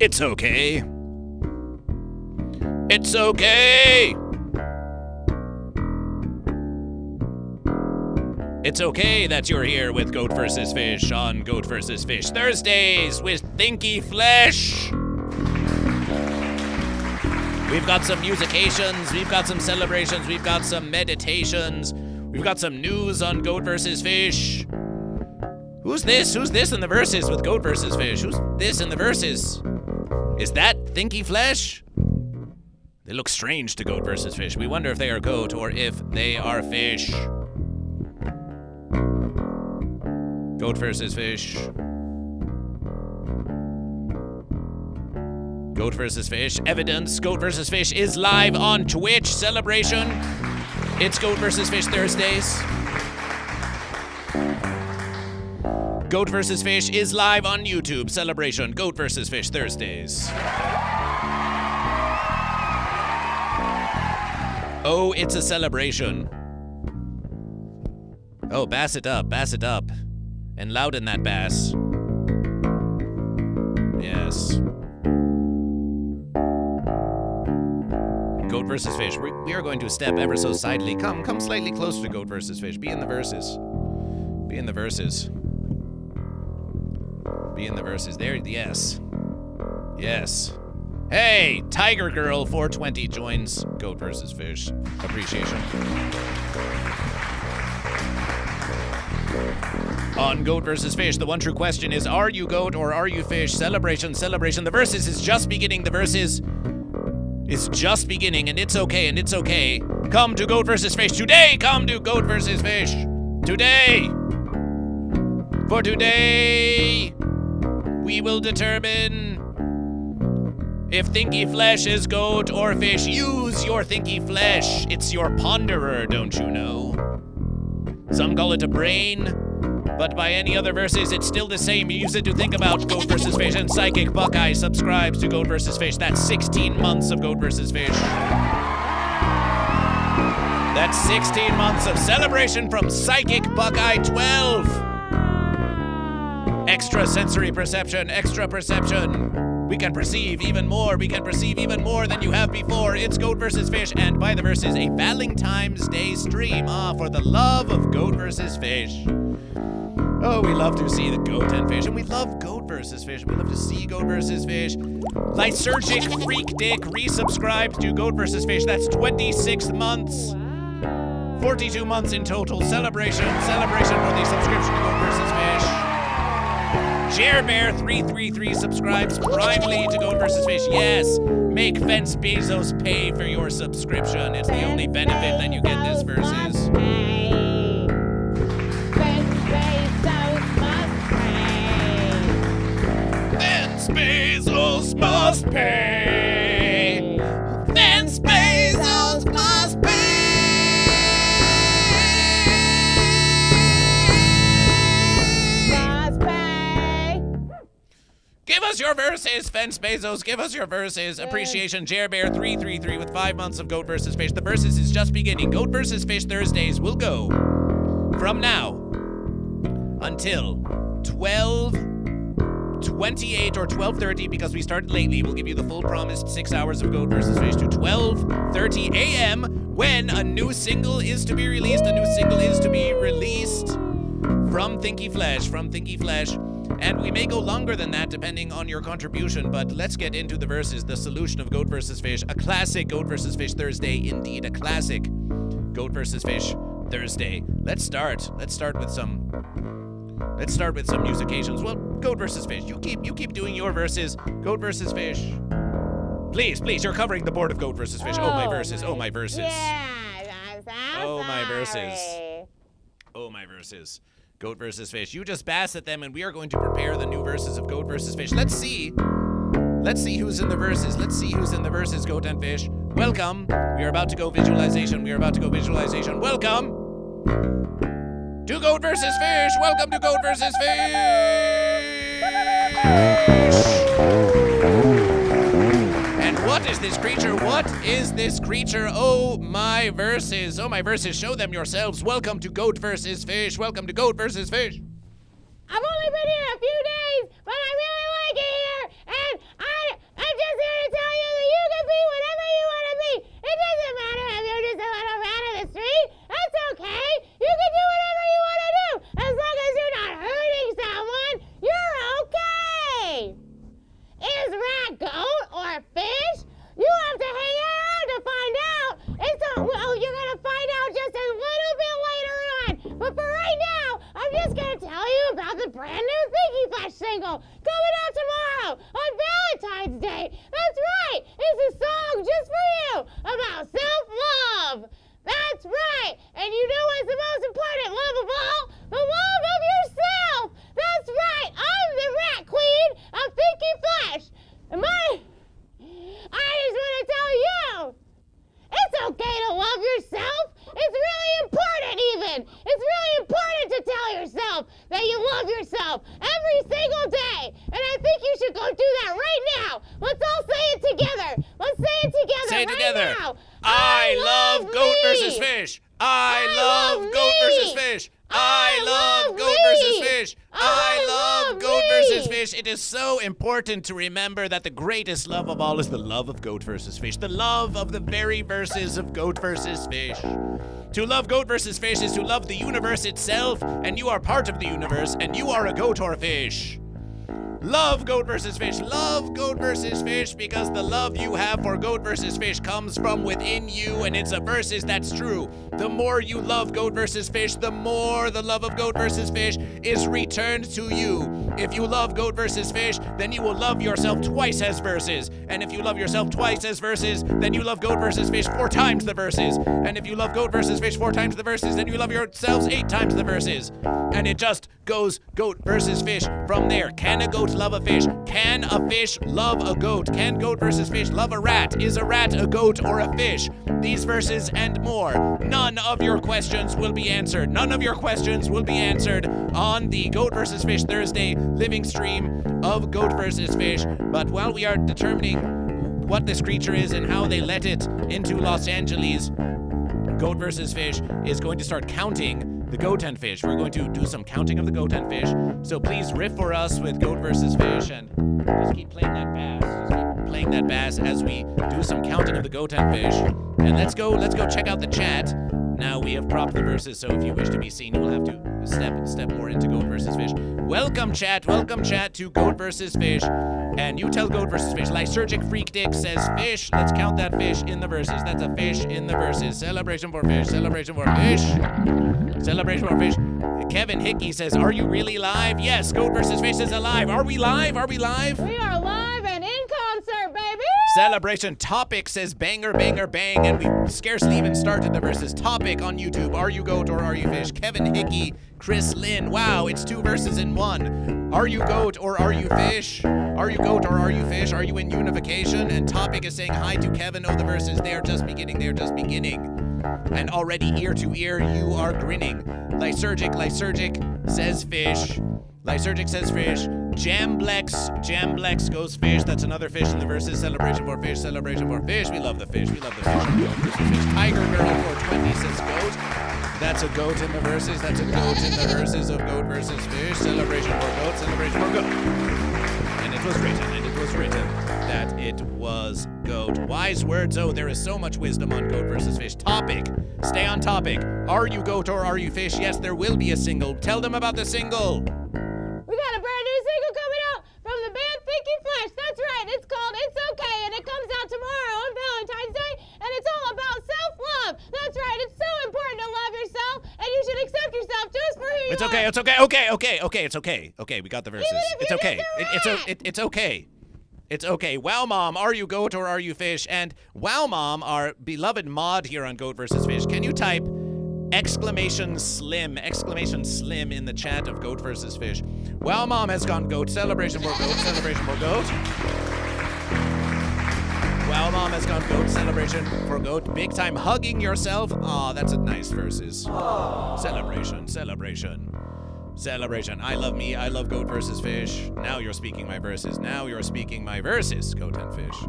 It's okay. It's okay. It's okay that you're here with Goat vs. Fish on Goat vs. Fish Thursdays with Thinky Flesh. We've got some musications, we've got some celebrations, we've got some meditations, we've got some news on Goat vs. Fish. Who's this? Who's this in the verses with Goat vs. Fish? Who's this in the verses? Is that Thinky Flesh? They look strange to Goat vs. Fish. We wonder if they are goat or if they are fish. Goat vs. Fish. Goat vs. Fish. Evidence. Goat vs. Fish is live on Twitch. Celebration. It's Goat vs. Fish Thursdays. Goat vs. Fish is live on YouTube. Celebration. Goat vs. Fish Thursdays. Oh, it's a celebration. Oh, bass it up. Bass it up. And louden that bass. Yes. Goat vs. Fish. We are going to step ever so sidely. Come slightly closer to Goat vs. Fish. Be in the verses. Be in the verses. Be in the verses. There, yes. Yes. Hey, Tiger Girl 420 joins Goat vs. Fish. Appreciation. On Goat vs. Fish, the one true question is, are you goat or are you fish? Celebration, celebration. The verses is just beginning. The verses is just beginning, and it's okay, and it's okay. Come to Goat vs. Fish today. Come to Goat vs. Fish today. For today, we will determine if Thinky Flesh is goat or fish. Use your Thinky Flesh. It's your ponderer, don't you know? Some call it a brain, but by any other verses, it's still the same. You use it to think about Goat vs. Fish, and Psychic Buckeye subscribes to Goat vs. Fish. That's 16 months of Goat vs. Fish. That's 16 months of celebration from Psychic Buckeye 12. Extra sensory perception, extra perception. We can perceive even more. We can perceive even more than you have before. It's Goat vs. Fish, and by the verses, a Valentine's Day stream. For the love of Goat vs. Fish. Oh, we love to see the goat and fish, and we love Goat vs. Fish. We love to see Goat vs. Fish. Lysergic Freak Dick resubscribed to Goat vs. Fish. That's 26 months. 42 months in total. Celebration for the subscription to Goat vs. Fish. JareBear333 subscribes primely to Goat vs. Fish. Yes, make Fence Bezos pay for your subscription. It's the only benefit that you get this versus. Fence Bezos must pay. Fence Bezos must pay. Give us your verses, Fence Bezos. Give us your verses. Appreciation, JareBear333 with 5 months of Goat vs. Fish. The verses is just beginning. Goat vs. Fish Thursdays will go from now until 12:28 or 12:30, because we started lately. We'll give you the full promised 6 hours of Goat vs. Fish to 12:30 a.m. when a new single is to be released. A new single is to be released from Thinky Flesh. And we may go longer than that depending on your contribution, but let's get into the verses. The solution of Goat vs. Fish. A classic Goat vs. Fish Thursday, indeed. A classic Goat vs. Fish Thursday. Let's start with some musications. Well, Goat vs. Fish. You keep doing your verses. Goat vs. Fish. Please, you're covering the board of Goat vs. Fish. Oh, my verses. Oh, my verses. Yeah, Oh, my verses. Oh, my verses. Goat vs. Fish. You just bass at them, and we are going to prepare the new verses of Goat vs. Fish. Let's see who's in the verses. Goat and Fish. Welcome. We are about to go visualization. Welcome to Goat vs. Fish. Welcome to Goat vs. Fish. And what is this creature? Oh, my verses. Show them yourselves. Welcome to Goat vs. Fish. I've only been here a few days, but I really like it here, and I'm just gonna tell you about the brand new Thinky Flash single coming out tomorrow on Valentine's Day. That's right, it's a song just for you about self-love. That's right, and you know what's the most important love of all? The love of yourself. That's right, I'm the rat queen of Thinky Flash. And I just want to tell you, it's okay to love yourself. It's really important even. It's really important to tell yourself that you love yourself every single day. And I think you should go do that right now. Let's all say it together. Let's say it together Say it right together. now. I love Goat me. versus Fish. I love Goat me. versus Fish. I love Goat versus Fish. I love Goat versus Fish. It is so important to remember that the greatest love of all is the love of Goat versus Fish. The love of the very verses of Goat versus Fish. To love Goat versus Fish is to love the universe itself, and you are part of the universe, and you are a goat or a fish. Love Goat versus Fish. Love Goat versus Fish because the love you have for Goat versus Fish comes from within you, and it's a versus that's true. The more you love Goat versus Fish, the more the love of Goat versus Fish is returned to you. If you love Goat versus Fish, then you will love yourself twice as verses. And if you love yourself twice as verses, then you love Goat versus Fish 4 times the verses. And if you love Goat versus Fish 4 times the verses, then you love yourselves 8 times the verses. And it just goes Goat versus Fish from there. Can a goat love a fish? Can a fish love a goat? Can Goat versus Fish love a rat? Is a rat a goat or a fish? These verses and more. None of your questions will be answered. None of your questions will be answered on the Goat versus Fish Thursday living stream of Goat versus Fish. But while we are determining what this creature is and how they let it into Los Angeles, Goat versus Fish is going to start counting the goat and fish. We're going to do some counting of the goat and fish. So please riff for us with Goat versus Fish and just keep playing that bass. Just keep playing that bass as we do some counting of the goat and fish. And let's go check out the chat. Now we have propped the verses, so if you wish to be seen, you will have to step more into Goat versus Fish. Welcome chat to Goat versus Fish. And you tell Goat versus Fish. Lysergic Freak Dick says fish. Let's count that fish in the verses. That's a fish in the verses. Celebration for fish. Celebration for fish. Celebration for fish. Kevin Hickey says, are you really live? Yes, Goat versus Fish is alive. Are we live? Are we live? We are live and in concert, baby. Celebration Topic says banger, banger, bang, and we scarcely even started the verses. Topic on YouTube, are you goat or are you fish? Kevin Hickey, Chris Lynn, wow, it's 2 verses in 1. Are you goat or are you fish? Are you goat or are you fish? Are you in unification? And Topic is saying hi to Kevin. Oh, the verses, they are just beginning, And already ear to ear, you are grinning. Lysergic says fish. Lysergic says fish. Jamblex goes fish. That's another fish in the verses. Celebration for fish. We love the fish. Tiger Girl 420 says goat. That's a goat in the verses. That's a goat in the verses of Goat versus Fish. Celebration for goat. And it was written that it was goat. Wise words. Oh, there is so much wisdom on Goat versus Fish. Topic. Stay on topic. Are you goat or are you fish? Yes, there will be a single. Tell them about the single. We got a brand new single coming out from the band Thinky Flash. That's right. It's called It's Okay, and it comes out tomorrow on Valentine's Day, and it's all about self-love. That's right. It's so important to love yourself, and you should accept yourself just for who you are. It's okay. Okay, we got the verses. It's okay. It's okay. It's okay. Wow Mom, are you goat or are you fish? And Wow Mom, our beloved mod here on Goat versus Fish, can you type exclamation slim in the chat of Goat versus Fish? Wow Mom has gone goat. Celebration for goat. Wow Mom has gone goat. Celebration for goat. Big time hugging yourself. Aw, that's a nice verses. Celebration. I love me. I love Goat versus Fish. Now you're speaking my verses. Goat and Fish.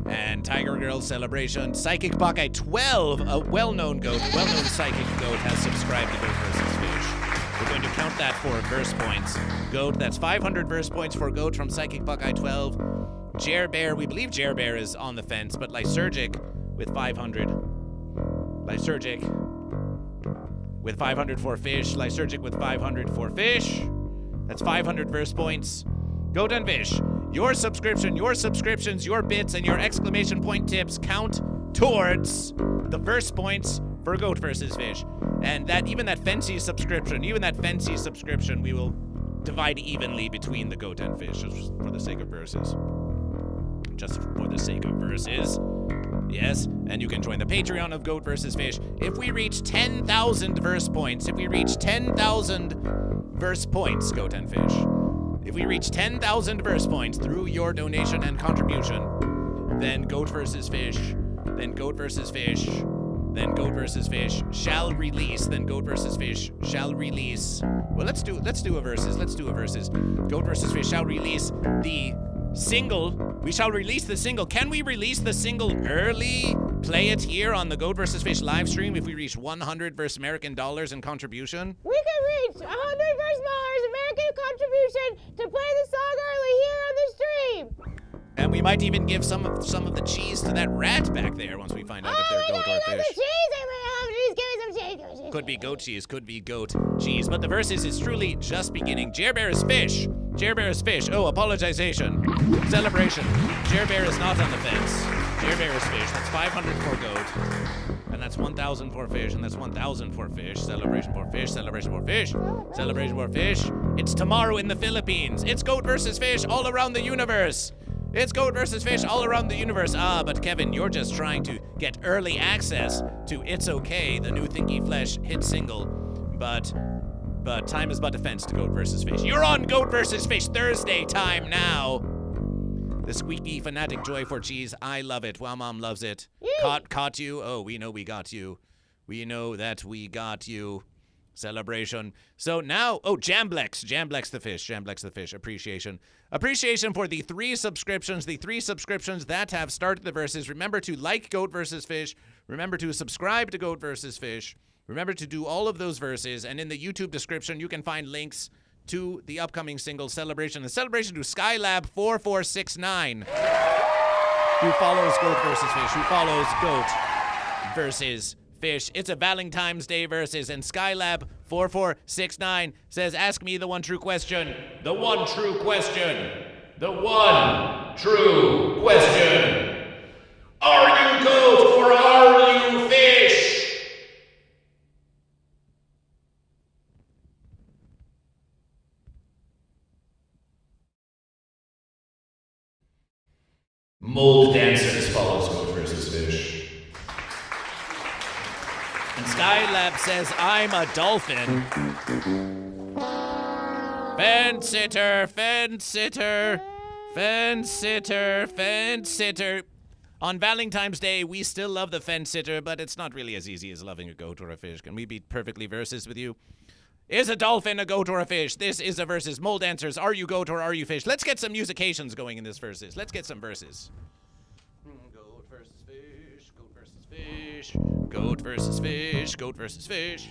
And Tiger Girl Celebration. Psychic Buckeye 12, a well-known psychic goat, has subscribed to Goat versus Fish. We're going to count that for verse points. Goat, that's 500 verse points for Goat from Psychic Buckeye 12. Jer Bear, we believe Jer Bear is on the fence, but Lysergic with 500. Lysergic with 500 for Fish. Lysergic with 500 for Fish. That's 500 verse points. Goat and Fish, your subscriptions, your bits, and your exclamation point tips count towards the verse points for Goat versus Fish. And even that fancy subscription, we will divide evenly between the goat and fish, just for the sake of verses. Just for the sake of verses. Yes, and you can join the Patreon of Goat versus Fish. If we reach 10,000 verse points, Goat and Fish. If we reach 10,000 verse points through your donation and contribution, then Goat versus Fish shall release. Well, let's do a verses. Goat versus Fish shall release the single. We shall release the single. Can we release the single early? Play it here on the Goat versus Fish live stream if we reach 100 verse American dollars in contribution? We can reach 100 verse dollars American contribution to play the song early here on the stream. And we might even give some of the cheese to that rat back there once we find out if they're goat or fish. The cheese! Give me some cheese. Could be goat cheese, could be goat cheese. But the verses is truly just beginning. Jer is fish. Oh, apologization. Celebration. Jer is not on the fence. Jer is fish. That's 500 for goat. And that's 1,000 for fish. And that's 1,000 for fish. Celebration for fish. It's tomorrow in the Philippines. It's Goat versus Fish all around the universe. Ah, but Kevin, you're just trying to get early access to It's Okay, the new Thinky Flesh hit single. But time is but a fence to Goat versus Fish. You're on Goat versus Fish Thursday time now. The squeaky fanatic joy for cheese. I love it. Wow, Mom loves it. Caught you. Oh, we know we got you. We know that we got you. Celebration. So now, Jamblex the fish. Appreciation for the 3 subscriptions that have started the verses. Remember to like Goat versus Fish. Remember to subscribe to Goat versus Fish. Remember to do all of those verses. And in the YouTube description, you can find links to the upcoming single Celebration. A celebration to Skylab4469, who follows Goat versus Fish, who follows Goat versus Fish. It's a Valentine's Day versus, and Skylab4469 says, ask me the one true question. The one true question. Are you goat or are you fish? Mold Dancers follows Goat versus Fish. And Skylab says, I'm a dolphin. Fence sitter. On Valentine's Day, we still love the fence sitter, but it's not really as easy as loving a goat or a fish. Can we be perfectly versus with you? Is a dolphin a goat or a fish? This is a versus. Mold Dancers, are you goat or are you fish? Let's get some musications going in this versus. Let's get some verses. Goat versus fish. Goat versus fish.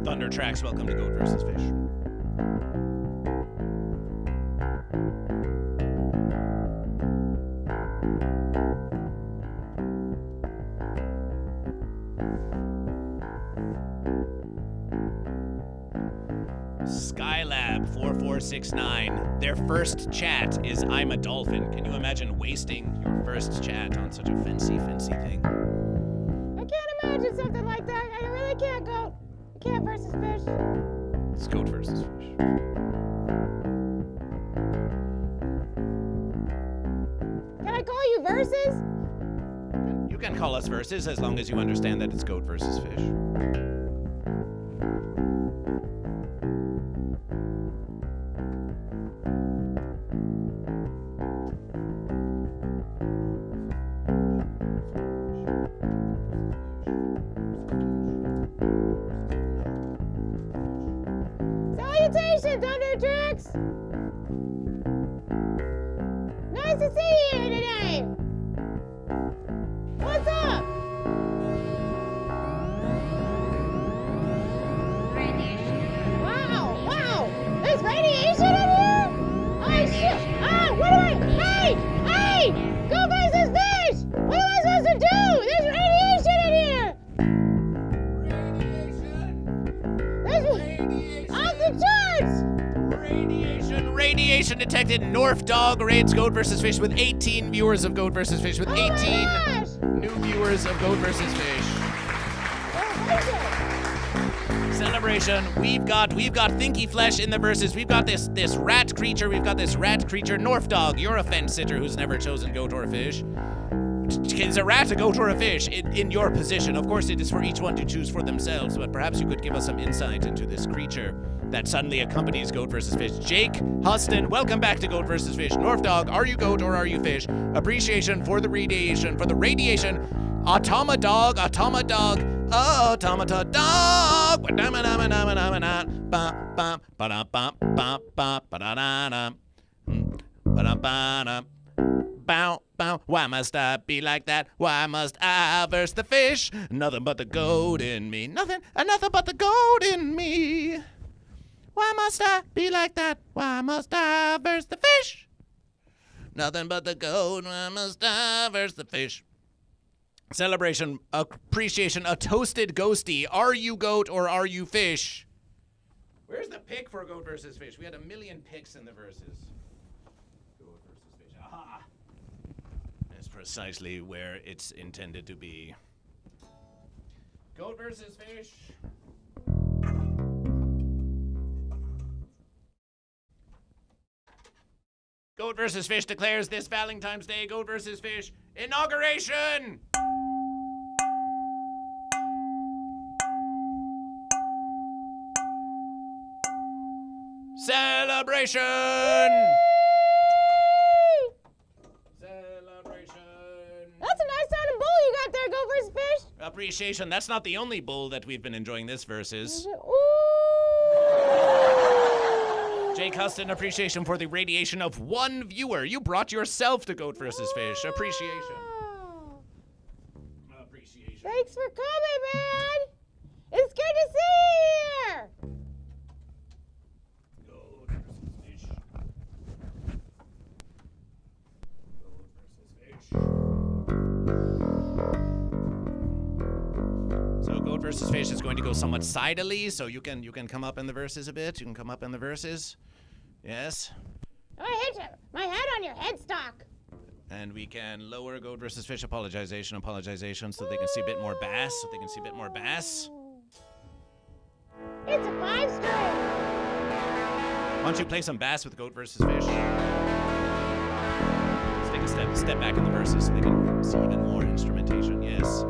Thunder Tracks, welcome to Goat versus Fish. Skylab4469, their first chat is I'm a dolphin. Can you imagine wasting your first chat on such a fancy thing? I can't imagine something like that. I really can't go. Cat versus fish. It's Goat versus Fish. Can I call you versus? You can call us versus as long as you understand that it's Goat versus Fish. Salutations, Thunder Tracks! Nice to see you here today! What's up? Wow! There's radiation in here? Oh shit! Ah, what am I? Hey! Go versus fish! Radiation detected. North Dog raids Goat vs. Fish with 18 viewers of Goat vs. Fish with 18 new viewers of Goat vs. Fish. Celebration. We've got Thinky Flesh in the verses. We've got this rat creature. We've got this rat creature. North Dog, you're a fence sitter who's never chosen goat or fish. Is a rat a goat or a fish in your position? Of course, it is for each one to choose for themselves, but perhaps you could give us some insight into this creature that suddenly accompanies Goat vs. Fish. Jake Huston, welcome back to Goat vs. Fish. North Dog, are you goat or are you fish? Appreciation for the radiation. Automata dog. Bow, bow. Why must I be like that? Why must I verse the fish? Nothing but the goat in me. Nothing but the goat in me. Why must I be like that? Why must I verse the fish? Nothing but the goat. Why must I verse the fish? Celebration, appreciation, a toasted ghosty. Are you goat or are you fish? Where's the pick for Goat vs. Fish? We had 1 million picks in the verses. Goat vs. Fish. Aha! That's precisely where it's intended to be. Goat vs. Fish. Goat vs. Fish declares this Valentine's Day Goat vs. Fish inauguration! Celebration! Celebration! That's a nice sounding bowl you got there, Goat vs. Fish. Appreciation. That's not the only bowl that we've been enjoying this versus. Ooh. Jake Huston, appreciation for the radiation of 1 viewer. You brought yourself to Goat vs. Fish. Appreciation. Appreciation. Thanks for coming, man. It's good to see you here. Goat vs. Fish. Goat vs. Fish. So Goat vs. Fish is going to go somewhat sidily, so you can come up in the verses a bit. You can come up in the verses. Yes. I hit my head on your headstock. And we can lower Goat vs. Fish apologization, so they can see a bit more bass. It's a 5-string. Why don't you play some bass with Goat vs. Fish? Let's take a step back in the verses so they can see even more instrumentation. Yes.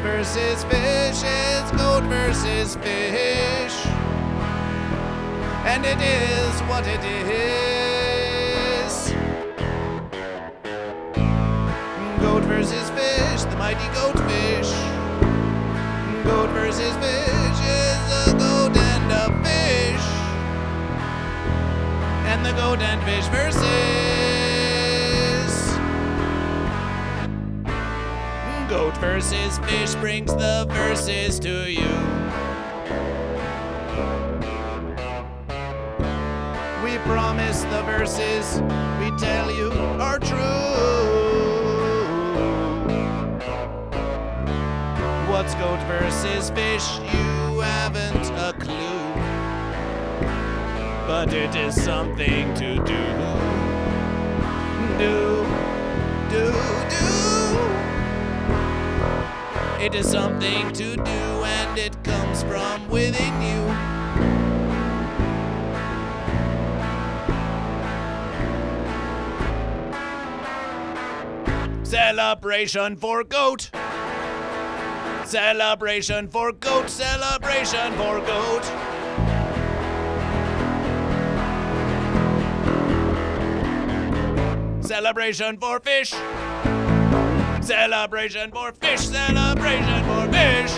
Versus fish, it's Goat vs. Fish, and it is what it is. Goat vs. Fish, the mighty goat fish. Goat vs. Fish is a goat and a fish, and the goat and fish versus. Goat vs. Fish brings the verses to you. We promise the verses we tell you are true. What's Goat vs. Fish? You haven't a clue. But it is something to do. Do. It is something to do, and it comes from within you. Celebration for Goat. Celebration for goat, celebration for goat. Celebration for fish. Celebration for fish, celebration for fish.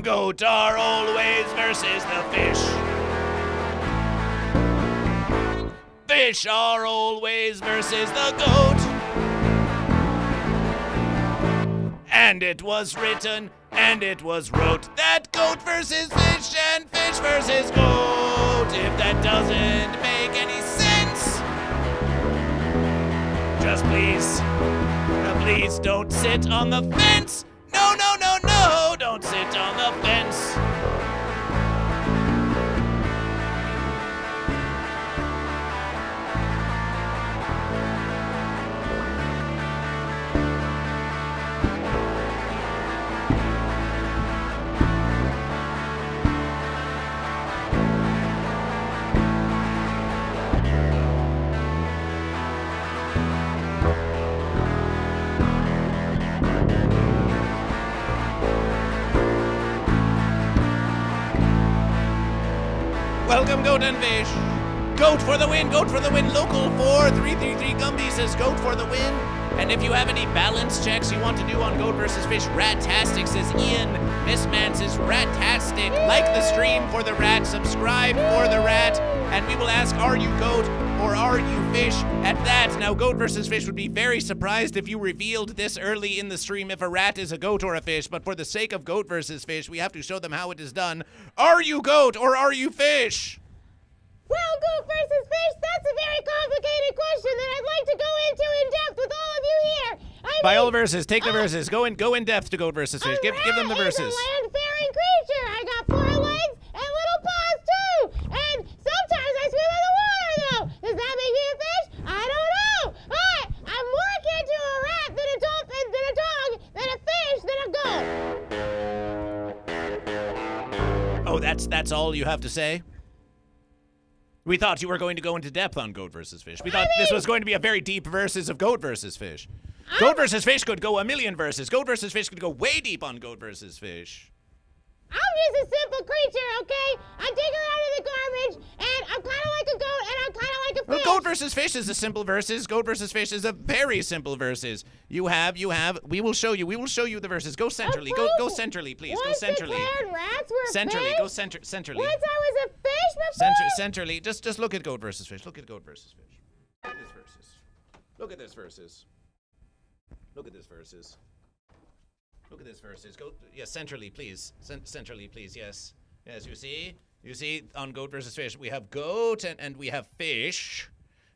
Goat are always versus the fish. Fish are always versus the goat. And it was written, and it was wrote, that goat versus fish and fish versus goat. If that doesn't make any sense, just please don't sit on the fence. No, don't sit on the fence. Welcome, Goat and Fish. Goat for the win, goat for the win. Local 4333 Gumby says goat for the win. And if you have any balance checks you want to do on Goat versus Fish, Ratastic says Ian. Miss Man says Ratastic. Like the stream for the rat, subscribe for the rat. And we will ask, are you goat or are you fish? At that, now Goat versus Fish would be very surprised if you revealed this early in the stream if a rat is a goat or a fish. But for the sake of Goat versus Fish, we have to show them how it is done. Are you goat or are you fish? Well, goat versus fish, that's a very complicated question that I'd like to go into in depth with all of you here. By all verses, take the verses. Go in depth to Goat versus Fish. Give them the verses. A land-faring creature. I got 4 legs and little paws too. And sometimes I swim in the water though. Does that make me a fish? I don't know. But I'm more akin to a rat than a dolphin, than a dog, than a fish, than a goat. Oh, that's all you have to say? We thought you were going to go into depth on Goat versus Fish. We thought this was going to be a very deep versus of Goat versus Fish. Goat versus Fish could go a million verses. Goat versus Fish could go way deep on Goat versus Fish. I'm just a simple creature, okay? I dig around in the garbage, and I'm kind of like a goat, and I'm kind of like a fish. Well, Goat versus Fish is a simple versus. Goat versus Fish is a very simple versus. You have. We will show you the verses. Go centrally. Okay. Go centrally, please. Go centrally. Declared rats were Centrally. fish? Go centrally. Once I was a fish before? Centrally. Just look at Goat versus Fish. Look at Goat versus Fish. Look at this verses. Look at this verses. Look at this verses. Go, yes, centrally, please. Centrally, please. Yes, you see, on Goat versus Fish, we have goat and we have fish.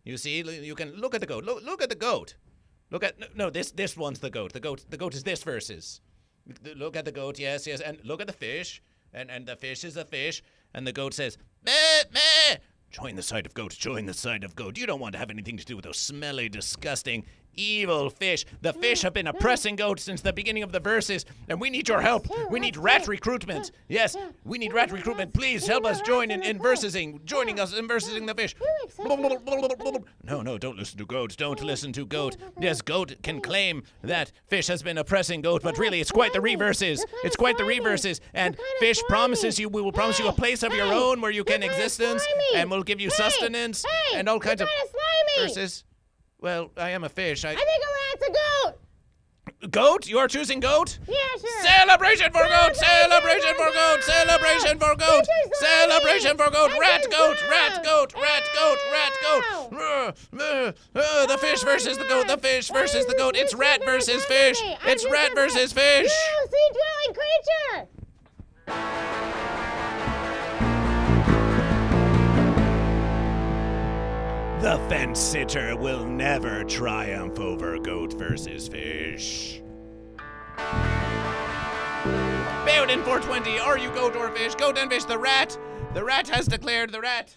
You see, you can look at the goat. Look at the goat. This one's the goat. The goat is this versus. Look at the goat. Yes, and look at the fish. And the fish is a fish. And the goat says, meh, meh. Join the side of goat. Join the side of goat. You don't want to have anything to do with those smelly, disgusting, evil fish. The fish have been oppressing goat since the beginning of the verses, and we need your help. We need rat recruitment. Yes, we need rat recruitment. Please help us join in versing. Joining us in versing the fish. No, don't listen to goat. Don't listen to goat. Yes, goat can claim that fish has been oppressing goat, but really it's quite the reverses. It's quite the reverses. And fish promises you, we will promise you a place of your own where you can existence, and we'll give you sustenance and all kinds of verses. Well, I am a fish. I think a rat's a goat. Goat? You are choosing goat? Yeah, sure. Celebration for goat! Celebration for goat! Celebration for goat! Celebration for goat! Rat goat! Rat goat! Rat goat! Rat goat! The fish versus the goat! The fish versus the goat! It's rat versus fish! It's rat versus fish! You sea-dwelling creature! The fence sitter will never triumph over Goat versus Fish. Bayonin 420, are you goat or fish? Goat and fish, the rat. The rat has declared, the rat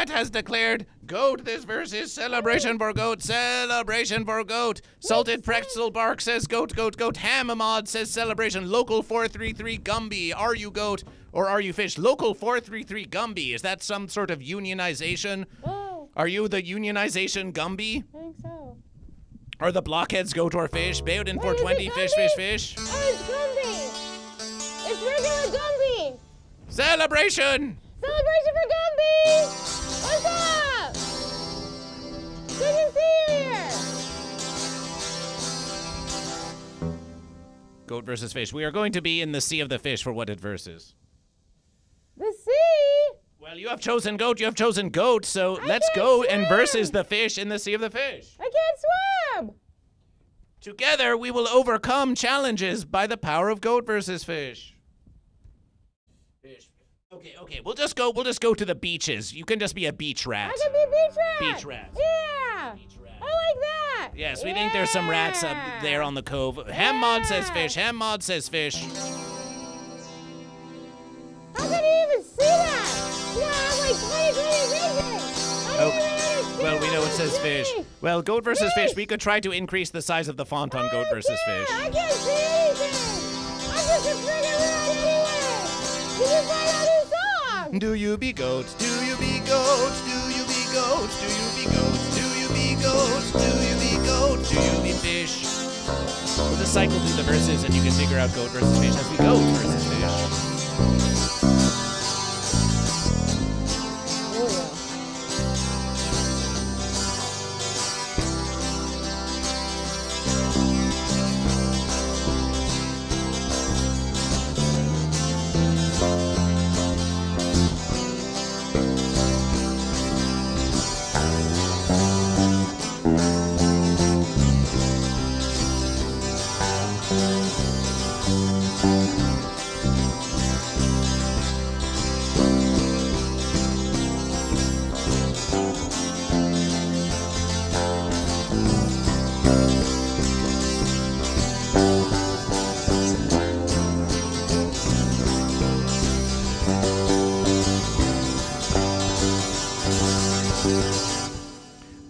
has declared, goat this versus celebration for goat, celebration for goat. Salted pretzel bark says goat, goat, goat. Hamamod says celebration. Local 433 Gumby, are you goat or are you fish? Local 433 Gumby, is that some sort of unionization? Are you the unionization Gumby? I think so. Are the blockheads goat or fish? Bayoudin 420, fish, fish, fish. Oh, it's Gumby. It's regular Gumby. Celebration! Celebration for Gumby! What's up? Good to see you here. Goat versus fish. We are going to be in the sea of the fish for what it versus. The sea? Well, you have chosen goat, you have chosen goat, so I let's can't go swim. and versus the fish in the sea of the fish. I can't swim. Together, we will overcome challenges by the power of goat versus fish. Fish. Okay, we'll just go to the beaches. You can just be a beach rat. I can be a beach rat. Beach rat. Yeah. Beach rat. I like that. Yes, we think there's some rats up there on the cove. Hammod says fish. Hammod says fish. How can you even see that? You know, I have like 20/20 vision. Well, we know it says fish. Well, goat versus fish. We could try to increase the size of the font on goat versus fish. I can't see anything. I'm just a friggin' rat anyway. You can find out new song. Do you be goat? Do you be goat? Do you be goat? Do you be goat? Do you be goat? Do you be goat? Do you be fish? We'll just cycle through the verses and you can figure out goat versus fish as we go versus fish.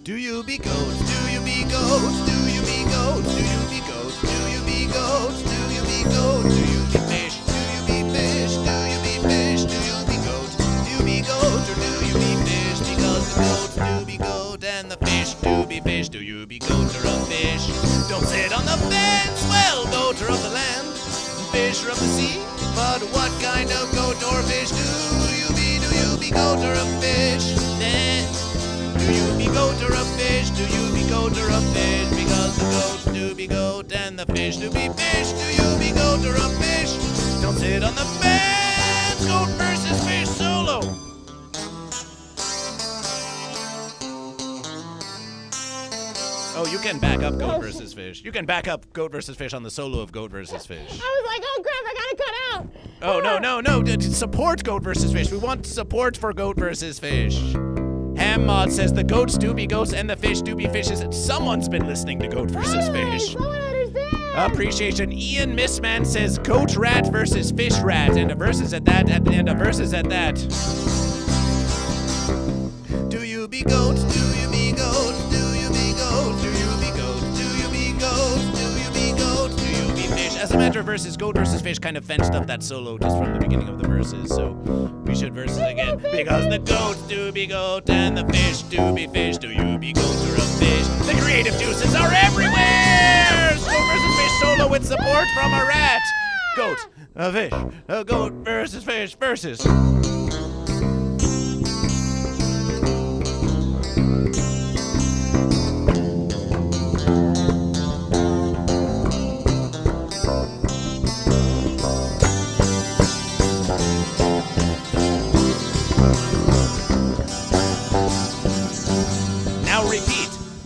Do you be goat? Do you be goat? Do you be goat? Do you be goat? Do you be goat? Do you be goat? Do you be fish? Do you be fish? Do you be fish? Do you be goat? Do you be goat or do you be fish? Because the goats do be goat and the fish do be fish. Do you be goat or a fish? Don't sit on the fence. Well, goat or of the land, fish or of the sea. But what kind of goat or fish do you be? Do you be goat or a fish? Do you be goat or a fish? Do you be goat or a fish? Because the goats do be goat and the fish do be fish. Do you be goat or a fish? Don't sit on the fence. Goat versus fish solo. Oh, you can back up goat versus fish. You can back up goat versus fish on the solo of goat versus fish. I was like, oh crap, I gotta cut out. Oh, no. Support goat versus fish. We want support for goat versus fish. Hammod says the goats do be goats and the fish do be fishes. Someone's been listening to goat versus fish. Someone understand. Appreciation. Ian Missman says goat rat versus fish rat, and a versus at that, and a versus at that. Do you be goat? Do you be goat? Do you be goat? Do you be goat? Do you be goat? Do you be goat? Do you be fish? As a matter of versus, goat versus fish kind of fenced up that solo just from the beginning of the verses, so we should versus again. Because the goats do be goat and the fish do be fish. Do you be goat or a fish? The creative juices are everywhere! Goat versus fish solo with support from a rat. Goat, a fish, a goat versus fish versus.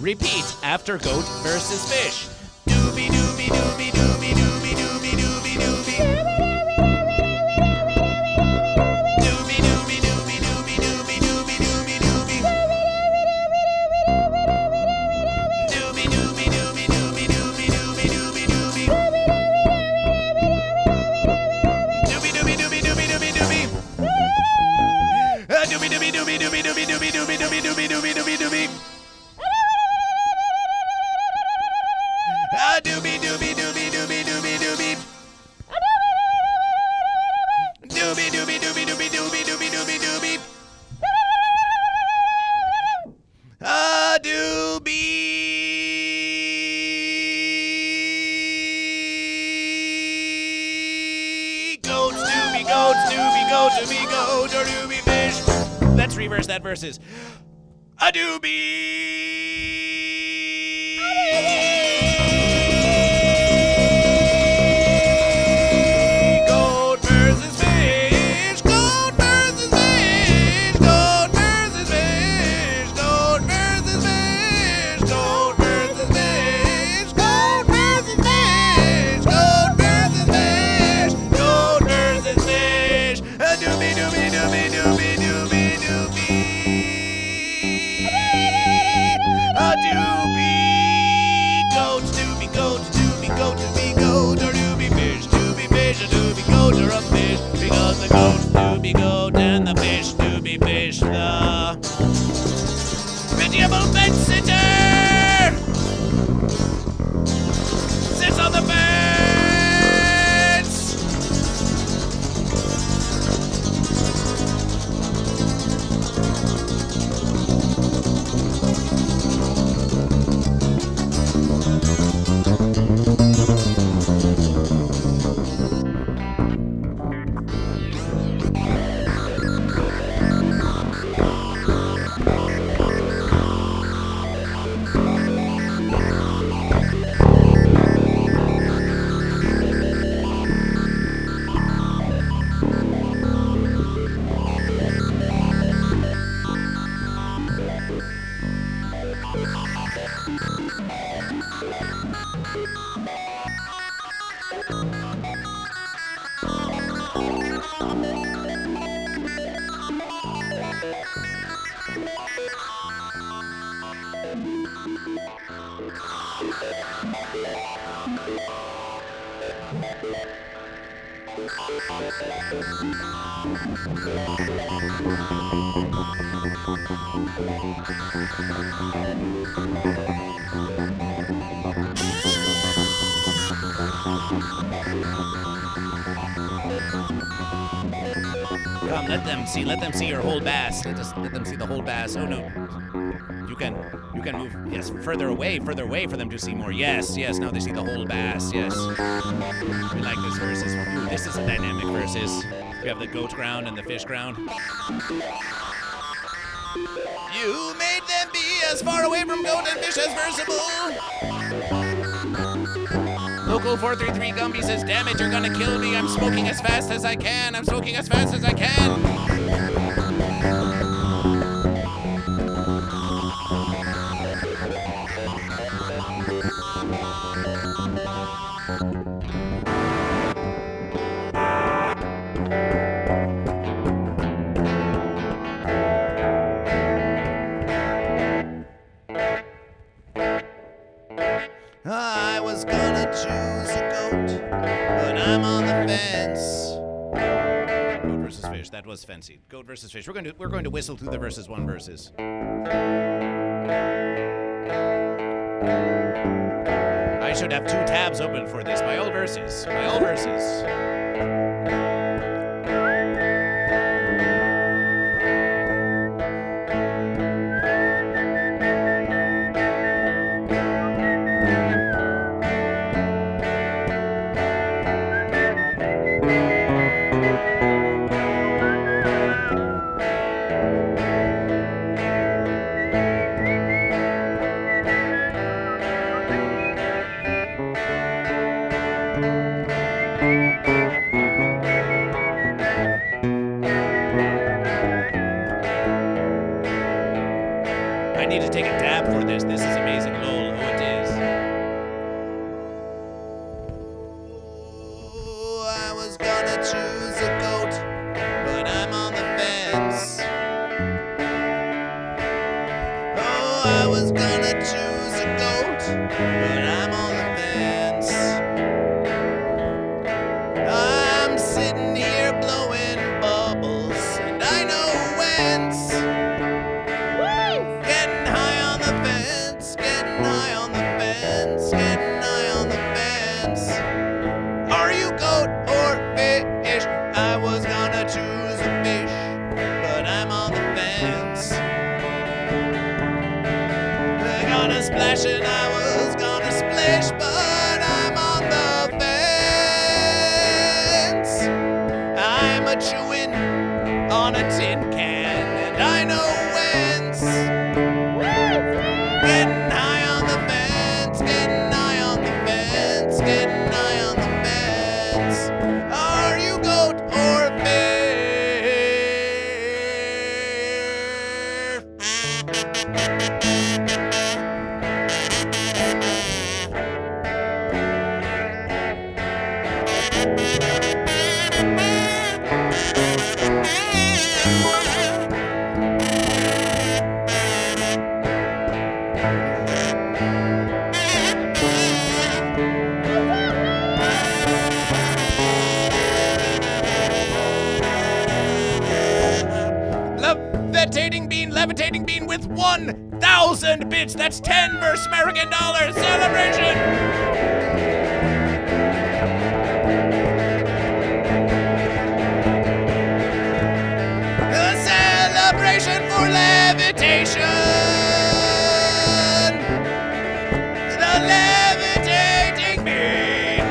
Repeat after goat versus fish. Doobie doobie doobie doobie doobie doobie doobie doobie. Doobie doobie doobie doobie doobie doobie doobie doobie. Doobie doobie doobie doobie doobie doobie doobie doobie. Doobie doobie doobie doobie doobie doobie. Doobie doobie doobie doobie doobie doobie doobie doobie doobie doobie doobie doobie. Doobie doobie doobie doobie doobie doobie. Doobie doobie doobie doobie doobie doobie doobie doobie. or do be fish? Let's reverse that verses. A doobie. Goat versus fish. Goat versus fish. Goat versus fish. Goat versus fish. Goat versus fish. Goat versus fish. Goat versus fish. Goat versus fish. A doobie doobie doobie doobie doobie doobie. A doobie. Goat doobie goat doobie goat doobie goat or doobie fish a doobie goat or a fish because the goat doobie goat and the fish doobie fish. The pitiable fence sitter sits on the fence. Come, let them see your whole bass. Let them see the whole bass. Oh no. You can move, yes, further away for them to see more. Yes, now they see the whole bass, yes. We like this versus. Ooh, this is a dynamic versus. We have the goat ground and the fish ground. You made them be as far away from goat and fish as versable. Local 433 Gumby says, damn it, you're gonna kill me. I'm smoking as fast as I can. I'm smoking as fast as I can. I was gonna choose a goat, but I'm on the fence. Goat versus fish. That was fancy. Goat versus fish. We're going to whistle through the versus one verses. I should have 2 tabs open for this. By all verses. By all verses. I need to take a dab for this. This is amazing. Lol. Oh, it is. Ooh, I was gonna choose a goat, but I'm on the fence. Oh, I was gonna choose a goat, but I'm on the fence. I'm sitting here blowing bubbles, and I know whence. Getting high on the fence, getting high on the fence, getting high on the fence. Are you goat or fish? I was gonna choose a fish, but I'm on the fence. I got a splash and I was gonna splish, but I'm on the fence. I'm a chewing on a Dino wins. Getting high on the fence, getting high on the fence, getting high on the fence. Are you goat or fish? Levitating bean with 1,000 bits. That's 10 versus American dollars. Celebration! The celebration for levitation. The levitating bean.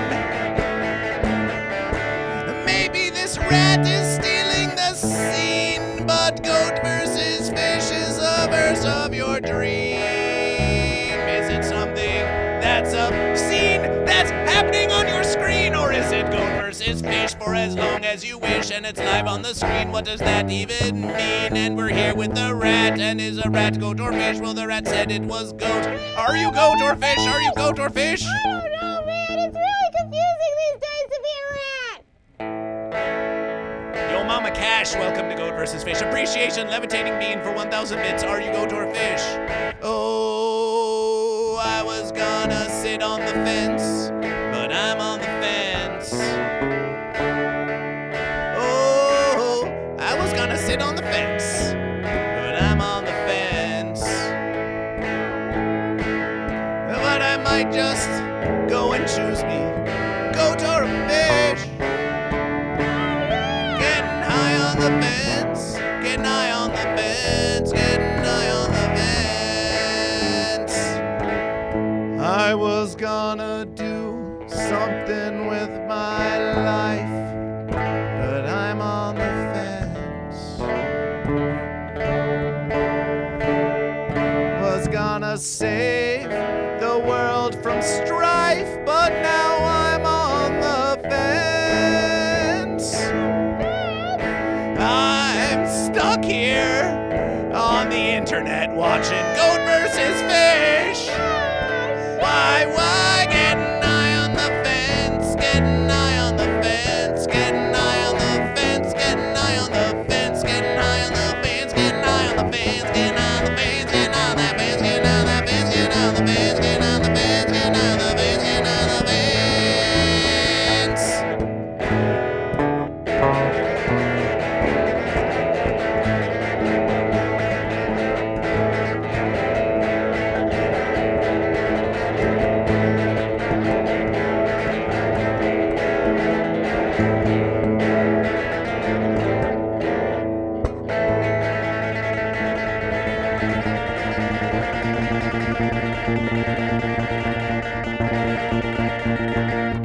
Maybe this rat is stealing the scene, but goat versus fish is a verse of your dream. Is it something that's a scene that's happening on your screen, or is it goat versus fish for as long as you wish and it's live on the screen? What does that even mean? And we're here with the rat, and is a rat goat or fish? Well, the rat said it was goat. Are you goat or fish? Are you goat or fish? I don't know, man. It's really confusing these days to be a rat. Yo, Mama Cash, welcome to Goat vs. Fish. Appreciation, levitating bean for 1,000 bits. Are you goat or fish? Oh, I was gonna sit on the fence, but I'm on the fence. Oh, I was gonna sit on the fence, but I'm on the fence. But I might just go and choose me, goat or fish. Getting high on the fence, getting high on the fence, getting high on the fence. I was gonna do something with my life, but I'm on the fence. Was gonna save the world from strife, but now I'm on the fence. I'm stuck here on the internet watching Goat vs. Fish. Why, getting high on the fence, getting high on the fence, getting high on the fence, getting high on the fence, getting high on the fence, getting high on the fence, getting high on the fence, getting high on that fence, getting high on that fence, getting high on the fence, getting high on the fence, getting high on the fence, getting high on the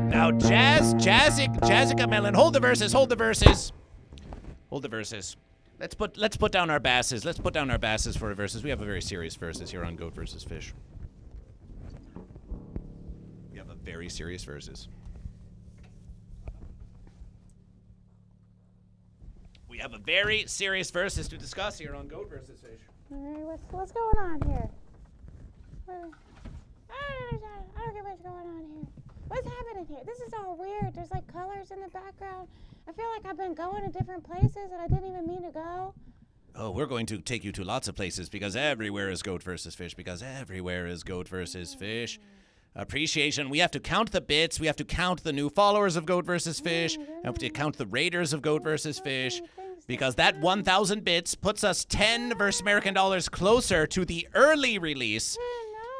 Now, Jazzica Melon, hold the verses. Let's put down our basses. Let's put down our basses for verses. We have a very serious verses here on Goat vs. Fish. We have a very serious verses. We have a very serious verses to discuss here on Goat vs. Fish. All right, what's going on here? I don't understand. I don't get what's going on here. What's happening here? This is all weird. There's like colors in the background. I feel like I've been going to different places and I didn't even mean to go. Oh, we're going to take you to lots of places because everywhere is Goat vs. Fish. Because everywhere is Goat vs. Fish. Appreciation. We have to count the bits. We have to count the new followers of Goat vs. Fish. We have to count the raiders of Goat vs. Fish. Because that 1,000 bits puts us 10 versus American dollars closer to the early release.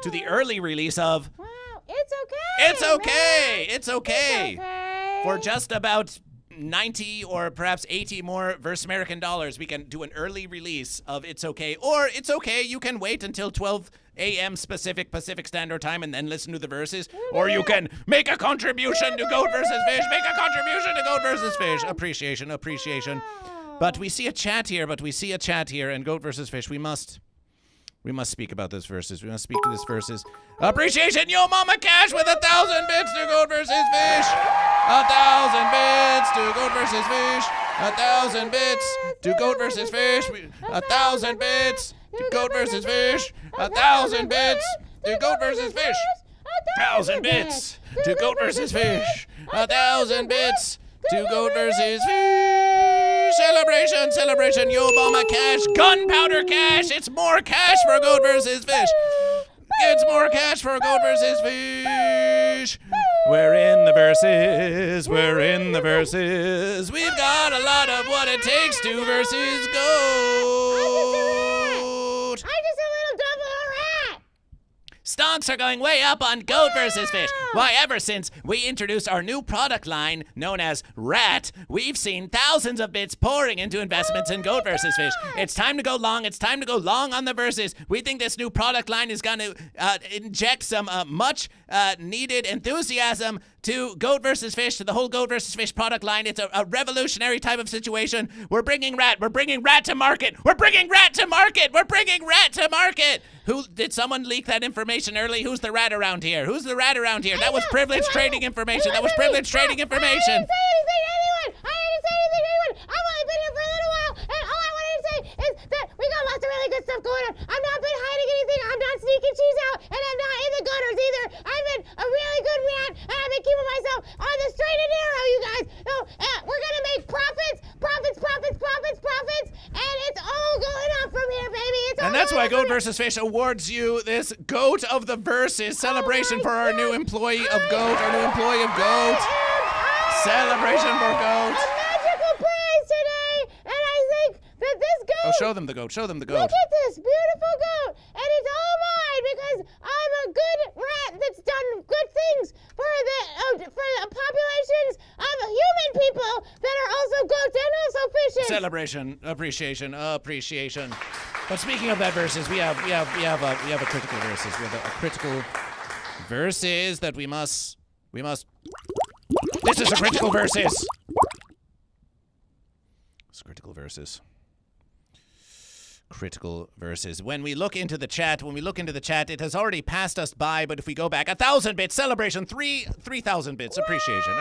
To the early release of... Wow, it's okay. It's okay. Man. It's okay. It's okay. For just about 90 or perhaps 80 more versus American dollars, we can do an early release of It's Okay. Or It's Okay, you can wait until 12 a.m. Pacific Standard Time and then listen to the verses. Or you can make a contribution to Goat vs. Fish. Make a contribution to Goat vs. Fish. Appreciation. But we see a chat here, and Goat versus Fish, we must speak about this versus. We must speak to this versus. Appreciation, Yo Mama Cash with 1,000 bits to Goat versus Fish. 1,000 bits to Goat versus Fish. 1,000 bits to Goat versus Fish. 1,000 bits to Goat versus Fish. 1,000 bits to Goat versus Fish. 1,000 bits to Goat versus Fish. 1,000 bits to Goat versus Fish. Celebration, Yo Mama Cash, gunpowder cash. It's more cash for Goat versus Fish. It's more cash for Goat versus Fish. We're in the verses. We've got a lot of what it takes to versus Goat. I'm just a little double rat. Stonks are going way up on Goat versus Fish. Why, ever since we introduced our new product line known as Rat, we've seen thousands of bits pouring into investments in Goat versus Fish. It's time to go long. It's time to go long on the verses. We think this new product line is going to inject some much needed enthusiasm to Goat versus Fish, to the whole Goat versus Fish product line. It's a revolutionary type of situation. We're bringing Rat to market. Who did someone leak that information early? Who's the rat around here? That was privileged trading information. I didn't say anything to anyone. I've only been here for a little while, and all I wanted to say is that we got lots of really good stuff going on. I've not been hiding anything. I'm not sneaking cheese out, and I'm not in the gutters either. I've been a really good rat, and I've been keeping myself on the straight and narrow, you guys. So we're gonna make profits, and it's all going up from here, baby. And that's why Goat versus Fish awards you this Goat of the Verses celebration for our new employee of Goat. Celebration for Goat. A magical prize today, and I think that this goat. Oh, show them the goat. Look at this beautiful goat, and it's all mine because I'm a good rat that's done good things for the populations of human people that are also goats and also fishes. Celebration, appreciation. But speaking of that verses, we have a critical verses. We have a critical verses that we must. This is a critical verses. It's critical verses. Critical verses. When we look into the chat, it has already passed us by, but if we go back, 1,000 bits, celebration, 3,000 bits, appreciation.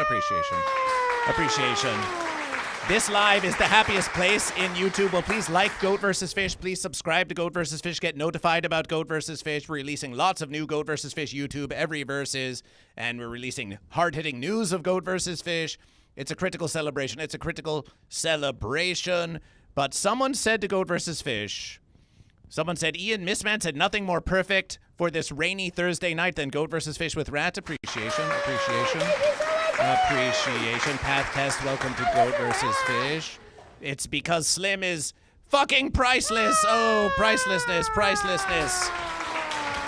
This live is the happiest place in YouTube. Well, please like Goat vs. Fish. Please subscribe to Goat vs. Fish. Get notified about Goat vs. Fish. We're releasing lots of new Goat vs. Fish YouTube every verses, and we're releasing hard-hitting news of Goat vs. Fish. It's a critical celebration. But someone said to Goat vs. Fish, Ian Missman said nothing more perfect for this rainy Thursday night than Goat vs. Fish with Rat. Appreciation. Path Test, welcome to Goat vs. Fish. It's because Slim is fucking priceless. Oh, pricelessness.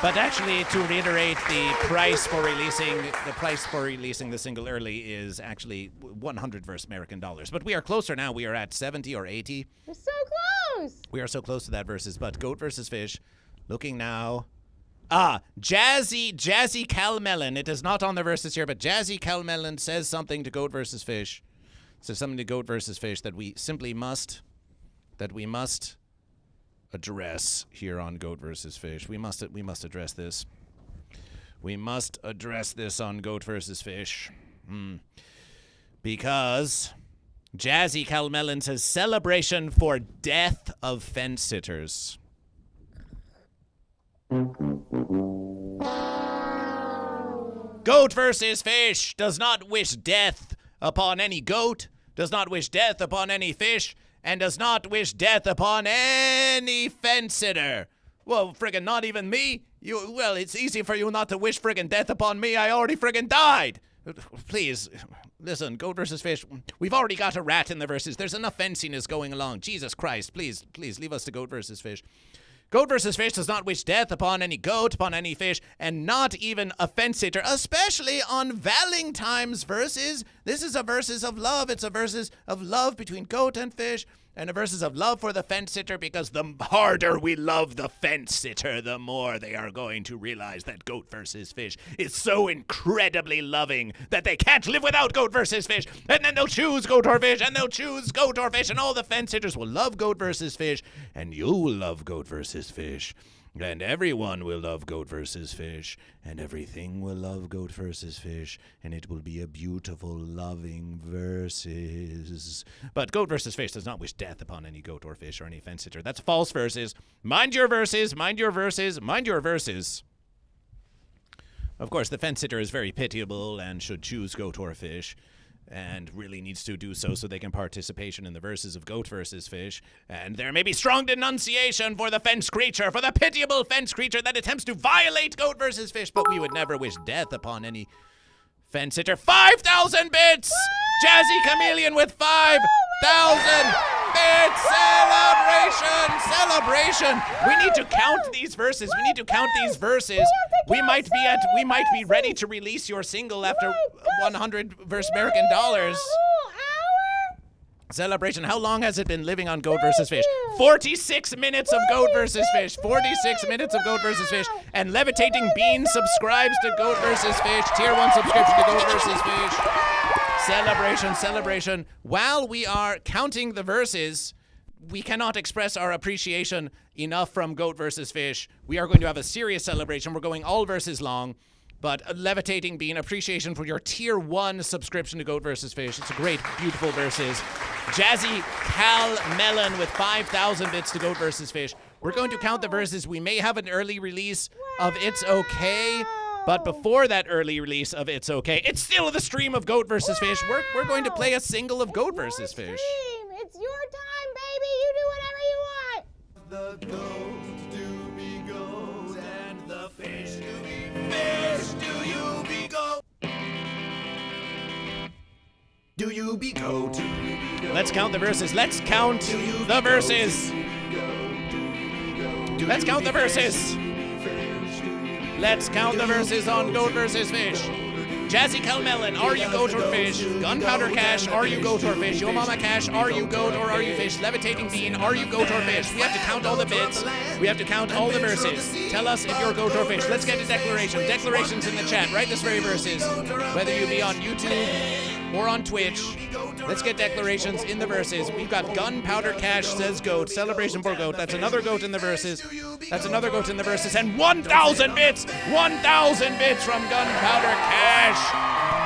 But actually, to reiterate, the price for releasing the single early is actually 100 verse American dollars. But we are closer now. We are at 70 or 80. We're so close. We are so close to that versus. But Goat vs. Fish, looking now. Jazzy Calmelon. It is not on the verses here, but Jazzy Calmelon says something to Goat vs. Fish. Says something to Goat vs. Fish that we simply must address here on Goat vs. Fish. We must address this. We must address this on Goat vs. Fish. Because Jazzy Calmelon says celebration for death of fence sitters. Goat vs. Fish does not wish death upon any goat, does not wish death upon any fish, and does not wish death upon any fence sitter. Well, friggin' not even me. Well, it's easy for you not to wish friggin' death upon me. I already friggin' died. Please, listen, Goat vs. Fish, we've already got a rat in the verses. There's enough fenciness going along. Jesus Christ, please leave us to Goat vs. Fish. Goat vs. Fish does not wish death upon any goat, upon any fish, and not even a fence sitter, especially on Valentines verses. This is a verses of love. It's a verses of love between goat and fish. And a versus of love for the fence sitter, because the harder we love the fence sitter, the more they are going to realize that Goat vs. Fish is so incredibly loving that they can't live without Goat vs. Fish. And then they'll choose Goat or Fish, and they'll choose Goat or Fish, and all the fence sitters will love Goat vs. Fish, and you will love Goat vs. Fish. And everyone will love Goat vs. Fish, and everything will love Goat vs. Fish, and it will be a beautiful, loving versus. But Goat vs. Fish does not wish death upon any goat or fish or any fence sitter. That's false verses. Mind your verses, mind your verses, mind your verses. Of course, the fence sitter is very pitiable and should choose Goat or Fish, and really needs to do so they can participation in the verses of Goat vs. Fish. And there may be strong denunciation for the fence creature, for the pitiable fence creature that attempts to violate Goat vs. Fish, but we would never wish death upon any fence sitter. 5,000 bits! Jazzy Chameleon with 5,000 bits! Celebration! We need to count these verses. We need to count these verses. We might be ready to release your single after 100 verse American dollars. Celebration. How long has it been living on Goat vs. Fish? 46 minutes of Goat vs. Fish. 46 minutes of Goat vs. Fish. And Levitating Bean subscribes to Goat vs. Fish. Tier 1 subscription to Goat vs. Fish. Celebration. While we are counting the verses, we cannot express our appreciation enough from Goat vs. Fish. We are going to have a serious celebration. We're going all verses long. But Levitating Bean, appreciation for your Tier 1 subscription to Goat vs. Fish. It's a great, beautiful verses. Jazzy Cal Melon with 5,000 bits to Goat vs. Fish. We're going to count the verses. We may have an early release of It's Okay. But before that early release of It's Okay, it's still the stream of Goat vs. Fish. We're going to play a single of Goat vs. Fish. It's your time, baby. You do whatever you want. The goat do be goat, and the fish do be fish. Do you be goat? Do you be goat? Let's count the verses. Let's count the verses. Let's count the verses. Let's count the verses on Goat vs. Fish. Jazzy Calmelon, are you goat or fish? Gunpowder Cash, are you goat or fish? Yo Mama Cash, are you goat or are you fish? Levitating Bean, are you goat or fish? We have to count all the bits. We have to count all the verses. Tell us if you're goat or fish. Let's get a declaration. Declarations in the chat. Write this very verses. Whether you be on YouTube or on Twitch, let's get declarations in the verses. We've got Gunpowder Cash says goat. Celebration for goat. That's another goat in the verses. That's another goat in the verses. And 1,000 bits! 1,000 bits from Gunpowder Cash!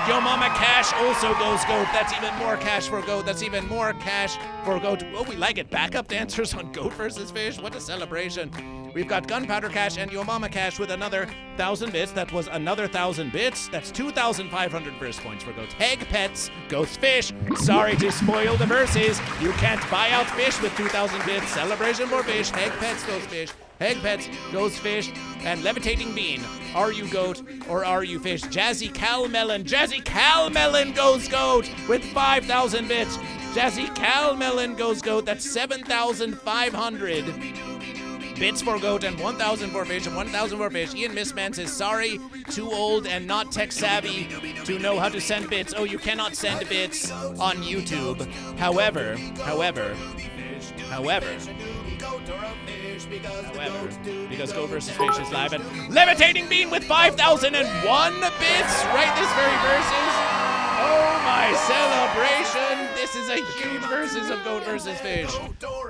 Yo Mama Cash also goes goat. That's even more cash for goat. That's even more cash for goat. Oh, we like it. Backup dancers on Goat vs. Fish. What a celebration. We've got Gunpowder Cash and Yo Mama Cash with another 1,000 bits. That was another 1,000 bits. That's 2,500 verse points for goat. Heg Pets goes fish. Sorry to spoil the verses. You can't buy out fish with 2,000 bits. Celebration for fish. Heg Pets goes fish. Heg Pets goes fish. And Levitating Bean, are you goat or are you fish? Jazzy Calmelon. Jazzy Calmelon goes goat with 5,000 bits. Jazzy Calmelon goes goat. That's 7,500 bits for goat and 1,000 for fish and 1,000 for fish. Ian Missman says, sorry, too old and not tech savvy to know how to send bits. Oh, you cannot send bits on YouTube. However, because Goat vs. Fish is live, and Levitating Bean with 5,001 bits right this very verses. Oh my celebration! This is a huge versus of Goat vs. Fish.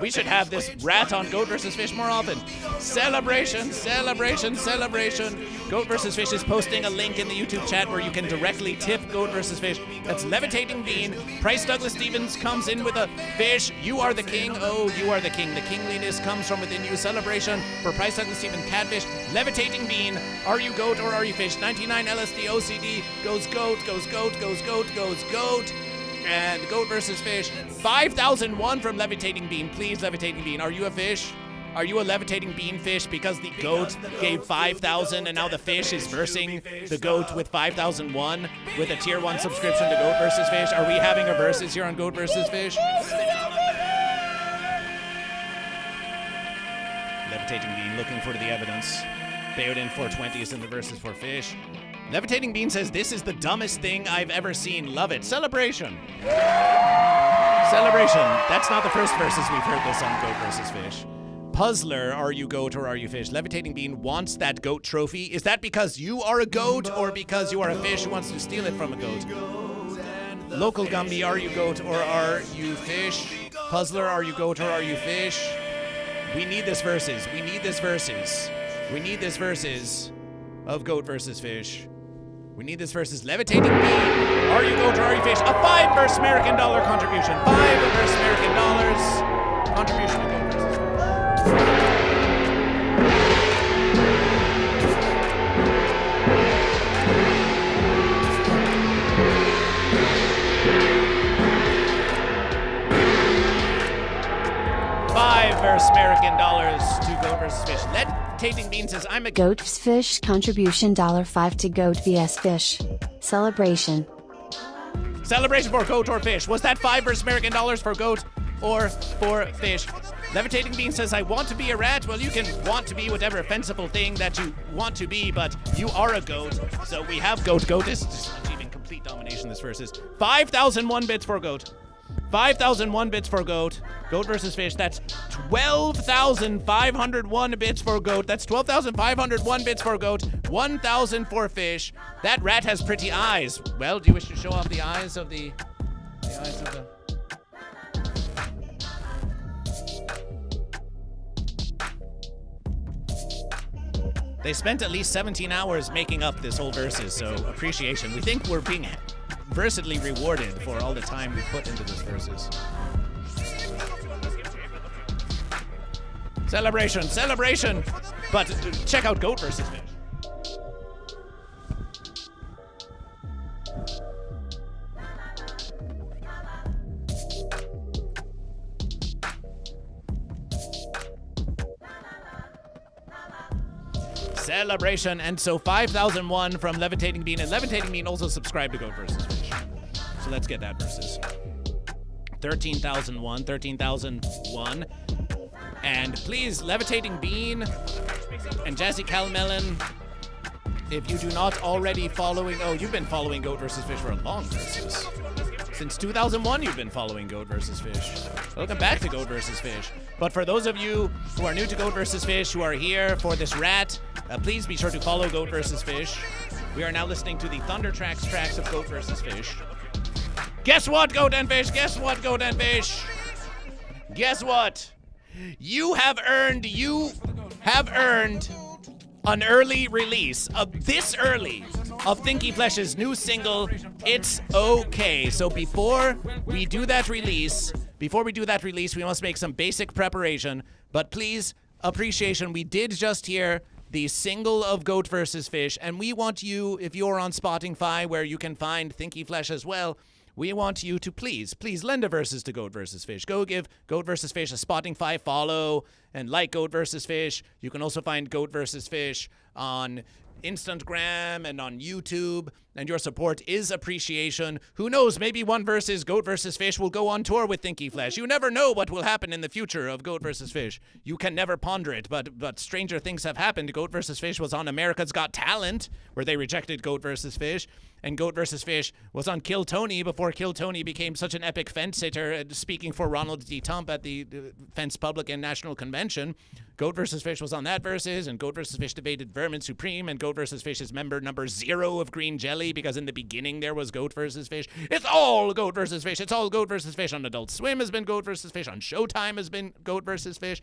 We should have this rat on Goat vs. Fish more often. Celebration, celebration, celebration. Goat vs. Fish is posting a link in the YouTube chat where you can directly tip Goat vs. Fish. That's Levitating Bean. Price Douglas Stevens comes in with a fish. You are the king. Oh, you are the king. The kingliness comes from within you. Celebration for Price Douglas Stevens Catfish. Levitating Bean. Are you goat or are you fish? 99 LSD OCD goes goat, goes goat, goes goat, goes goat. And Goat vs. Fish. 5,001 from Levitating Bean. Please, Levitating Bean. Are you a fish? Are you a Levitating Bean fish because the goat gave 5,000 and now the fish is versing the goat with 5,001 with a tier 1 subscription to Goat vs. Fish? Are we having a versus here on Goat vs. Fish? Levitating Bean looking for the evidence. Bayonin 420 is in the verses for fish. Levitating Bean says, this is the dumbest thing I've ever seen. Love it. Celebration. Celebration. That's not the first verses we've heard this on Goat vs. Fish. Puzzler, are you goat or are you fish? Levitating Bean wants that goat trophy. Is that because you are a goat or because you are a fish who wants to steal it from a goat? Local Gumby, are you goat or are you fish? Puzzler, are you goat or are you fish? We need this verses. We need this verses. We need this verses of Goat versus Fish. We need this versus Levitating Bean. Are you goat or are you fish? A $5 versus American dollar contribution. $5 versus American dollars contribution to Goat versus Fish. $5 versus American dollars to Goat versus Fish. Levitating Bean says, I'm a GoatVsFish contribution $5 to GoatVsFish. Celebration. Celebration for goat or fish. Was that $5 versus American dollars for goat or for fish? Levitating Bean says, I want to be a rat. Well, you can want to be whatever fanciful thing that you want to be, but you are a goat. So we have goat. Goat is just achieving complete domination this versus. 5,001 bits for goat. 5,001 bits for goat. Goat versus fish. That's 12,501 bits for goat. That's 12,501 bits for goat. 1,000 for fish. That rat has pretty eyes. Well, do you wish to show off the eyes of the eyes of the... They spent at least 17 hours making up this whole versus, so appreciation. We think we're being versatily rewarded for all the time we put into this versus. Celebration, celebration! But check out Goat versus Fish. Celebration, and so 5,001 from Levitating Bean, and Levitating Bean also subscribed to Goat versus Fish. So let's get that versus. 13,001, 13,001. And please, Levitating Bean and Jazzy Calmelon, if you do not already following, oh, you've been following Goat versus Fish for a long versus. Since 2001, you've been following Goat versus Fish. Welcome back to Goat versus Fish. But for those of you who are new to Goat versus Fish, who are here for this rat, please be sure to follow Goat versus Fish. We are now listening to the Thunder tracks of Goat versus Fish. Guess what, Goat and Fish? Guess what, Goat and Fish? Guess what? You have earned an early release of this early of Thinky Flesh's new single, It's Okay. So before we do that release, we must make some basic preparation. But please, appreciation, we did just hear the single of Goat vs. Fish, and we want you, if you're on Spotify, where you can find Thinky Flesh as well, we want you to please lend a verses to Goat vs. Fish. Go give Goat vs. Fish a Spotify follow and like Goat vs. Fish. You can also find Goat vs. Fish on Instagram and on YouTube, and your support is appreciation. Who knows, maybe one versus Goat vs. Fish will go on tour with Thinky Flesh. You never know what will happen in the future of Goat vs. Fish. You can never ponder it, but stranger things have happened. Goat vs. Fish was on America's Got Talent, where they rejected Goat vs. Fish, and Goat vs. Fish was on Kill Tony before Kill Tony became such an epic fence sitter, speaking for Ronald D. Tump at the Fence Public and National Convention. Goat vs. Fish was on that versus, and Goat vs. Fish debated Vermin Supreme, and Goat vs. Fish is member number 0 of Green Jellÿ, because in the beginning there was Goat vs. Fish. It's all Goat vs. Fish. It's all Goat vs. Fish. On Adult Swim has been Goat vs. Fish. On Showtime has been Goat vs. Fish.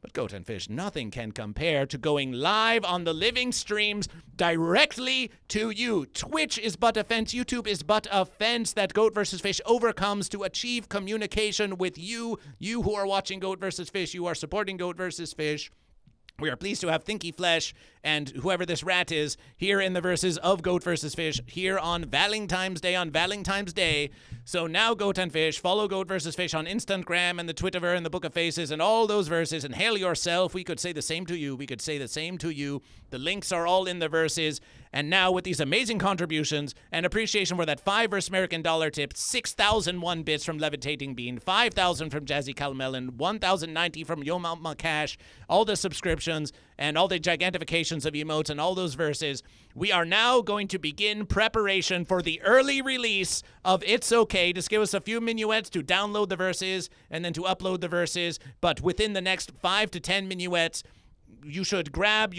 But Goat and Fish, nothing can compare to going live on the living streams directly to you. Twitch is but a fence. YouTube is but a fence that Goat vs. Fish overcomes to achieve communication with you. You who are watching Goat vs. Fish, you are supporting Goat vs. Fish. We are pleased to have Thinky Flesh and whoever this rat is here in the verses of Goat vs. Fish here on Valentine's Day. So now, Goat and Fish, follow Goat vs. Fish on Instagram and the Twitterver and the Book of Faces and all those verses, and hail yourself. We could say the same to you. The links are all in the verses. And now with these amazing contributions and appreciation for that $5 versus American dollar tip, 6,001 bits from Levitating Bean, 5,000 from Jazzy Calmelon, 1,090 from Yo Mama Cash, all the subscriptions, gigantifications and all the gigantifications of emotes and all those verses, we are now going to begin preparation for the early release of It's Okay. Just give us a few minuets to download the verses and then to upload the verses. But within the next 5 to 10 minuets, you should grab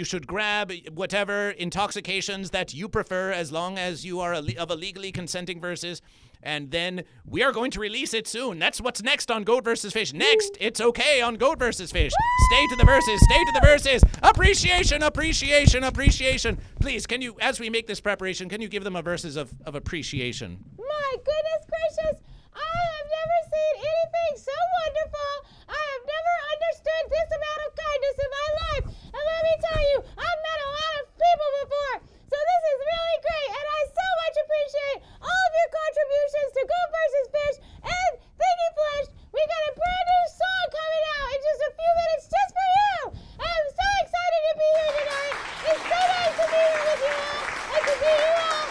whatever intoxications that you prefer, as long as you are of a legally consenting verses. And then we are going to release it soon. That's what's next on Goat vs. Fish. Next, It's Okay on Goat vs. Fish. Stay to the verses. Stay to the verses. Appreciation, appreciation, appreciation. Please, can you, as we make this preparation, can you give them a verses of appreciation? My goodness gracious, I have never seen anything so wonderful. I have never understood this amount of kindness in my life. And let me tell you, I've met a lot of people before. So this is really great, and I so much appreciate all of your contributions to Goat vs. Fish and Thinky Flesh. We got a brand new song coming out in just a few minutes just for you. I'm so excited to be here tonight. It's so nice to be here with you all and to see you all.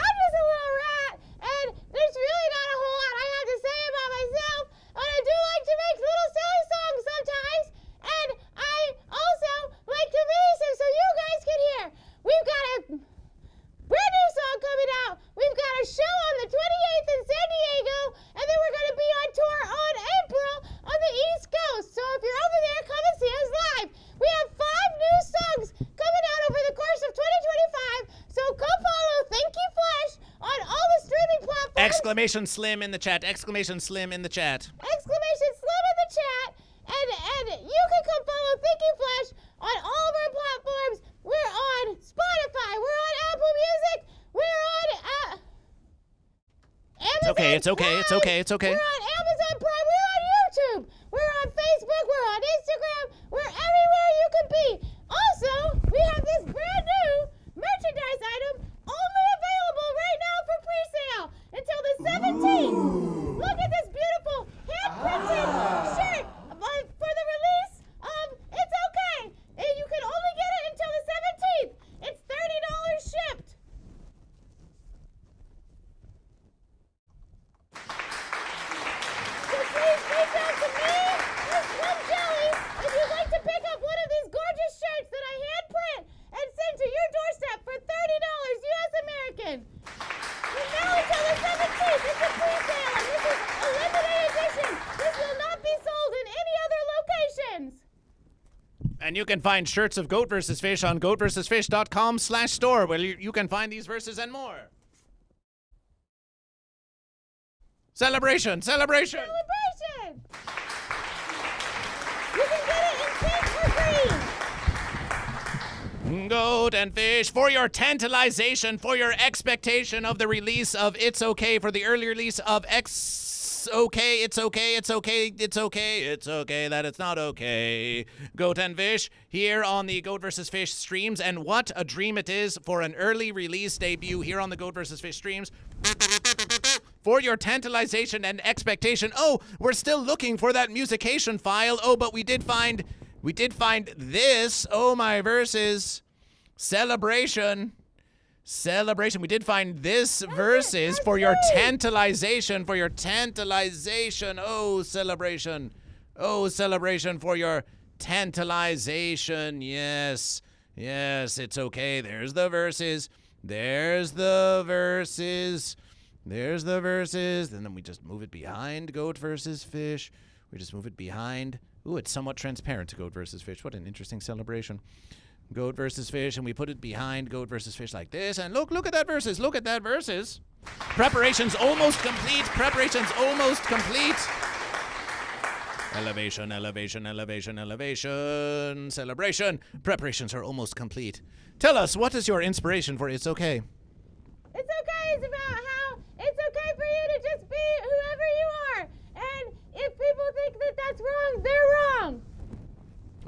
I'm just a little rat, and there's really not a whole lot I have to say about myself, but I do like to make little silly songs sometimes, and I also like to release them so you guys can hear. We've got a brand new song coming out. We've got a show on the 28th in San Diego, and then we're going to be on tour on April on the East Coast. So if you're over there, come and see us live. We have 5 new songs coming out over the course of 2025, so come follow Thinky Flesh on all the streaming platforms. Exclamation Slim in the chat. Exclamation Slim in the chat. Exclamation Slim in the chat. And you can come follow Thinky Flesh on all of our platforms. We're on Spotify. We're on Apple Music. We're on Amazon Okay, it's okay, Prime. it's okay, it's okay. We're on Amazon Prime. We're on YouTube. We're on Facebook. We're on Instagram. We're everywhere you can be. Also, we have this brand new merchandise item only available right now for pre-sale until the 17th. Look at this beautiful hand-printed shirt for the release of It's Okay. And you can only get it until the 17th. It's $30 shipped. So please reach out to me or Green Jellÿ if you'd like to pick up one of these gorgeous shirts that I hand-print and send to your doorstep for $30 US American. From now until the 17th, it's a pre-sale, and this is a limited edition. This will not be sold in any other locations. And you can find shirts of Goat vs. Fish on GoatVsFish.com/store, where you can find these verses and more. Celebration! Celebration! Celebration! You can get it in pink or green. Goat and Fish, for your tantalization, for your expectation of the release of It's Okay, for the early release of Okay, it's okay, it's okay, it's okay, it's okay that it's not okay. Goat and Fish here on the Goat vs. Fish streams, and what a dream it is for an early release debut here on the Goat vs. Fish streams. For your tantalization and expectation. Oh, we're still looking for that musication file. Oh, but we did find this. Oh, my verses. Celebration. We did find this verses for your tantalization, Oh, celebration. Oh, celebration for your tantalization. Yes, it's okay. There's the verses. And then we just move it behind Goat vs. Fish. We just move it behind. Ooh, it's somewhat transparent to Goat vs. Fish. What an interesting celebration. Goat vs. Fish, and we put it behind Goat vs. Fish like this. And look at that verses. Preparation's almost complete. Elevation. Celebration. Preparations are almost complete. Tell us, what is your inspiration for It's Okay? It's okay. It's about how it's okay for you to just be whoever you are. And if people think that that's wrong, they're wrong.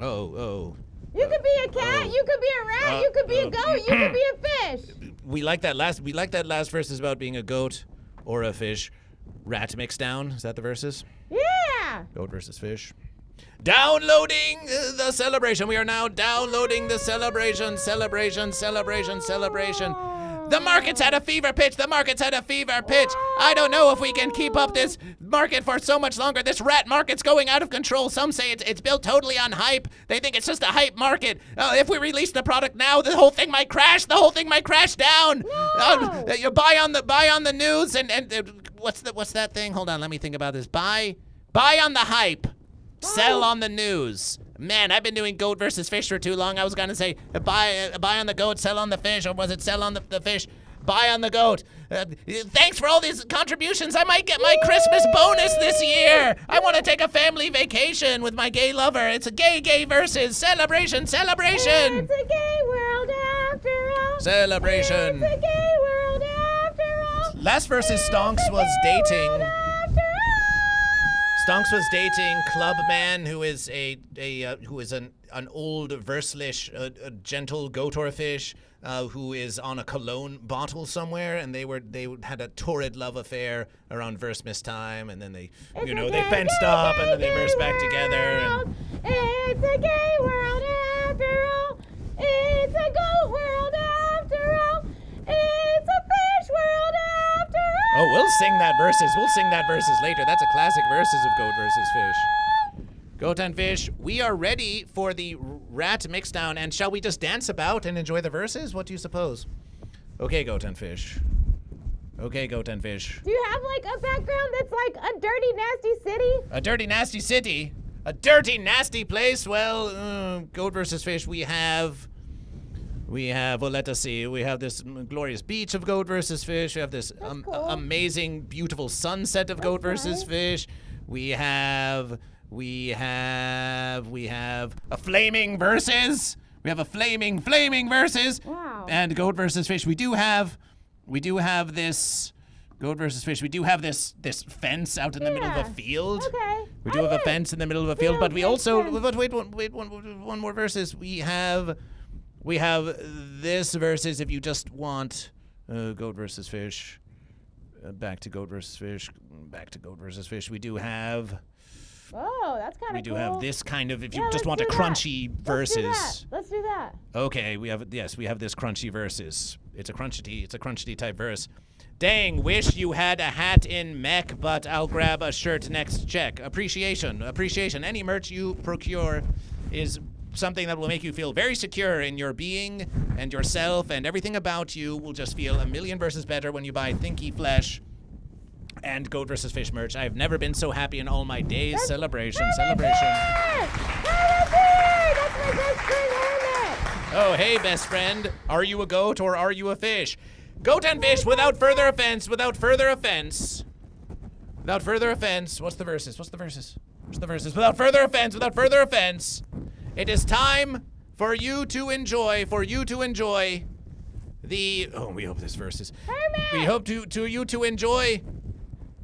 Oh. You could be a cat, you could be a rat, you could be a goat, you could be a fish. We like that last verses about being a goat or a fish. Rat mixed down. Is that the verses? Yeah. Goat vs. Fish. Downloading the celebration. We are now downloading the celebration. The market's at a fever pitch. The market's at a fever pitch. I don't know if we can keep up this market for so much longer. This rat market's going out of control. Some say it's built totally on hype. They think it's just a hype market. If we release the product now, the whole thing might crash. The whole thing might crash down. No. You buy on the news and what's that thing? Hold on, let me think about this. Buy on the hype. Sell on the news. Man, I've been doing goat versus fish for too long. I was gonna say buy on the goat, sell on the fish, or was it sell on the fish, buy on the goat? Thanks for all these contributions. I might get my Christmas bonus this year. I want to take a family vacation with my gay lover. It's a gay versus celebration. It's a gay world after all. Celebration. It's a gay world after all. Last versus Stonks was dating Clubman, who is an old verslish, gentle goat or fish, who is on a cologne bottle somewhere, and they had a torrid love affair around Versmas time, and then they fenced up, and then they versed back together. It's a gay world after all. It's a goat world after all. It's a fish world after all. Oh, we'll sing that verses later. That's a classic verses of Goat versus Fish. Goat and Fish, we are ready for the rat mixdown, and shall we just dance about and enjoy the verses? What do you suppose? Okay, Goat and Fish. Okay, Goat and Fish. Do you have like a background that's like a dirty, nasty city? A dirty, nasty city? A dirty, nasty place? Well, Goat versus Fish, we have, well, let us see. We have this glorious beach of Goat versus Fish. We have this cool. amazing, beautiful sunset of Goat versus Fish. We have a flaming versus. We have a flaming versus. Wow. And Goat versus Fish. We do have this Goat versus Fish. We do have this fence out in the middle of a field. Okay. We do have a fence in the middle of a field, but we also makes wait one more versus. We have this versus if you just want Goat versus Fish. Back to Goat versus Fish. Back to Goat versus Fish. We do have. Oh, that's kind of cool. We do have this kind of if you Yeah, just want a crunchy versus. Let's do that. Okay, we have this crunchy versus. It's a crunchy type verse. Dang, wish you had a hat in mech, but I'll grab a shirt next check. Appreciation. Any merch you procure is something that will make you feel very secure in your being and yourself, and everything about you will just feel a million verses better when you buy Thinky Flesh and Goat versus Fish merch. I have never been so happy in all my days. Celebration. That's my best friend, Hermit. Oh, hey, best friend. Are you a goat or are you a fish? Goat and Fish, without further offense. What's the verses? Without further offense. It is time for you to enjoy the. Oh, we hope this verses. Hermit. We hope to enjoy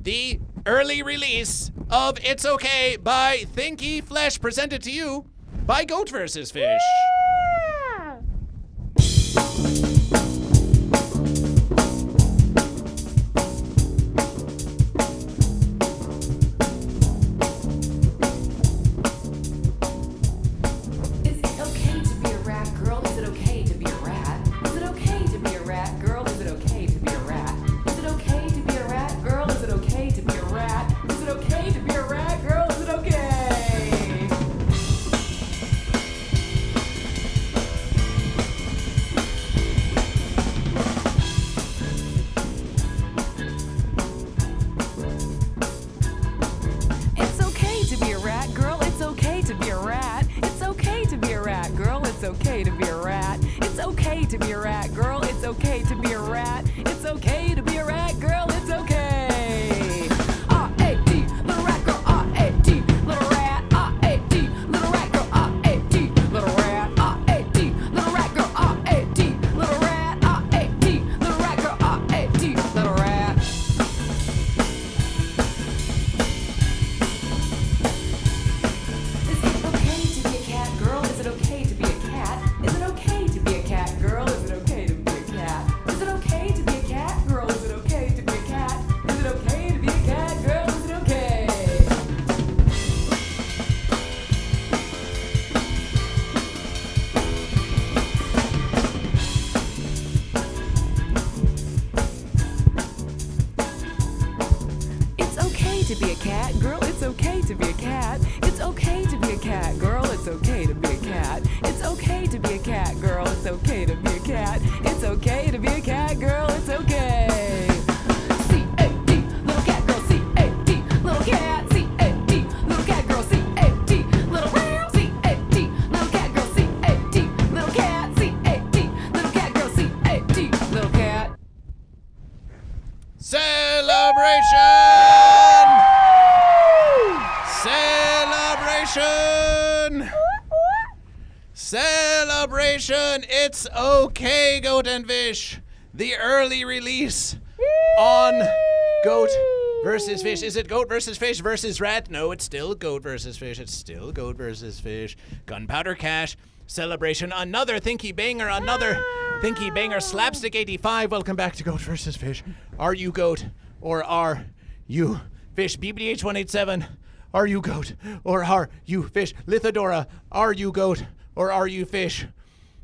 the early release of It's Okay by Thinky Flesh, presented to you by Goat versus Fish. Yeah. Is it okay to be a rat, girl? Is it okay to be a rat? Is it okay to be a rat, girl? Is it okay to be a rat? Is it okay to be a rat, girl? Is it okay to be a rat? Is it okay to be a rat, girl? Is it okay? It's okay to be a rat, girl. It's okay to be a rat. It's okay to be a rat, girl. It's okay to be a rat. It's okay to be a rat, girl. It's okay to be a rat. It's okay to be a rat, girl. It's okay. R-A-D, little rat girl. R-A-D, little rat. R-A-D, little rat girl. R-A-D, little rat. R-A-D, little rat girl. R-A-D, little rat. R-A-D, little rat girl. R-A-D, little rat. Is it okay to be a cat, girl? Is it okay to be a cat? Is it okay to be a cat, girl? Is it okay to be a cat, girl. It's okay to be a cat. It's okay to be a cat, girl. It's okay to be a cat. It's okay to be a cat, girl. It's okay. C-A-D, little cat girl. C-A-D, little cat. C-A-D, little cat girl. C-A-D, little cat. C-A-D, little cat girl. C-A-D, little cat. C-A-D, little cat girl. C-A-D, little cat. Celebration! Celebration! It's okay, Goat and Fish. The early release on Goat versus Fish. Is it Goat versus Fish versus Rat? No, it's still Goat versus Fish. It's still Goat versus Fish. Gunpowder Cash. Celebration. Another Thinky banger. Another Thinky banger. Slapstick 85. Welcome back to Goat versus Fish. Are you Goat or are you Fish? BBDH 187. Are you Goat or are you Fish? Lithadora. Are you Goat or are you Fish?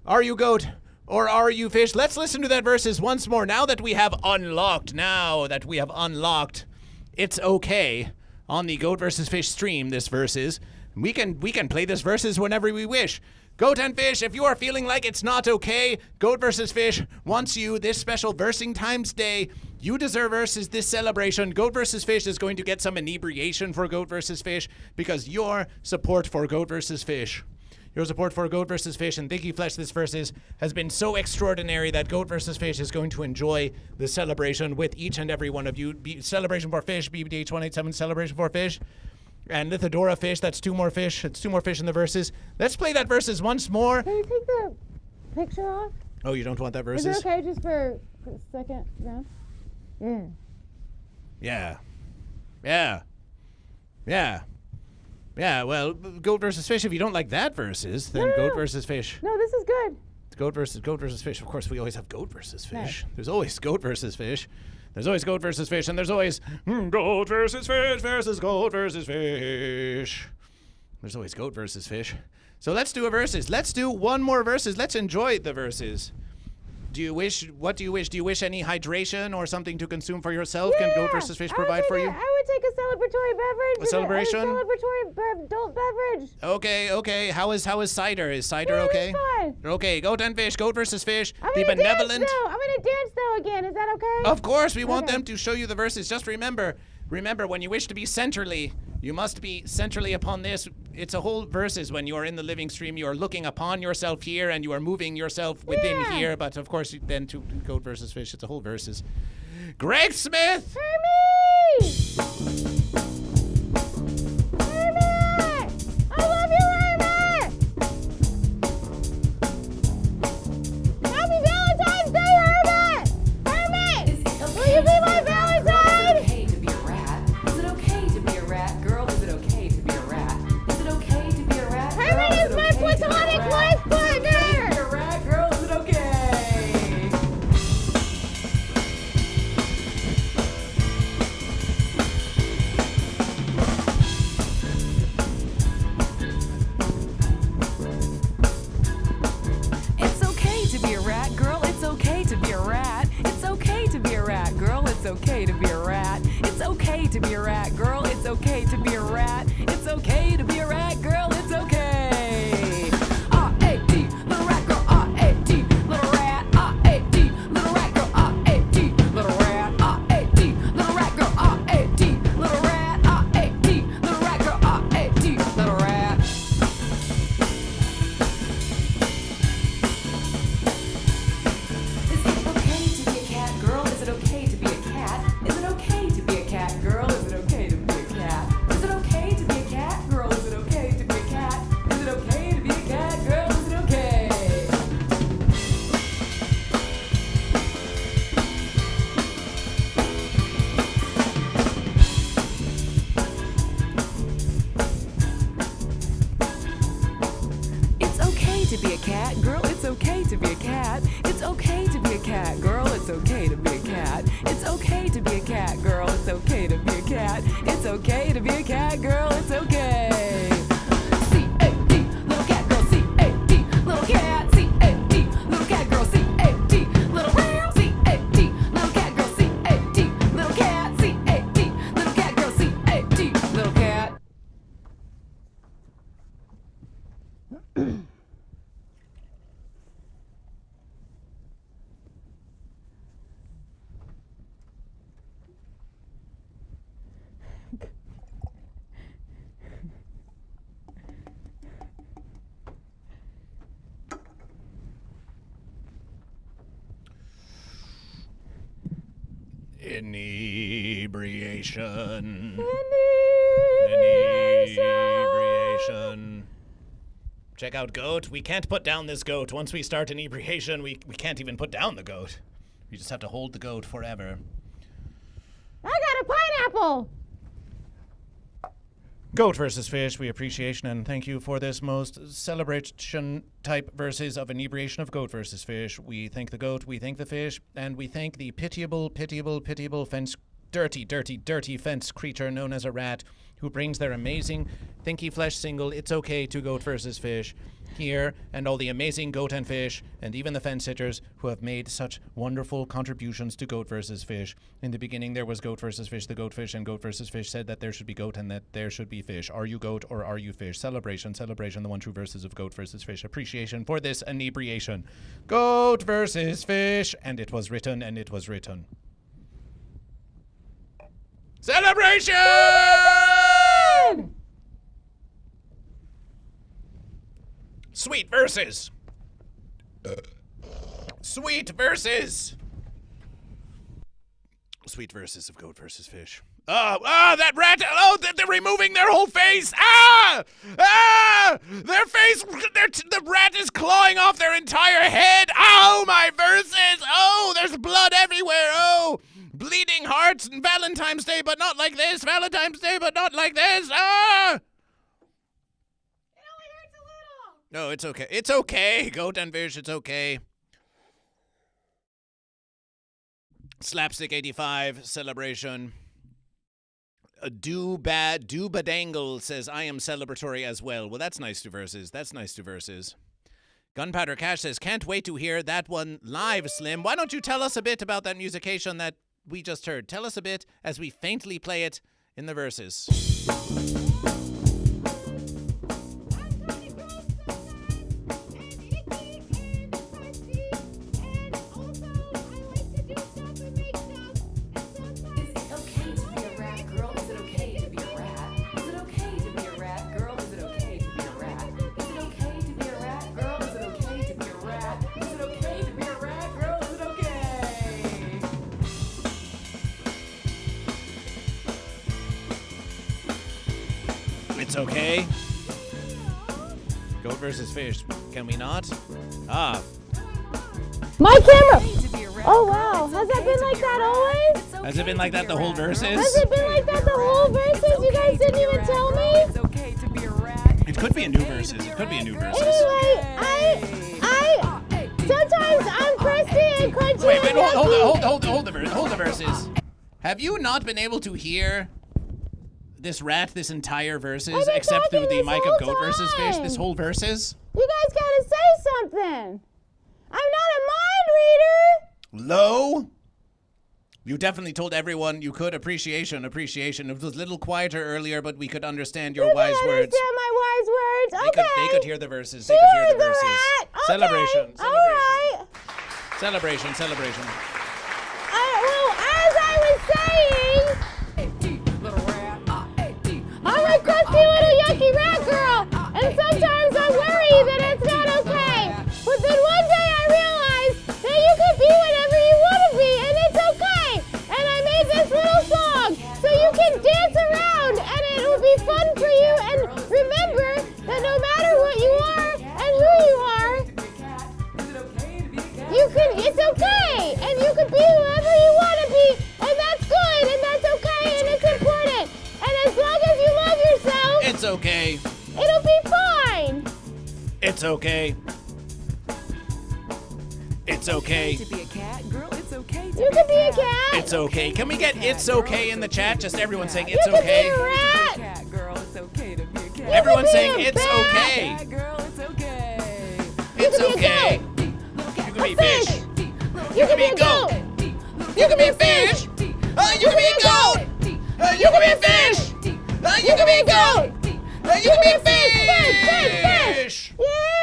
Are you Goat or are you Fish? Let's listen to that verses once more. Now that we have unlocked It's Okay on the Goat versus Fish stream, this verses. We can play this verses whenever we wish. Goat and Fish, if you are feeling like it's not okay, Goat versus Fish wants you this special versing times day. You deserve versus this celebration. Goat versus Fish is going to get some inebriation for Goat versus Fish because your support for Goat versus Fish. Your support for Goat vs. Fish and Thinky Flesh this versus has been so extraordinary that Goat vs. Fish is going to enjoy the celebration with each and every one of you. Celebration for Fish, BBDH 187, Celebration for Fish. And Lithadora Fish, that's two more fish. It's two more fish in the verses. Let's play that verses once more. Can you take the picture off? Oh, you don't want that verses? Is it okay just for a second round? Yeah. Yeah, well, Goat versus Fish, if you don't like that versus, then Goat versus Fish. No, this is good. Goat versus Fish. Of course, we always have Goat versus Fish. There's always Goat versus Fish. There's always Goat versus Fish, and there's always Goat versus Fish versus Goat versus Fish. There's always Goat versus Fish. So let's do a versus. Let's do one more versus. Let's enjoy the versus. What do you wish? Do you wish any hydration or something to consume for yourself? Can Goat versus Fish provide for you? I would take a celebratory beverage. A celebration? A celebratory adult beverage. Okay. How is cider? Is cider okay? It's fine. Okay, Goat and Fish, Goat versus Fish. I'm The gonna benevolent. Dance, though. I'm gonna dance though again. Is that okay? Of course, we want Okay. them to show you the verses. Just remember, when you wish to be centrally, you must be centrally upon this. It's a whole verses. When you are in the living stream, you are looking upon yourself here and you are moving yourself within here. But of course, then to Goat versus Fish, it's a whole verses. Greg Smith! Hermie! Hermie! I love you, Hermie! Happy Valentine's Day, Hermie! Hermie! Will you be my Valentine? Is it okay to be a rat? Is it okay to be a rat? Girl, is it okay to be a rat? Is it okay to be a rat? Hermie is my platonic life partner! Be a rat, girl, is it okay? It's okay to be a rat, girl. It's okay to be a rat. It's okay to be a rat, girl. It's okay to be a rat. It's okay to be a rat, girl. It's okay to be a rat. It's okay to be a rat, girl. It's okay. R-A-D, little rat girl. R-A-D, little rat. R-A-D, little rat girl. R-A-D, little rat. R-A-D, little rat girl. R-A-D, little rat. R-A-D, little rat girl. R-A-D, little rat. Is it okay to be a cat, girl? Is it okay to be a cat? Is it okay to be a cat, girl? Is it okay to be a cat? Is it okay to be a cat, girl? Is it okay to be a cat? Is it okay to be a cat, girl? Is it okay? It's okay to be a cat, girl. It's okay to be a cat. It's okay to be a cat, girl. It's okay to be a cat. It's okay to be a cat, girl. It's okay to be a cat. It's okay to be a cat, girl. It's okay. C-A-D, little cat girl. C-A-D, little cat. C-A-D, little cat girl. C-A-D, little cat. C-A-D, little cat girl. C-A-D, little cat. C-A-D, little cat girl. C-A-D, little cat. Inebriation. Inebriation. Check out goat. We can't put down this goat. Once we start inebriation, we can't even put down the goat. We just have to hold the goat forever. I got a pineapple! Goat versus fish, we appreciation and thank you for this most celebration type versus of inebriation of goat versus fish. We thank the goat, we thank the fish, and we thank the pitiable fence, dirty fence creature known as a rat who brings their amazing Thinky Flesh single, It's Okay to Goat versus Fish, here, and all the amazing goat and fish, and even the fence sitters who have made such wonderful contributions to Goat versus Fish. In the beginning, there was Goat versus Fish, the goat fish, and Goat versus Fish said that there should be goat and that there should be fish. Are you goat or are you fish? Celebration, the one true verses of Goat versus Fish. Appreciation for this inebriation. Goat versus fish, and it was written, and it was written. Celebration! Sweet verses. Sweet verses. Sweet verses of Goat versus Fish. That rat. Oh, they're removing their whole face. Their face. The rat is clawing off their entire head. Oh, my verses. Oh, there's blood everywhere. Oh, bleeding hearts and Valentine's Day, but not like this. Valentine's Day, but not like this. No, it's okay. It's okay. Goat and fish, it's okay. Slapstick 85, celebration. Doobadangle says, I am celebratory as well. Well, that's nice to verses. Gunpowder Cash says, can't wait to hear that one live, Slim. Why don't you tell us a bit about that musication that we just heard? Tell us a bit as we faintly play it in the verses. It's okay. Goat versus fish. Can we not? My camera! Oh wow, has that been like that always? Has it been like that the whole verses? Has it been like that the whole verses? You guys didn't even tell me? It could be a new verses. Anyway, sometimes I'm crusty and crunchy. Wait, hold the verses. Have you not been able to hear this rat, this entire verses, except through the mic of Goat versus Fish, this whole verses? You guys gotta say something. I'm not a mind reader. Low? You definitely told everyone you could. Appreciation. It was a little quieter earlier, but we could understand your wise words. Understand my wise words? Okay. They could hear the verses. Rat. Okay. Celebration. All right. Celebration. Well, as I was saying, I'm a crusty little yucky rat girl, and sometimes I worry that it's not okay. But then one day I realized that you can be whatever you want to be, and it's okay. And I made this little song so you can dance around, and it will be fun for you. And remember that no matter what you are and who you are, it's okay, and you can be whoever you want to be, and that's good, and that's okay, and it's important. And as long as you love yourself, it's okay. It'll be fine. It's okay. It's okay. To be a cat, girl, it's okay. You can be a cat. It's okay. Can we get it's okay in the chat? Just everyone saying it's okay. You can be a rat. Cat, girl, it's okay to be a cat. Everyone saying it's okay. Cat, girl, it's okay. It's okay. You can be fish. You can be a goat. You can be a fish. You can be a goat. You can be a fish. You can be a goat. You can be a fish. Yeah.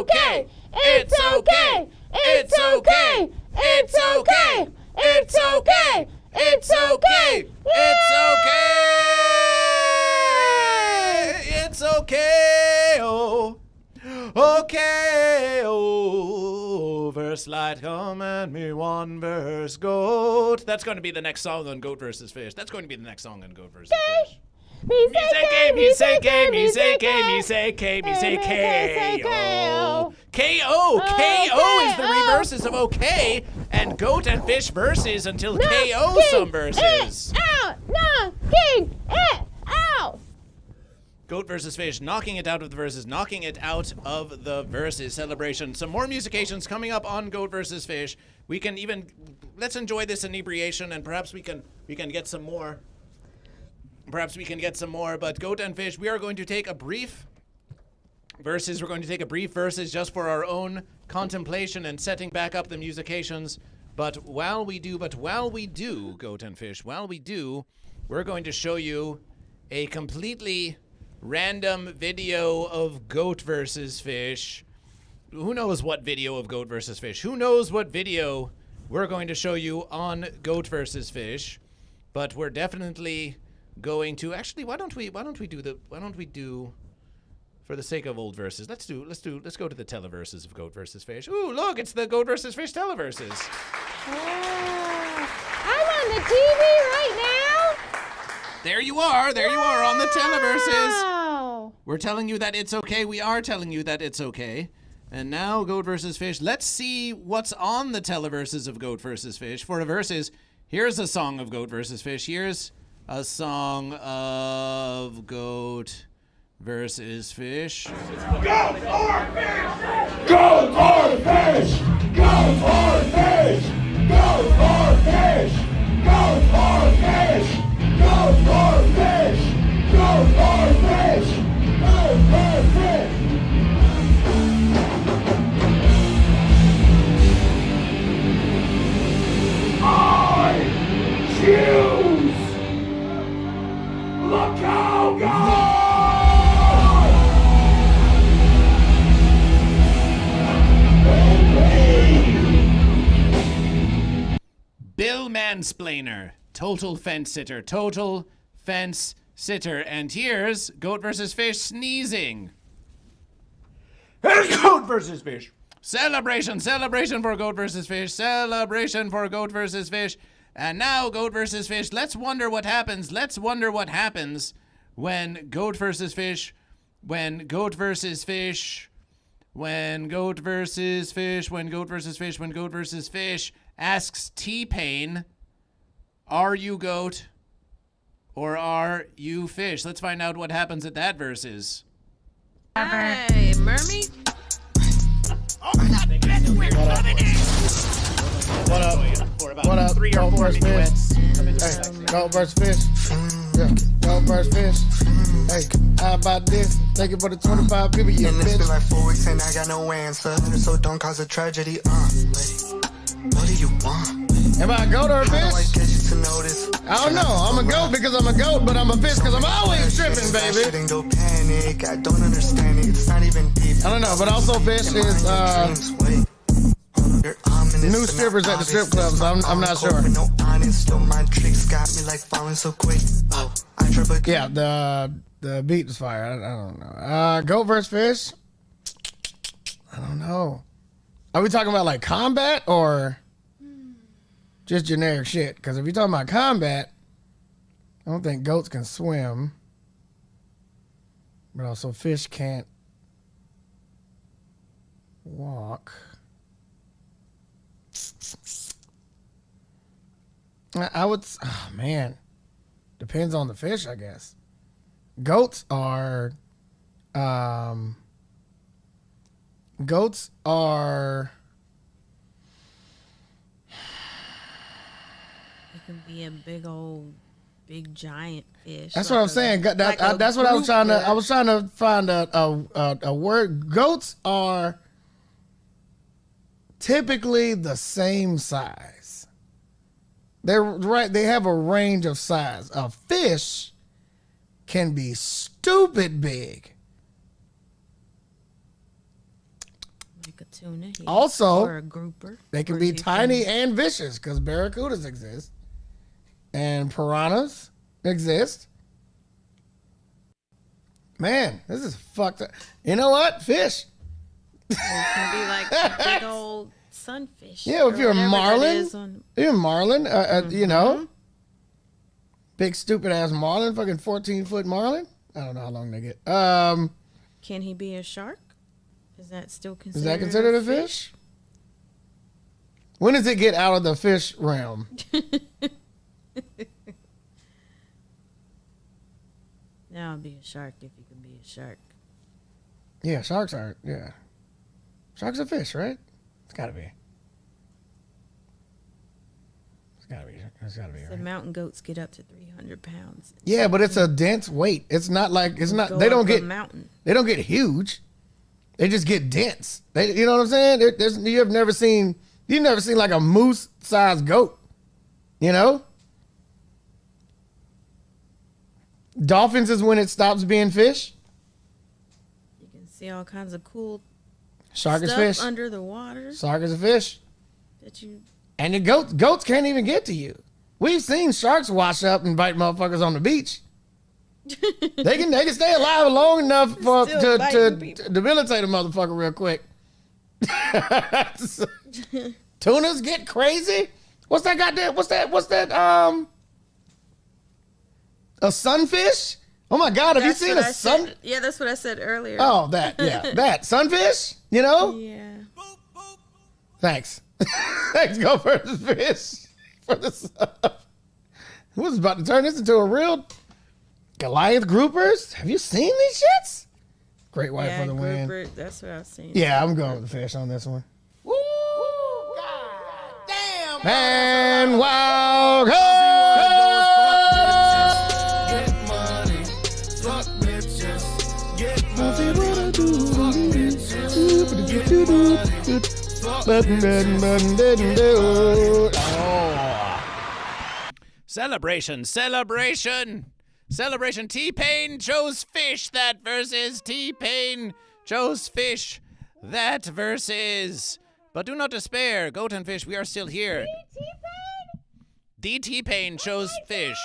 okay. It's okay. It's okay. It's okay. It's okay. It's okay. It's okay. It's okay. Oh. Okay. Oh. Verse light, come and me one verse goat. That's going to be the next song on Goat vs. Fish. That's going to be the next song on Goat vs. Fish. Me say K. K.O. is the reverses of okay, and goat and fish verses until K.O. some verses. Out, knocking it out. Goat versus fish, knocking it out of the verses, knocking it out of the verses celebration. Some more musications coming up on Goat versus Fish. We can even, let's enjoy this inebriation, and perhaps we can get some more. Perhaps we can get some more, but Goat and Fish, we are going to take a brief verses. We're going to take a brief verses just for our own contemplation and setting back up the musications. But while we do, Goat and Fish, we're going to show you a completely random video of Goat versus Fish. Who knows what video of Goat versus Fish? Who knows what video we're going to show you on Goat versus Fish? But we're definitely going to actually. Why don't we do for the sake of old verses? Let's go to the televerses of Goat versus Fish. Ooh, look, it's the Goat versus Fish televerses. I'm on the TV right now. There you are on the televerses. Wow. We're telling you that it's okay. We are telling you that it's okay. And now Goat versus Fish. Let's see what's on the televerses of Goat versus Fish. For the verses, here's a song of Goat versus Fish. Here's a song of Goat versus Fish. Goat or fish! Goat or fish! Goat or fish! Goat or fish! Goat or fish! Goat or fish! Goat or fish! Goat or fish! I choose! Look how God! Bill Mansplainer, total fence sitter, and here's Goat versus Fish sneezing. Here's Goat versus Fish. Celebration for Goat versus Fish, celebration for Goat versus Fish. And now Goat versus Fish, let's wonder what happens when Goat versus Fish, when Goat versus Fish, when Goat versus Fish, when Goat versus Fish, when Goat versus Fish asks T-Pain, are you goat or are you fish? Let's find out what happens at that versus. Hey, Mermy. What up? What up? 3 or 4 minuets. Hey, Goat versus Fish. Yeah, Goat versus Fish. Hey, how about this? Thank you for the 25 people, you and it's bitch. been like 4 weeks and I got no answer. So don't cause a tragedy, What do you want? Am I a goat or a How do I fish? get you to notice? I don't know. I'm a goat because I'm a goat, but I'm a fish because I'm always tripping, baby. Shouldn't go panic. I don't understand it. It's not even deep. I don't know, but also fish is new strippers at the strip clubs. I'm not sure. No honest, still my tricks got me like falling so quick. I trip again. Yeah, the beat is fire. I don't know. Goat versus fish? I don't know. Are we talking about like combat or just generic shit? Because if you're talking about combat, I don't think goats can swim. But also fish can't walk. I would, oh man, depends on the fish, I guess. Goats are, It can be a big giant fish. that's like what I'm saying. That's what I was trying to. I was trying to find a word. Goats are typically the same size. They're right. They have a range of size. A fish can be stupid big. Like a tuna. Yeah. Also, or a grouper. they can or be two tiny fins. and vicious because barracudas exist. And piranhas exist. Man, this is fucked up. You know what? Fish. It can be like a big old sunfish. Yeah, if or you're a whatever that marlin, is on- you're a marlin, you know. Big stupid ass marlin, fucking 14-foot marlin. I don't know how long they get. Can he be a shark? Is that still considered? Is that considered a fish? When does it get out of the fish realm? Now I'll be a shark if you can be a shark. Yeah, sharks are. Yeah, sharks are fish, right? It's gotta be. It's gotta be. It's gotta be. The Right? mountain goats get up to 300 pounds. Yeah, but it's a dense weight. It's not like it's not. Go They don't up a get. mountain. They don't get huge. They just get dense. They, you know what I'm saying? You've never seen like a moose-sized goat. You know. Dolphins is when it stops being fish. You can see all kinds of cool Shark is stuff fish. under the water Shark is a fish. that you. And the goats can't even get to you. We've seen sharks wash up and bite motherfuckers on the beach. they can stay alive long enough for Still biting to people. debilitate a motherfucker real quick. Tunas get crazy. What's that goddamn? What's that? A sunfish? Oh my God! Have you That's seen what a I sun? said. Yeah, that's what I said earlier. Oh, that sunfish. You know? Yeah. Thanks. Thanks, GoatVsFish for the sub. Who was about to turn this into a real Goliath groupers? Have you seen these shits? Great white Yeah, for the win. grouper, that's what I was saying. Yeah, I'm going with the fish on this one. Woo! God damn! Man, wow! Get money, fuck bitches. Get money, fuck bitches. Get money, fuck Celebration, celebration, celebration. T-Pain chose fish that versus T-Pain chose fish that versus. But do not despair, Goat and Fish, we are still here. T-Pain? The T-Pain chose fish.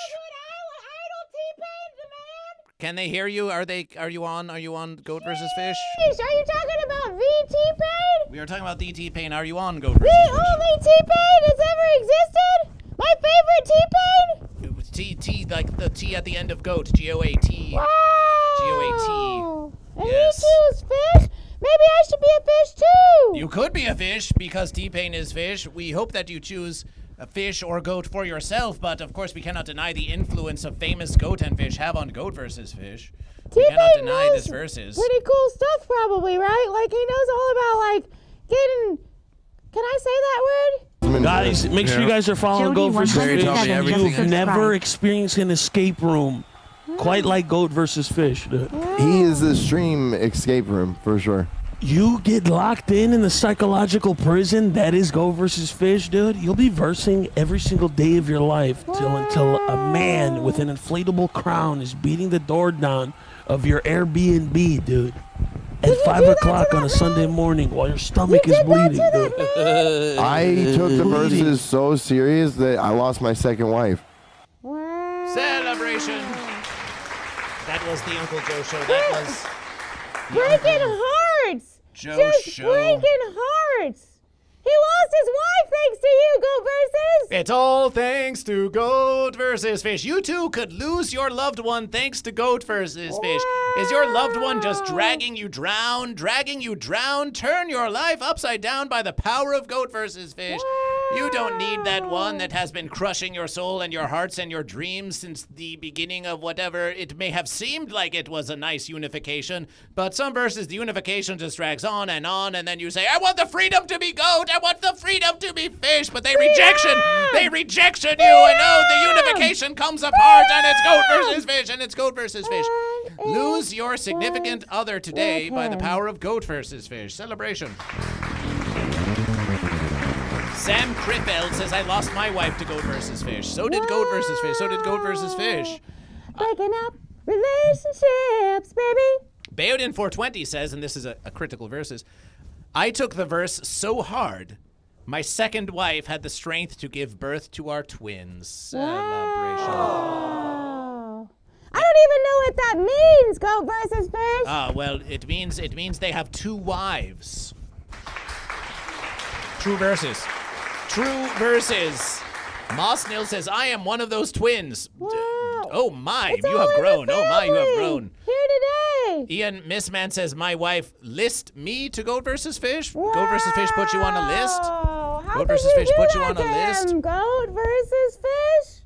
Idol T-Pain demand? Can they hear you? Are you on? Are you on Goat versus Fish? Fish, are you talking about the T-Pain? We are talking about the T-Pain. Are you on Goat versus The Fish? only T-Pain that's ever existed? My favorite T-Pain? T, like the T at the end of goat. G-O-A-T. Wow. G-O-A-T. And Yes. he chose fish? Maybe I should be a fish too. You could be a fish because T-Pain is fish. We hope that you choose a fish or goat for yourself, but of course we cannot deny the influence of famous Goat and Fish have on Goat versus Fish. We cannot T-Pain deny knows this versus. pretty cool stuff probably, right? Like he knows all about like getting, can I say that word? Guys, make sure you guys are following Goat versus Fish. You've never experienced an escape room quite like Goat versus Fish, dude. He is the stream escape room for sure. You get locked in the psychological prison that is Goat versus Fish, dude. You'll be versing every single day of your life until a man with an inflatable crown is beating the door down of your Airbnb, dude. At 5 o'clock on a Sunday morning while your stomach is bleeding, dude. I took the verses so serious that I lost my second wife. Celebration. That was the Uncle Joe show. That was Breaking hearts. Joe Just show. breaking hearts. He lost his wife thanks to you, Go Versus. It's all thanks to Goat versus Fish. You too could lose your loved one thanks to Goat versus Fish. Is your loved one just dragging you down? Turn your life upside down by the power of Goat versus Fish. You don't need that one that has been crushing your soul and your hearts and your dreams since the beginning of whatever. It may have seemed like it was a nice unification, but some verses the unification just drags on, and then you say, I want the freedom to be Goat, I want the freedom to be Fish, but they rejection you, and oh, the unification comes apart, and it's Goat versus Fish, and it's Goat versus Fish. Lose your significant other today by the power of Goat versus Fish. Celebration. Sam Crippel says, I lost my wife to Goat versus Fish. So did Goat versus Fish. So did Goat versus Fish. Breaking up relationships, baby. Bayoudin 420 says, and this is a critical versus, I took the verse so hard, my second wife had the strength to give birth to our twins. Celebration. Wow. I don't even know what that means, Goat versus Fish. Well, it means they have 2 wives. True verses. True verses. Moss Nil says, I am one of those twins. Wow. Oh my, It's you all have in grown. the Oh my, you have family. grown. Here today. Ian Missman says, my wife list me to Goat versus Fish. Goat versus Fish put you on a list. How Goat could versus you Fish do put you that on a to list. him? Goat versus Fish?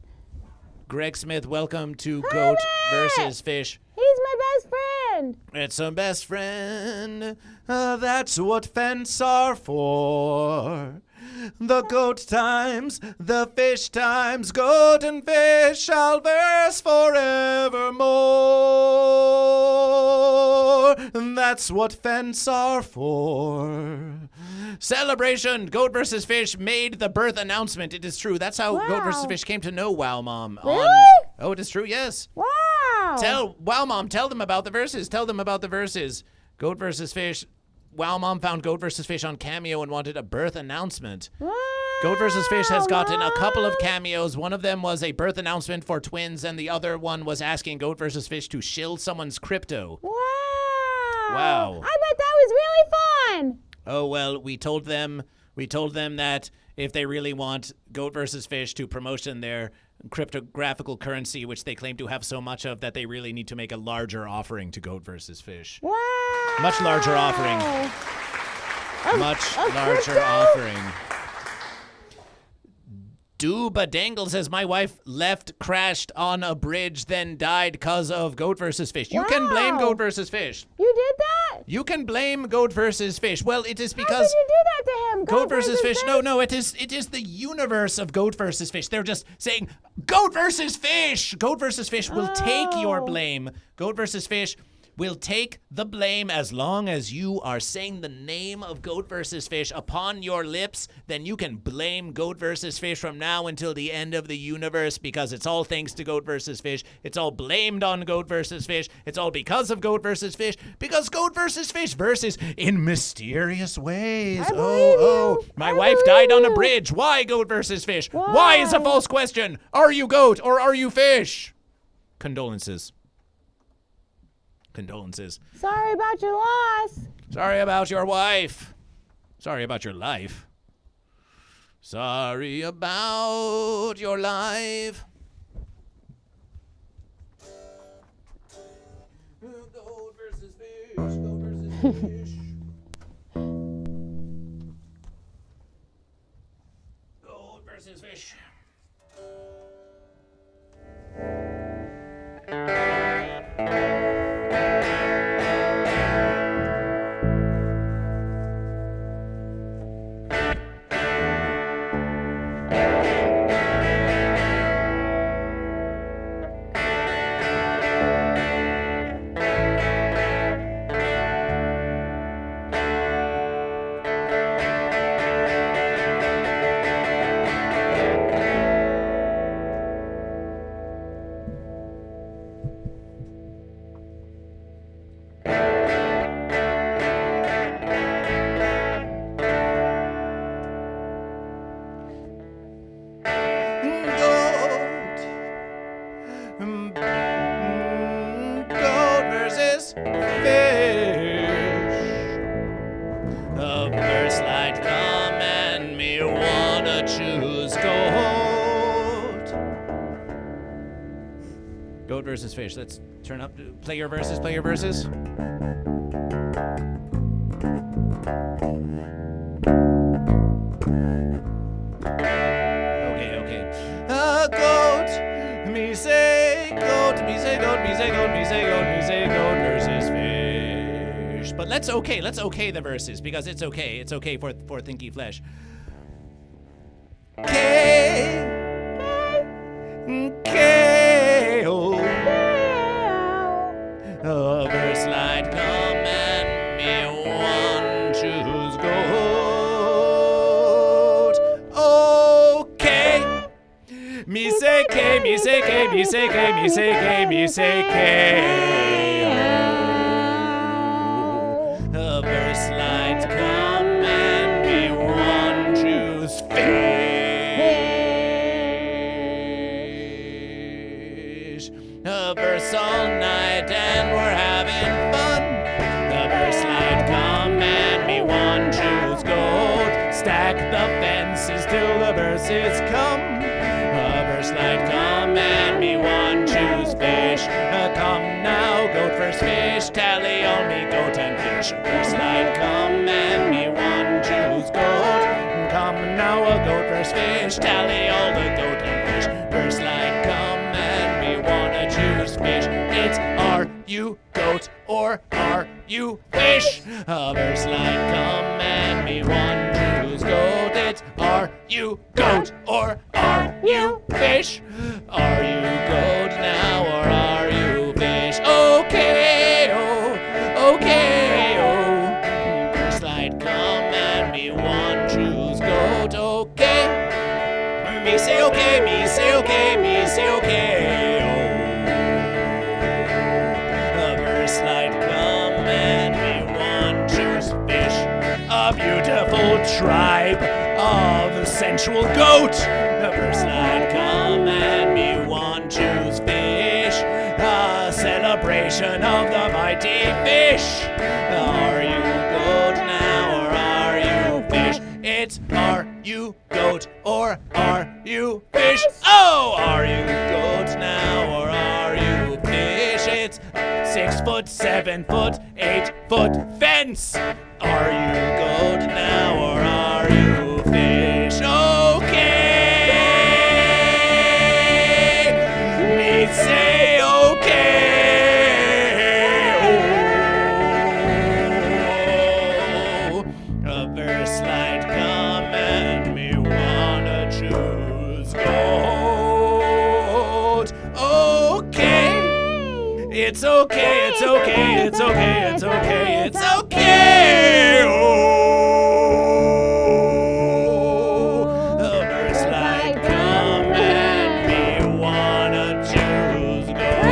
Greg Smith, welcome to Goat versus Fish. He's my best friend. It's a best friend. That's what fence are for. The goat times, the fish times, goat and fish shall verse forevermore. That's what fence are for. Celebration! Goat versus Fish made the birth announcement. It is true. That's how Goat versus Fish came to know Wow Mom. Really? Oh, it is true, yes. Wow. Wow Mom, tell them about the verses. Tell them about the verses. Goat versus Fish. Wow Mom found Goat versus Fish on Cameo and wanted a birth announcement. Wow. Goat versus Fish has gotten a couple of cameos. One of them was a birth announcement for twins, and the other one was asking Goat versus Fish to shill someone's crypto. Wow. Wow. I bet that was really fun. Oh, well, we told them that if they really want Goat versus Fish to promotion their cryptographical currency, which they claim to have so much of, that they really need to make a larger offering to Goat versus Fish. Wow. Much larger offering. Much larger crypto? offering. Dooba Dangle says, my wife crashed on a bridge, then died because of Goat versus Fish. You can blame Goat versus Fish. You did that? You can blame Goat versus Fish. Well, it is How because did you do that to him? Goat versus Fish. No, it is the universe of Goat versus Fish. They're just saying Goat versus Fish. Goat versus Fish will take your blame. Goat versus Fish will take the blame as long as you are saying the name of Goat versus Fish upon your lips. Then you can blame Goat versus Fish from now until the end of the universe, because it's all thanks to Goat versus Fish. It's all blamed on Goat versus Fish. It's all because of Goat versus Fish, because Goat versus Fish verses in mysterious ways. My wife died on a bridge. Why Goat versus Fish? Why is a false question? Are you goat or are you fish? Condolences. Sorry about your loss. Sorry about your wife. Sorry about your life. Sorry about your life. Goat versus Fish. Goat versus Fish. Goat versus Fish. Goat versus Fish. The first light come and me wanna choose goat. Goat versus Fish. Let's turn up. Play your verses. Play your verses. Okay. Goat. Me say goat. Me say goat. Me say goat. Me say goat. Me say goat versus Fish. But let's okay the verses, because it's okay. It's okay for Thinky Flesh. K-O. A verse light come and me one choose goat. Okay. Me say K, me say K, me say K, me say K, me say K. A verse light come verses come. A verse light come and me one choose fish. Come now, goat versus fish, tally on me goat and fish. Verse light come and me one choose goat. Come now, a goat versus fish, tally all the goat and fish. Verse light come and me wanna choose fish. It's are you goat or are you fish? A verse light come and me one choose goat. It's are you goat or are you fish? Are you goat now or are you fish? Okay, oh, okay, oh. Verse light come and me one choose goat. Okay, me say okay, me say okay, me say okay, oh. A verse light come and me one choose fish. A beautiful tribe of sensual goat. A verse light come and me one choose fish. A celebration of the mighty fish. Are you goat now or are you fish? It's are you goat or are you fish? Oh, are you goat now or are you fish? It's 6 foot, 7 foot, 8 foot fence. Are you goat now or are you fish? Okay, me say okay. Oh, a verse light come and me wanna choose goat. Okay, it's okay, it's okay, it's okay, it's okay, it's okay. Oh, a verse light come and me wanna choose goat.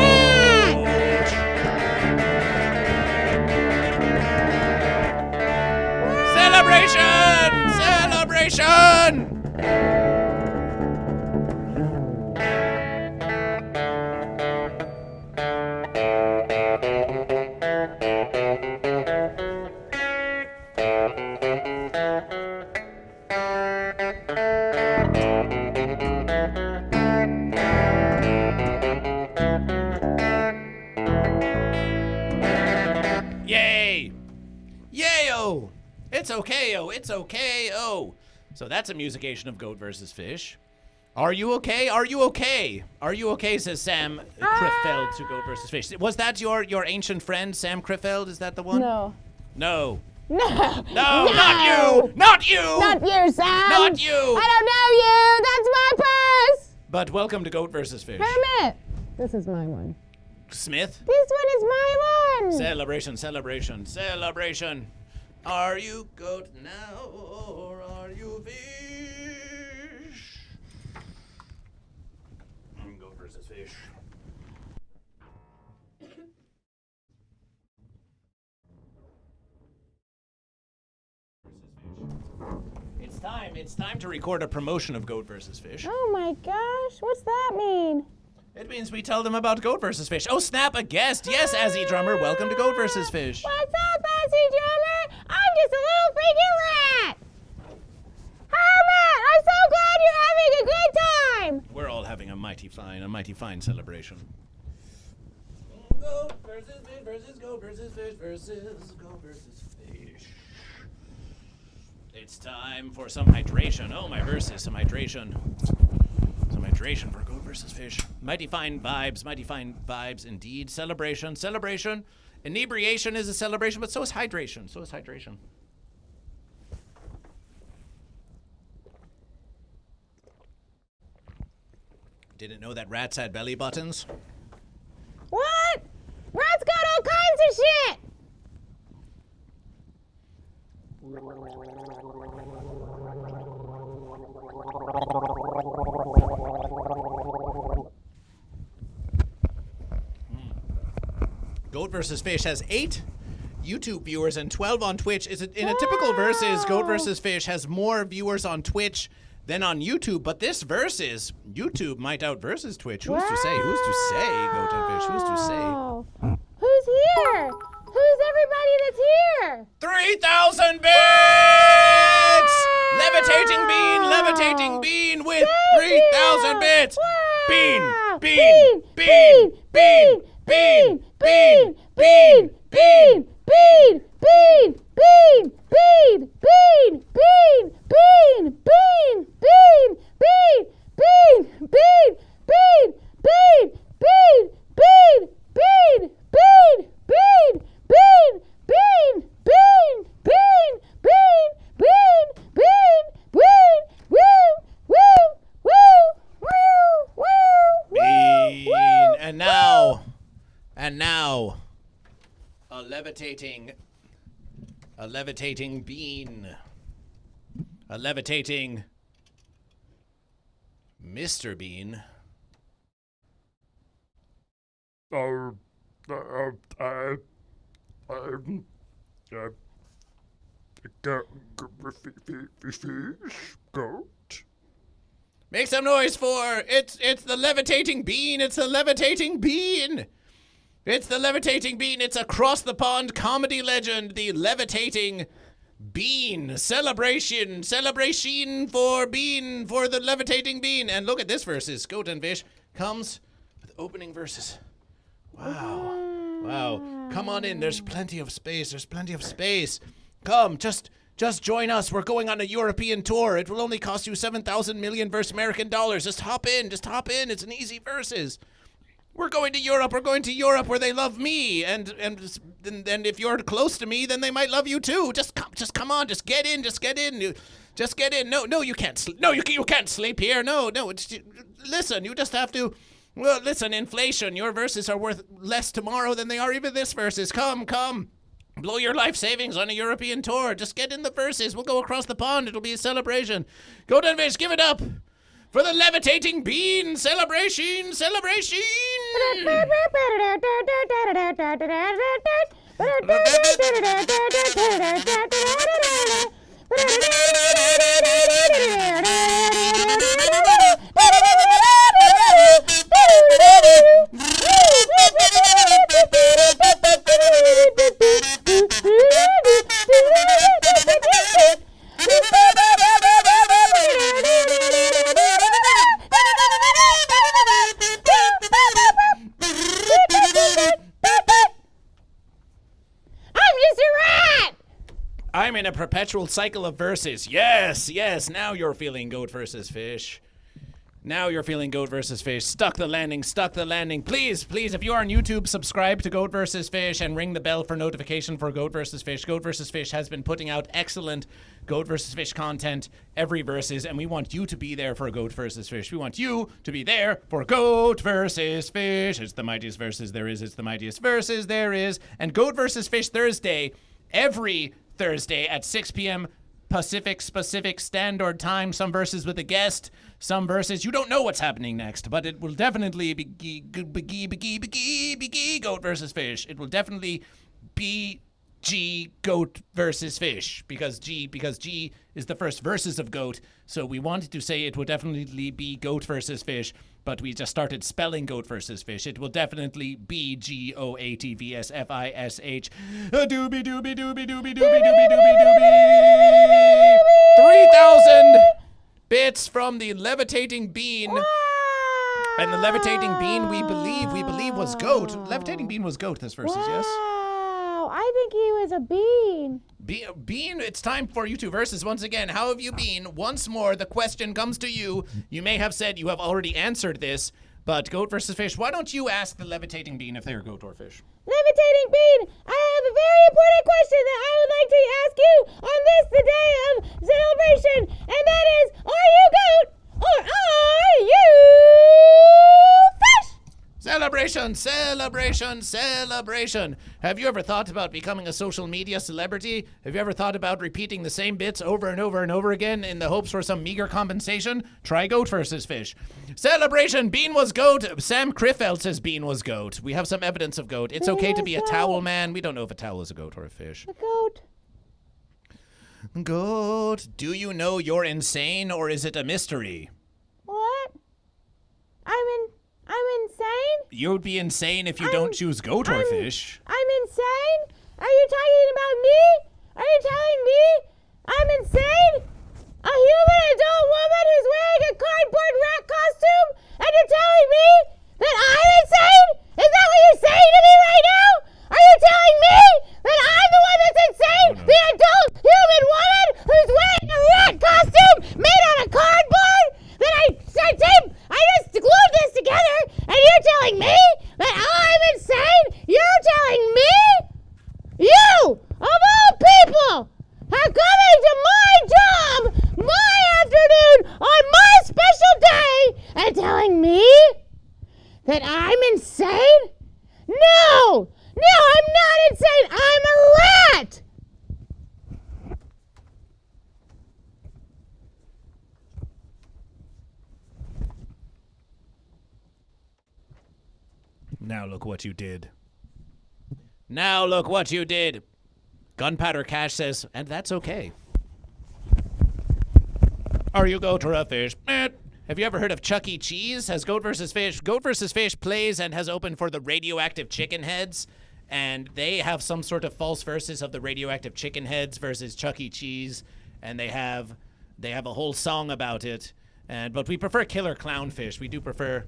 Celebration! Celebration! Yay! Yay-o! It's okay-o, it's okay-o. So that's a musication of goat versus fish. Are you okay? Are you okay? Are you okay, says Sam Criffeld to Goat versus Fish. Was that your ancient friend, Sam Criffeld? Is that the one? No. No. No. No, not you! Not you! Not you, Sam! Not you! I don't know you! That's my purse! But welcome to Goat versus Fish. Hermit! This is my one. Smith? This one is my one! Celebration, celebration, celebration. Are you goat now or are you fish? Goat versus fish. It's time to record a promotion of Goat versus Fish. Oh my gosh, what's that mean? It means we tell them about Goat versus Fish. Oh snap, a guest. Yes, Azzy Drummer, welcome to Goat versus Fish. What's up, Azzy Drummer? I'm just a little freaking rat! Hermit, I'm so glad you're having a good time! We're all having a mighty fine celebration. Goat versus Fish versus Goat versus Fish versus Goat versus Fish. It's time for some hydration. Oh, my verses, some hydration. Some hydration for Goat versus Fish. Mighty fine vibes indeed. Celebration. Inebriation is a celebration, but so is hydration. Didn't know that rats had belly buttons? What? Rats got all kinds of shit! Goat versus Fish has 8 YouTube viewers and 12 on Twitch. In a typical versus, Goat versus Fish has more viewers on Twitch than on YouTube, but this versus, YouTube might out versus Twitch. Who's to say? Who's to say, Goat and Fish? Who's to say? Who's here? Who's everybody that's here? 3,000 bits! Levitating bean with 3,000 bits. Bean. And now, a levitating bean. A levitating Mr. Bean. Goat. Make some noise for it's the levitating bean. It's the levitating bean. It's the levitating bean. It's across the pond comedy legend, the levitating bean. Celebration for the levitating bean. And look at this verses. Goat and Fish comes with opening verses. Wow. Come on in. There's plenty of space. Come, just join us. We're going on a European tour. It will only cost you 7,000 million versus American dollars. Just hop in. It's an easy verses. We're going to Europe where they love me, and if you're close to me, then they might love you too. Just come on, just get in. No, you can't sleep. No, you can't sleep here. No. Listen, you just have to. Well, listen, inflation. Your verses are worth less tomorrow than they are even this verses. Come. Blow your life savings on a European tour. Just get in the verses. We'll go across the pond. It'll be a celebration. Go down, Fish. Give it up for the levitating bean celebration. I'm in a perpetual cycle of verses. Yes. Now you're feeling Goat versus Fish. Stuck the landing. Please, if you are on YouTube, subscribe to Goat vs. Fish and ring the bell for notification for Goat vs. Fish. Goat vs. Fish has been putting out excellent Goat vs. Fish content every versus, and we want you to be there for Goat vs. Fish. We want you to be there for Goat vs. Fish. It's the mightiest verses there is. And Goat vs. Fish Thursday, every Thursday at 6 p.m. Pacific Standard Time. Some verses with a guest, some verses you don't know what's happening next, but it will definitely be Goat versus Fish. It will definitely be Goat versus Fish because G is the first verses of Goat. So we wanted to say it will definitely be Goat versus Fish, but we just started spelling Goat versus Fish. It will definitely be GOATVSFISH. Doobie. 3,000 bits from the levitating bean. Wow. And the levitating bean we believe was Goat. Levitating bean was Goat this verses, yes? I think he was a bean. Bean, it's time for you two verses once again. How have you been? Once more, the question comes to you. You may have said you have already answered this, but Goat versus Fish, why don't you ask the levitating bean if they're Goat or Fish? Levitating bean, I have a very important question that I would like to ask you on this, the day of celebration, and that is, are you Goat or are you Fish? Celebration. Have you ever thought about becoming a social media celebrity? Have you ever thought about repeating the same bits over and over again in the hopes for some meager compensation? Try Goat versus Fish. Celebration, Bean was Goat. Sam Criffeld says Bean was Goat. We have some evidence of Goat. It's okay to be a towel man. We don't know if a towel is a goat or a fish. A goat. Goat, do you know you're insane or is it a mystery? What? I'm insane? You'd be insane if you don't choose Goat or Fish. I'm insane? Are you talking about me? Are you telling me I'm insane? a human adult woman who's wearing a cardboard rat costume, and you're telling me that I'm insane? Is that what you're saying to me right now? Are you telling me that I'm the one that's insane? The adult human woman who's wearing a rat costume made out of cardboard? That I just glued this together, and you're telling me that I'm insane? You're telling me? You, of all people, are coming to my job, my afternoon, on my special day, and telling me that I'm insane? No, I'm not insane. I'm a rat. Now look what you did. Now look what you did. Gunpowder Cash says, and that's okay. Are you goat or a fish? Have you ever heard of Chuck E. Cheese? Has Goat vs. Fish? Goat vs. Fish plays and has opened for the Radioactive Chicken Heads. And they have some sort of false verses of the Radioactive Chicken Heads versus Chuck E. Cheese. And they have a whole song about it. But we prefer Killer Clownfish. We do prefer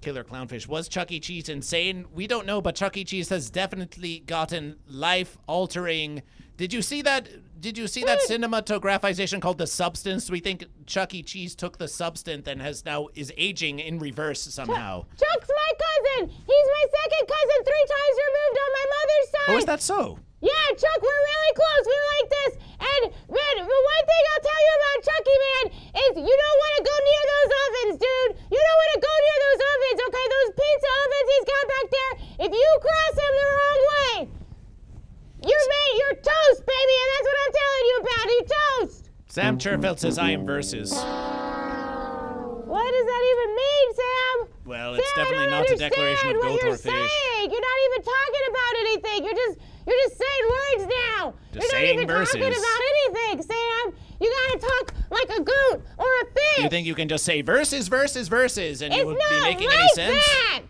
Killer Clownfish. Was Chuck E. Cheese insane? We don't know, but Chuck E. Cheese has definitely gotten life-altering. Did you see that cinematographization called The Substance? We think Chuck E. Cheese took the substance and is aging in reverse somehow. Chuck's my cousin. He's my second cousin, 3 times removed on my mother's side. Oh, is that so? Yeah, Chuck, we're really close. We're like this. And, man, the one thing I'll tell you about Chucky, man, is you don't want to go near those ovens, dude. You don't want to go near those ovens, okay? Those pizza ovens he's got back there. If you cross them the wrong way, you're toast, baby, and that's what I'm telling you about. You're toast. Sam Cherfeld says, I am versus. What does that even mean, Sam? Well, it's definitely not a declaration of goat or fish. Saying. You're not even talking about anything. You're just saying words now. Just You're not even verses. talking about anything, Sam. You gotta talk like a goat or a fish. You think you can just say verses, and you would be making like any sense? That.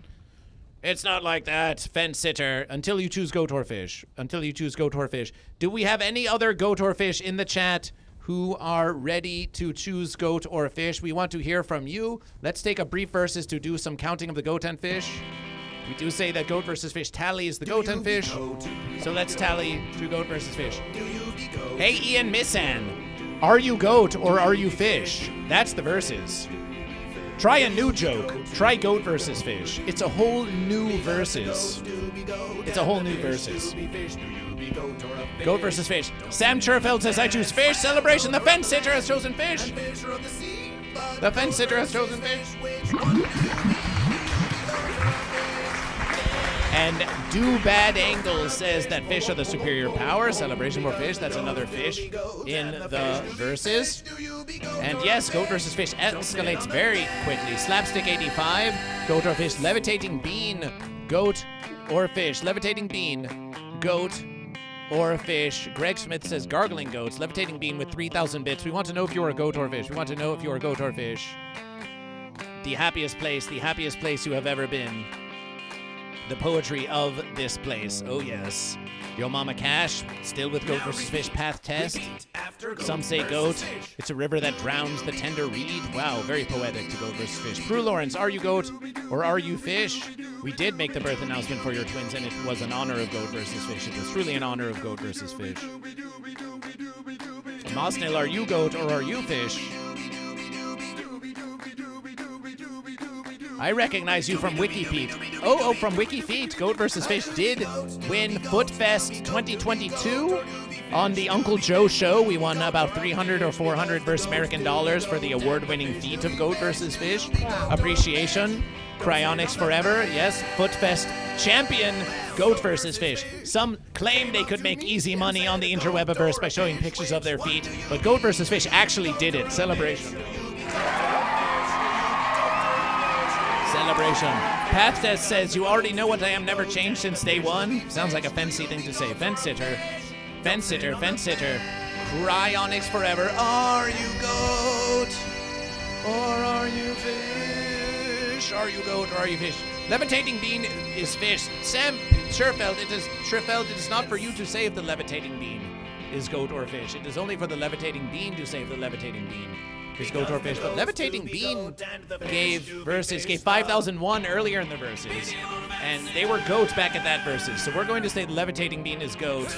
It's not like that, fence sitter, until you choose goat or fish. Do we have any other goat or fish in the chat who are ready to choose goat or fish? We want to hear from you. Let's take a brief versus to do some counting of the goat and fish. We do say that goat versus fish tallies the goat and fish. So let's tally to goat versus fish. Hey, Ian Missan, are you goat or are you fish? That's the versus. Try a new joke. Try goat versus fish. It's a whole new versus. Goat versus fish. Sam Cherfeld says, I choose fish. Celebration. The fence sitter has chosen fish. And Do Bad Angle says that fish are the superior power. Celebration for fish. That's another fish in the verses. And yes, goat versus fish escalates very quickly. Slapstick 85. Goat or fish. Levitating bean. Goat or fish. Levitating bean. Goat or fish. Greg Smith says gargling goats. Levitating bean with 3,000 bits. We want to know if you're a goat or fish. The happiest place you have ever been. The poetry of this place. Oh, yes. Yo Mama Cash, still with Goat vs. Fish Path Test. Some say goat. It's a river that drowns the tender reed. Wow, very poetic to Goat vs. Fish. Prue Lawrence, are you goat or are you fish? We did make the birth announcement for your twins, and it was in honor of Goat vs. Fish. It was truly in honor of Goat vs. Fish. Mosnil, are you goat or are you fish? I recognize you from WikiFeet. Oh, from WikiFeet. Goat vs. Fish did win FootFest 2022 on the Uncle Joe show. We won about 300 or 400 versus American dollars for the award-winning feat of Goat vs. Fish. Appreciation. Cryonics forever. Yes, FootFest champion, Goat vs. Fish. Some claim they could make easy money on the interwebiverse by showing pictures of their feet, but Goat vs. Fish actually did it. Celebration. Path Test says, you already know what I am, never changed since day one. Sounds like a fancy thing to say. Fence sitter. Cryonics forever. Are you goat or are you fish? Are you goat or are you fish? Levitating bean is fish. Sam Cherfeld, it is not for you to say if the levitating bean is goat or fish. It is only for the levitating bean to save the levitating bean is goat or fish. But levitating bean gave 5001 earlier in the verses, and they were goats back at that verses. So we're going to say the levitating bean is goat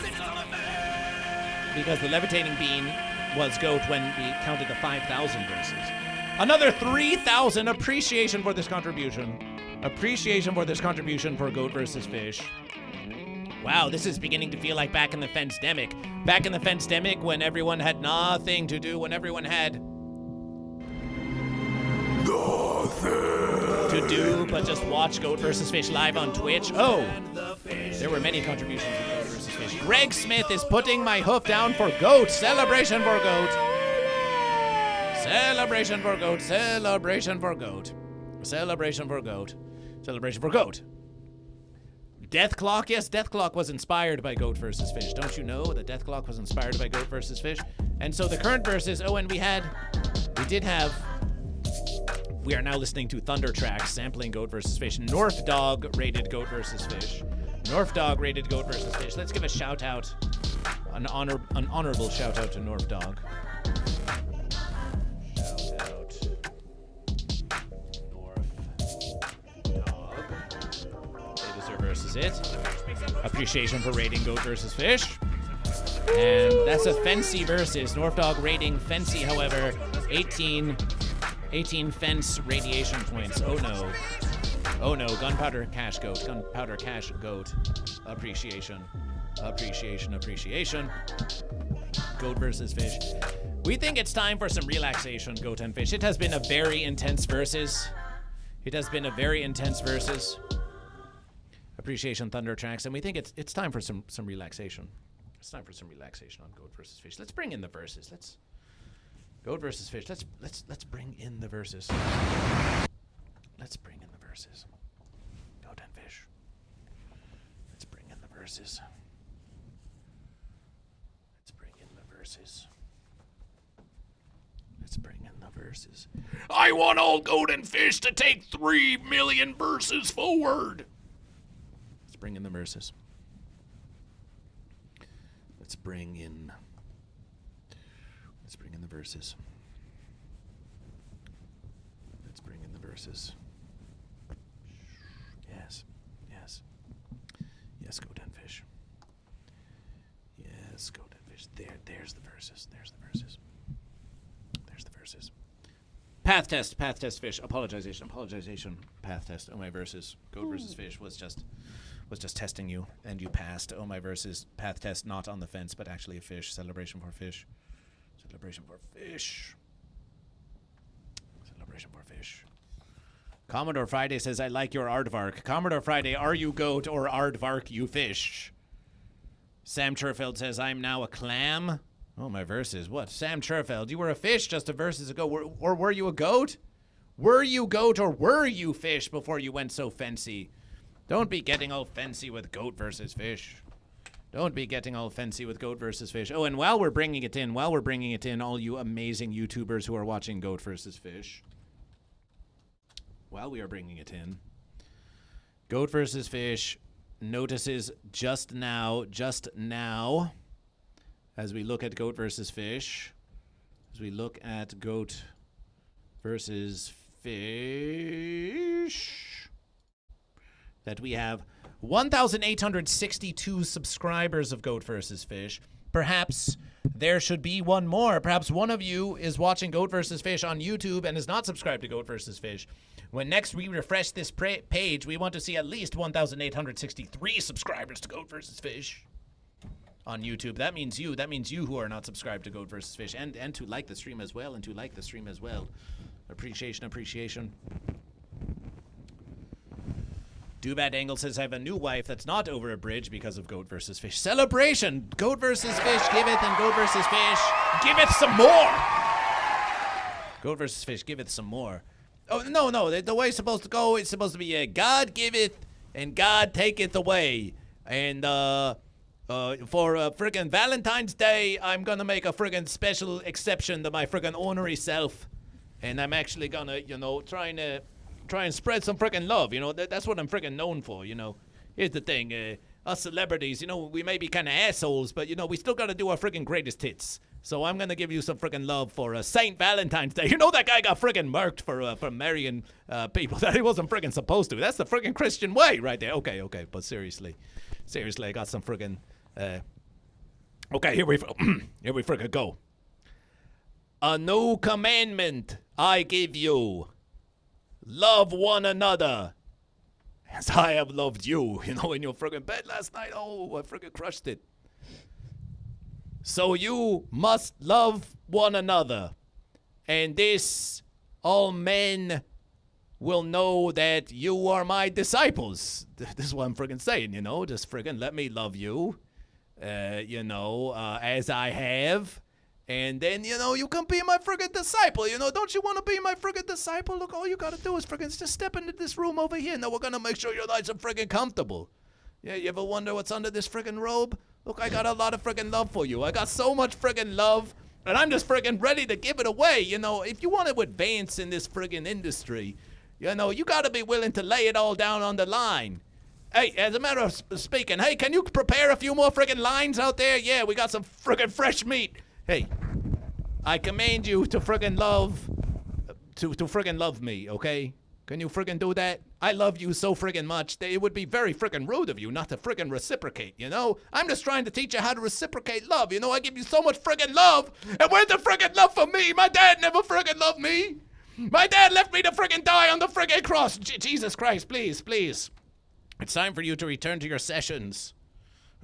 because the levitating bean was goat when we counted the 5,000 verses. Another 3,000 appreciation for this contribution. Appreciation for this contribution for goat versus fish. Wow, this is beginning to feel like back in the fence-demic. Back in the fence-demic when everyone had nothing to do, when everyone had nothing to do but just watch Goat vs. Fish live on Twitch. Oh, there were many contributions to Goat vs. Fish. Greg Smith is putting my hoof down for Goat. Celebration for Goat. Celebration for Goat. Celebration for Goat. Celebration for Goat. Celebration for Goat. Death Clock? Yes, Death Clock was inspired by Goat vs. Fish. Don't you know that Death Clock was inspired by Goat vs. Fish? And so the current verses, and we are now listening to Thunder Tracks sampling Goat vs. Fish. North Dog rated Goat vs. Fish. North Dog rated Goat vs. Fish. Let's give a shout out, an honorable shout out to North Dog. Shout out North Dog. They deserve versus it. Appreciation for rating Goat vs. Fish. And that's a Fancy versus. North Dog rating Fancy, however, 18 fence radiation points. Oh no. Oh no. Gunpowder Cash Goat. Gunpowder Cash Goat. Appreciation. Appreciation. Appreciation. Goat versus Fish. We think it's time for some relaxation, Goat and Fish. It has been a very intense versus. It has been a very intense versus. Appreciation Thunder Tracks. And we think it's time for some relaxation. It's time for some relaxation on Goat versus Fish. Let's bring in the verses. Goat versus Fish. Let's bring in the verses. Let's bring in the verses. Goat and Fish. Let's bring in the verses. Let's bring in the verses. Let's bring in the verses. I want all Goat and Fish to take 3 million verses forward. Let's bring in the verses. Let's bring in the verses. Let's bring in the verses. Yes. Yes. Yes, Goat and Fish. Yes, Goat and Fish. There's the verses. There's the verses. There's the verses. Path test, Fish. Apologization, path test. Oh, my verses. Goat versus Fish was just testing you, and you passed. Oh, my verses. Path test, not on the fence, but actually a fish. Celebration for Fish. Celebration for Fish. Celebration for Fish. Commodore Friday says, I like your aardvark. Commodore Friday, are you goat or aardvark you fish? Sam Cherfeld says, I'm now a clam. Oh, my verses. What? Sam Cherfeld, you were a fish just a verses ago. Or were you a goat? Were you goat or were you fish before you went so fancy? Don't be getting all fancy with Goat versus Fish. Don't be getting all fancy with Goat versus Fish. Oh, and while we're bringing it in, all you amazing YouTubers who are watching Goat versus Fish, while we are bringing it in, Goat versus Fish notices just now, as we look at Goat versus Fish, that we have 1,862 subscribers of Goat vs. Fish. Perhaps there should be one more. Perhaps one of you is watching Goat vs. Fish on YouTube and is not subscribed to Goat vs. Fish. When next we refresh this page, we want to see at least 1,863 subscribers to Goat vs. Fish on YouTube. That means you who are not subscribed to Goat vs. Fish and to like the stream as well, Appreciation. Doobat Angle says, I have a new wife that's not over a bridge because of Goat vs. Fish. Celebration! Goat vs. Fish giveth, and Goat vs. Fish giveth some more! Goat vs. Fish giveth some more. Oh, no, the way it's supposed to go, it's supposed to be God giveth, and God taketh away. And for friggin' Valentine's Day, I'm gonna make a friggin' special exception to my friggin' ornery self. And I'm actually gonna, try and spread some freaking love, that's what I'm freaking known for, Here's the thing, us celebrities, we may be kind of assholes, but, we still got to do our friggin' greatest hits. So I'm going to give you some friggin' love for St. Valentine's Day. That guy got friggin' murked for marrying people that he wasn't friggin' supposed to. That's the friggin' Christian way right there. Okay, but seriously, I got some friggin'... Okay, here we friggin' go. A new commandment I give you. Love one another as I have loved you. In your friggin' bed last night. Oh, I friggin' crushed it. So you must love one another. And this, all men will know that you are my disciples. This is what I'm friggin' saying, Just friggin' let me love you, as I have. And then, you can be my friggin' disciple. Don't you want to be my friggin' disciple? Look, all you got to do is friggin' just step into this room over here. Now we're going to make sure you're nice and friggin' comfortable. Yeah, you ever wonder what's under this friggin' robe? Look, I got a lot of friggin' love for you. I got so much friggin' love, and I'm just friggin' ready to give it away. If you want to advance in this friggin' industry, you got to be willing to lay it all down on the line. Hey, as a matter of speaking, hey, can you prepare a few more friggin' lines out there? Yeah, we got some friggin' fresh meat. Hey, I command you to friggin' love, to friggin' love me, okay? Can you friggin' do that? I love you so friggin' much that it would be very friggin' rude of you not to friggin' reciprocate, I'm just trying to teach you how to reciprocate love, I give you so much friggin' love, and where's the friggin' love for me? My dad never friggin' loved me. My dad left me to friggin' die on the friggin' cross. Jesus Christ, please. It's time for you to return to your sessions.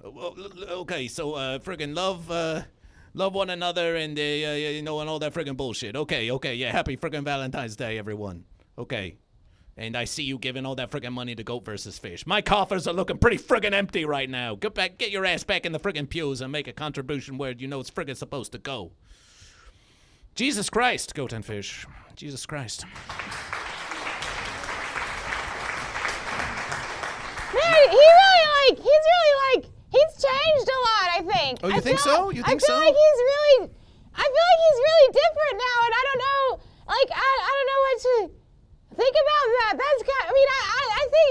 Okay, so friggin' love one another and, and all that friggin' bullshit. Okay, yeah, happy friggin' Valentine's Day, everyone. Okay. And I see you giving all that friggin' money to GoatVsFish. My coffers are looking pretty friggin' empty right now. Get your ass back in the friggin' pews and make a contribution where it's friggin' supposed to go. Jesus Christ, Goat and Fish. Jesus Christ. Man, he's changed a lot, I think. Oh, you think so? I feel like he's really different now, and I don't know, I don't know what to think about that. I think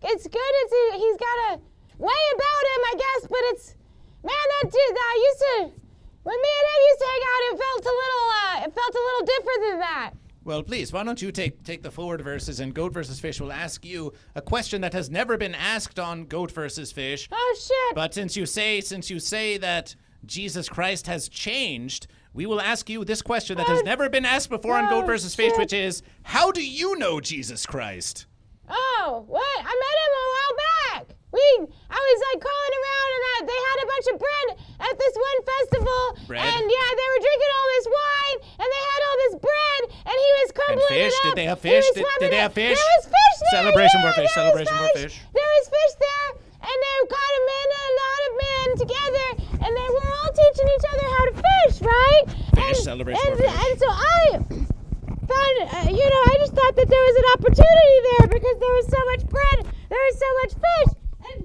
it's good. He's got a way about him, I guess, but that dude that I used to, when me and him used to hang out, it felt a little different than that. Well, please, why don't you take the forward verses, and GoatVsFish will ask you a question that has never been asked on GoatVsFish. Oh shit! But since you say that Jesus Christ has changed, we will ask you this question that has never been asked before on GoatVsFish, which is, how do you know Jesus Christ? Oh, what? I met him a while back. I was calling around, and they had a bunch of bread at this one festival. Bread? And yeah, they were drinking all this wine, and they had all this bread, and he was crumbling fish? it up. Did they have fish? Did they have fish? There was fish there. Celebration yeah, for fish. Celebration for fish. There was fish there, and they got a lot of men together, and they were all teaching each other how to fish, right? Celebration for fish. And so I found, I just thought that there was an opportunity there because there was so much bread, there was so much fish, and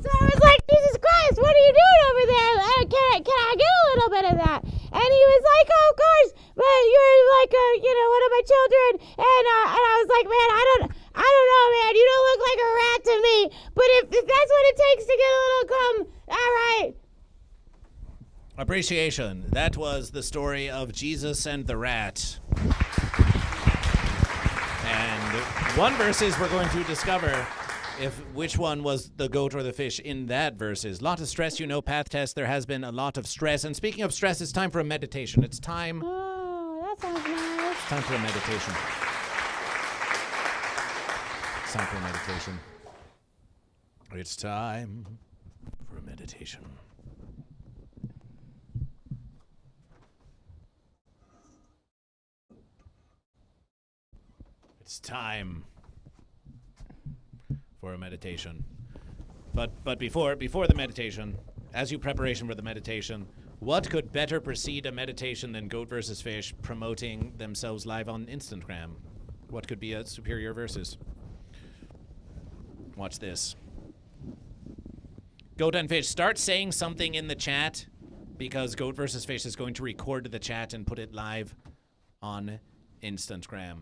so I was like, Jesus Christ, what are you doing over there? Can I get a little bit of that? And he was like, oh, of course, but you're like, one of my children, and I was like, man, I don't know, man, you don't look like a rat to me, but if that's what it takes to get a little cum, all right. Appreciation. That was the story of Jesus and the rat. And one verses we're going to discover which one was the goat or the fish in that verses. Lot of stress, path test. There has been a lot of stress. And speaking of stress, it's time for a meditation. It's time. Oh, that sounds nice. It's time for a meditation. It's time for a meditation. It's time for a meditation. It's time for a meditation. But before the meditation, as you preparation for the meditation, what could better precede a meditation than GoatVsFish promoting themselves live on Instagram? What could be a superior versus? Watch this. Goat and Fish, start saying something in the chat, because GoatVsFish is going to record the chat and put it live on Instagram.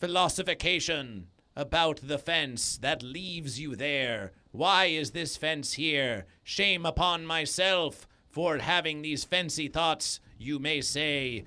philosophication about the fence that leaves you there. Why is this fence here? Shame upon myself for having these fancy thoughts. You may say,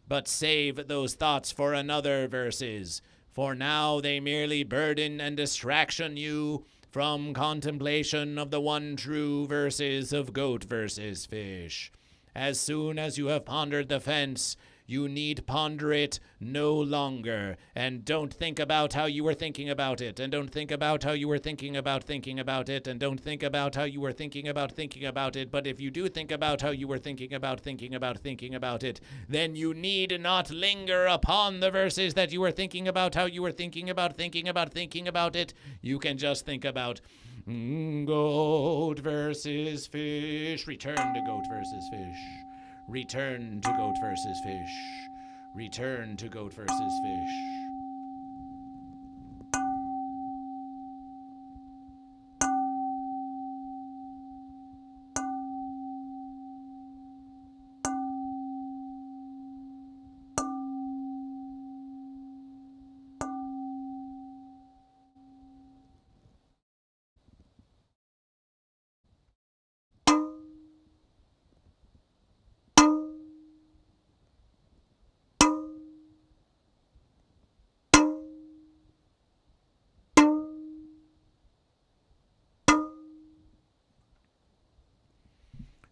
but save those thoughts for another verses. For now they merely burden and distraction you from contemplation of the one true verses of Goat versus Fish. As soon as you have pondered the fence, you need ponder it no longer. And don't think about how you were thinking about it. And don't think about how you were thinking about thinking about it. And don't think about how you were thinking about thinking about it. But if you do think about how you were thinking about thinking about thinking about it, then you need not linger upon the verses that you were thinking about how you were thinking about thinking about thinking about it. You can just think about Goat versus Fish. Return to Goat versus Fish. Return to Goat versus Fish. Return to Goat versus Fish.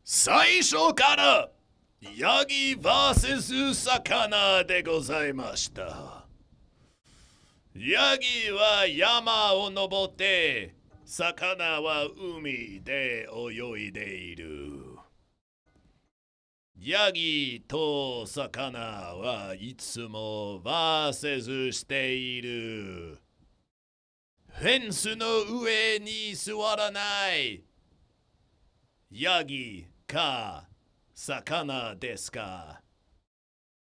Saisho kara Yagi vs. Sakana de gozaimashita. Yagi wa yama o nobotte, Sakana wa umi de oyoideiru. Yagi to Sakana wa itsumo vasezu shiteiru. Fensu no ue ni suwaranai. Yagi ka Sakana desu ka?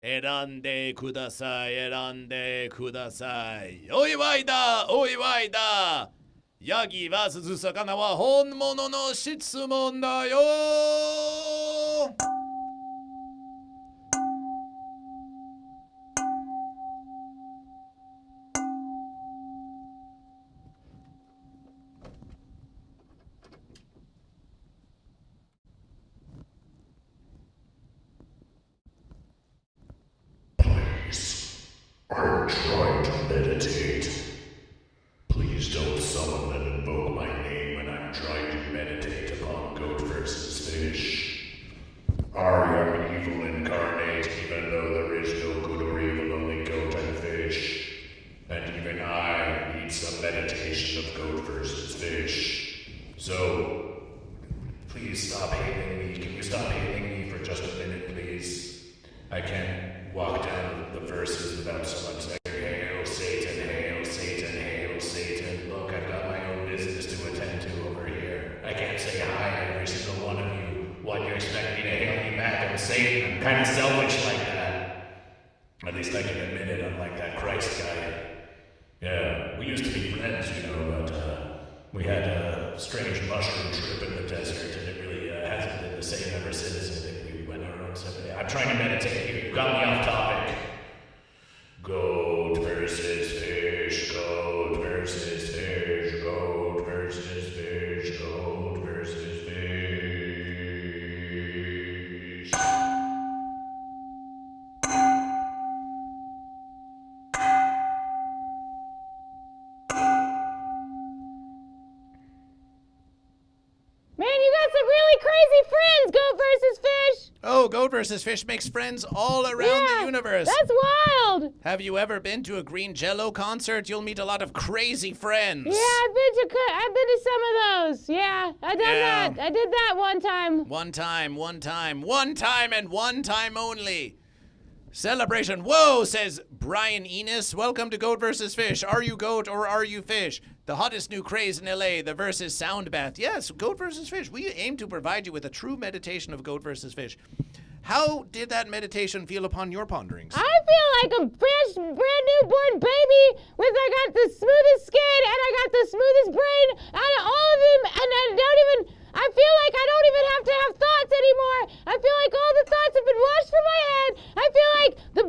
Erande kudasai, erande kudasai. Oiwai da, oiwai da. Yagi vs. Sakana wa honmono no shitsumon da yo. I'm trying to meditate. Please don't summon and invoke my name when I'm trying to meditate upon Goat versus Fish. I am evil incarnate, even though there is no good or evil, only goat and fish. And even I need some meditation of Goat versus Fish. So, please stop hating me. Can you stop hating me for just a minute, please? I can't walk down the verses without someone saying, "Hail Satan, hail Satan, hail Satan." Look, I've got my own business to attend to over here. I can't say hi to every single one of you. What, you expect me to hail you back? I'm Satan. I'm kind of selfish like that. At least I can admit it, unlike that Christ guy. Yeah, we used to be friends, you know, but we had a strange mushroom trip in the desert, and it really hasn't been the same ever since. I think we went our own separate. I'm trying to meditate here. You got me off topic. Goat versus fish, goat versus fish, goat versus fish, goat versus fish. Man, you got some really crazy friends, Goat versus Fish. Oh, Goat versus Fish makes friends all around the universe. That's wild. Have you ever been to a Green Jellÿ concert? You'll meet a lot of crazy friends. Yeah, I've been to some of those. Yeah, I done that. I did that one time. One time, and one time only. Celebration. Whoa, says Brian Enos. Welcome to Goat versus Fish. Are you goat or are you fish? The hottest new craze in LA, the versus sound bath. Yes, Goat versus Fish. We aim to provide you with a true meditation of Goat versus Fish. How did that meditation feel upon your ponderings? I feel like a fresh, brand newborn baby with I got the smoothest skin and I got the smoothest brain out of all of them, and I feel like I don't even have to have thoughts anymore. I feel like all the thoughts have been washed from my head. I feel like the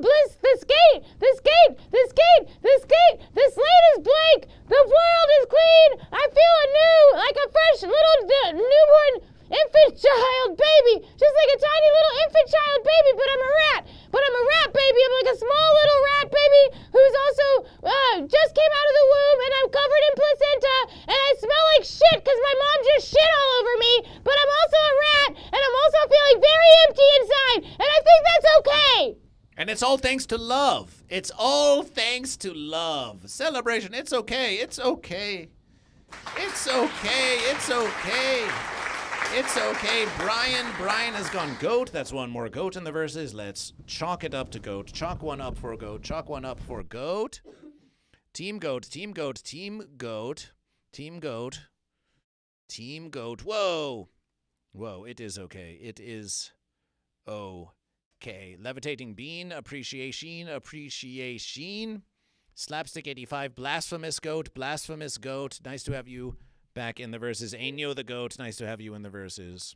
like shit because my mom just shit all over me, but I'm also a rat, and I'm also feeling very empty inside, and I think that's okay. And it's all thanks to love. It's all thanks to love. Celebration. It's okay. It's okay. It's okay. It's okay. It's okay. Brian has gone goat. That's one more goat in the verses. Let's chalk it up to goat. Chalk one up for goat. Chalk one up for goat. Team goat. Team goat. Team goat. Team goat. Team goat. Whoa. Whoa. It is okay. It is okay. Levitating bean. Appreciation. Slapstick 85. Blasphemous goat. Blasphemous goat. Nice to have you back in the verses. Ainyo the goat. Nice to have you in the verses.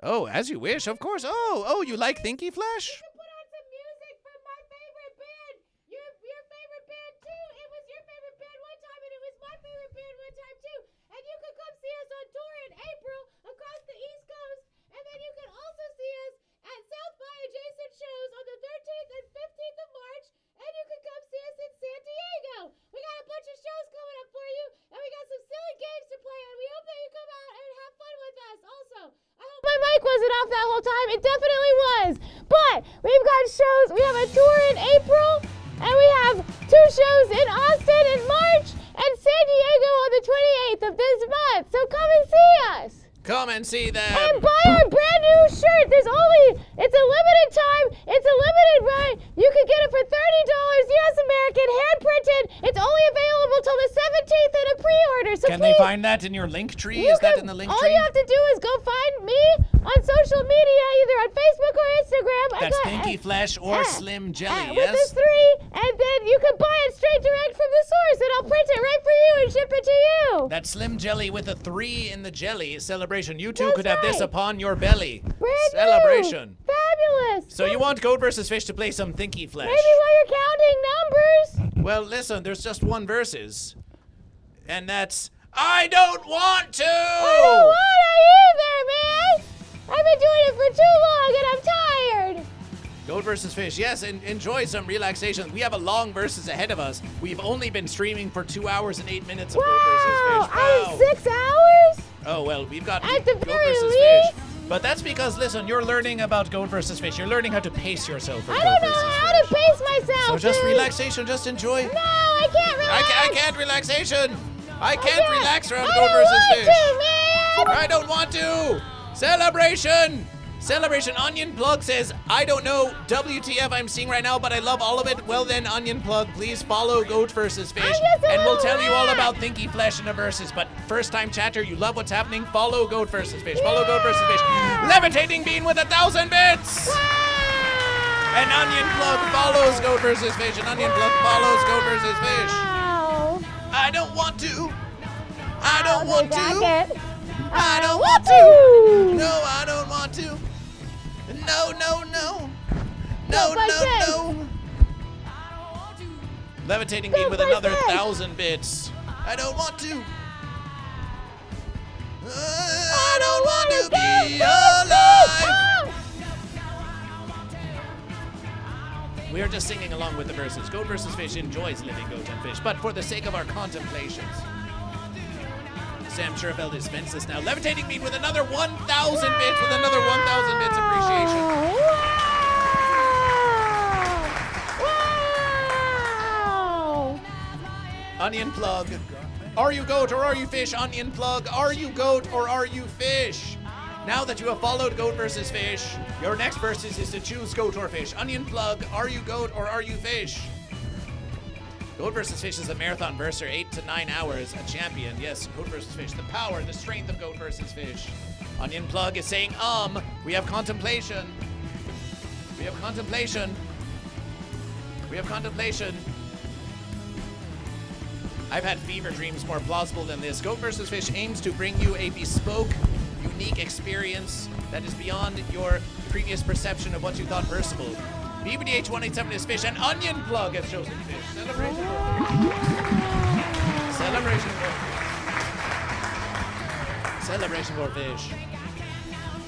Oh, as you wish, of course. Oh, you like Thinky Flash? You can put on some music from my favorite band. Your favorite band too. It was your favorite band one time, and it was my favorite band one time too. And you can come see us on tour in April across the East Coast. And then you can also see us at South by adjacent shows on the 13th and 15th of March. And you can come see us in San Diego. We got a bunch of shows coming up for you, and we got some silly games to play, and we hope that you come out and have fun with us. Also, I hope my mic wasn't off that whole time. It definitely was. But we've got shows. We have a tour in April, and we have 2 shows in Austin in March, and San Diego on the 28th of this month. So come and see us. Come and see them. And buy our brand new shirt. It's a limited time. It's a limited run. You can get it for $30 US American, hand printed. It's only available till the 17th in a pre-order. So Can they find that in your link tree? Is that in the link all tree? you have to do is go find me on social media, either on Facebook or Instagram. That's Thinky Flash or Slim Jelly, With yes? the 3, and then you can buy it straight direct from the source, and I'll print it right for you and ship it to you. That's Slim Jelly with a 3 in the jelly. Celebration. You too That's could have this right. upon your belly. Brand Celebration. new. Fabulous. So you want Goat vs. Fish to play some Thinky Flash? Maybe while you're counting numbers. Well, listen, there's just one verses. And that's, I don't want to! I don't want to either, man. I've been doing it for too long, and I'm tired. Goat vs. Fish, yes, and enjoy some relaxation. We have a long verses ahead of us. We've only been streaming for 2 hours and 8 minutes of Goat vs. Fish. Out of 6 hours? Oh, well, we've got At the Goat very vs. least. Fish. But that's because, listen, you're learning about Goat vs. Fish. You're learning how to pace yourself for I Goat don't know vs. how Fish. to pace myself. So just dude. relaxation, just enjoy. No, I can't relax. I can't relaxation. I can't relax around I Goat don't vs. want Fish. to, man. I don't want to. Celebration. Celebration. Onion Plug says, I don't know WTF I'm seeing right now, but I love all of it. Well then, Onion Plug, please follow Goat vs. Fish, and we'll tell you all about Thinky Flesh in the verses. But first time chatter, you love what's happening, follow Goat vs. Fish. Follow Goat vs. Fish. Levitating Bean with 1,000 bits. And Onion Plug follows Goat vs. Fish. And Onion Plug follows Goat vs. Fish. I don't want to. I don't want to. I don't want to. No, I don't want to. No, no, no. No, no, no. Levitating Bean with another 1,000 bits. I don't want to. I don't want to be alive. We are just singing along with the verses. Goat vs. Fish enjoys living goat and fish, but for the sake of our contemplations. Sam Scherfeld is fenceless now. Levitating Bean with another 1,000 bits, with another 1,000 bits appreciation. Wow! Onion Plug. Are you goat or are you fish? Onion Plug. Are you goat or are you fish? Now that you have followed Goat vs. Fish, your next verses is to choose goat or fish. Onion Plug. Are you goat or are you fish? Goat vs. Fish is a marathon verser, 8 to 9 hours, a champion. Yes, Goat vs. Fish, the power, the strength of Goat vs. Fish. Onion Plug is saying, we have contemplation. We have contemplation. We have contemplation. I've had fever dreams more plausible than this. Goat vs. Fish aims to bring you a bespoke, unique experience that is beyond your previous perception of what you thought versatile. BBDH 187 is fish, and Onion Plug has chosen fish. Celebration for fish. Celebration for fish. Celebration for fish.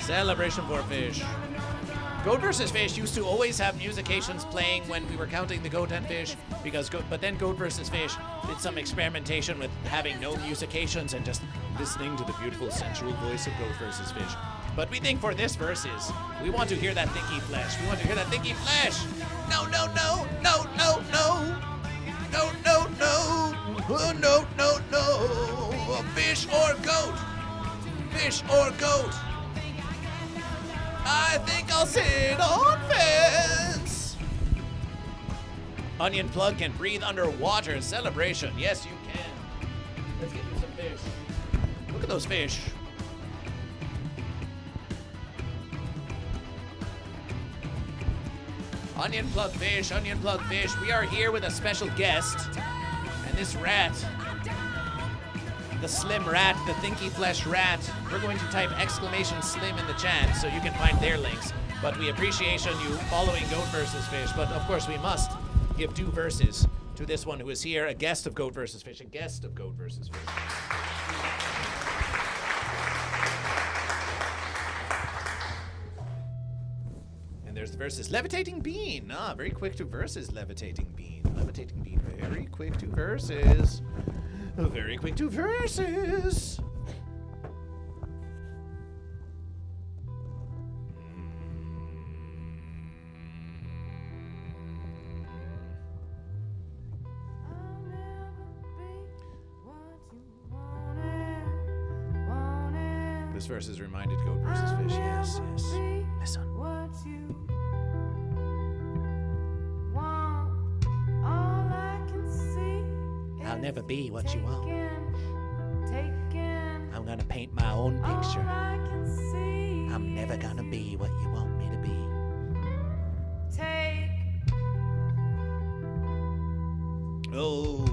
Celebration for fish. Goat vs. Fish used to always have musications playing when we were counting the goat and fish, but then Goat vs. Fish did some experimentation with having no musications and just listening to the beautiful sensual voice of Goat vs. Fish. But we think for this versus, we want to hear that thinky flesh. We want to hear that thinky flesh. No, no, no, no, no, no. No, no, no. Oh, no, no, no. Fish or goat. Fish or goat. I think I'll sit on fence. Onion Plug can breathe underwater. Celebration. Yes, you can. Let's get you some fish. Look at those fish. Onion Plug Fish, Onion Plug Fish. We are here with a special guest. And this rat, the slim rat, the thinky flesh rat, we're going to type !slim in the chat so you can find their links. But we appreciate you following Goat vs. Fish. But of course we must give 2 verses to this one who is here, a guest of Goat vs. Fish, a guest of Goat vs. Fish. And there's the verses. Levitating Bean. Ah, very quick to verses, Levitating Bean. Levitating Bean, very quick to verses. Very quick to verses. This verse is reminded Goat vs. Fish. Yes, yes. Listen. I'll never be what you want. I'm gonna paint my own picture. I'm never gonna be what you want me to be. Oh.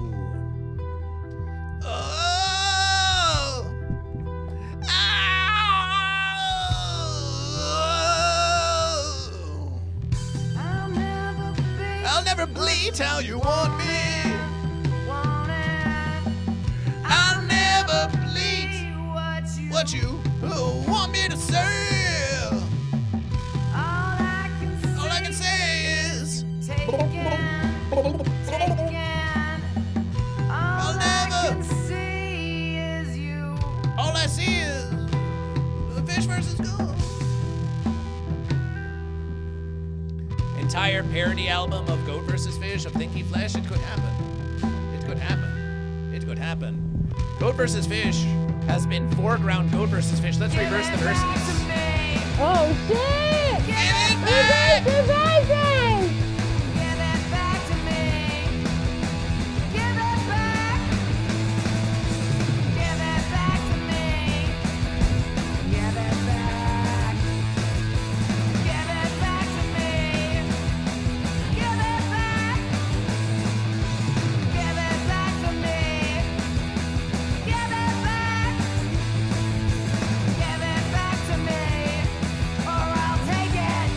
Oh. Oh. I'll never bleed how you want me. I'll never bleed what you want me to say. All I can say is I'll never see is you. All I see is the fish versus goat. Entire parody album of Goat vs. Fish of Thinky Flesh. It could happen. It could happen. It could happen. Goat vs. Fish has been foreground Goat vs. Fish. Let's reverse the verses. Oh shit! Give it back! Reverse the verses! Give it back to me. Give it back. Give it back to me. Give it back. Give it back to me. Give it back. Give it back to me. Give it back. Give it back to me, or I'll take it.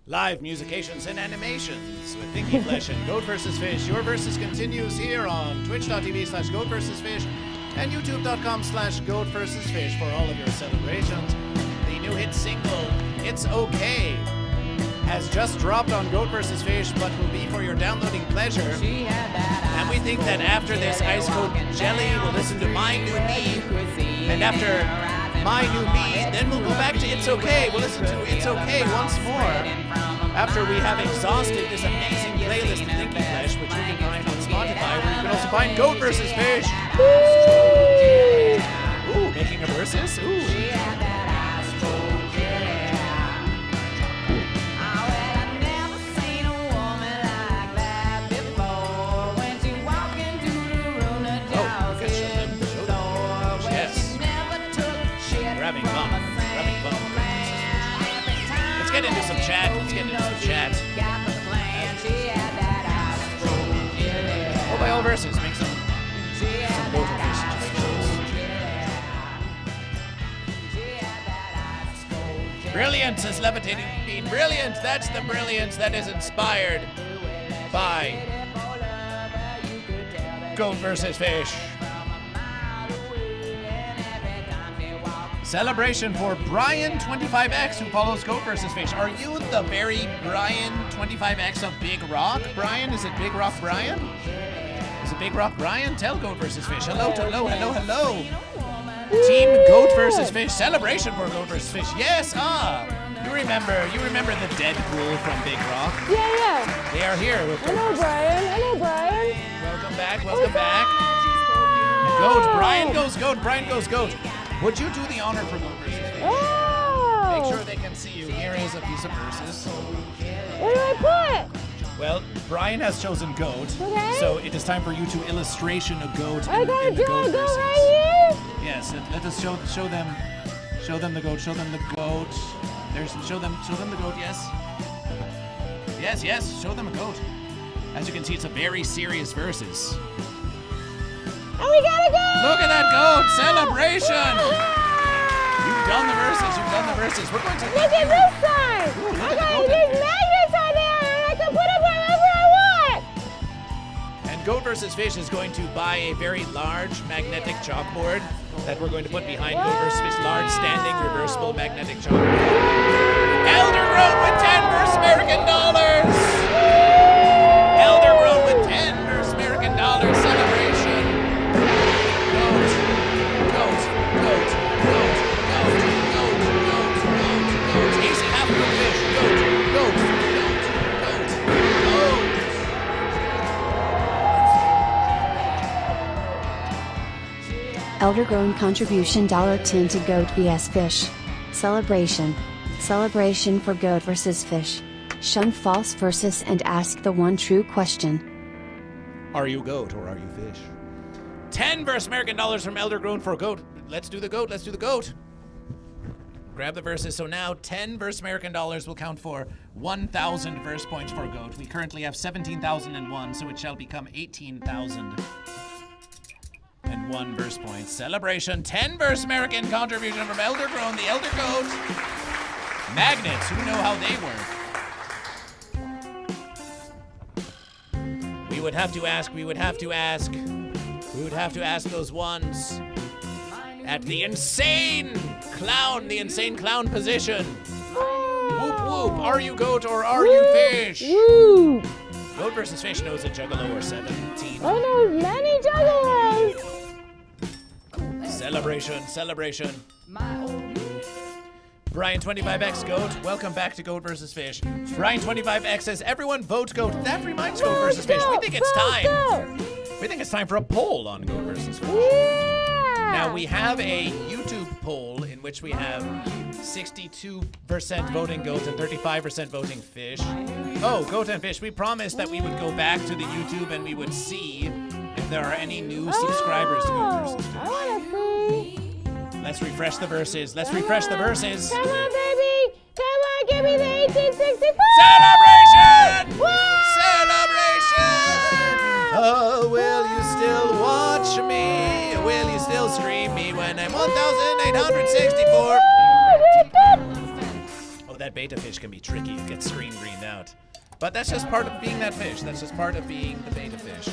Live musications and animations with Thinky Flesh and Goat vs. Fish. Your versus continues here on twitch.tv/GoatVsFish and youtube.com/Goat vs. Fish for all of your celebrations. The new hit single, It's Okay, has just dropped on Goat vs. Fish, but will be for your downloading pleasure. And we think that after this Ice Cold Jelly, we'll listen to My New Me. And after My New Me, then we'll go back to It's Okay. We'll listen to It's Okay once more after we have exhausted this amazing playlist of Thinky Flesh, which you can find on Spotify, where you can also find Goat vs. Fish. Ooh, making a versus? Ooh. Let's get into some chat. Oh, by all verses, make some Goat verses. Brilliance is levitating being brilliant. That's the brilliance that is inspired by Goat vs. Fish. Celebration for Brian 25X, who follows Goat vs. Fish. Are you the very Brian 25X of Big Rock? Brian, is it Big Rock Brian? Is it Big Rock Brian? Tell Goat vs. Fish. Hello. Team Goat vs. Fish. Celebration for Goat vs. Fish. Yes, You remember the Deadpool from Big Rock? Yeah. They are here with Hello, Brian. Welcome back. Goat. Brian goes Goat. Would you do the honor for Goat vs. Fish? Oh! Make sure they can see you. Here is a piece of verses. Where do I put? Well, Brian has chosen Goat, Okay. so it is time for you to illustration a goat I in gotta the draw Goat a goat verses. right here? Yes, let us show them the goat. Show them the goat. Show them the goat. Yes. Show them a goat. As you can see, it's a very serious verses. And we gotta go! Look at that goat celebration! You've done the verses. We're going to Look at this side! Ooh, I got these magnets on there and I can put them wherever I want! And Goat vs. Fish is going to buy a very large magnetic chalkboard that we're going to put behind Goat vs. Fish. Large standing reversible magnetic chalkboard. Elder Grown with 10 versus American dollars! Elder Grown with 10 versus American dollars celebration. Goat. Easy half Goat Fish. Goat. Elder Grown contribution $10 to Goat vs. Fish. Celebration for Goat vs. Fish. Shun false versus and ask the one true question. Are you goat or are you fish? 10 versus American dollars from Elder Grown for Goat. Let's do the goat. Grab the verses. So now 10 versus American dollars will count for 1,000 verse points for Goat. We currently have 17,001, so it shall become 18,001 verse points. Celebration 10 versus American contribution from Elder Grown, the Elder Goat. Magnets, who know how they work? We would have to ask those ones at the insane clown position. Whoop whoop, are you goat or are you fish? Woo! Goat versus fish knows a juggalo or 17. I know many juggalos. Celebration. Brian 25X Goat, welcome back to Goat versus Fish. Brian 25X says, everyone vote Goat. That reminds Goat versus Fish. We think it's time for a poll on Goat versus Fish. Yeah. Now we have a YouTube poll in which we have 62% voting Goat and 35% voting Fish. Oh, Goat and Fish, we promised that we would go back to the YouTube and we would see if there are any new subscribers to Goat versus Fish. I wanna see. Let's refresh the verses. Come on, baby. Come on, give me the 1864. Celebration! Woo! Celebration! Oh, will you still watch me? Will you still stream me when I'm 1,864? Oh, that beta fish can be tricky. It gets screen greened out. But that's just part of being that fish. That's just part of being the beta fish.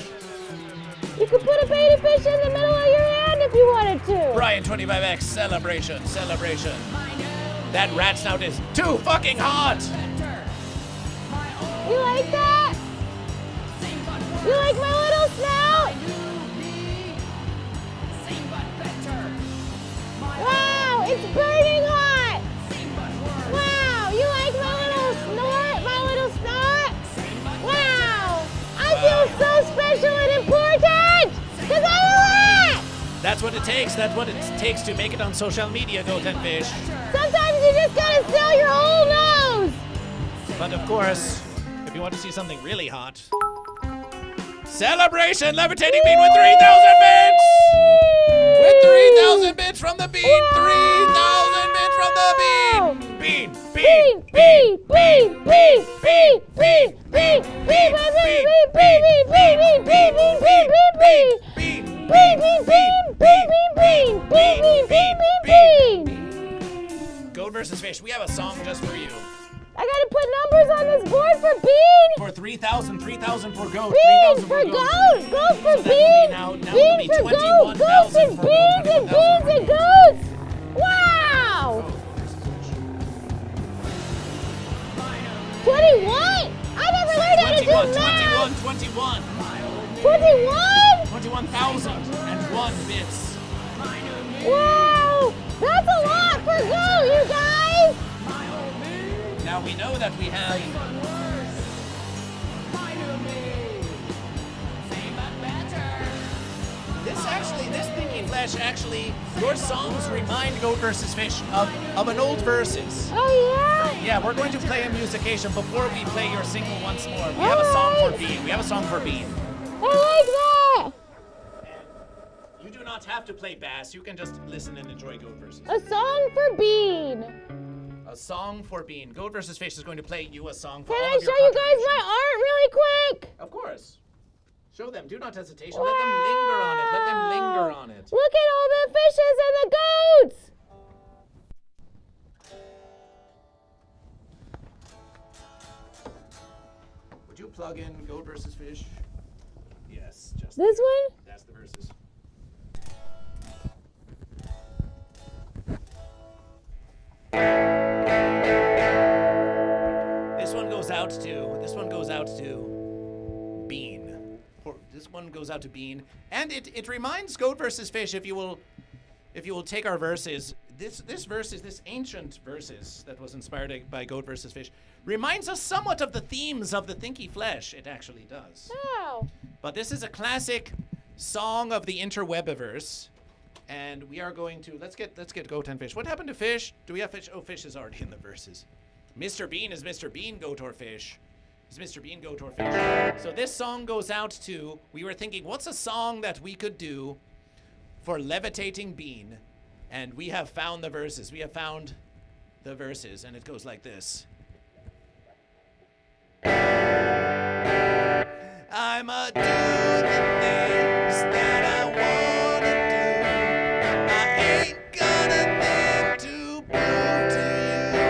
You could put a beta fish in the middle of your hand if you wanted to. Brian 25X, celebration. That rat snout is too fucking hot. You like that? You like my little snout? Wow, it's burning hot. Wow, you like my little snort? My little snort? Wow, I feel so special and important because I'm a rat. That's what it takes. That's what it takes to make it on social media, GoatVsFish. Sometimes you just gotta sell your whole nose. But of course, if you want to see something really hot, celebration levitating bean with 3,000 bits! With 3,000 bits from the bean! 3,000 bits from the bean! Bean! GoatVsFish, we have a song just for you. I gotta put numbers on this board for Bean. For 3,000 for Goat. Bean 3,000 for Goat. Goat. Goat for So that Bean. would be now Bean for Goat. 21,000 Goats and for beans Goat, and beans and goats. Wow. 21? I never learned how to do math. 21. 21? 21,001 bits. Wow. That's a lot for Goat, you guys. Now we know that we have. This Thinky Flesh actually, your songs remind GoatVsFish of an old verses. Oh, yeah? Yeah, we're going to play a musication before we play your single once more. We have a song for Bean. I like that. You do not have to play bass. You can just listen and enjoy GoatVsFish. A song for Bean. A song for Bean. GoatVsFish is going to play you a song for Can all I of your show you guys contributions. my art really quick? Of course. Show them. Do not hesitation. Let them linger on it. Let them linger on it. Look at all the fishes and the goats. Would you plug in GoatVsFish? Yes. Just This one? That's the verses. This one goes out to Bean. This one goes out to Bean. And it reminds GoatVsFish, if you will take our verses, this ancient verses that was inspired by GoatVsFish reminds us somewhat of the themes of the Thinky Flesh. It actually does. Oh. But this is a classic song of the interwebiverse. And we are going to let's get Goat and Fish. What happened to Fish? Do we have Fish? Oh, Fish is already in the verses. Mr. Bean is Mr. Bean, Goat or Fish. Is Mr. Bean, Goat or Fish? So this song goes out to, we were thinking, what's a song that we could do for levitating Bean? And we have found the verses. We have found the verses, and it goes like this. I'ma do the things that I wanna do. I ain't got a thing to prove to you.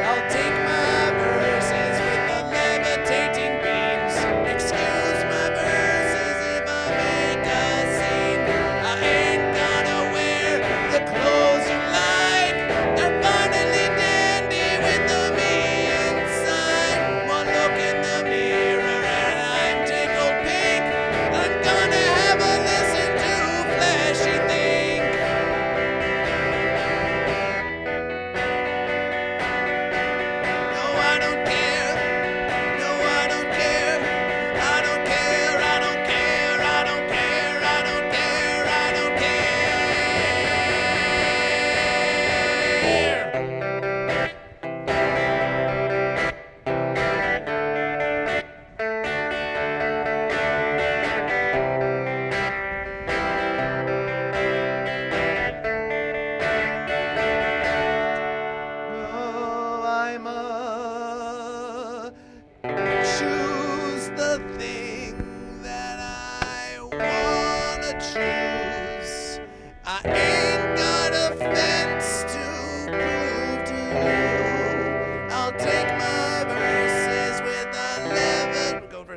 I'll take my verses with the levitating beans. Excuse my verses if I make a scene. I ain't gonna wear the clothes you like. They're finally dandy with the me inside. One look in the mirror and I'm tickled pink.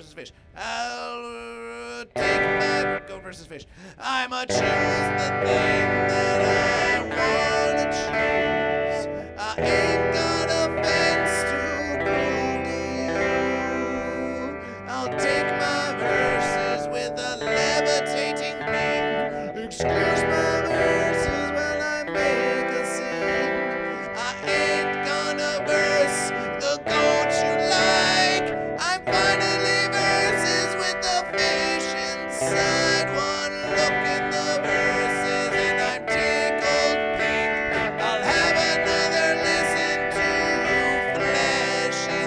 versus Fish. I'll take my Goat versus Fish. I'ma choose the thing that I wanna choose. I ain't got a fence to prove to you. I'll take my verses with a levitating beam. Excuse my verses while I make a scene. I ain't gonna verse the goat you like. I'm finally verses with the fish inside. One look in the verses and I'm tickled pink. I'll have another listen to fleshy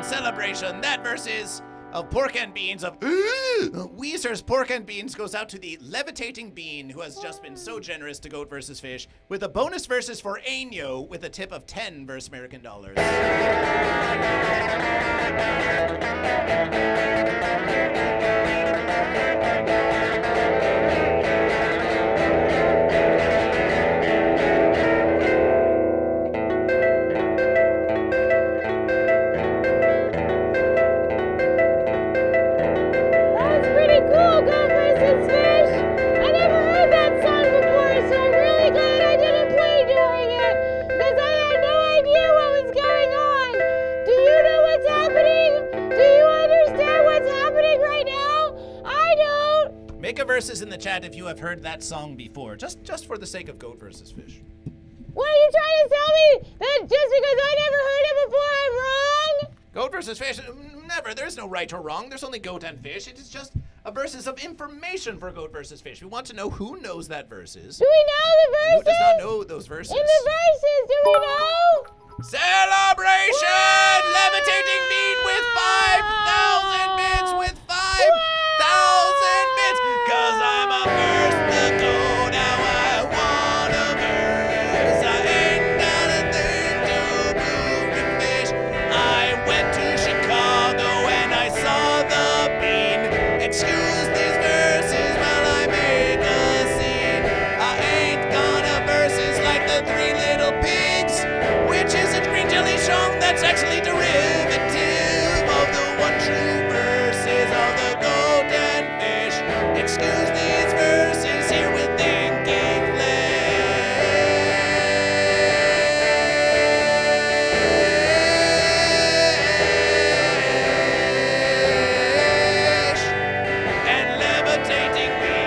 Celebration. That versus of Pork and Beans of Weezer's Pork and Beans goes out to the levitating bean who has just been so generous to Goat versus Fish with a bonus versus for Año with a tip of 10 versus American dollars. Make a versus in the chat if you have heard that song before, just for the sake of Goat versus Fish. What are you trying to tell me? That just because I never heard it before, I'm wrong? Goat versus Fish? Never. There's no right or wrong. There's only Goat and Fish. It is just a versus of information for Goat versus Fish. We want to know who knows that verses. Do we know the verses? Who does not know those verses? In the verses, do we know? Celebration! Whoa! Levitating bean with 5,000 bits, with 5,000 bits. Cause I'm a verse the goat, now I wanna verse. I ain't got a thing to prove to Fish. I went to Chicago and I saw the bean. Excuse these verses while I make a scene. I ain't gonna verses like the Three Little Pigs, which is a Green Jellÿ song that's actually derivative of the one true verses of the Goat and Fish. Excuse these verses here with Thinky Flesh and levitating bean.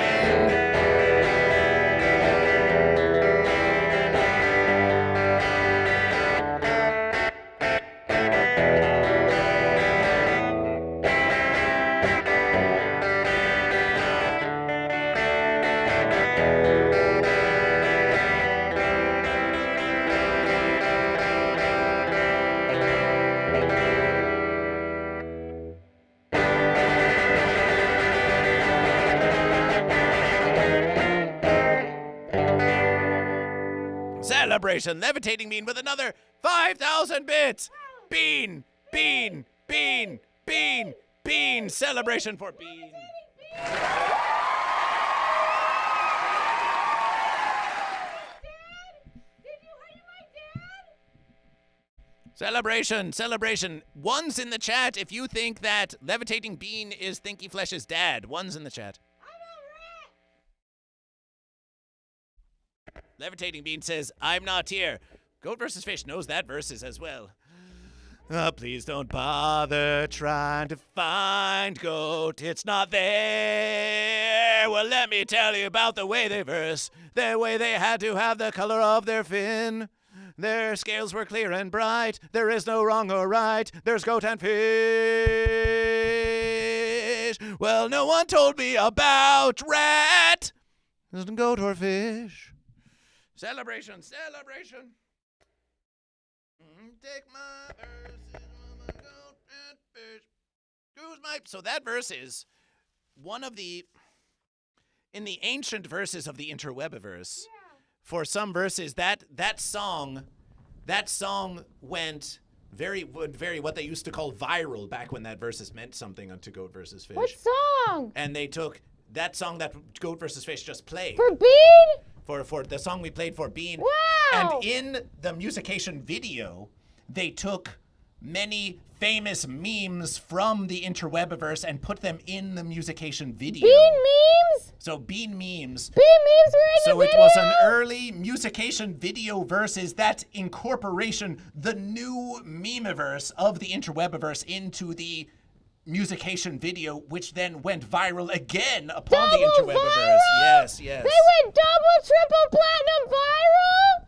Celebration, levitating bean with another 5,000 bits. Bean, bean, bean, bean, bean. Celebration for bean. Celebration, celebration. One's in the chat if you think that levitating bean is Thinky Flesh's dad. One's in the chat. Levitating Bean says, I'm not here. Goat versus Fish knows that verses as well. Please don't bother trying to find Goat. It's not there. Well, let me tell you about the way they verse. The way they had to have the color of their fin. Their scales were clear and bright. There is no wrong or right. There's goat and fish. Well, no one told me about rat. Isn't goat or fish. Celebration, celebration. Take my verses, mama, goat and fish. Who's my... So that verse is one of the... In the ancient verses of the interwebiverse, for some verses, that song went very what they used to call viral back when that verses meant something onto Goat versus Fish. What song? And they took that song that Goat versus Fish just played. For Bean? For the song we played for Bean. Wow! And in the Musication video, they took many famous memes from the interwebiverse and put them in the Musication video. Bean memes? So Bean memes. Bean memes were in the video? So it was an early Musication video versus that incorporation, the new memeverse of the interwebiverse into the Musication video, which then went viral again upon the interwebiverse. Viral? Yes, yes. They went double, triple platinum viral?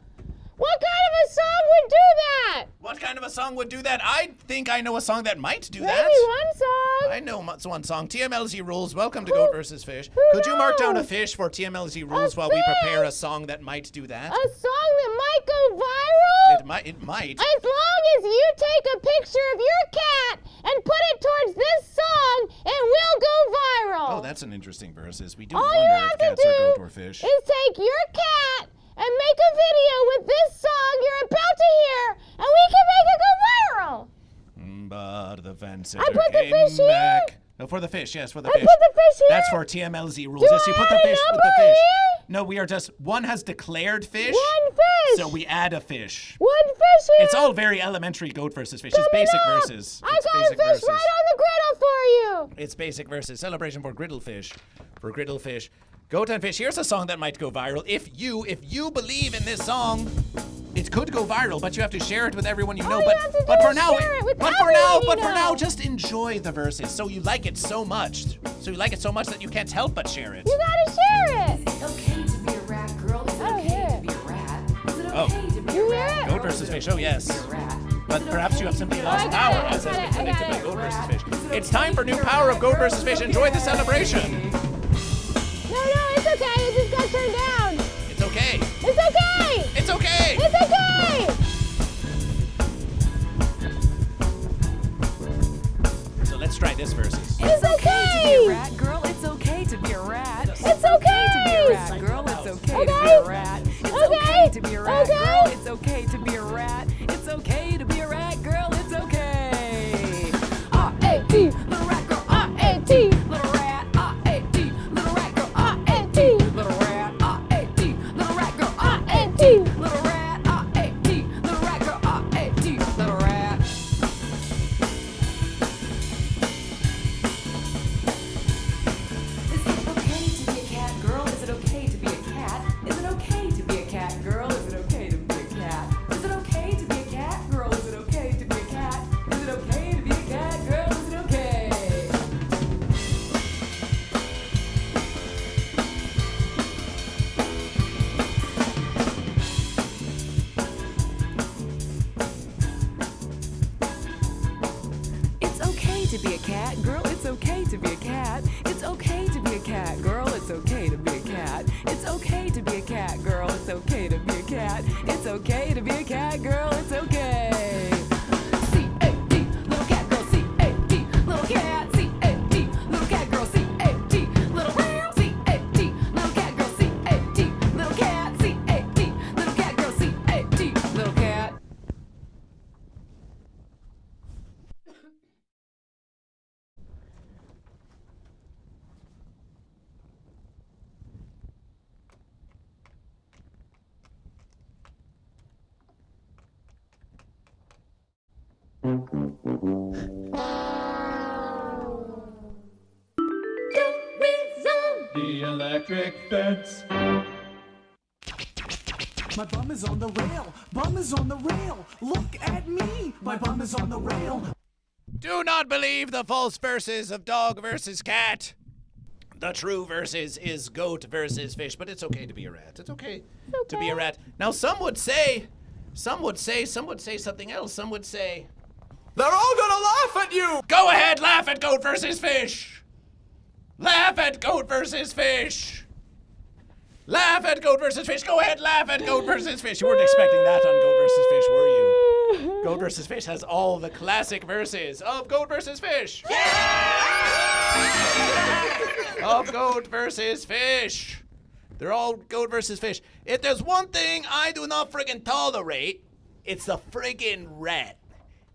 What kind of a song would do that? What kind of a song would do that? I think I know a song that might do Maybe that. one song. I know one song. TMLZ Rules. Welcome to Goat versus Fish. Could you mark down a fish for TMLZ Rules while we prepare a song that might do that? A song that might go viral? It might. As long as you take a picture of your cat and put it towards this song, it will go viral. Oh, that's an interesting verse. We do All wonder you if have cats to are do goat or fish. is take your cat and make a video with this song you're about to hear, and we can make it go viral. But the fence I put the fish here? No, for the fish, yes, for the I fish. put the fish here? That's for TMLZ Rules. Do Yes, you I put the add a fish with the number fish. here? No, we are just, one has declared fish. One fish. So we add a fish. One fish here. It's all very elementary Goat versus Fish. It's Coming basic up. verses. I It's got a basic fish verses. right on the griddle for you. It's basic verses. Celebration for griddle fish. For griddle fish. Goat and fish. Here's a song that might go viral. If you believe in this song, it could go viral, but you have to share it with everyone you know. All you have to do But for is now, share it with but for now, everyone you know. just enjoy the verses. So you like it so much. So you like it so much that you can't help but share it. You gotta share it. Is it okay to be a rat girl? Is it I don't okay hear to it. be a rat? Is it Oh. okay to be You a hear rat? it? Goat girl? versus Is it fish. okay Oh, yes. to be a rat? But perhaps you have simply lost I got power it. as I has got been it. connected I by got Goat it. versus Fish. It's time for new power of Goat versus Fish. Enjoy the celebration. No, it's okay. It just got turned down. It's okay. It's okay. It's okay. It's okay. So let's try this verses. It's okay to be okay. a rat girl. It's okay to be a rat. It's okay. To be a rat girl. It's okay to be Okay. a rat. It's Okay. okay to be a rat Okay. girl. It's okay to be a rat. It's okay to be a rat girl. It's okay. R-A-T, little rat girl. R-A-T, little rat. R-A-T, little rat girl. R-A-T, little rat. R-A-T, little rat girl. R-A-T, little rat. R-A-T, little rat girl. R-A-T, little rat. Is it okay to be a cat girl? Is it okay to be a cat? Is it okay to be a cat girl? Is it okay to be a cat? Is it okay to be a cat girl? Is it okay to be a cat? Is it okay to be a cat girl? Is it okay? It's okay to be a cat, girl. It's okay to be a cat. It's okay to be a cat, girl. It's okay to be a cat. It's okay to be a cat, girl. It's okay to be a cat. It's okay to be a cat, girl. It's okay. C-A-T, little cat girl. C-A-T, little cat. C-A-T, little cat girl. C-A-T, little cat. C-A-T, little cat girl. C-A-T, little cat. C-A-T, little cat girl. C-A-T, little cat. The electric fence. My bum is on the rail. Bum is on the rail. Look at me. My bum is on the rail. Do not believe the false verses of dog versus cat. The true versus is goat versus fish, but it's okay to be a rat. It's okay to be a rat. Now, some would say something else. Some would say, they're all gonna laugh at you! Go ahead, laugh at goat versus fish! Laugh at goat versus fish! Laugh at goat versus fish! Go ahead, laugh at goat versus fish! You weren't expecting that on goat versus fish, were you? Goat versus fish has all the classic verses of goat versus fish! Of goat versus fish! They're all goat versus fish. If there's one thing I do not friggin' tolerate, it's the friggin' rat.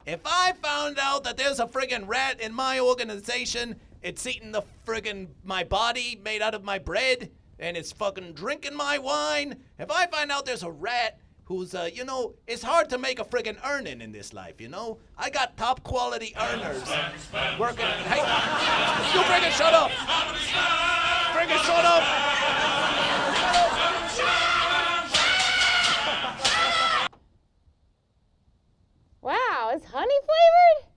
If I found out that there's a friggin' rat in my organization, it's eating the friggin' my body made out of my bread, and it's fucking drinking my wine. If I find out there's a rat who's, it's hard to make a friggin' earning in this life, you know? I got top quality earners working. Hey, you friggin' shut up! Friggin' shut up! Wow, it's honey flavored?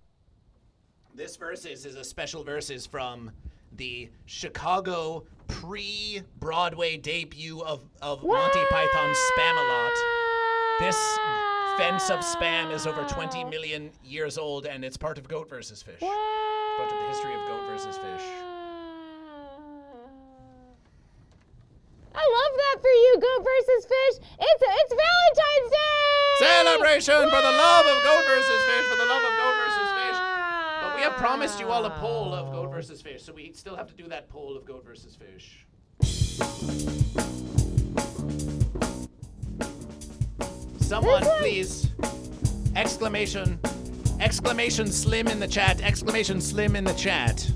This versus is a special versus from the Chicago pre-Broadway debut of Monty Python's Spam-A-Lot. This fence of spam is over 20 million years old, and it's part of Goat versus Fish. Part of the history of Goat versus Fish. I love that for you, Goat versus Fish. It's Valentine's Day! Celebration for the love of Goat versus Fish, for the love of Goat versus Fish. But we have promised you all a poll of Goat versus Fish, so we still have to do that poll of Goat versus Fish. Someone, please. Exclamation slim in the chat. Exclamation slim in the chat.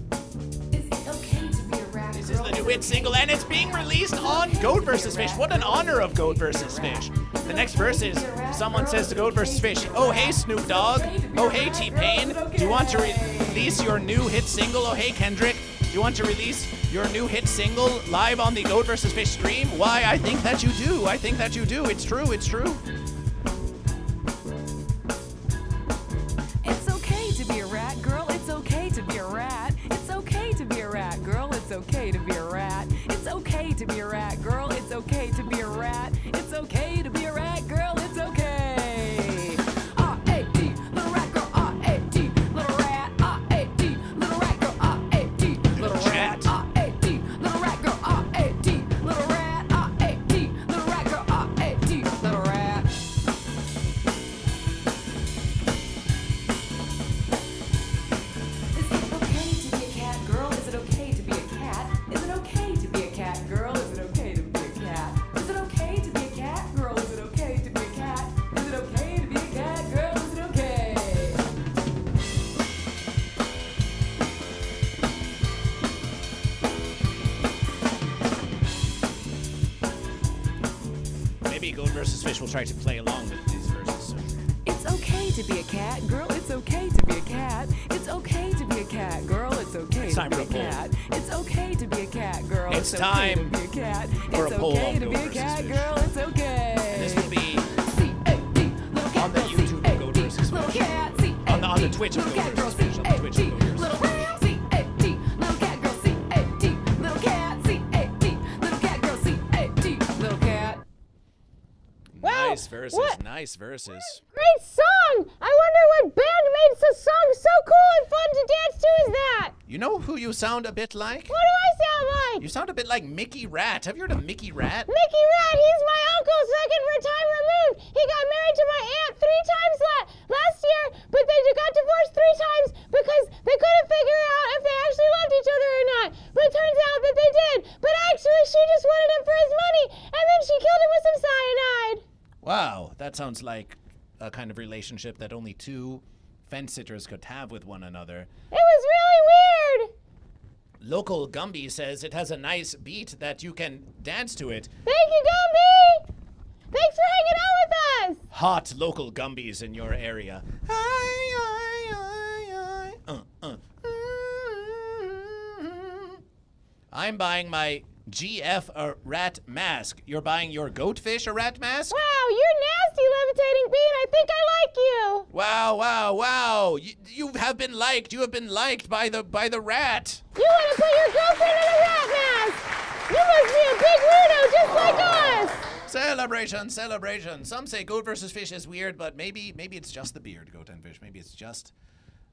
Is it okay to be a rat? This is the new hit single, and it's being released on Goat vs. Fish. What an honor of Goat vs. Fish. The next verse is, someone says to Goat vs. Fish, oh hey Snoop Dogg, oh hey T-Pain, do you want to release your new hit single? Oh hey Kendrick, do you want to release your new hit single live on the Goat vs. Fish stream? Why, I think that you do. I think that you do. It's true, it's true. It's okay to be a rat, girl. It's okay to be a rat. It's okay to be a rat, girl. It's okay to be a rat. It's okay to be a rat, girl. It's okay to be a rat. It's okay to be a rat, girl. It's okay. R-A-D, little rat girl. R-A-D, little rat. R-A-D, little rat girl. R-A-D, little rat. R-A-D, little rat girl. R-A-D, little rat. R-A-D, little rat girl. R-A-D, little rat. Is it okay to be a cat, girl? Is it okay to be a cat? Is it okay to be a cat, girl? Is it okay to be a cat? Is it okay to be a cat, girl? Is it okay to be a cat? Is it okay to be a cat, girl? Is it okay? Maybe Goat vs. Fish will try to play along with these verses. It's okay to be a cat, girl. It's okay to be a cat. It's okay to be a cat, girl. It's okay It's to time be for a a poll. cat. It's okay to be a cat, girl. It's okay time to be a cat. for It's a poll okay on to be Goat a versus cat, Fish. girl. It's okay. And this will be C-A-D, little cat on the girl, YouTube of Goat C-A-D, vs. little Fish. cat, On the Twitch of little Goat cat girl, vs. Fish. On the Twitch of C-A-D, Goat vs. little Fish. ram, C-A-D, little cat girl, C-A-D, little cat, C-A-D, little cat girl, C-A-D, little cat. Nice verses, what? nice verses. Great song! I wonder what band made the song so cool and fun to dance to is that? You know who you sound a bit like? What do I sound like? You sound a bit like Mickey Rat. Have you heard of Mickey Rat? Mickey Rat, he's my uncle, second time removed. He got married to my aunt 3 times last year, but they got divorced 3 times because they couldn't figure out if they actually loved each other or not. But it turns out that they did. But actually, she just wanted him for his money, and then she killed him with some cyanide. Wow, that sounds like a kind of relationship that only 2 fence sitters could have with one another. It was really weird. Local Gumby says it has a nice beat that you can dance to it. Thank you, Gumby. Thanks for hanging out with us. Hot local Gumbies in your area. I'm buying my GF a rat mask. You're buying your GoatVsFish a rat mask? Wow, you're nasty, levitating bean. I think I like you. Wow. You have been liked. You have been liked by the rat. You want to put your girlfriend in a rat mask? You must be a big weirdo just like us. Celebration. Some say GoatVsFish is weird, but maybe it's just the beard, Goat and Fish. Maybe it's just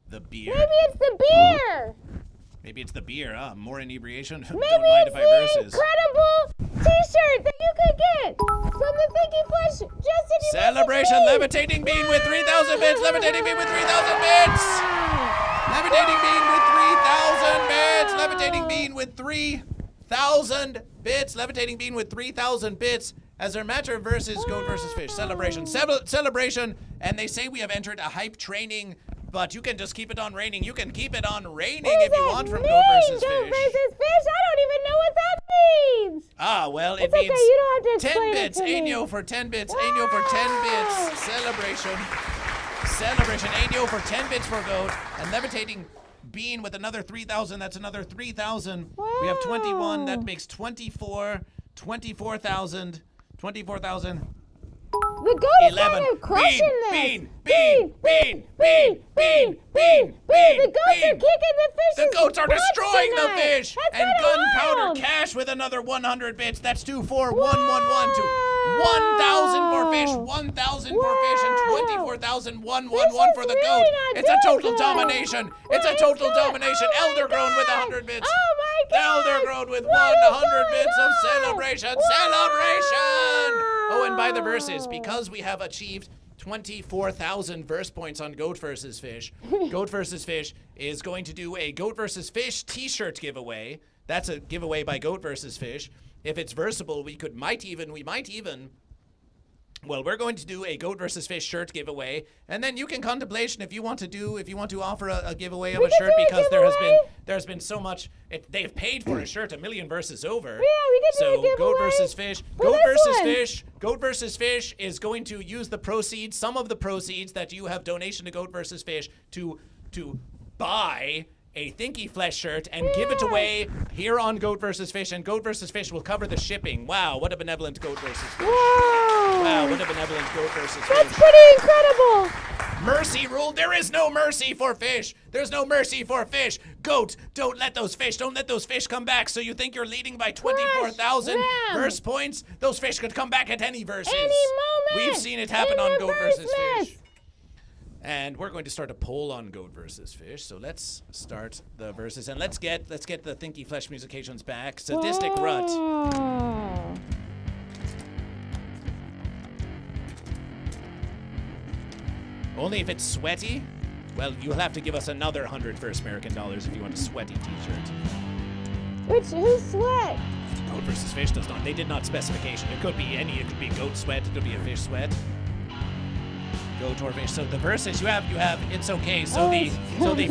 the beard. Maybe it's the beer. Maybe it's the beer. More inebriation. Maybe Don't mind it's if I the versus. incredible t-shirt that you could get from the Thinky Flesh just if you Celebration, levitating bean with 3,000 bits. Levitating bean with 3,000 bits. Levitating bean with 3,000 bits. Levitating bean with 3,000 bits. Levitating bean with 3,000 bits. As our matter versus GoatVsFish. Celebration. And they say we have entered a hype training, but you can just keep it on raining. You can keep it on raining if you want from GoatVsFish. GoatVsFish? I don't even know what that means. Well, It's it means okay, you don't have to 10 explain bits. it to me. Ainyo for 10 bits. Ainyo for 10 bits. Celebration. Ainyo for 10 bits for Goat. And levitating bean with another 3,000. That's another 3,000. We have 21. That makes 24. 24,000. 24,000. The goat is kind of crushing this. Bean. The goats are kicking the fish's The goats are butts destroying the tonight. fish. That's And kinda gunpowder wild. cash with another 100 bits. That's 2, 4, 1, 1, 1, 2. 1,000 for fish, 1,000 for fish, and 24,000, 1, 1, 1 for the really goat. not It's a total good. domination. What It's a is total good? domination. Oh my Eldergrown with God. 100 bits. Oh my God. Eldergrown with What is 100 going bits of on? celebration. Wow. Celebration! Oh, and by the verses, because we have achieved 24,000 verse points on GoatVsFish. GoatVsFish is going to do a GoatVsFish t-shirt giveaway. That's a giveaway by GoatVsFish. If it's versable, we might even. Well, we're going to do a GoatVsFish shirt giveaway, and then you can contemplation if you want to offer a giveaway of a shirt, because there's been so much. They've paid for a shirt 1,000,000 verses over. Yeah, we can do a giveaway. GoatVsFish. For this GoatVsFish is going to use the proceeds, some of the proceeds that you have donation to GoatVsFish to buy a Thinky Flesh shirt and give it away here on GoatVsFish, and GoatVsFish will cover the shipping. Wow, what a benevolent GoatVsFish. Wow, what a benevolent GoatVsFish. That's pretty incredible. Mercy rule. There is no mercy for fish. There's no mercy for fish. Goat, don't let those fish come back. So you think you're leading by 24,000 verse points? Those fish could come back at any verses. Any moment. We've seen it happen on In your GoatVsFish. verse. And we're going to start a poll on GoatVsFish. So let's start the verses, and let's get the Thinky Flesh musications back. Sadistic Rut. Only if it's sweaty. Well, you'll have to give us another 100 first American dollars if you want a sweaty t-shirt. Who's sweat? GoatVsFish does not. They did not specification. It could be any. It could be goat sweat. It could be a fish sweat. Goat or fish. So the verses you have. It's okay. So the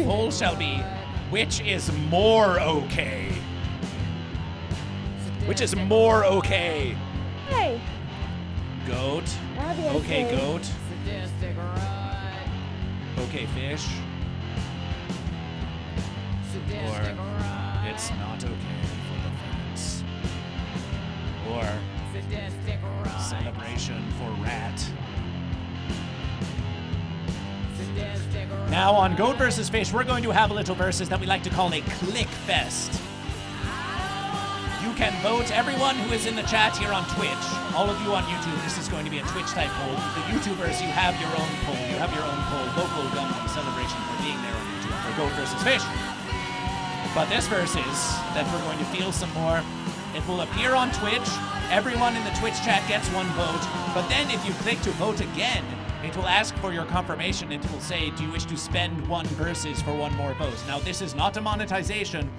poll shall be, which is more okay? Which is more okay? Hey. Goat. Okay, goat. Okay, fish. Or it's not okay for the fans. Or celebration for rat. Now on GoatVsFish, we're going to have a little verses that we like to call a click fest. You can vote. Everyone who is in the chat here on Twitch, all of you on YouTube, this is going to be a Twitch type poll. The YouTubers, you have your own poll. You have your own poll. Local Gundam celebration for being there on YouTube for GoatVsFish. But this verses that we're going to feel some more. It will appear on Twitch. Everyone in the Twitch chat gets one vote. But then if you click to vote again, it will ask for your confirmation. It will say, do you wish to spend one verses for one more vote? Now, this is not a monetization.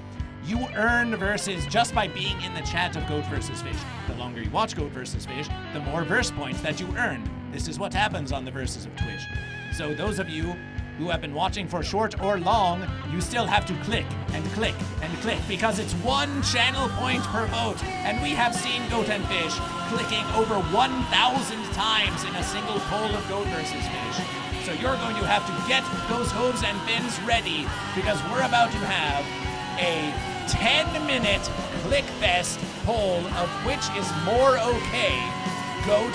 You earn verses just by being in the chat of GoatVsFish. The longer you watch GoatVsFish, the more verse points that you earn. This is what happens on the verses of Twitch. So those of you who have been watching for short or long, you still have to click and click and click, because it's 1 channel point per vote. And we have seen Goat and Fish clicking over 1,000 times in a single poll of GoatVsFish. So you're going to have to get those hooves and fins ready, because we're about to have a 10-minute ClickFest poll of which is more okay, goat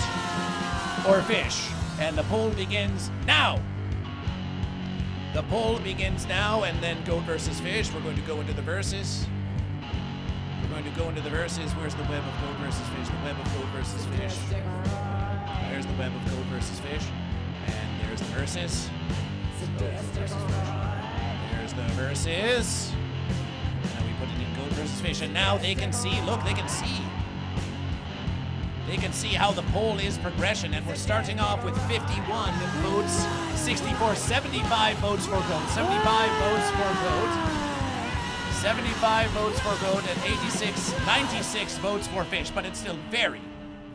or fish. And the poll begins now. The poll begins now, and then goat versus fish. We're going to go into the verses. We're going to go into the verses. Where's the web of goat versus fish? The web of goat versus fish. There's the web of goat versus fish. And there's the verses. There's the verses. And we put it in goat versus fish. And now they can see, look, they can see. They can see how the poll is progression, and we're starting off with 51 votes, 64, 75 votes for goat, 75 votes for goat, 75 votes for goat, and 86, 96 votes for fish, but it's still very,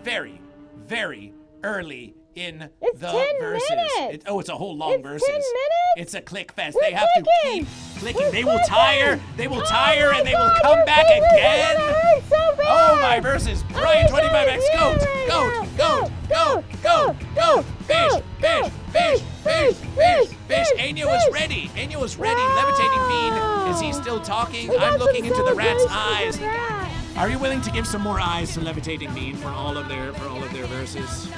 very, very early in the 10 verses. minutes. It's a whole long verses. 10 minutes? It's a click fest. We're They have clicking. to keep clicking. We're They will clicking. tire, they will tire, my and they will God, come we're back clicking. again. That hurts so bad. Oh my verses. Brian I'm 25X, so goat, angry goat, right goat, now. goat, goat, goat, fish, fish, fish, fish, fish, fish. Anya is ready. Anya is ready. Levitating Bean. Is he still talking? We got I'm looking some into the rat's celebration eyes. for that. Are you willing to give some more eyes to Levitating Bean for all of their verses?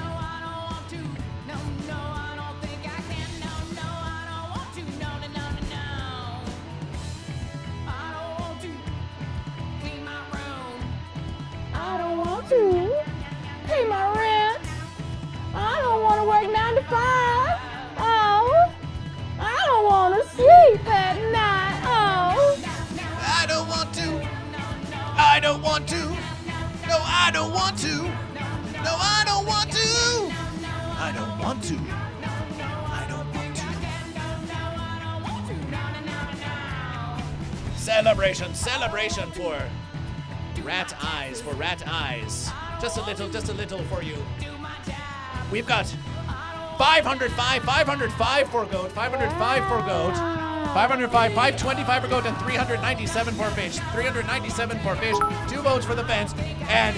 I don't want to pay my rent. I don't want to work 9 to 5. Oh, I don't want to sleep at night. Oh, I don't want to. I don't want to. No, I don't want to. No, I don't want to. I don't want to. I don't want to. Celebration for rat eyes, Just a little for you. We've got 505 for goat, 505 for goat, 505, 525 for goat, and 397 for fish. 397 for fish, 2 votes for the fence, and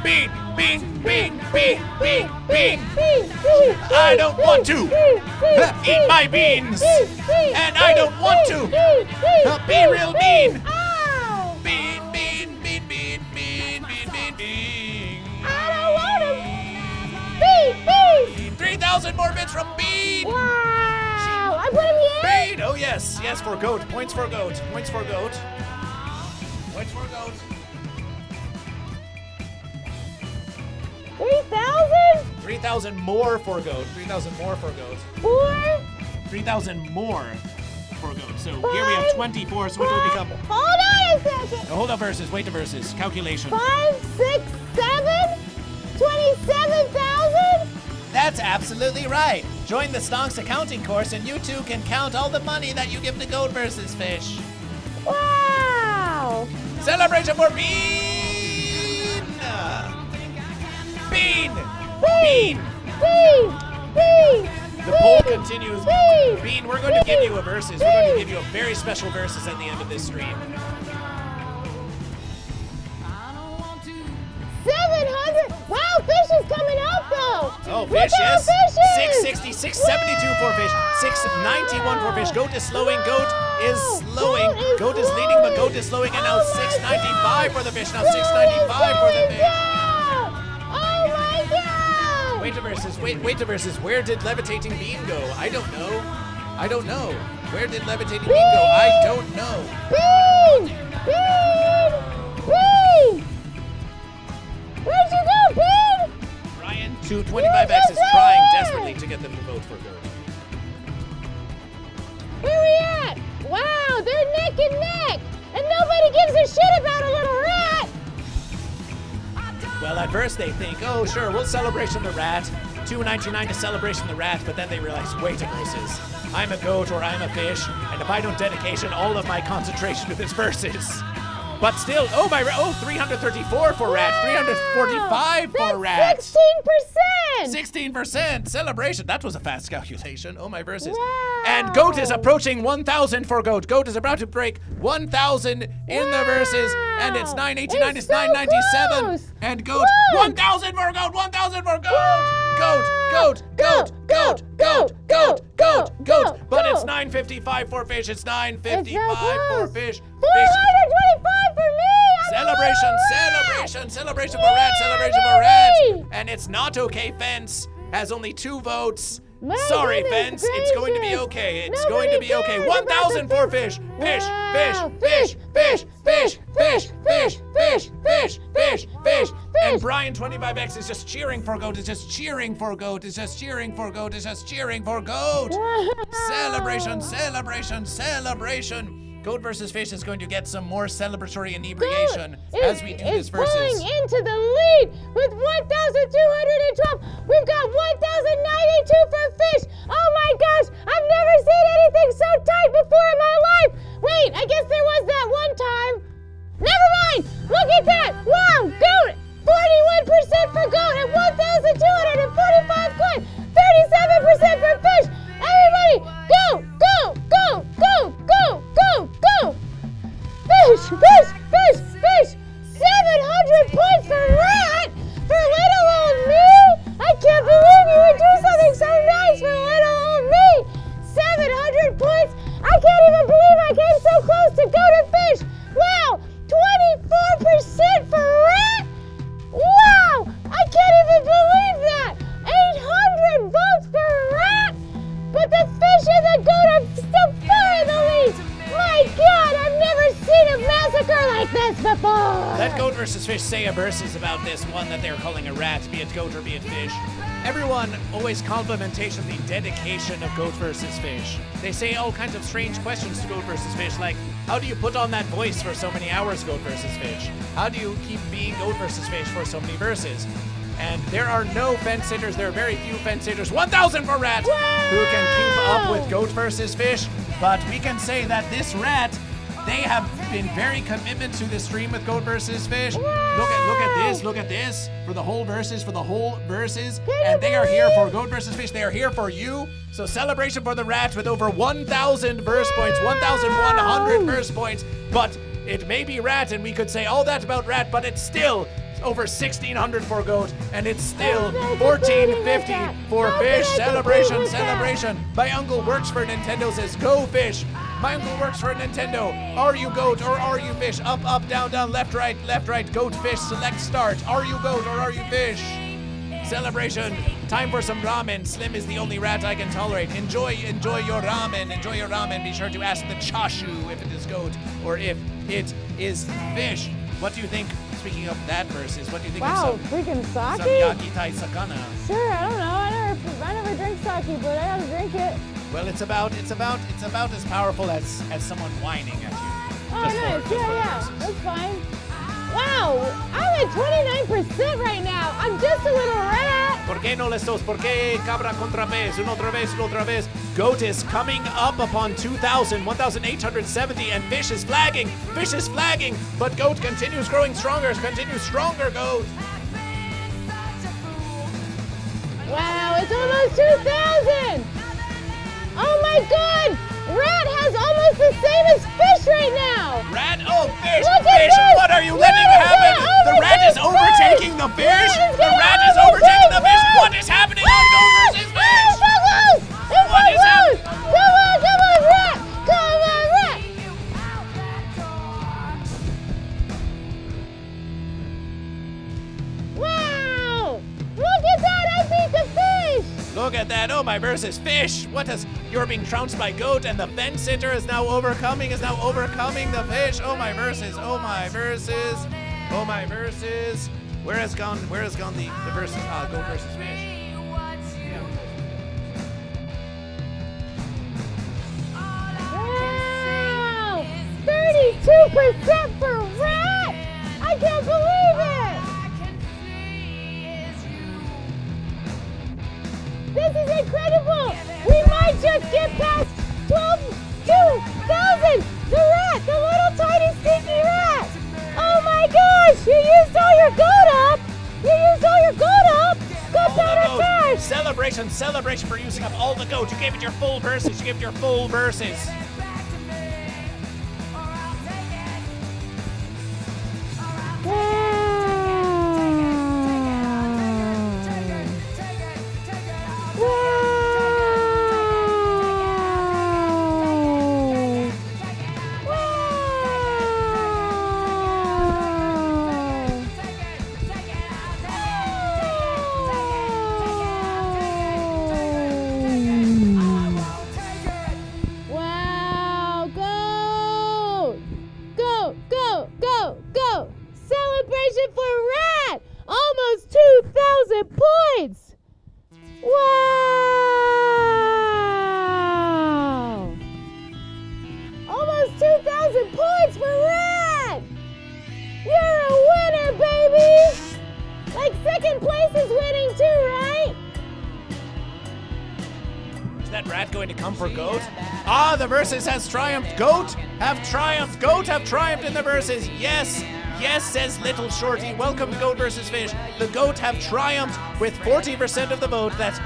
bean. I don't want to eat my beans, and I don't want to be real mean. Bean. I don't want to. Bean. 3,000 more bits from Bean. Wow. I put him here. Bean. Oh yes, for goat. Points for goat. 3,000. 3,000 more for goat. 3,000 more for goat. 4. 3,000 more for goat. So here we have 24, so it will become. Hold on a second. No, hold on, verses. Wait to verses. Calculation. 5, 6, 7. 27,000. That's absolutely right. Join the Stonks accounting course, and you too can count all the money that you give to goat versus fish. Wow. Celebration for Bean! Bean! The poll continues. Bean, we're going to give you a verses. We're going to give you a very special verses at the end of this stream. 700. Wow, fish is coming up though. Oh, Look fish, how yes. fish is. 660, 672 for fish. 691 for fish. Goat is slowing. Goat is slowing. Goat is leading, but goat is slowing. And now 695 for the fish. Now 695 for the fish. Oh my God. Wait to verses. Where did Levitating Bean go? I don't know. Where did Levitating Bean go? I don't know. Bean. Where'd you go, Bean? Brian 225X is trying desperately to get them to vote for goat. Where we at? Wow, they're neck and neck. And nobody gives a shit about a little rat. Well, at first they think, oh, sure, we'll celebration the rat. $2.99 to celebration the rat, but then they realize, wait a verses. I'm a goat or I'm a fish, and if I don't dedication all of my concentration to this verses. But still, 334 for rat, 345 for rat. 16%. 16% celebration. That was a fast calculation. Oh my verses. Wow. And goat is approaching 1,000 for goat. Goat is about to break 1,000 in the verses, and it's 989. It's 997. Close. And goat 1,000 for goat. 1,000 for goat. Goat. But it's 955 for fish. It's 955 for fish. 425 for me. Celebration for rat, celebration for rat. And it's not okay, Fence has only 2 votes. Sorry, Fence, it's going to be okay. It's going to be okay. 1,000 for fish. Fish. And Brian 25X is just cheering for goat. Is just cheering for goat. Is just cheering for goat. Is just cheering for goat. Celebration. Goat versus fish is going to get some more celebratory inebriation as we do this versus. Going into the lead with 1,212. We've got 1,092 for fish. Oh my gosh, I've never seen anything so tight before in my life. Wait, I guess there was that one time. Never mind. Look at that. Wow, goat. 41% for goat and 1,245 coins. 37% for fish. Everybody, go. Fish. 700 points for rat. For little old me. I can't believe you would do something so nice for little old me. 700 points. I can't even believe I came so close to goat and fish. Wow, 24% for rat. Wow, I can't even believe that. 800 votes for rat. But the fish and the goat are still far in the lead. My God, I've never seen a massacre like this before. Let Goat versus Fish say a versus about this one that they're calling a rat, be it goat or be it fish. Everyone always complimentation the dedication of Goat versus Fish. They say all kinds of strange questions to Goat versus Fish, like, how do you put on that voice for so many hours, Goat versus Fish? How do you keep being Goat versus Fish for so many verses? And there are no fence sitters. There are very few fence sitters. 1,000 for rat who can keep up with Goat versus Fish. But we can say that this rat, they have been very committed to this stream with Goat versus Fish. Look at this for the whole verses, and they are here for Goat versus Fish. They are here for you. So celebration for the rat with over 1,000 verse points, 1,100 verse points. But it may be rat, and we could say all that about rat, but it's still over 1,600 for goat, and it's still 1,450 for fish. Celebration. My uncle works for Nintendo, says go fish. My uncle works for Nintendo. Are you goat or are you fish? Up, down, left, right, goat, fish, select start. Are you goat or are you fish? Celebration. Time for some ramen. Slim is the only rat I can tolerate. Enjoy your ramen. Be sure to ask the chashu if it is goat or if it is fish. What do you think? Speaking of that versus, what do you think of some freaking sake? Some yakitai sakana? Sure, I don't know. I never drink sake, but I gotta drink it. Well, it's about as powerful as someone whining at you. Oh, nice. Yeah. That's fine. Wow, I'm at 29% right now. I'm just a little rat. ¿Por qué no les dos? ¿Por qué cabra contra vez? Una otra vez. Goat is coming up upon 2,000, 1,870, and Fish is flagging. But Goat continues growing stronger. Goat. Wow, it's almost 2,000. Oh my God. Rat has almost the same as Fish right now. Rat? Oh, Fish! Look at Fish! this. What are you letting happen? The rat is overtaking the fish! The rat is overtaking the fish! What is happening on Goat versus Fish? What is happening? Come on, rat! Wow! Look at that! I beat the fish! Look at that! Oh, my versus Fish! You're being trounced by Goat, and the fence sitter is now overcoming the fish. Oh my verses. Where has gone the versus Goat versus Fish? Wow! 32% for rat! I can't believe it! This is incredible! We might just get past 2,000! The rat! The little tiny stinky rat! Oh my gosh! You used all your goat up! Go powder cash! Celebration for using up all the goat. You gave it your full verses. Is that rat going to come for goat? Ah, the versus has triumphed. Goat have triumphed. Goat have triumphed in the versus. Yes. Yes, says Little Shorty. Welcome to Goat versus Fish. The goat have triumphed with 40% of the vote. That's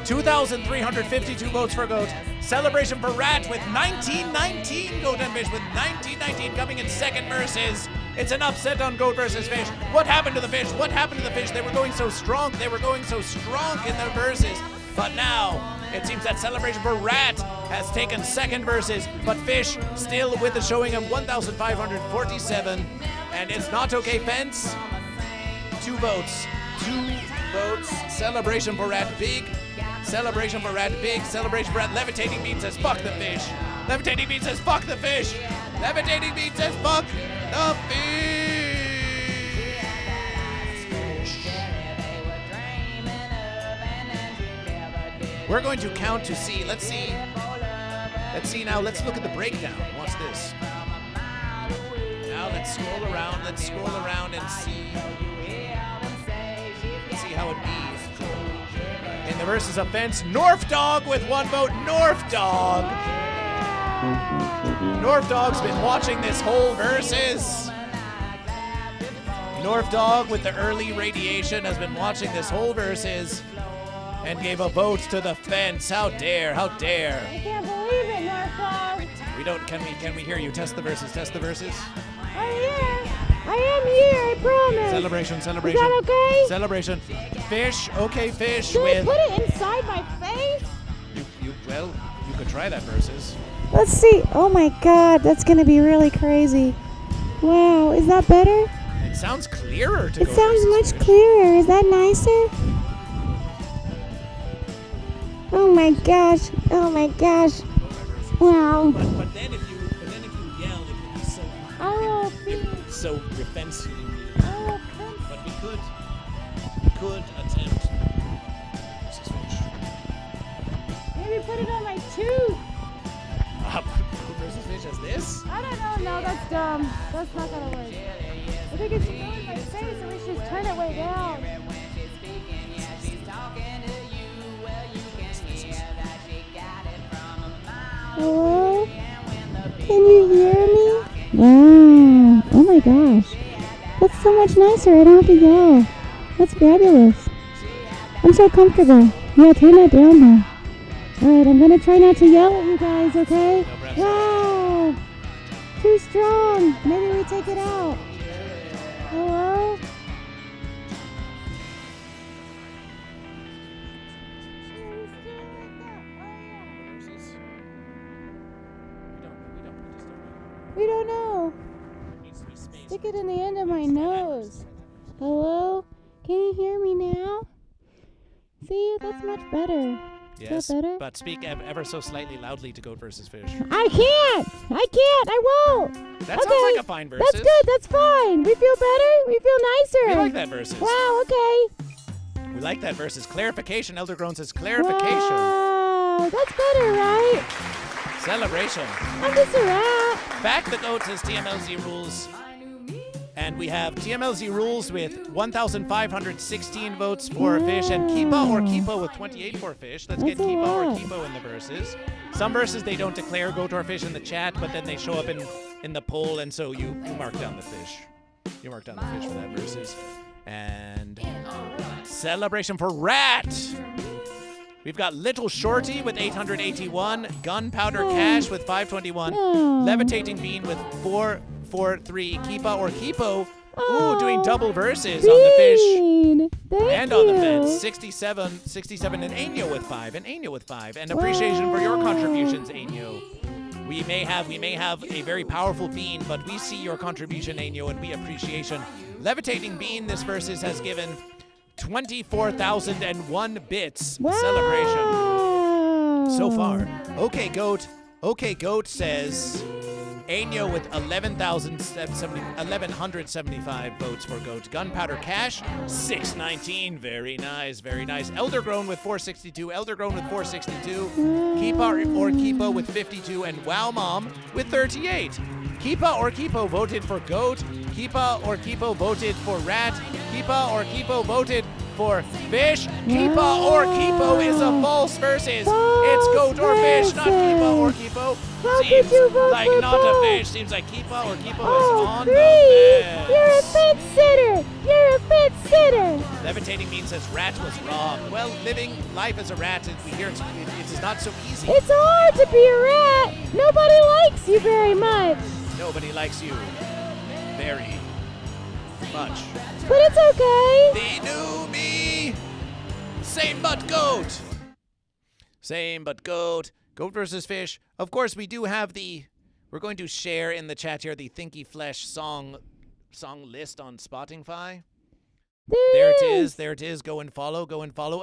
2,352 votes for goat. Celebration for rat with 1919. Goat and fish with 1919 coming in second versus. It's an upset on goat versus fish. What happened to the fish? What happened to the fish? They were going so strong. They were going so strong in the verses. But now it seems that celebration for rat has taken second versus, but fish still with a showing of 1,547. And it's not okay fence. 2 votes. 2 votes. Celebration for rat big. Celebration for rat big. Celebration for rat. Levitating Bean says fuck the fish. Levitating Bean says fuck the fish. Levitating Bean says fuck the fish. We're going to count to see. Let's see. Let's see now. Let's look at the breakdown. What's this? Now let's scroll around. Let's scroll around and see. See how it be. In the versus offense, North Dog with 1 vote. North Dog. North Dog's been watching this whole versus. North Dog with the early radiation has been watching this whole versus and gave a vote to the fence. How dare, how dare. I can't believe it, North Dog. We don't, can we hear you? Test the verses, test the verses. I'm here. I am here, I promise. Celebration, celebration. Is that okay? Celebration. Fish, okay, fish Should with... I put it inside my face? Well, you could try that versus. Let's see. Oh my God, that's gonna be really crazy. Wow, is that better? It sounds clearer to It go sounds versus much fish. clearer. Is that nicer? Oh my gosh. Oh my gosh. Wow. But then if you yell, it would be so... Oh, so defensive. Oh, But we could attempt versus fish. maybe put it on my tooth. Versus fish as this? I don't know. No, that's dumb. That's not gonna work. I think it's in my face, and we should just turn it way down. Hello? Can you hear me? Wow. Oh my gosh. That's so much nicer. I don't have to yell. That's fabulous. I'm so comfortable. Yeah, turn that down now. Alright, I'm gonna try not to yell at you guys, okay? Wow! Too strong. Maybe we take it out. Hello? We don't know. Stick it in the end of my nose. Hello? Can you hear me now? See, that's much better. Yes, Is that better? but speak ever so slightly loudly to goat versus fish. I can't! I won't! That sounds like a fine versus. That's good, that's fine. We feel better? We feel nicer. We like that versus. Wow, okay. We like that versus. Clarification. Elder Grown says clarification. Wow, that's better, right? Celebration. I'm just a rat. Back the goat says TMLZ rules. And we have TMLZ rules with 1,516 votes for fish and Keepa or Keepo with 28 for fish. Let's get That's a Keepa or lot. Keepo in the verses. Some verses they don't declare goat or fish in the chat, but then they show up in the poll, and so you mark down the fish. You mark down the fish for that verses. And celebration for rat. We've got Little Shorty with 881, Gunpowder Cash with 521, Levitating Bean with 443, Keepa or Keepo. Ooh, doing double verses on the fish Thank and on the you. fence. 67, and Ainyo with 5, and appreciation for your contributions, Ainyo. We may have a very powerful bean, but we see your contribution, Ainyo, and we appreciation. Levitating Bean, this versus has given 24,001 bits. Wow. Celebration so far. Okay, Goat says Ainyo with 1,175 votes for Goat. Gunpowder Cash 619. Very nice, very nice. Elder Grown with 462. Keepa or Keepo with 52, and Wow Mom with 38. Keepa or Keepo voted for Goat. Keepa or Keepo voted for Rat. Keepa or Keepo voted for fish. Keepa or Keepo is a false versus. It's goat or fish, not Keepa or Keepo. How could Seems you vote like for not both? a fish. Seems like Keepa or Keepo Oh, is on the Bree, fence. you're a fence sitter. You're a fence sitter. Levitating means says rat was wrong. Well, living life as a rat, we hear it is not so easy. It's hard to be a rat. Nobody likes you very much. Nobody likes you very much. But it's okay. The new me. Same but goat. Same but goat. Goat versus fish. Of course, we do have we're going to share in the chat here the Thinky Flesh song list on Spotify. There it is. Go and follow.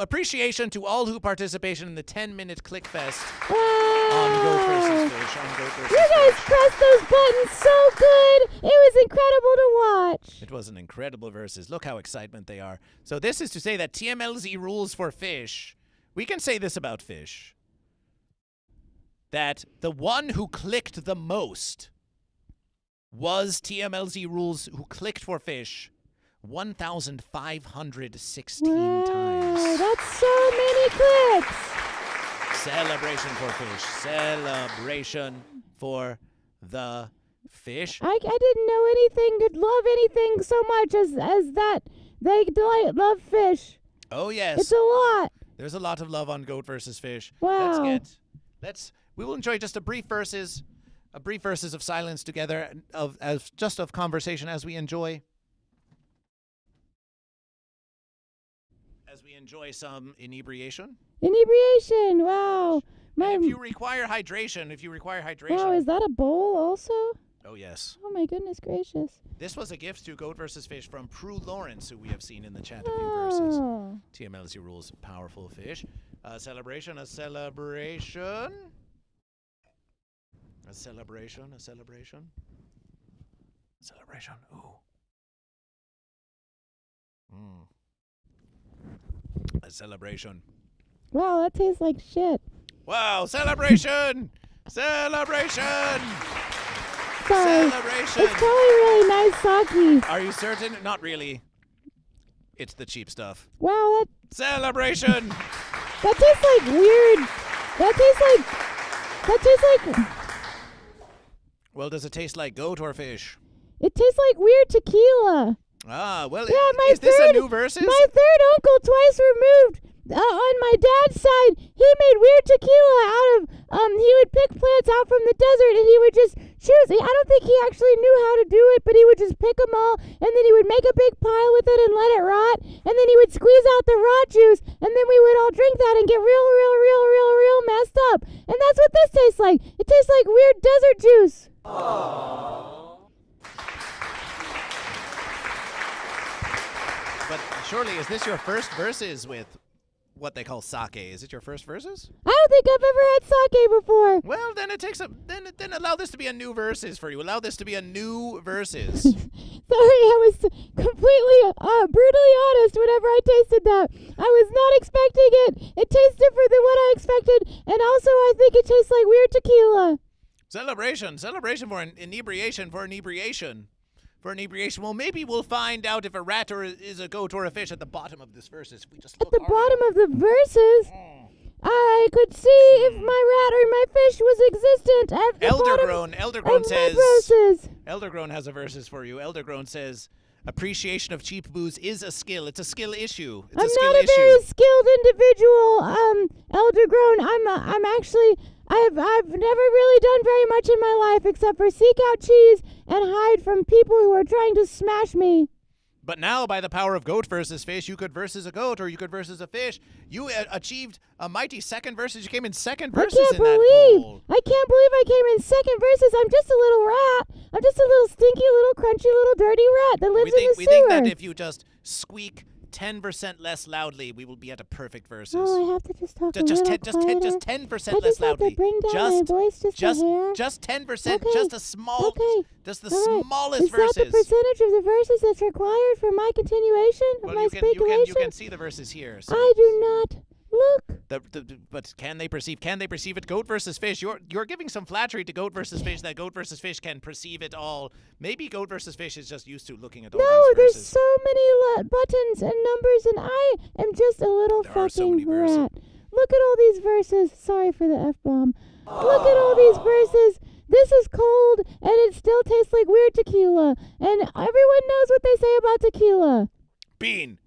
Appreciation to all who participation in the 10-minute Click Fest on Goat versus Fish. You guys pressed those buttons so good. It was incredible to watch. It was an incredible versus. Look how excitement they are. So this is to say that TMLZ rules for fish. We can say this about fish. That the one who clicked the most was TMLZ rules who clicked for fish 1,516 times. That's so many clicks. Celebration for fish. Celebration for the fish. I didn't know anything could love anything so much as that. They love fish. Oh, yes. It's a lot. There's a lot of love on Goat versus Fish. Wow. We will enjoy just a brief verses of silence together of conversation as we enjoy some inebriation. Inebriation. Wow. If you require hydration. Wow, is that a bowl also? Oh, yes. Oh, my goodness gracious. This was a gift to Goat versus Fish from Prue Lawrence, who we have seen in the chat a few verses. TMLC rules, powerful fish. A celebration. A celebration. Ooh. A celebration. Wow, that tastes like shit. Wow, celebration! Celebration! Sorry. Celebration! It's probably really nice sake. Are you certain? Not really. It's the cheap stuff. Wow, Celebration! that tastes like weird. That tastes like. Well, does it taste like goat or fish? It tastes like weird tequila. Ah, well, Yeah, is this a new versus? My third uncle, twice removed, on my dad's side, he made weird tequila out of, he would pick plants out from the desert and he would just choose. I don't think he actually knew how to do it, but he would just pick them all and then he would make a big pile with it and let it rot. And then he would squeeze out the raw juice and then we would all drink that and get real messed up. And that's what this tastes like. It tastes like weird desert juice. But surely, is this your first versus with what they call sake? Is it your first versus? I don't think I've ever had sake before. Well, then it takes then allow this to be a new versus for you. Allow this to be a new versus. Sorry, I was completely brutally honest whenever I tasted that. I was not expecting it. It tastes different than what I expected, and also I think it tastes like weird tequila. Celebration for inebriation. Well, maybe we'll find out if a rat is a goat or a fish at the bottom of this versus. If we just at the bottom of the verses, I could see if my rat or my fish was existent at the bottom Eldergrown says. verses. Eldergrown has a versus for you. Eldergrown says, appreciation of cheap booze is a skill. It's a skill issue. I'm not a very skilled individual, Eldergrown. I'm actually. I've never really done very much in my life except for seek out cheese and hide from people who are trying to smash me. But now, by the power of goat versus fish, you could versus a goat or you could versus a fish. You achieved a mighty second versus. You came in second versus in that poll. I can't believe I came in second versus. I'm just a little rat. I'm just a little stinky, little crunchy, little dirty rat that lives in the sewer. We think that if you just squeak 10% less loudly, we will be at a perfect versus. Oh, I have to just talk just 10% less loudly. To bring down my voice just a hair. Just 10%, okay. just a small, just the smallest Is verses. Is that the percentage of the verses that's required for my continuation of my speculation? You can see the verses here. So I do not Look. But can they perceive it? Goat versus fish. You're giving some flattery to goat versus fish that goat versus fish can perceive it all. Maybe goat versus fish is just used to looking at all these No, there's verses. so many buttons and numbers, and I am just a little fucking rat. Look at all these verses. Sorry for the F-bomb. Look at all these verses. This is cold, and it still tastes like weird tequila. And everyone knows what they say about tequila. Bean.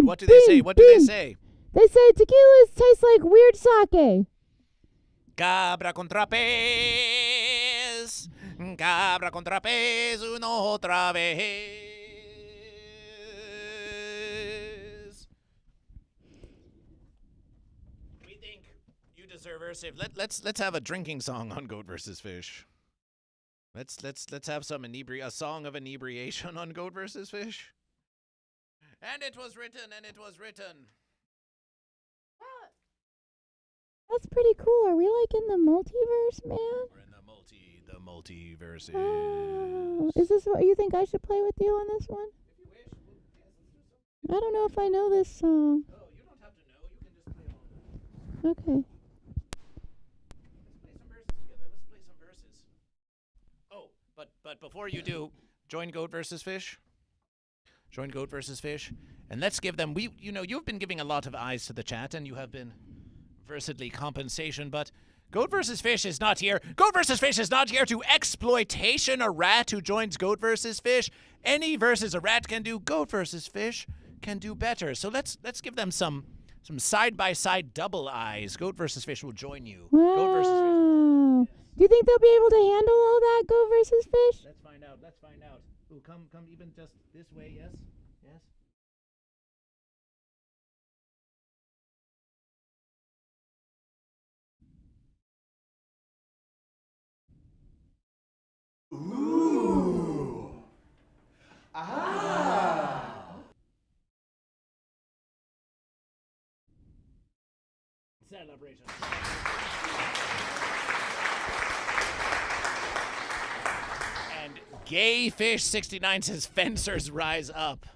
What do they say? What do they say? They say tequila tastes like weird sake. Cabra contra pez. Cabra contra pez una otra vez. We think you deserve Ursive. Let's have a drinking song on Goat versus Fish. Let's have some a song of inebriation on Goat versus Fish. And it was written. That's pretty cool. Are we like in the multiverse, man? We're in the multiverse. Oh, is this what you think I should play with you on this one? If you wish, I don't know if I know this song. Oh, you don't have to know. You can just play along. Okay. Let's play some verses. Oh, but before you do, join Goat versus Fish. Join Goat versus Fish, and let's give them. You've been giving a lot of eyes to the chat, and you have been versedly compensation, but Goat versus Fish is not here. Goat versus Fish is not here to exploitation a rat who joins Goat versus Fish. Any versus a rat can do, Goat versus Fish can do better. So let's give them some side-by-side double eyes. Goat versus Fish will join you. Wow. Goat versus Fish. Do you think they'll be able to handle all that, Goat versus Fish? Let's find out. Ooh, come even just this way, yes? Yes? Ooh. Ah. Celebration. And GayFish69 says fencers rise up.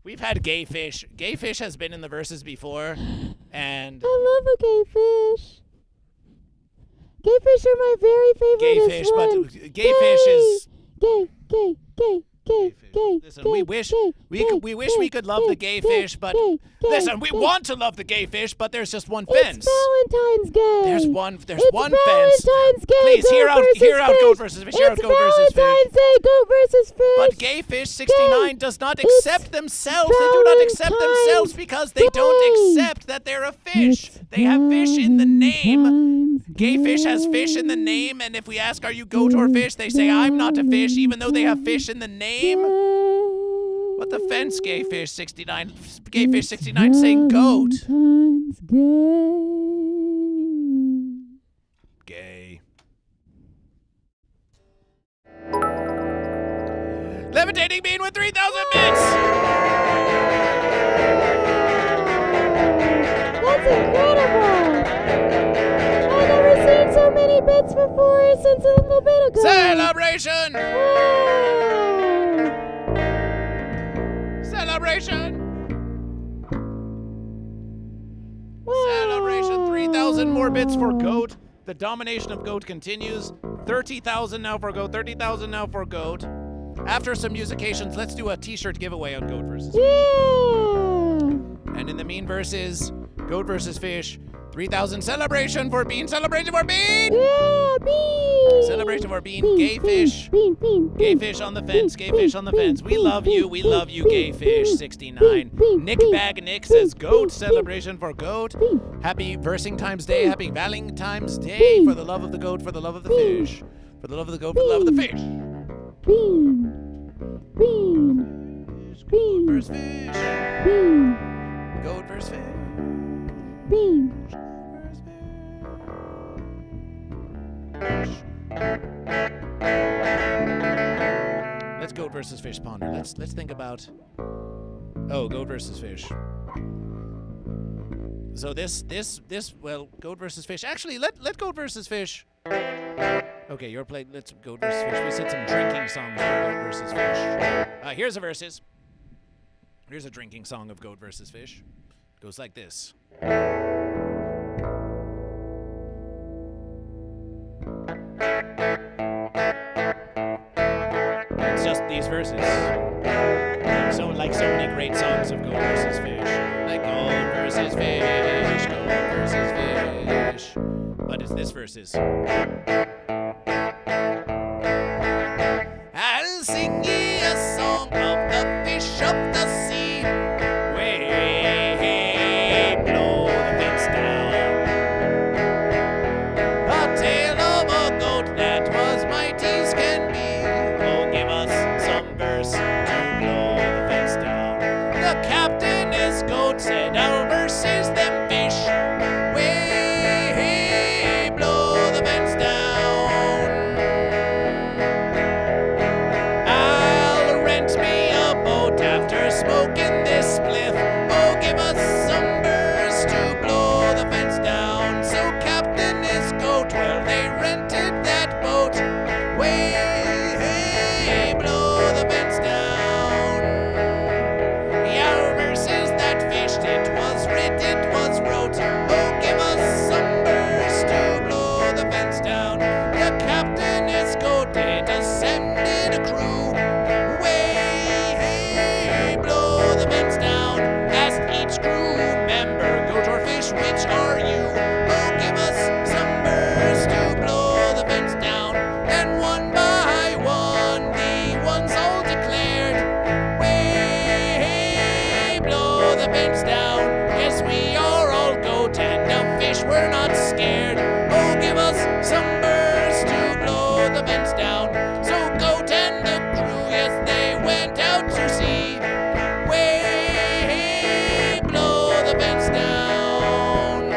We've had Gay Fish. Gay Fish has been in the verses before, and I love a gay fish. Gay fish are my very favorite. Gay Fish, but Gay Fish is gay. Listen, we wish we could love the gay fish, but listen, we want to love the gay fish, but there's just one fence. It's Valentine's Day. There's one fence. Valentine's Day. Please hear out Goat versus Fish. Hear out Goat versus Fish. Valentine's Day, Goat versus Fish. But Gay Fish 69 does not accept themselves. They do not accept themselves because they don't accept that they're a fish. They have fish in the name. Gay Fish has fish in the name, and if we ask, are you goat or fish, they say, I'm not a fish, even though they have fish in the name. What the fence, Gay Fish 69? Gay Fish 69 saying goat. Gay. Levitating Bean with 3,000 bits! That's incredible! I've never seen so many bits before since a little bit ago. Celebration! Wow. Celebration! Wow. Celebration! 3,000 more bits for Goat. The domination of Goat continues. 30,000 now for Goat. 30,000 now for Goat. After some musications, let's do a t-shirt giveaway on Goat versus Fish. Yeah! And in the mean verses, Goat versus Fish, 3,000 celebration for Bean. Celebration for Bean! Yeah, Bean! Celebration for Bean. Gay Fish. Gay Fish on the fence. Gay Fish on the fence. We love you. We love you, Gay Fish 69. Nick Bag Nick says Goat. Celebration for Goat. Happy Versing Times Day. Happy Valentine's Day. For the love of the goat. For the love of the fish. For the love of the goat. For the love of the fish. Bean. Goat versus Fish. Bean. Goat versus Fish. Bean. Let's Goat versus Fish ponder. Let's think about. Oh, Goat versus Fish. So this Goat versus Fish. Actually, let Goat versus Fish. Okay, you're playing. Let's Goat versus Fish. We said some drinking songs for Goat versus Fish. Here's the verses. Here's a drinking song of Goat versus Fish. It goes like this. It's just these verses. So like so many great songs of Goat versus Fish. Like Goat versus Fish, Goat versus Fish. But it's this verses. I'll sing ye a song of the fish of the sea. Way blow the fence down. A tale of a goat that was mighty as can be. Oh, give us some verse to blow the fence down. The captain is goat, said I'll versus them fish. Way blow the fence down. I'll rent me a boat after smoking this spliff. Oh, give us some verse to blow the fence down. So captain is goat, well they rented that boat. Way blow the fence down. Our verses that fished, it was writ, it was wrote. Oh, give us some verse to blow the fence down. The captain is goat, it ascended a crew. Way blow the fence down. Asked each crew member, goat or fish, which are you? Oh, give us some verse to blow the fence down. And one by one, the ones all declared, way blow the fence down. Yes, we are all goat and the fish, we're not scared. Oh, give us some verse to blow the fence down. So goat and the crew, yes, they went out to sea. Way blow the fence down.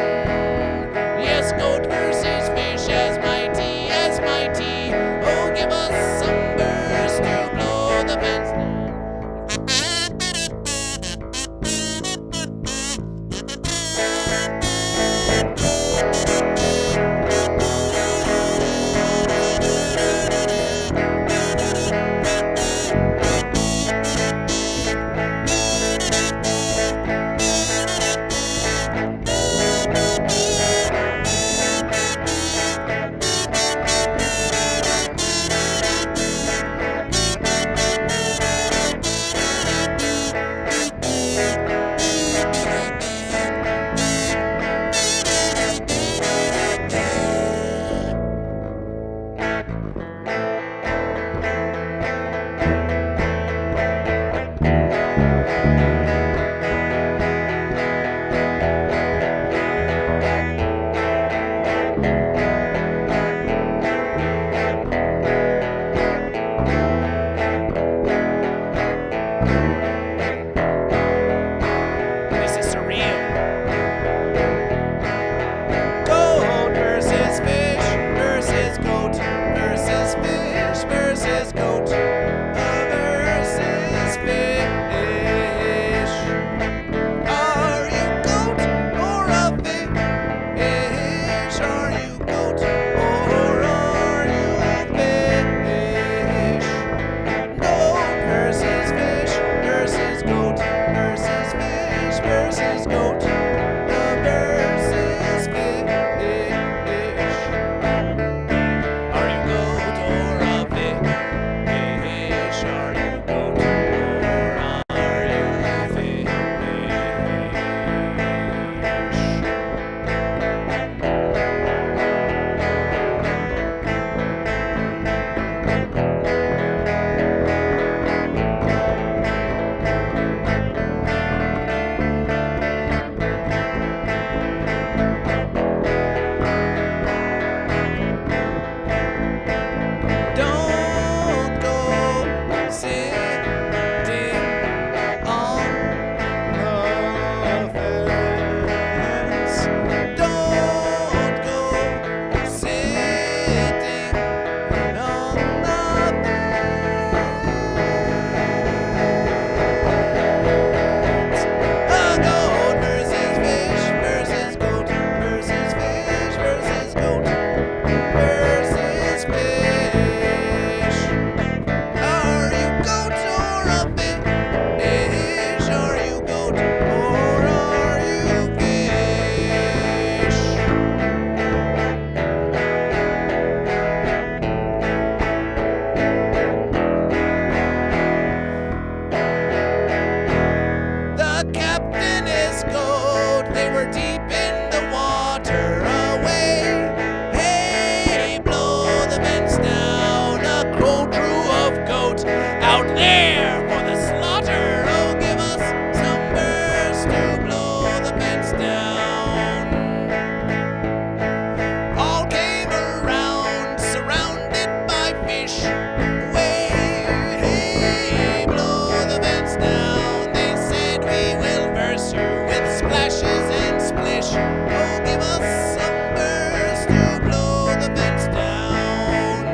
to blow the fence down.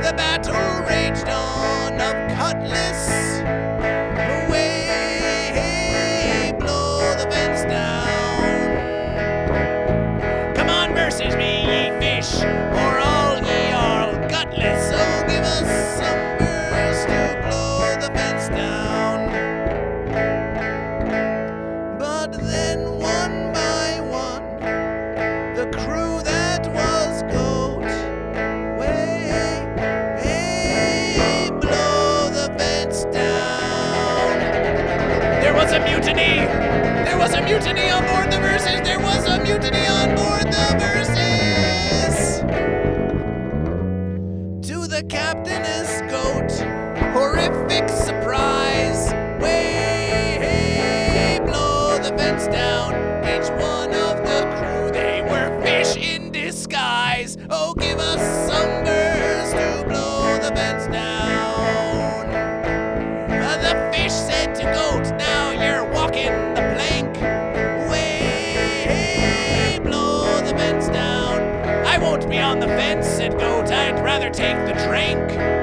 The battle raged on of cutlass. Away, blow the fence down. Come on, versus me, ye fish, or all ye are gutless. So give us some verse to blow the fence down. But then one by one, the crew that was goat, way, blow the fence down. There was a mutiny! There was a mutiny on board the verses! There was a mutiny on board the verses! To the captainess goat, horrific surprise, way, blow the fence down. Each one of the crew, they were fish in disguise. Oh, give us some verse to blow the fence down. The fish said to goat, now you're walking the plank. Way, blow the fence down. I won't be on the fence, said goat, I'd rather take the drink.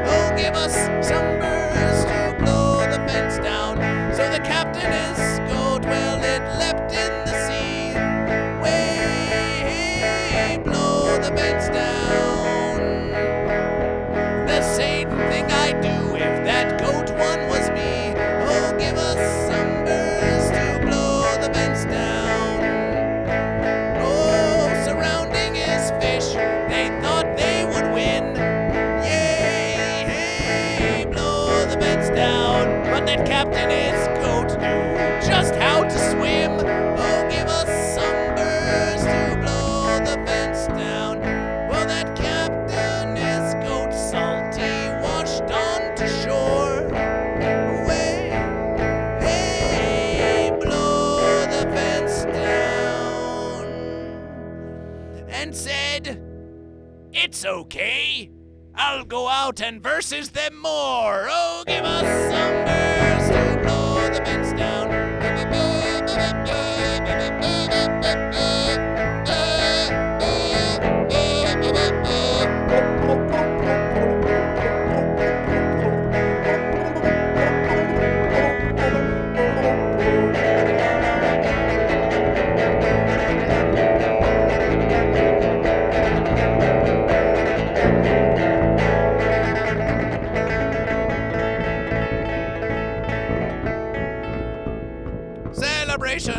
Oh, give us some verse to blow the fence down. So the captain is goat, well, it leapt in the sea. Way, blow the fence down. The same thing I'd do if that goat one was me. Oh, give us some verse to blow the fence down. Oh, surrounding his fish, they thought they would win. Yay, hey, blow the fence down. But that captain is goat knew just how to swim. Oh, give us some verse to blow the fence down. Well, that captain is goat salty, washed on to shore. Way, hey, blow the fence down. And said, it's okay. I'll go out and versus them more. Oh, give us some verse to blow the fence down.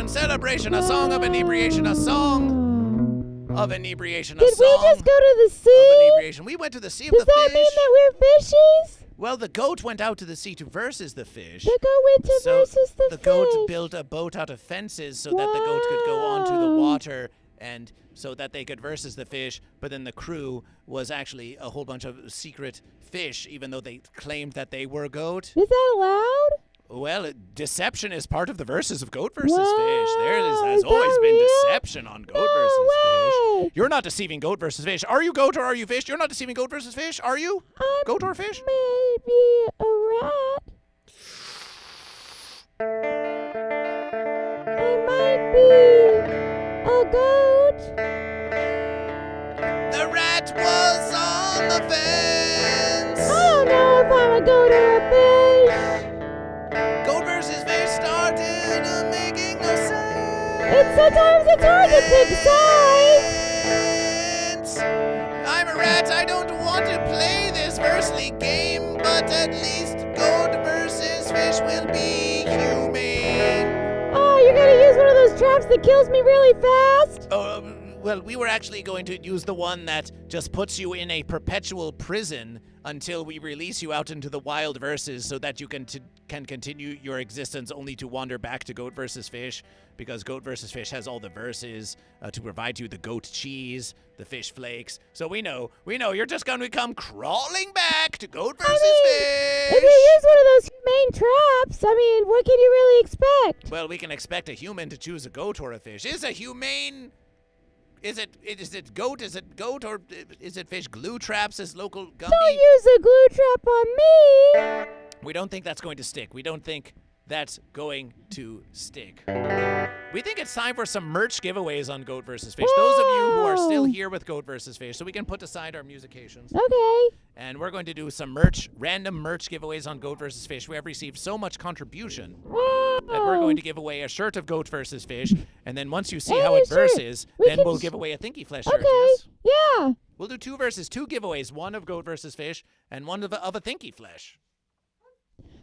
Celebration, a song of inebriation, a song of inebriation, a Did song we just go to the of sea? inebriation. We went to the sea of Does the that fish. mean that we're fishies? Well, the goat went out to the sea to versus the fish. The goat went to So versus the fish. goat built a boat out of fences so that the goat could go onto the water and so that they could versus the fish, but then the crew was actually a whole bunch of secret fish, even though they claimed that they were goat. Is that allowed? Well, deception is part of the verses of Goat versus Fish. Wow, Has is always that been real? deception on Goat No versus way. Fish. You're not deceiving Goat versus Fish. Are you goat or are you fish? You're not deceiving Goat versus Fish, are you? Goat or fish? Maybe a rat. I might be a goat. The rat was on the fence. I don't know if I'm a goat or a fish. Goat versus Fish started making no sense. Sometimes it's hard to pick sides. I'm a rat. I don't want to play this versely game, but at least Goat versus Fish will be humane. Oh, you're gonna use one of those traps that kills me really fast? Well, we were actually going to use the one that just puts you in a perpetual prison until we release you out into the wild verses so that you can continue your existence only to wander back to Goat versus Fish, because Goat versus Fish has all the verses to provide you the goat cheese, the fish flakes. So we know you're just going to come crawling back to Goat versus Fish. If you use one of those humane traps, what can you really expect? Well, we can expect a human to choose a goat or a fish. Is it goat? Is it goat or is it fish? Glue traps as local Gumby? Don't use a glue trap on me. We don't think that's going to stick. We don't think that's going to stick. We think it's time for some merch giveaways on Goat vs. Fish. Those of you who are still here with Goat vs. Fish, so we can put aside our musications. Okay. And we're going to do some random merch giveaways on Goat vs. Fish. We have received so much contribution that we're going to give away a shirt of Goat vs. Fish. And then once you see how it versus, then we'll give away a Thinky Flesh shirt. Yes? Yeah. We'll do 2 giveaways, one of Goat vs. Fish and one of a Thinky Flesh.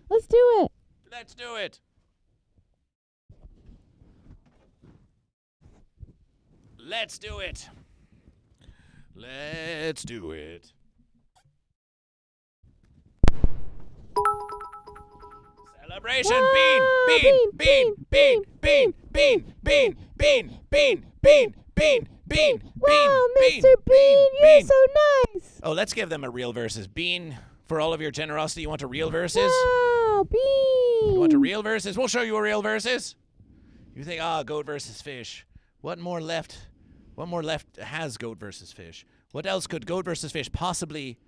Let's do it. Let's do it. Let's do it. Let's do it. Celebration bean. Wow, Mr. Bean, you're so nice. Oh, let's give them a real versus. Bean, for all of your generosity, you want a real versus? Wow, Bean. You want a real versus? We'll show you a real versus. You think, Goat versus Fish. What more left has Goat versus Fish? What else could Goat versus Fish possibly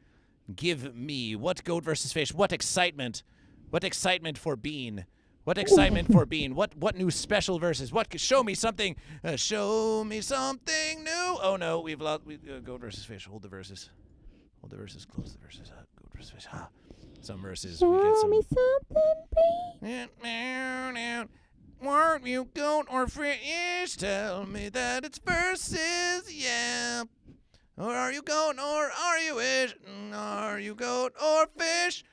give me? What Goat versus Fish? What excitement? What excitement for Bean? What excitement for Bean? What new special verses? Show me something. Show me something new. Oh no, we've lost. Goat versus Fish. Hold the verses. Hold the verses. Close the verses. Goat versus Fish. Some verses. We get some. Show me something, Bean. Weren't you goat or fish? Tell me that it's verses, yeah. Or are you goat or are you fish? Are you goat or fish?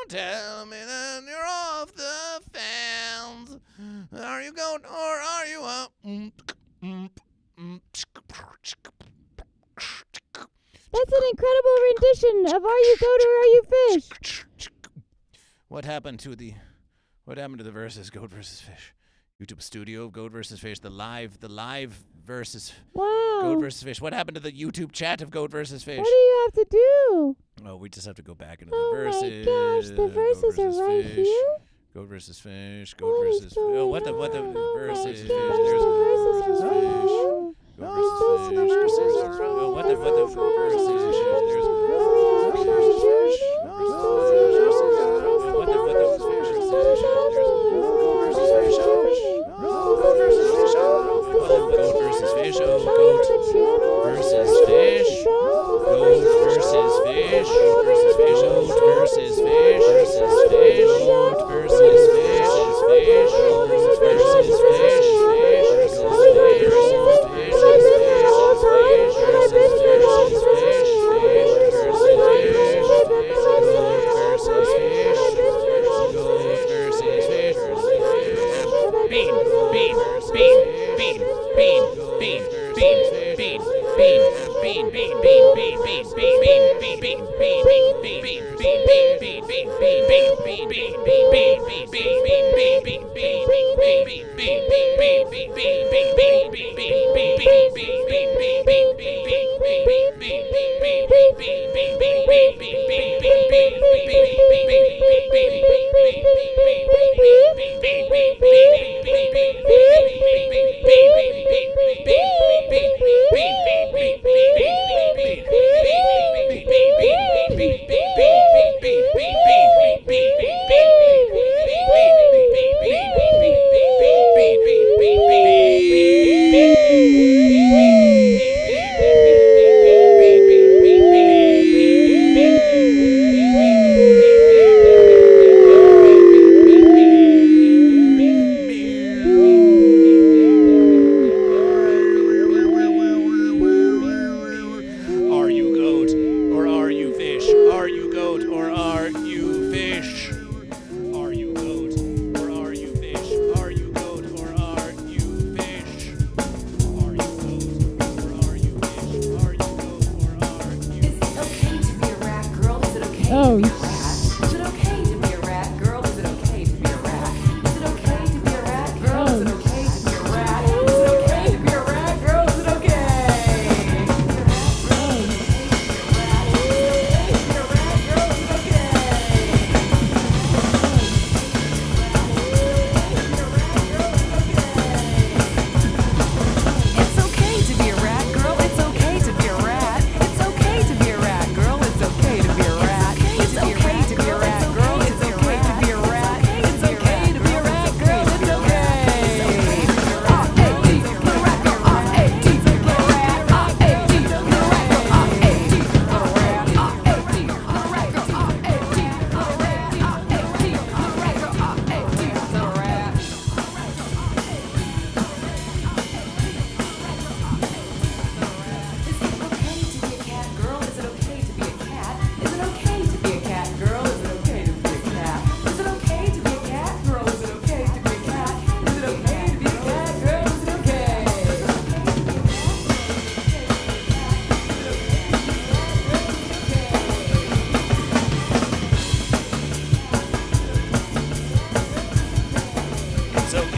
Tell me that you're off the fence. Are you goat or are you up? That's an incredible rendition of Are You Goat or Are You Fish? What happened to the verses Goat versus Fish? YouTube studio of Goat versus Fish, the live versus Goat versus Fish. What happened to the YouTube chat of Goat versus Fish? What do you have to do? Oh, we just have to go back into the verses. Oh my gosh, the verses are right here. Goat versus Fish. Goat versus Fish. Oh, what the verses? There's the verses are right here. Goat versus Fish. Oh, what the verses?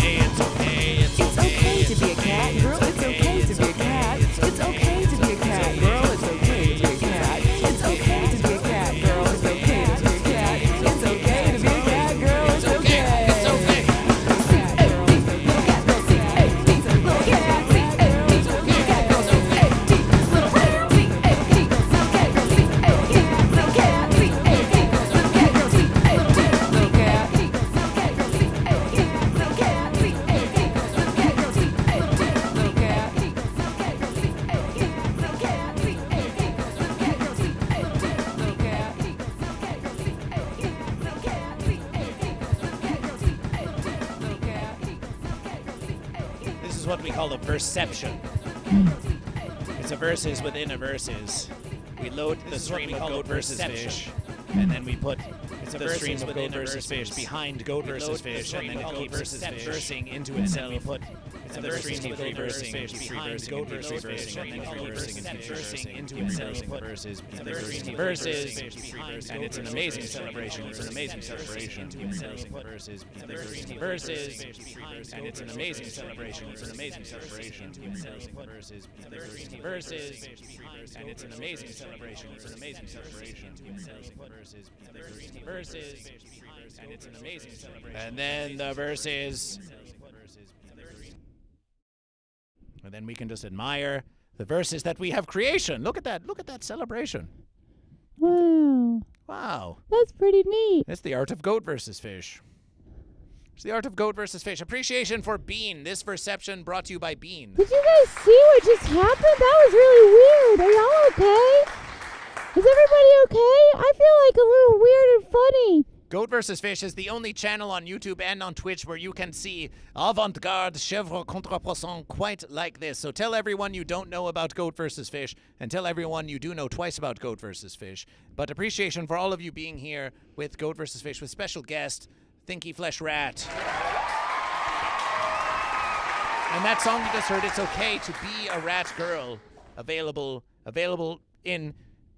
okay, it's okay, it's It's okay to be a cat, girl. It's okay to be a cat. It's okay to be a cat, girl. It's okay to be a cat. It's okay to be a cat, girl. It's okay to be a cat. It's okay to be a cat, girl. It's okay. It's okay. Little cat girl, C-A-T. Little cat, C-A-T. Little cat girl, C-A-T. Little cat, C-A-T. Little cat girl, C-A-T. Little cat, C-A-T. Little cat girl, C-A-T. Little cat, little cat, C-A-T. Little cat girl, C-A-T. Little cat, This is what we call a verseception. It's a verses within a verses. We load the stream of goat versus fish, and then we put the stream of goat versus fish behind goat versus fish, and then it keeps versing into itself. We put the stream of goat versus fish behind goat versus fish, and then keeps versing into itself. Versus, and it's an amazing celebration. It's an amazing celebration. Versus, and it's an amazing celebration. It's an amazing celebration. Versus, and it's an amazing celebration. It's an amazing celebration. Versus, and it's an amazing celebration. And then the verses. And then we can just admire the verses that we have creation. Look at that. Look at that celebration. Wow. Wow. That's pretty neat. It's the art of goat versus fish. It's the art of goat versus fish. Appreciation for Bean. This Verception brought to you by Bean. Did you guys see what just happened? That was really weird. Are y'all okay? Is everybody okay? I feel like a little weird and funny. Goat vs. Fish is the only channel on YouTube and on Twitch where you can see avant-garde chèvre contre poisson quite like this. So tell everyone you don't know about Goat vs. Fish, and tell everyone you do know twice about Goat vs. Fish. But appreciation for all of you being here with Goat vs. Fish with special guest, Thinky Flesh Rat. And that song you just heard, It's Okay to Be a Rat Girl, available in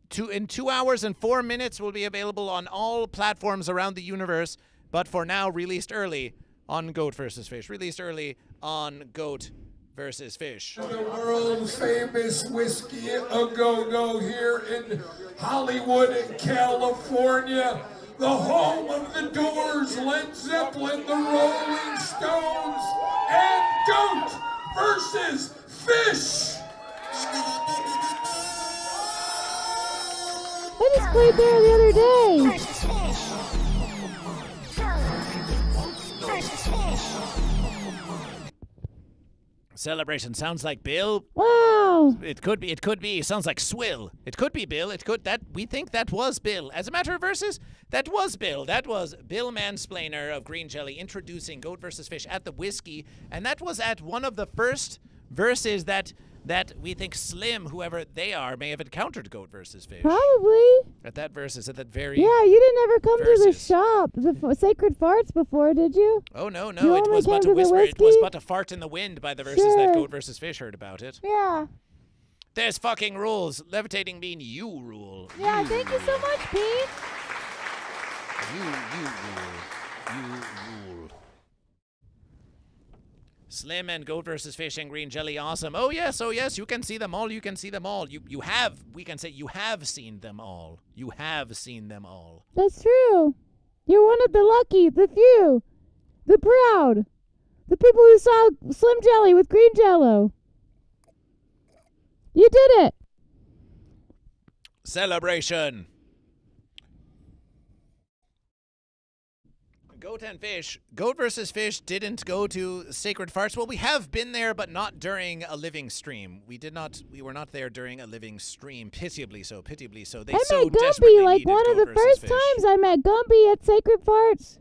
2 hours and 4 minutes, will be available on all platforms around the universe, but for now released early on Goat vs. Fish. Released early on Goat vs. Fish. The world famous whiskey a go-go here in Hollywood and California. The home of the Doors, Led Zeppelin, the Rolling Stones, and Goat vs. Fish. I just played there the other day. Celebration sounds like Bill. Wow. It could be. It sounds like Swill. It could be Bill. We think that was Bill. As a matter of verses, that was Bill. That was Bill Mansplainer of Green Jellÿ introducing Goat vs. Fish at the Whiskey, and that was at one of the first verses that we think Slim, whoever they are, may have encountered Goat vs. Fish. Probably. At that verses, at that very. Yeah, you didn't ever come to the verses. shop, the Sacred Farts, before, did you? Oh no, You it only was came but to a the whisper. It whiskey? was but a fart in the wind by the verses that Sure. Goat vs. Fish heard about it. Yeah. There's fucking rules. Levitating mean you rule. Yeah, thank you so much, Pete. You rule. You rule. Slim and Goat vs. Fish and Green Jellÿ, awesome. Oh yes, you can see them all. You can see them all. You have. We can say you have seen them all. You have seen them all. That's true. You're one of the lucky, the few, the proud, the people who saw Slim Jelly with Green Jello. You did it. Celebration. Goat vs. Fish didn't go to Sacred Farts. Well, we have been there, but not during a living stream. We were not there during a living stream. Pitiably so. They I so met desperately Gumby like needed one of Goat the vs. first Fish. times I met Gumby at Sacred Farts.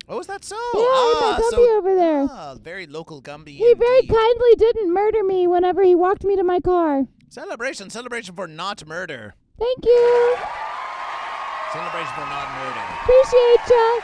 Oh, is that so? Yeah, I met Gumby over there. Very local Gumby. He very indeed. kindly didn't murder me whenever he walked me to my car. Celebration for not murder. Thank you. Celebration for not murder. Appreciate ya.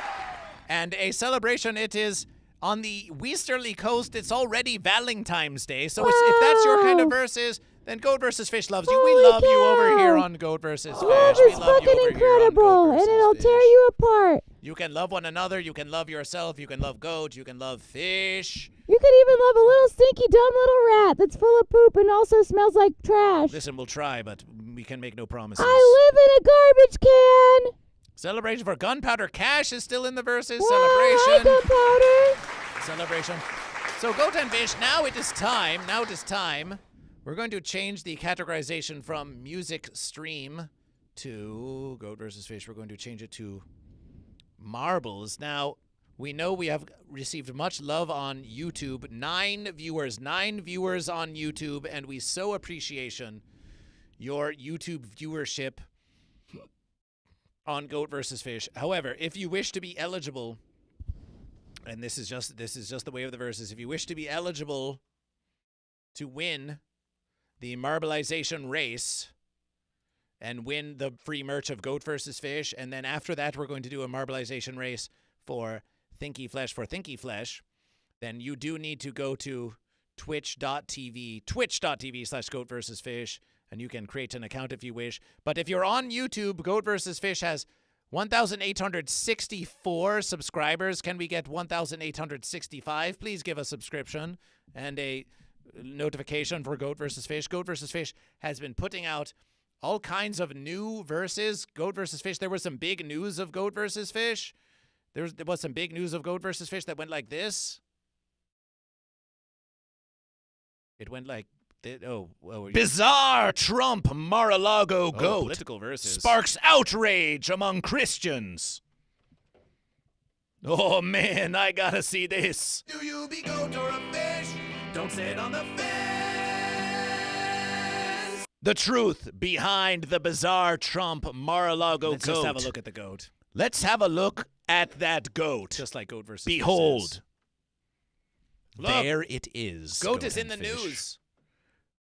And a celebration it is on the Westerly Coast. It's already Valentine's Day. So if that's your kind of verses, then Goat vs. Fish loves you. Holy We love you cow. over here on Goat vs. Fish. Love We is love you fucking over here on incredible, Goat and vs. it'll Fish. tear you apart. You can love one another. You can love yourself. You can love goat. You can love fish. You could even love a little stinky, dumb little rat that's full of poop and also smells like trash. Listen, we'll try, but we can make no promises. I live in a garbage can. Celebration for Gunpowder Cash is still in the verses. Wow, Celebration. hi, Gunpowder. Celebration. So, Goat and Fish, now it is time. We're going to change the categorization from music stream to Goat versus Fish. We're going to change it to marbles. Now, we know we have received much love on YouTube. 9 viewers on YouTube, and we so appreciation your YouTube viewership on Goat versus Fish. However, if you wish to be eligible, and this is just the way of the verses, if you wish to be eligible to win the marbleization race and win the free merch of Goat versus Fish, and then after that we're going to do a marbleization race for Thinky Flesh, then you do need to go to twitch.tv/Goat versus Fish, and you can create an account if you wish. But if you're on YouTube, Goat versus Fish has 1,864 subscribers. Can we get 1,865? Please give a subscription and a notification for Goat versus Fish. Goat versus Fish has been putting out all kinds of new verses. Goat versus Fish, there was some big news of Goat versus Fish. There was some big news of Goat versus Fish that went like this. It went like bizarre Trump Mar-a-Lago goat political verses sparks outrage among Christians. Oh man, I gotta see this. Do you be goat or a fish? Don't sit on the fence. The truth behind the bizarre Trump Mar-a-Lago goat. Let's just have a look at the goat. Let's have a look at that goat. Just like Goat versus Behold. Look, there it is. Goat is in the news.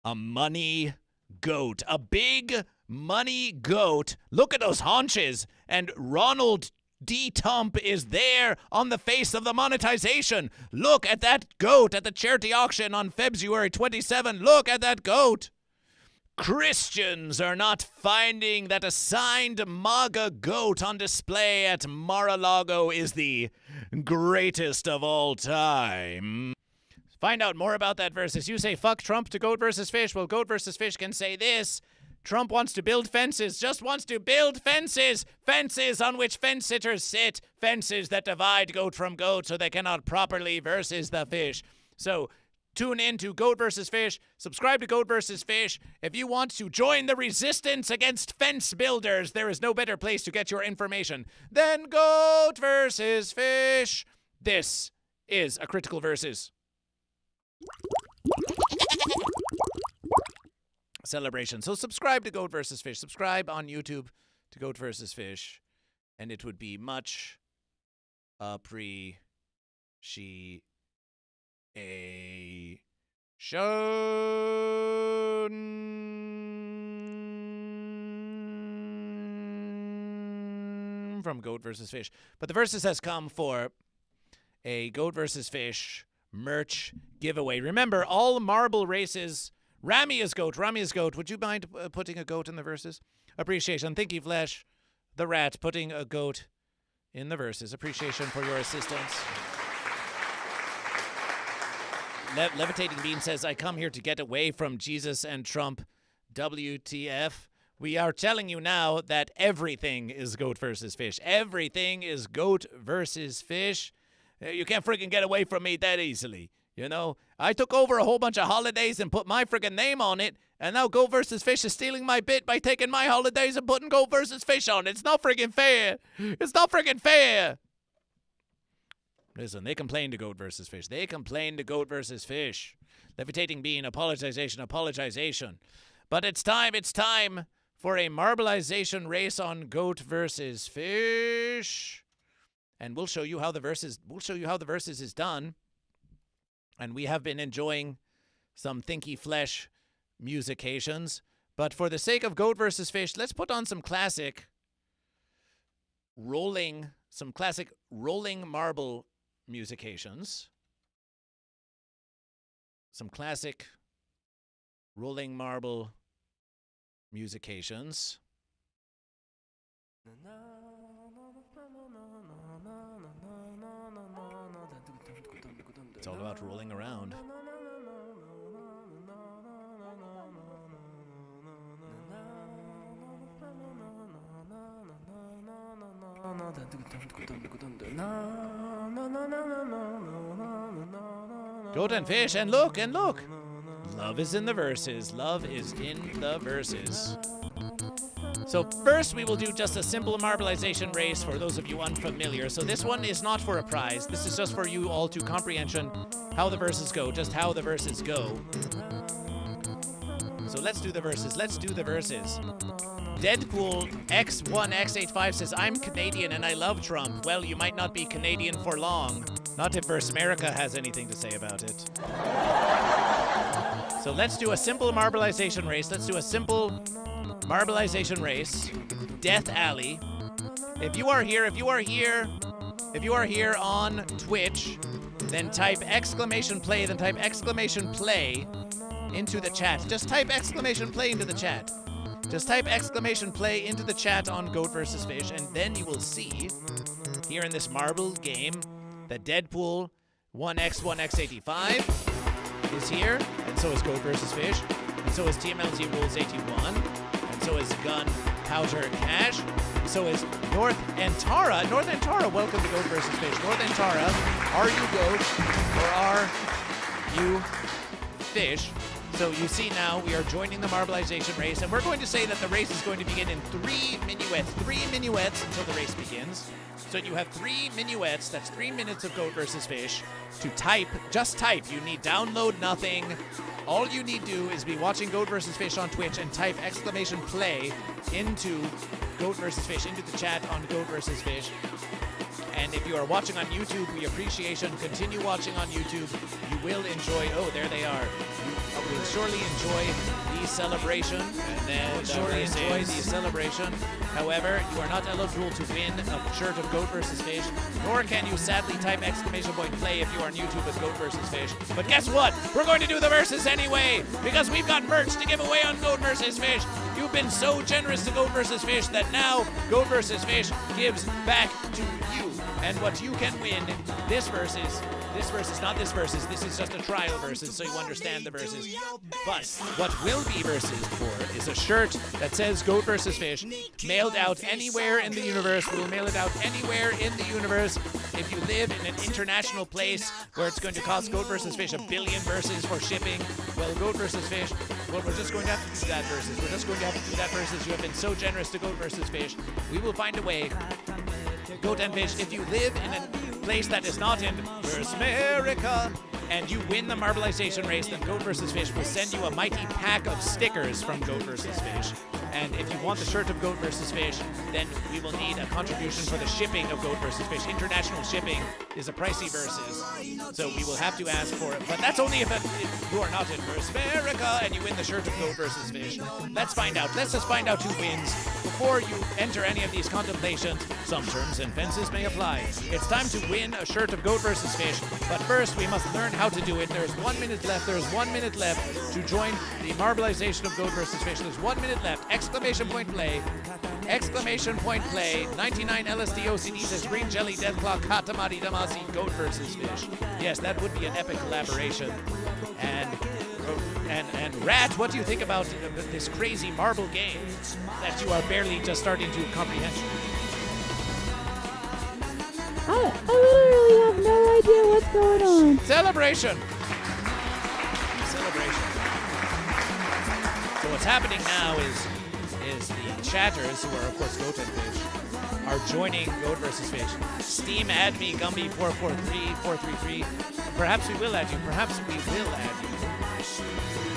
A money goat. A big money goat. Look at those haunches. And Ronald D. Tump is there on the face of the monetization. Look at that goat at the charity auction on February 27. Look at that goat. Christians are not finding that a signed MAGA goat on display at Mar-a-Lago is the greatest of all time. Find out more about that versus. You say fuck Trump to Goat versus Fish. Well, Goat versus Fish can say this. Trump wants to build fences, just wants to build fences. Fences on which fence sitters sit. Fences that divide goat from goat so they cannot properly versus the fish. So tune in to Goat versus Fish. Subscribe to Goat versus Fish. If you want to join the resistance against fence builders, there is no better place to get your information than Goat versus Fish. This is a Critical Versus celebration. So subscribe to Goat versus Fish. Subscribe on YouTube to Goat versus Fish, and it would be much appreciated. From Goat versus Fish. But the versus has come for a Goat versus Fish merch giveaway. Remember, all marble races, Rami is goat. Would you mind putting a goat in the verses? Appreciation. Thinky Flesh, the rat, putting a goat in the verses. Appreciation for your assistance. Levitating Bean says, I come here to get away from Jesus and Trump. WTF. We are telling you now that everything is Goat versus Fish. Everything is Goat versus Fish. You can't freaking get away from me that easily. You know, I took over a whole bunch of holidays and put my freaking name on it, and now Goat versus Fish is stealing my bit by taking my holidays and putting Goat versus Fish on it. It's not freaking fair. It's not freaking fair. Listen, they complain to Goat versus Fish. They complain to Goat versus Fish. Levitating Bean, apologization. But it's time for a marbleization race on Goat versus Fish. And we'll show you how the verses is done. And we have been enjoying some Thinky Flesh musications. But for the sake of Goat versus Fish, let's put on some classic rolling marble musications. Some classic rolling marble musications. It's all about rolling around. Goat and fish, and look, and look. Love is in the verses. Love is in the verses. So first we will do just a simple marbleization race for those of you unfamiliar. So this one is not for a prize. This is just for you all to comprehension how the verses go, just how the verses go. So let's do the verses. Let's do the verses. Deadpool X1X85 says, I'm Canadian and I love Trump. Well, you might not be Canadian for long. Not if Verse America has anything to say about it. So let's do a simple marbleization race. Let's do a simple marbleization race. Death Alley. If you are here on Twitch, then type exclamation play, then type exclamation play into the chat. Just type exclamation play into the chat. Just type exclamation play into the chat on Goat vs. Fish, and then you will see here in this marble game that Deadpool 1X1X85 is here, and so is Goat vs. Fish, and so is TMLZ Rules 81, and so is Gun Powder Cash, so is North Antara. North Antara, welcome to Goat vs. Fish. North Antara, are you goat or are you fish? So you see now we are joining the marbleization race, and we're going to say that the race is going to begin in 3 minuets until the race begins. So you have 3 minuets, that's 3 minutes of Goat vs. Fish, to type, just type. You need download nothing. All you need to do is be watching Goat vs. Fish on Twitch and type exclamation play into Goat vs. Fish, into the chat on Goat vs. Fish. And if you are watching on YouTube, we appreciation. Continue watching on YouTube. You will enjoy, oh, there they are. You will surely enjoy the celebration. And then surely enjoy the celebration. However, you are not eligible to win a shirt of Goat vs. Fish, nor can you sadly type exclamation point play if you are on YouTube with Goat vs. Fish. But guess what? We're going to do the verses anyway, because we've got merch to give away on Goat vs. Fish. You've been so generous to Goat vs. Fish that now Goat vs. Fish gives back to you. And what you can win this versus, not this versus, this is just a trial versus, so you understand the verses. But what will be versus for is a shirt that says Goat vs. Fish, mailed out anywhere in the universe. We'll mail it out anywhere in the universe. If you live in an international place where it's going to cost Goat vs. Fish 1 billion verses for shipping, well, Goat vs. Fish, well, we're just going to have to do that versus. We're just going to have to do that versus. You have been so generous to Goat vs. Fish. We will find a way. Goat and Fish, if you live in a place that is not in Verse America and you win the marbleization race, then Goat vs. Fish will send you a mighty pack of stickers from Goat vs. Fish. And if you want the shirt of Goat vs. Fish, then we will need a contribution for the shipping of Goat vs. Fish. International shipping is a pricey versus, so we will have to ask for it. But that's only if you are not in Verse America and you win the shirt of Goat vs. Fish. Let's find out. Let's just find out who wins. Before you enter any of these contemplations, some terms and fences may apply. It's time to win a shirt of Goat vs. Fish, but first we must learn how to do it. There's 1 minute left. There's 1 minute left to join the marbleization of Goat vs. Fish. There's 1 minute left. Exclamation point play. Exclamation point play. 99 LSD OCD says Green Jellÿ, Death Clock, Katamari Damacy, Goat vs. Fish. Yes, that would be an epic collaboration. And Rat, what do you think about this crazy marble game that you are barely just starting to comprehend? I literally have no idea what's going on. Celebration! So what's happening now is the chatters, who are of course Goat and Fish, are joining Goat vs. Fish. Steam add me Gumby433433. Perhaps we will add you. Perhaps we will add you.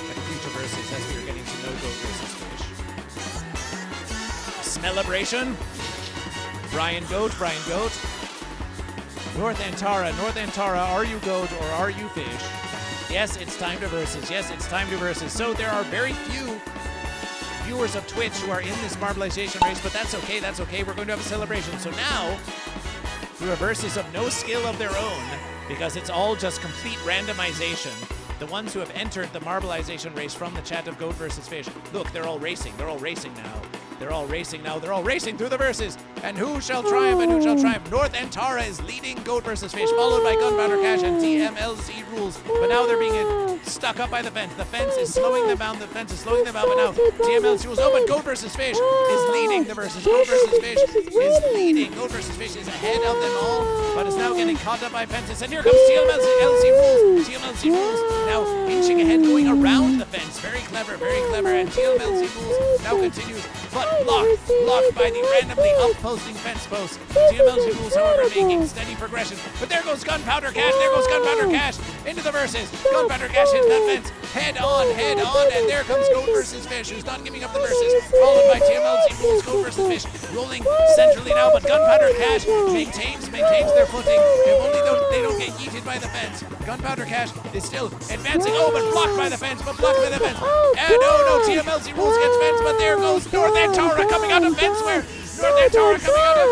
Like future verses as we are getting to know Goat vs. Fish. Celebration. Brian Goat. North Antara, are you Goat or are you Fish? Yes, it's time to verses. So there are very few viewers of Twitch who are in this marbleization race, but that's okay. We're going to have a celebration. So now, through a versus of no skill of their own, because it's all just complete randomization, the ones who have entered the marbleization race from the chat of Goat vs. Fish, look, they're all racing now. They're all racing now. They're all racing through the verses. And who shall triumph and who shall triumph? North and Tara is leading Goat versus Fish, followed by Gunpowder Cash and TMLZ Rules. But now they're being stuck up by the fence. The fence is slowing them down. The fence is slowing them down. But now TMLZ Rules. Oh, but Goat versus Fish is leading the verses. Goat versus Fish is leading. Goat versus Fish is ahead of them all, but is now getting caught up by fences. And here comes TMLZ Rules. TMLZ Rules now inching ahead, going around the fence. Very clever, very clever. And TMLZ Rules now continues, but blocked by the randomly up-posting fence posts. TMLZ Rules, however, making steady progression. But there goes Gunpowder Cash. There goes Gunpowder Cash into the verses. Gunpowder Cash hits that fence. Head on, and there comes Goat versus Fish, who's not giving up the verses. Followed by TMLZ Rules, Goat versus Fish, rolling centrally now, but Gunpowder Cash maintains their footing. If only they don't get yeeted by the fence. Gunpowder Cash is still advancing. Oh, but blocked by the fence. And no, TMLZ Rules gets fence, but there goes North and Tara coming out of fence where. There goes North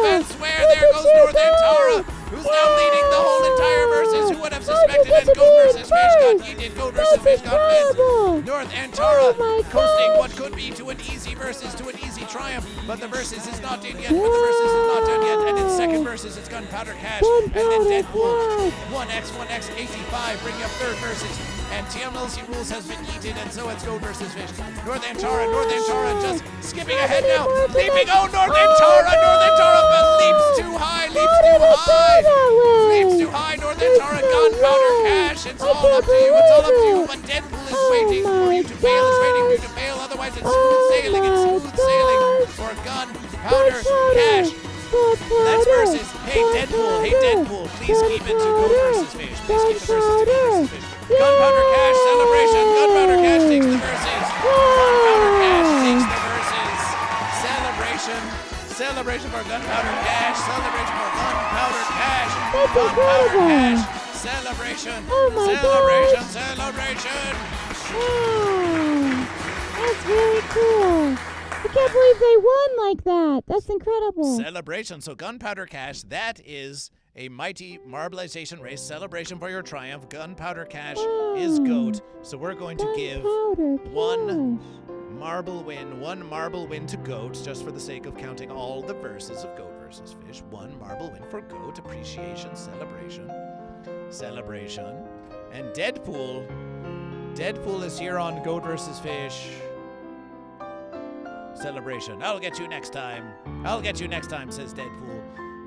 and Tara, who's now leading the whole entire versus. Who would have suspected? And Goat versus Fish got yeeted. Goat versus Fish got fence. North and Tara coasting what could be to an easy versus, to an easy triumph. But the versus is not in yet. And in second versus, it's Gunpowder Cash. And then Deadpool. 1x, 85, bringing up third versus. And TMLZ Rules has been yeeted, and so it's Goat versus Fish. North and Tara just skipping ahead now. Leaping. Oh, North and Tara leaps too high. North and Tara, Gunpowder Cash. It's all up to you. But Deadpool is waiting for you to fail. Otherwise, it's smooth sailing for Gunpowder Cash. That's versus. Hey Deadpool, please keep it to Goat versus Fish. Gunpowder Cash celebration. Gunpowder Cash takes the verses. Celebration for Gunpowder Cash. Celebration. Wow. That's really cool. I can't believe they won like that. That's incredible. Celebration. So Gunpowder Cash, that is a mighty marbleization race. Celebration for your triumph. Gunpowder Cash is Goat. So we're going to give one marble win to Goat, just for the sake of counting all the verses of Goat versus Fish. One marble win for Goat. Appreciation, celebration. And Deadpool is here on Goat versus Fish. Celebration. I'll get you next time, says Deadpool.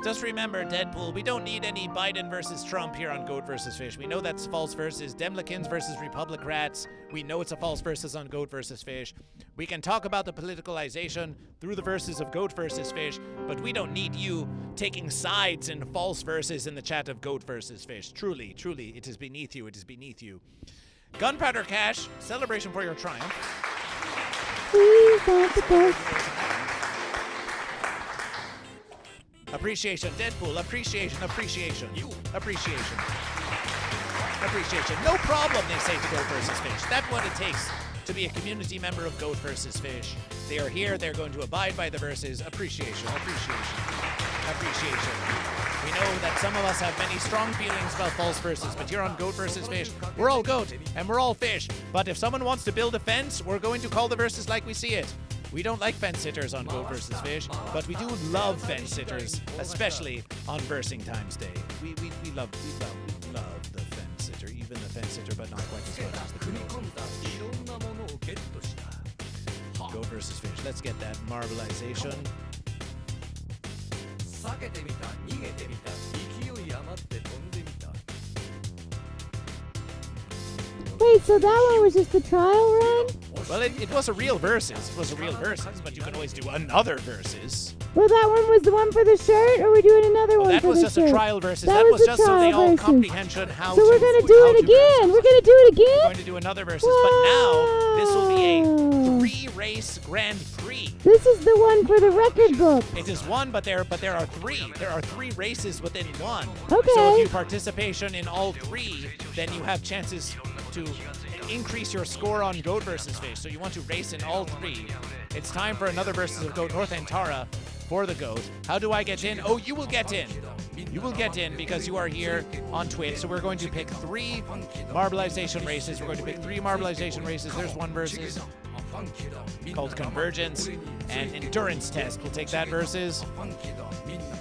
Just remember, Deadpool, we don't need any Biden versus Trump here on Goat versus Fish. We know that's false versus Demlicans versus Republic Rats. We know it's a false versus on Goat versus Fish. We can talk about the politicalization through the verses of Goat versus Fish, but we don't need you taking sides in false verses in the chat of Goat versus Fish. Truly, it is beneath you. Gunpowder Cash, celebration for your triumph. Appreciation, Deadpool. Appreciation. No problem, they say to Goat versus Fish. That's what it takes to be a community member of Goat versus Fish. They are here. They're going to abide by the verses. Appreciation. We know that some of us have many strong feelings about false verses, but here on Goat versus Fish, we're all goat and we're all fish. But if someone wants to build a fence, we're going to call the verses like we see it. We don't like fence sitters on Goat versus Fish, but we do love fence sitters, especially on Versing Times Day. We love the fence sitter, even the fence sitter, but not quite as much as the girls. Goat versus Fish. Let's get that marbleization. Wait, so that one was just a trial run? Well, it was a real versus. But you can always do another versus. Well, that one was the one for the shirt, or are we doing another one for the shirt? That was just a trial versus. That was just so they all comprehension how to. So we're going to do it again. We're going to do it again? We're going to do another versus, but now this will be a 3-race Grand Prix. This is the one for the record book. It is one, but there are three. There are 3 races within one. Okay. So if you participation in all 3, then you have chances to increase your score on Goat versus Fish. So you want to race in all 3. It's time for another versus of Goat. North and Tara for the Goat. How do I get in? Oh, you will get in. You will get in because you are here on Twitch. So we're going to pick 3 marbleization races. There's one versus. called Convergence, and Endurance Test. We'll take that versus.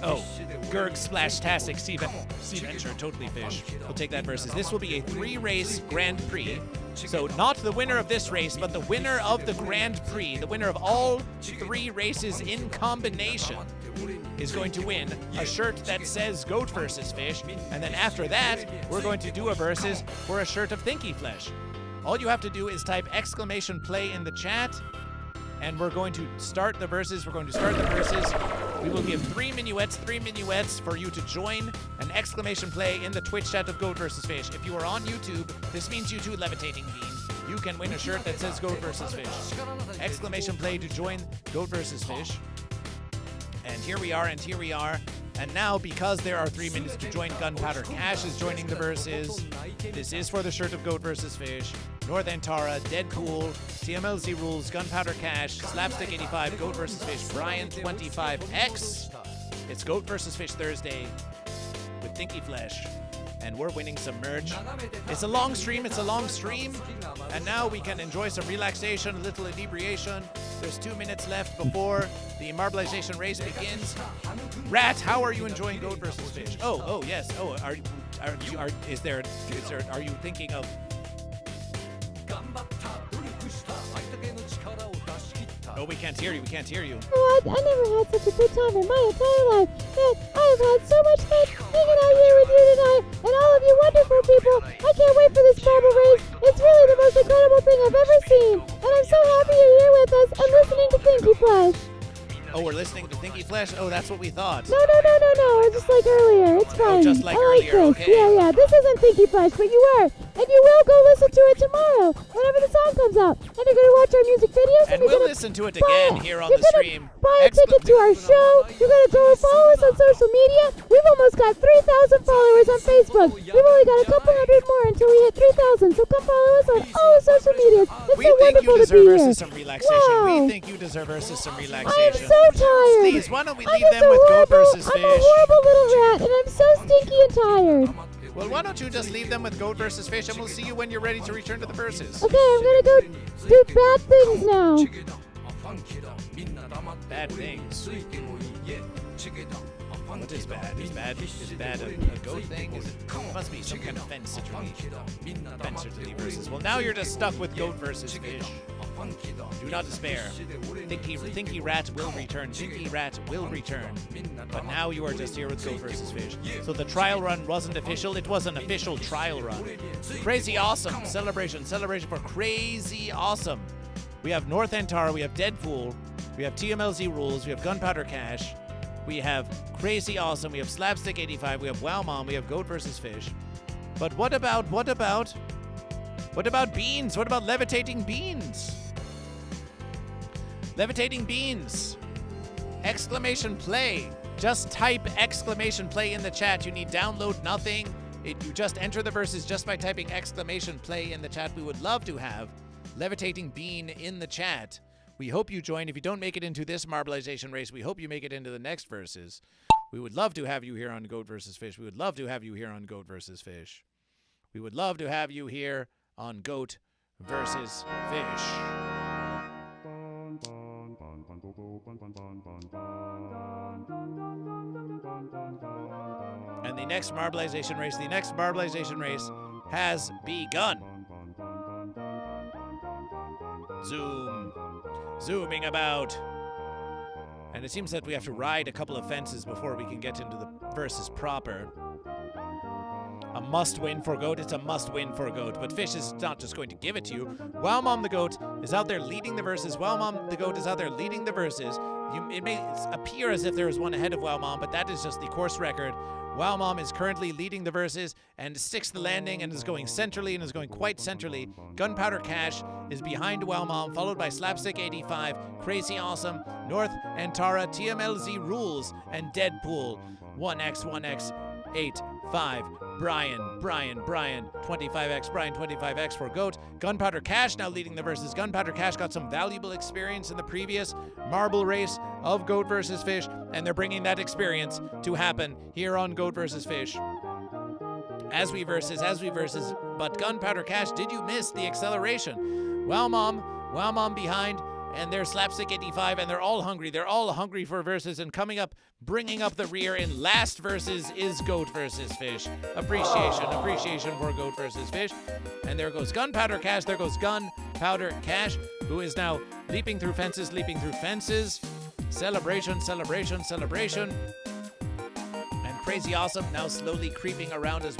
Oh, Gerg Splash Tastic Sea Venture, totally fish. We'll take that versus. This will be a 3-race Grand Prix. So not the winner of this race, but the winner of the Grand Prix, the winner of all 3 races in combination, is going to win a shirt that says Goat vs. Fish. And then after that, we're going to do a versus for a shirt of Thinky Flesh. All you have to do is type !play in the chat, and we're going to start the verses. We're going to start the verses. We will give 3 minuets for you to join an !play in the Twitch chat of Goat vs. Fish. If you are on YouTube, this means you too, Levitating Bean. You can win a shirt that says Goat vs. Fish. !play to join Goat vs. Fish. And here we are, And now, because there are 3 minutes to join, Gunpowder Cash is joining the verses. This is for the shirt of Goat vs. Fish. North Antara, Deadpool, TMLZ Rules, Gunpowder Cash, Slapstick85, Goat vs. Fish, Brian25X. It's Goat vs. Fish Thursday with Thinky Flesh. And we're winning some merch. It's a long stream. And now we can enjoy some relaxation, a little inebriation. There's 2 minutes left before the marbleization race begins. Rat, how are you enjoying Goat vs. Fish? Oh, yes. Oh, are you thinking of... Oh, we can't hear you. Oh, I never had such a good time in my entire life. Man, I have had so much fun hanging out here with you tonight, and all of you wonderful people. I can't wait for this marble race. It's really the most incredible thing I've ever seen, and I'm so happy you're here with us and listening to Thinky Flesh. Oh, we're listening to Thinky Flesh? Oh, that's what we thought. No. Just like earlier. It's fine. Just like I like earlier, this. okay. Yeah. This isn't Thinky Flesh, but you were. And you will go listen to it tomorrow, whenever the song comes out. And you're going to watch our music videos. And you're we'll gonna listen to it again here on the stream. Buy a ticket to our show. You're going to go follow us on social media. We've almost got 3,000 followers on Facebook. We've only got a couple hundred more until we hit 3,000. So come follow us on all the social medias. It's so wonderful to be here. Some relaxation. Wow. We think you deserve versus some relaxation. I'm so tired. Please, why don't we leave them with Goat vs. Fish? I'm a horrible little rat, and I'm so stinky and tired. Well, why don't you just leave them with Goat vs. Fish, and we'll see you when you're ready to return to the verses. Okay, I'm gonna go do bad things now. Bad things. What is bad? Is bad a goat thing? It must be some kind of fence to leave versus. Well, now you're just stuck with Goat vs. Fish. Do not despair. Thinky Rat will return. But now you are just here with Goat vs. Fish. So the trial run wasn't official. It was an official trial run. Crazy awesome. Celebration for Crazy Awesome. We have North Antara. We have Deadpool. We have TMLZ Rules. We have Gunpowder Cash. We have Crazy Awesome. We have Slapstick85. We have Wow Mom. We have Goat vs. Fish. But what about beans? What about levitating beans? Levitating beans. !play. Just type !play in the chat. You need download nothing. You just enter the verses just by typing !play in the chat. We would love to have Levitating Bean in the chat. We hope you join. If you don't make it into this marbleization race, we hope you make it into the next verses. We would love to have you here on Goat vs. Fish. We would love to have you here on Goat vs. Fish. We would love to have you here on Goat vs. Fish. And the next marbleization race has begun. Zooming about. And it seems that we have to ride a couple of fences before we can get into the verses proper. A must-win for Goat. It's a must-win for Goat. But Fish is not just going to give it to you. Wow Mom the Goat is out there leading the verses. It may appear as if there is one ahead of Wow Mom, but that is just the course record. Wow Mom is currently leading the verses and sticks the landing and is going centrally and is going quite centrally. Gunpowder Cash is behind Wow Mom, followed by Slapstick85, Crazy Awesome, North Antara, TMLZ Rules, and Deadpool. 1x85. Brian, 25x, Brian 25x for Goat. Gunpowder Cash now leading the verses. Gunpowder Cash got some valuable experience in the previous marble race of Goat vs. Fish, and they're bringing that experience to happen here on Goat vs. Fish. As we verses, but Gunpowder Cash, did you miss the acceleration? Wow Mom Wowmom behind, and there's Slapstick 85, and they're all hungry. They're all hungry for verses, and coming up, bringing up the rear in last verses is Goat versus Fish. Appreciation for Goat versus Fish. And there goes Gunpowder Cash. There goes Gunpowder Cash, who is now leaping through fences. Celebration. And Crazy Awesome now slowly creeping around as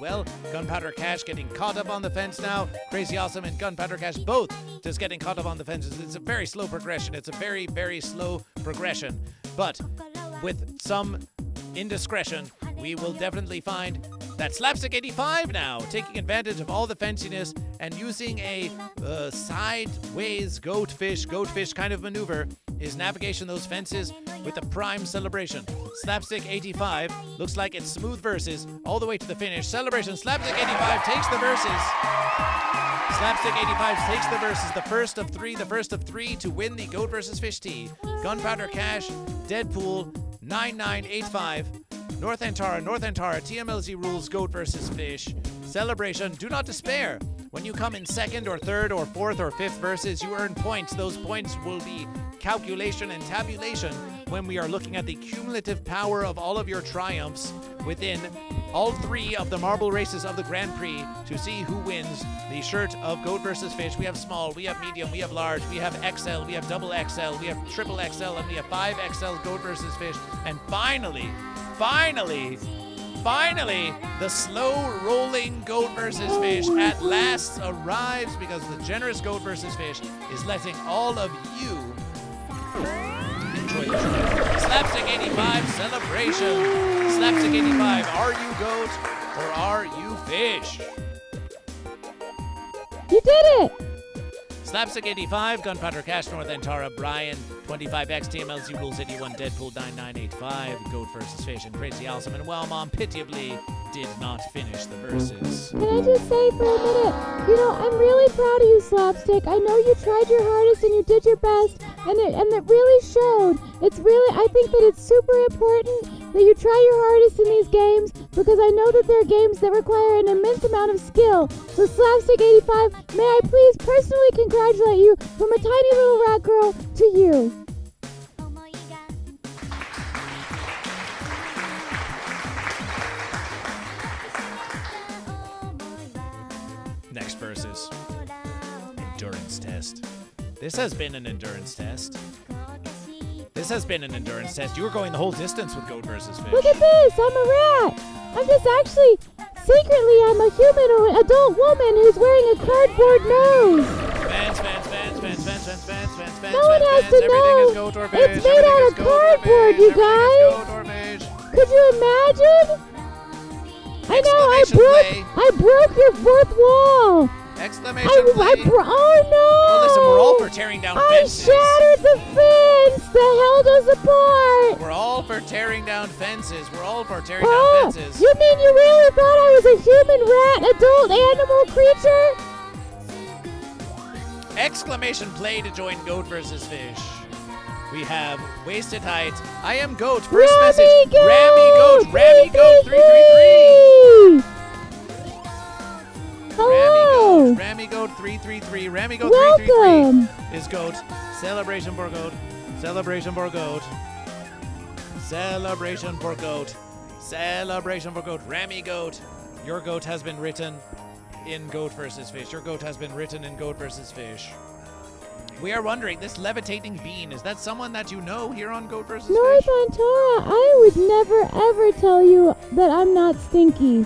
well. Gunpowder Cash getting caught up on the fence now. Crazy Awesome and Gunpowder Cash both just getting caught up on the fences. It's a very slow progression. But with some indiscretion, we will definitely find that Slapstick 85 now taking advantage of all the fenciness and using a sideways goatfish kind of maneuver is navigation those fences with a prime celebration. Slapstick 85 looks like it's smooth verses all the way to the finish. Celebration. Slapstick 85 takes the verses. Slapstick 85 takes the verses. The first of three to win the Goat versus Fish Tea. Gunpowder Cash, Deadpool, 9985. North Antara, TMLZ rules, Goat versus Fish. Celebration, do not despair. When you come in second or third or fourth or fifth verses, you earn points. Those points will be calculation and tabulation when we are looking at the cumulative power of all of your triumphs within all three of the marble races of the Grand Prix to see who wins the shirt of Goat versus Fish. We have small, we have medium, we have large, we have XL, we have double XL, we have triple XL, and we have 5XL Goat versus Fish. And finally, the slow-rolling Goat versus Fish at last arrives because the generous Goat versus Fish is letting all of you enjoy the show. Slapstick 85 celebration. Slapstick 85, are you goat or are you fish? You did it! Slapstick 85, Gunpowder Cash, North Antara, Brian, 25X, TMLZ Rules 81, Deadpool 9985, Goat versus Fish, and Crazy Awesome, and Wowmom pitiably did not finish the verses. Can I just say for a minute, I'm really proud of you, Slapstick. I know you tried your hardest and you did your best, and it really showed. I think that it's super important that you try your hardest in these games because I know that there are games that require an immense amount of skill. So Slapstick 85, may I please personally congratulate you from a tiny little rat girl to you. Next verses. Endurance test. This has been an endurance test. You were going the whole distance with Goat versus Fish. Look at this, I'm a rat. I'm just actually, secretly, I'm a human or an adult woman who's wearing a cardboard nose. Fans. No one has to know. It's made out of cardboard, you guys. Could you imagine? I know, I broke your fourth wall. Exclamation play. Oh no! Well, listen, we're all for tearing down fences. I shattered the fence that held us apart. We're all for tearing down fences. You mean you really thought I was a human, rat, adult, animal creature? Exclamation play to join Goat versus Fish. We have Wasted Height. I am Goat. First message. Rammy Goat 333. Hello. Rammy Goat 333. Rammy Goat Welcome. 333 is Goat. Celebration for Goat. Rammy Goat. Your goat has been written in Goat versus Fish. We are wondering, this levitating bean, is that someone that you know here on Goat versus North Fish? Antara, I would never ever tell you that I'm not stinky.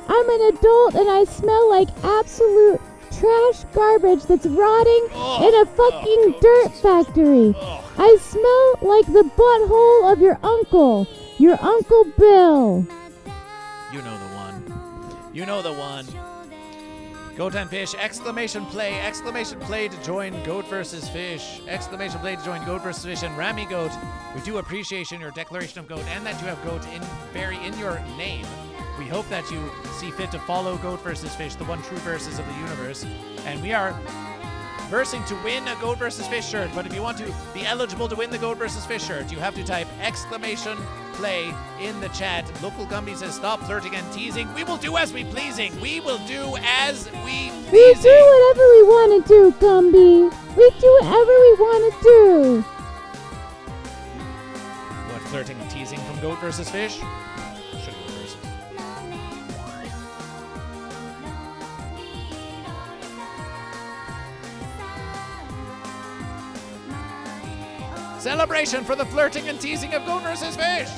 I'm an adult and I smell like absolute trash garbage that's rotting in a fucking dirt factory. I smell like the butthole of your Uncle Bill. You know the one. Goat and Fish, exclamation play to join Goat versus Fish. And Rammy Goat, we do appreciate your declaration of Goat and that you have Goat in your name. We hope that you see fit to follow Goat versus Fish, the one true verses of the universe. And we are versing to win a Goat versus Fish shirt. But if you want to be eligible to win the Goat versus Fish shirt, you have to type exclamation play in the chat. Local Gumby says, stop flirting and teasing. We will do as we pleasing. and We easy. do whatever we want to do, Gumby. We do whatever we want to do. What, flirting and teasing from Goat versus Fish? Should go first. Celebration for the flirting and teasing of Goat versus Fish.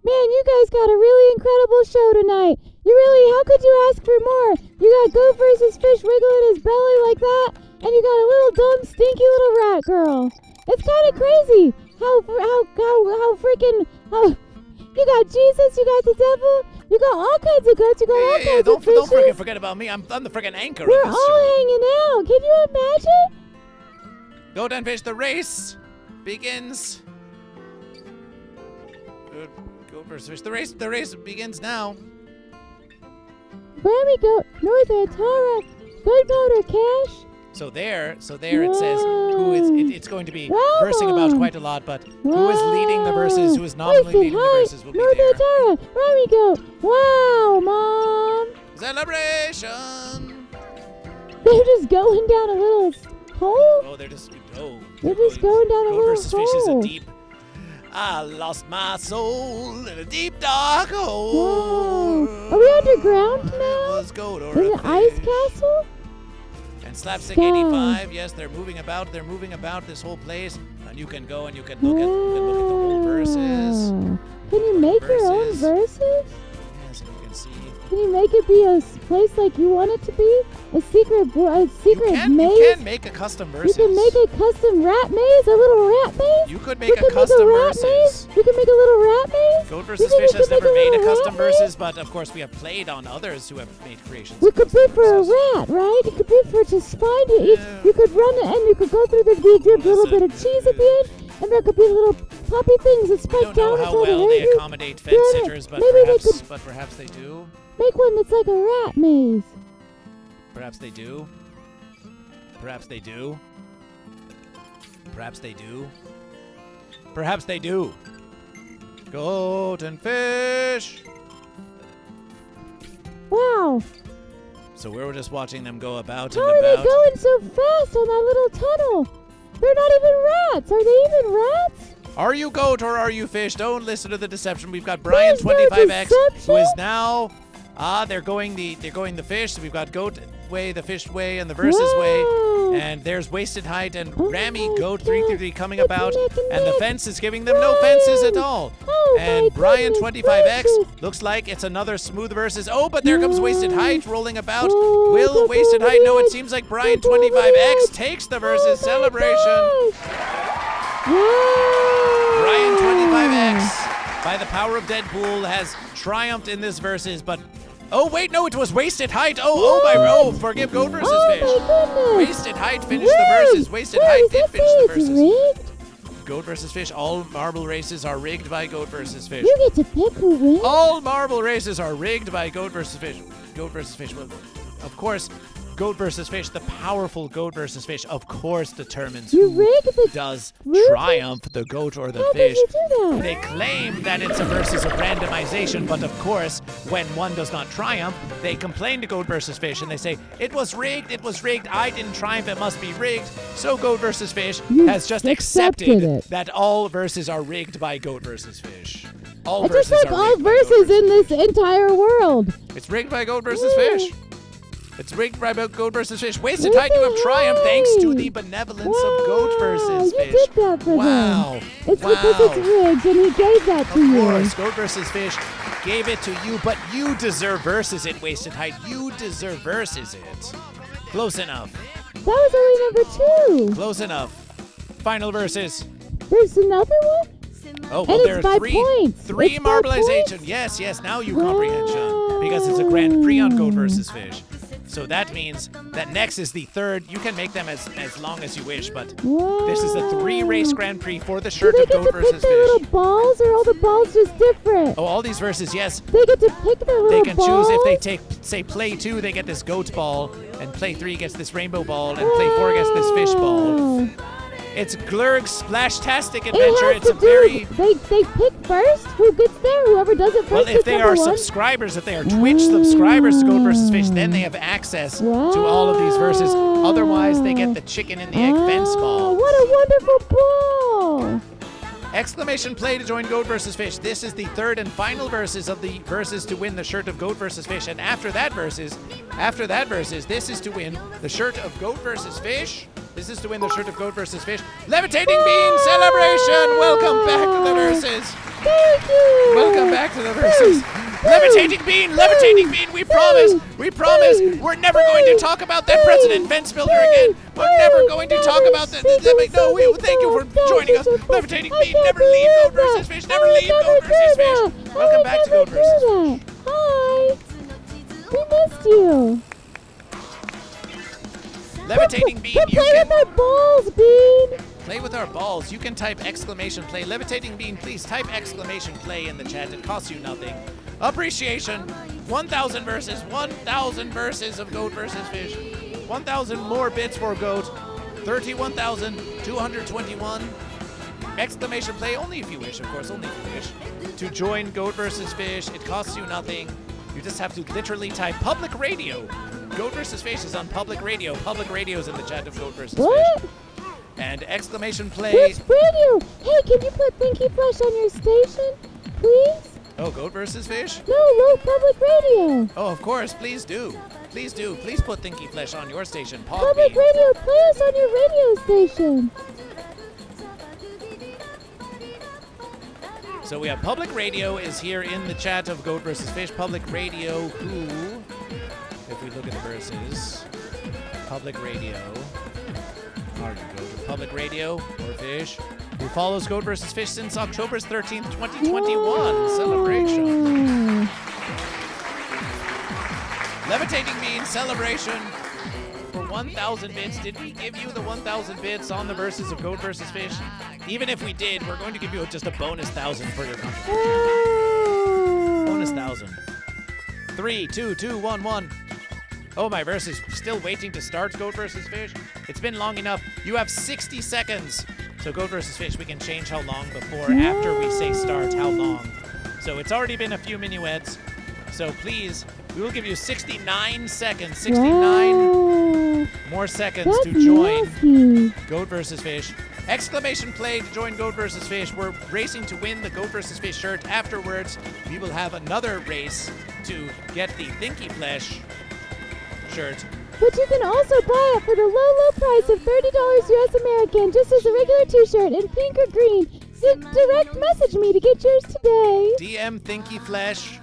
Man, you guys got a really incredible show tonight. How could you ask for more? You got Goat versus Fish wiggling his belly like that, and you got a little dumb, stinky little rat girl. It's kind of crazy how you got Jesus, you got the devil, you got all kinds of goats, you got all kinds of fishes. Don't forget about me. I'm the freaking anchor We're of this all show. hanging out. Can you imagine? Goat and Fish, the race begins. Goat versus Fish. The race begins now. Rami Goat, North Atara, Good Goat or Cash? So there it says who is. It's going to be versing about quite a lot, but who is leading the verses, who is nominally leading the verses will be North there. Atara, Rami Goat. Wow, Mom. Celebration. They're just going down a little hole. Oh, they're just going down a Goat little versus Fish is a hole. deep. I lost my soul in a deep dark hole. Whoa. Are we underground now? Was goat or In a the ice fish. castle? And Slapstick Stop. 85, yes, they're moving about this whole place, and you can go and you can look at the whole verses. Wow. Can you make your own verses? Yes, and you can see. Can you make it be a place like you want it to be? A secret maze? You can make a custom verses. You can make a custom rat maze? A little rat maze? You could make a custom verses. You can make a little rat maze? Goat versus Fish has never made a custom verses, but of course we have played on others who have made creations. You could be for a rat, right? You could be for just find you. You could run it and you could go through the drip a little bit of cheese at the end, and there could be little poppy things that spike I don't know down how and try to well hurt they you. accommodate fence sitters, but perhaps they do. Make one that's like a rat maze. Perhaps they do. Perhaps they do. Perhaps they do. Perhaps they do. Goat and Fish. Wow. So we were just watching them go about How and are they about. going so fast on that little tunnel? They're not even rats. Are they even rats? Are you goat or are you fish? Don't listen to the deception. We've got Brian 25X, who is now they're going the fish. So we've got Goat Way, the Fish Way, and the Versus Way. And there's Wasted Height and Rami Goat 333 coming about, and the fence is giving them no fences at all. And Brian 25X looks like it's another smooth versus. Oh, but there comes Wasted Height rolling about. Will Wasted Height? No, it seems like Brian 25X takes the versus celebration. Brian 25X, by the power of Deadpool, has triumphed in this versus, but oh wait, no, it was Wasted Height. Forgive Goat versus Fish. Wasted Height finished the versus. Wasted Height did finish the versus. Goat versus Fish. All marble races are rigged by Goat versus Fish. You get to pick who wins. All marble races are rigged by Goat versus Fish. Goat versus Fish. Well, of course, Goat versus Fish, the powerful Goat versus Fish, of course, determines who does triumph, the goat or the fish. They claim that it's a versus of randomization, but of course, when one does not triumph, they complain to Goat versus Fish and they say, it was rigged, I didn't triumph, it must be rigged. So Goat versus Fish has just accepted that all verses are rigged by Goat versus Fish. All It's verses just like are all rigged by verses in this entire world. It's rigged by Goat versus Fish. It's rigged by Goat versus Fish. Wasted Height, you have triumphed thanks to the benevolence of Goat versus Fish. You did that for them. It's because it's rigged, and he gave that to you. Of course, Goat versus Fish gave it to you, but you deserve versus it, Wasted Height. You deserve versus it. Close enough. That was only number 2. Close enough. Final verses. There's another one? Oh, well, and there it's are by three points. Marbleization. Yes, now you comprehension. Because it's a Grand Prix on Goat versus Fish. So that means that next is the third. You can make them as long as you wish, but this is a 3-race Grand Prix for the shirt of Goat versus Fish. Do they get to pick their little Fish. balls, or all the balls just different? Oh, all these verses, yes. They get to pick their little They can balls? choose if they take, say, play 2, they get this goat ball, and play 3 gets this rainbow ball, and play 4 gets this fish ball. It's Glurg's Splashtastic Adventure. It's a very... They pick first? Who gets there? Whoever does it first Well, if gets they number are one? subscribers, if they are Twitch subscribers to Goat vs. Fish, then they have access to all of these verses. Otherwise, they get the chicken and the egg fence ball. What a wonderful ball! Exclamation play to join Goat vs. Fish. This is the third and final verses of the verses to win the shirt of Goat vs. Fish. And after that verses, this is to win the shirt of Goat vs. Fish. This is to win the shirt of Goat vs. Fish. Levitating Bean Celebration! Welcome back to the verses. Thank you! Welcome back to the verses. Levitating Bean, we promise, we're never going to talk about that President Fence Builder again. We're never going to talk about that. No, thank you for joining us. Levitating Bean, never leave Goat vs. Fish, never leave Goat vs. Fish. Welcome back to Goat vs. Fish. Hi! We missed you. Levitating Bean, you play can with our balls, Bean. play with our balls. You can type exclamation play. Levitating Bean, please type exclamation play in the chat. It costs you nothing. Appreciation. 1,000 verses. 1,000 verses of Goat versus Fish. 1,000 more bits for Goat. 31,221. Exclamation play, only if you wish, of course, only if you wish. To join Goat versus Fish, it costs you nothing. You just have to literally type public radio. Goat vs. Fish is on public radio. Public radio is in the chat of Goat vs. Fish. And exclamation play. Which radio? Hey, can you put Thinky Flesh on your station, please? Oh, Goat vs. Fish? No, public radio. Oh, of course. Please do. Please do. Please put Thinky Flesh on your station. Public radio, play us on your radio station. So we have public radio is here in the chat of Goat vs. Fish. Public radio who, if we look at the verses, public radio, public radio or Fish, who follows Goat vs. Fish since October 13th, 2021. Celebration. Levitating Bean celebration for 1,000 bits. Did we give you the 1,000 bits on the verses of Goat vs. Fish? Even if we did, we're going to give you just a bonus 1,000 for your contribution. Bonus 1,000. 3, 2, 2, 1, 1. Oh, my verse is still waiting to start Goat vs. Fish. It's been long enough. You have 60 seconds. So Goat vs. Fish, we can change how long before, after we say start, how long. So it's already been a few minuets. So please, we will give you 69 seconds. 69 more seconds to join Goat vs. Fish. Exclamation play to join Goat vs. Fish. We're racing to win the Goat vs. Fish shirt. Afterwards, we will have another race to get the Thinky Flesh shirt. But you can also buy it for the low price of $30 US American, just as a regular t-shirt in pink or green. Direct message me to get yours today. DM Thinky Flesh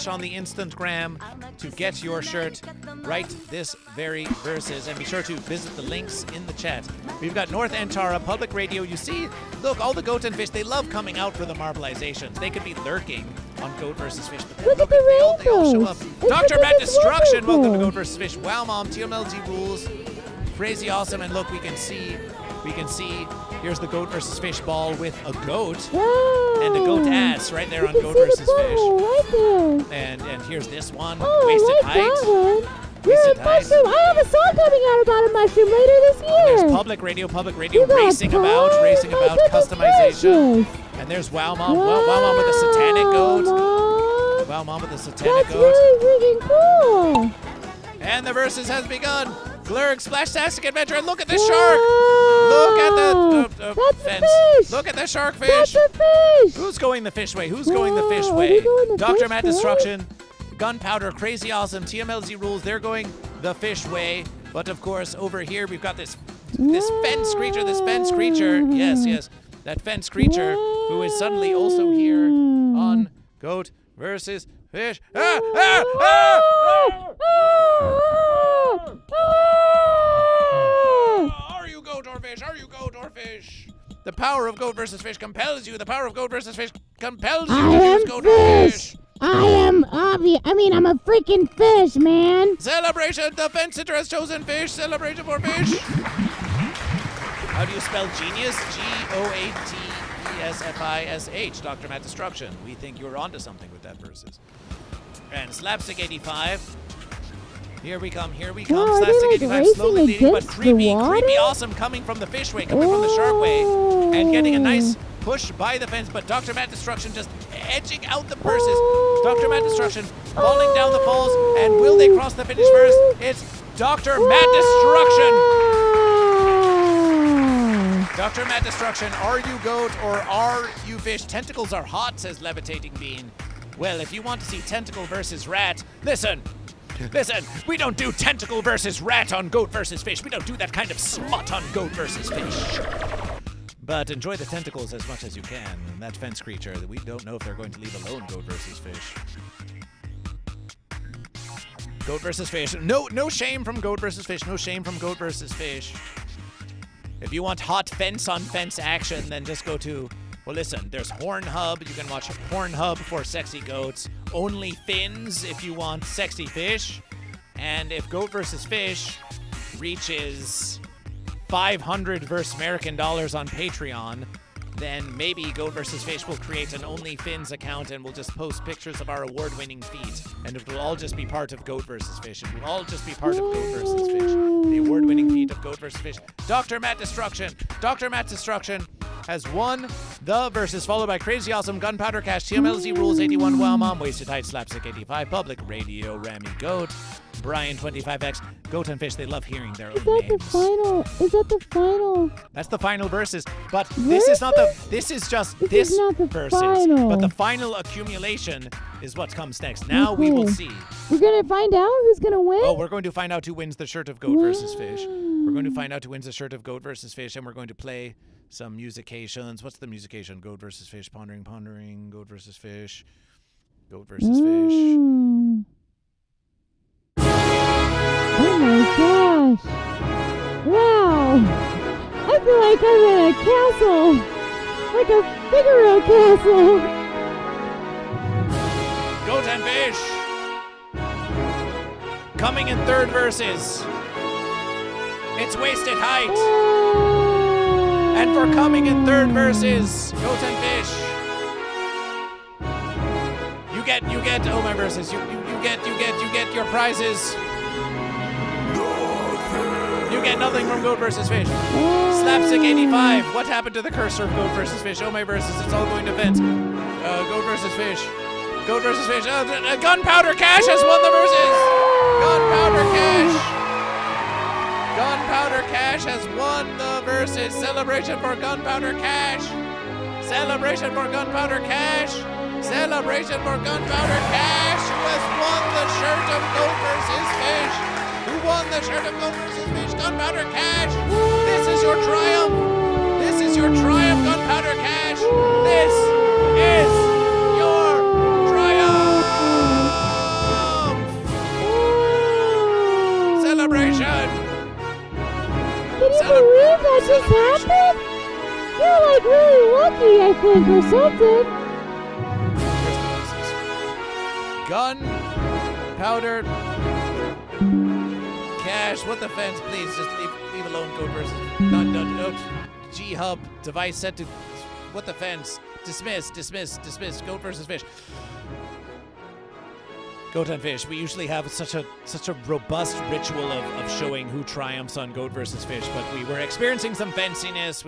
on the Instagram to get your shirt right this very verses. And be sure to visit the links in the chat. We've got North Antara Public Radio. You see, look, all the Goat and Fish, they love coming out for the marbleizations. They could be lurking on Goat vs. Fish, but look at the they all show up. Dr. Matt Destruction, wonderful. welcome to Goat vs. Fish. Wow, Mom, TMLG rules. Crazy awesome. And look, we can see, here's the Goat vs. Fish ball with a goat and a goat ass right there on Goat vs. Fish. Right there. And here's this one, Oh, Wasted I like Height. that one. You're a mushroom. I have a song coming out about a mushroom later this year. There's public radio, You got racing about customization. And there's Wow Mom, Wow Mom with a satanic goat. Wow Mom with a satanic That's goat. really freaking cool. And the verses has begun. Glurg, Splashtastic Adventure, and look at the shark. Look at the fence. Fish. Look at the shark fish. That's a fish. Who's going the fish way? Who's going the fish way? Dr. Matt Destruction, Gunpowder, Crazy Awesome, TMLZ Rules, they're going the fish way. But of course, over here we've got this fence creature, Yes, that fence creature who is suddenly also here on Goat versus Fish. Are you goat or fish? Are you goat or fish? The power of Goat versus Fish compels you. The power of Goat versus Fish compels you to choose Goat or Fish. I'm a freaking fish, man. Celebration, the fence sitter has chosen fish. Celebration for fish. How do you spell genius? GOATESFISH. Dr. Matt Destruction. We think you're onto something with that versus. And Slapstick85. Here we come. Wow, Slapstick85 slowly leading, but creepy awesome coming from the fish way, coming from the shark way, and getting a nice push by the fence, but Dr. Matt Destruction just edging out the purses. Dr. Matt Destruction falling down the poles, and will they cross the finish first? It's Dr. Matt Destruction. Dr. Matt Destruction, are you goat or are you fish? Tentacles are hot, says Levitating Bean. Well, if you want to see tentacle versus rat, listen, we don't do tentacle versus rat on goat versus fish. We don't do that kind of smut on goat versus fish. But enjoy the tentacles as much as you can. And that fence creature, that we don't know if they're going to leave alone goat versus fish. Goat versus fish. No shame from goat versus fish. No shame from goat versus fish. If you want hot fence on fence action, then just go to, well, listen, there's Hornhub. You can watch Hornhub for sexy goats. Only Fins if you want sexy fish. And if goat versus fish reaches 500 versus American dollars on Patreon, then maybe Goat vs. Fish will create an OnlyFins account and we'll just post pictures of our award-winning feet. And it will all just be part of Goat vs. Fish. It will all just be part of Goat vs. Fish. The award-winning feet of Goat vs. Fish. Dr. Matt Destruction. Dr. Matt Destruction has won the versus, followed by Crazy Awesome, Gunpowder Cash, TMLZ Rules 81, Wow Mom, Wasted Height, Slapstick 85, Public Radio, Rami Goat, Brian 25X, Goat and Fish. They love hearing their own names. Is that the final? That's the final versus, but this is not the. This is just this is not the versus. final. But the final accumulation is what comes next. Now we will see. We're gonna find out who's gonna win. Oh, we're going to find out who wins the shirt of Goat versus Fish. We're going to find out who wins the shirt of Goat versus Fish, and we're going to play some musications. What's the musication? Goat versus Fish, pondering, Goat versus Fish, Goat versus Fish. Oh my gosh! Wow! I feel like I'm in a castle, like a Figaro castle. Goat and Fish coming in third versus. It's Wasted Height. And for coming in third versus Goat and Fish, you get oh my verses, you get your prizes. You get nothing from Goat versus Fish. Slapstick 85. What happened to the cursor of Goat versus Fish? Oh my verses, it's all going to fence. Goat versus Fish. Goat versus Fish. Gunpowder Cash has won the versus. Gunpowder Cash. Gunpowder Cash has won the versus. Celebration for Gunpowder Cash. Celebration for Gunpowder Cash. Celebration for Gunpowder Cash, who has won the shirt of Goat versus Fish. Who won the shirt of Goat versus Fish? Gunpowder Cash. This is your triumph. This is your triumph, Gunpowder Cash. This is your triumph. Celebration. Can you believe that just happened? You're like really lucky, I think, or something. Gunpowder Cash. What the fence, please. Just leave alone Goat versus. No. G-Hub device set to. What the fence. Dismiss. Goat versus Fish. Goat and Fish. We usually have such a robust ritual of showing who triumphs on Goat versus Fish, but we were experiencing some fenciness.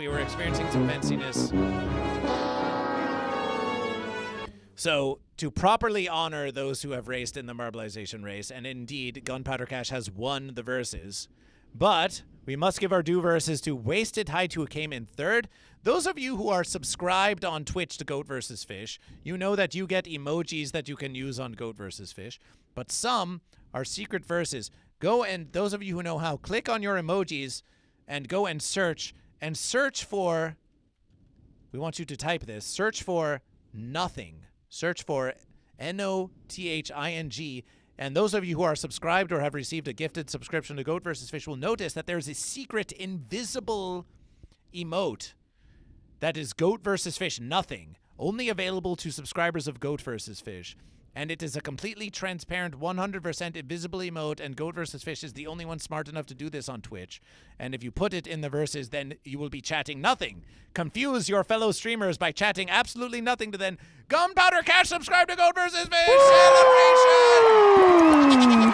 So, to properly honor those who have raced in the Marbleization race, and indeed, Gunpowder Cash has won the verses, but we must give our due verses to Wasted Height, who came in third. Those of you who are subscribed on Twitch to Goat vs. Fish, you know that you get emojis that you can use on Goat vs. Fish, but some are secret verses. Go and, those of you who know how, click on your emojis and go and search for, we want you to type this, search for nothing. Search for NOTHING, and those of you who are subscribed or have received a gifted subscription to Goat vs. Fish will notice that there's a secret invisible emote that is Goat vs. Fish nothing, only available to subscribers of Goat vs. Fish. And it is a completely transparent, 100% invisible emote, and GoatVsFish is the only one smart enough to do this on Twitch. And if you put it in the verses, then you will be chatting nothing. Confuse your fellow streamers by chatting absolutely nothing to then Gunpowder Cash, subscribe to GoatVsFish! Celebration!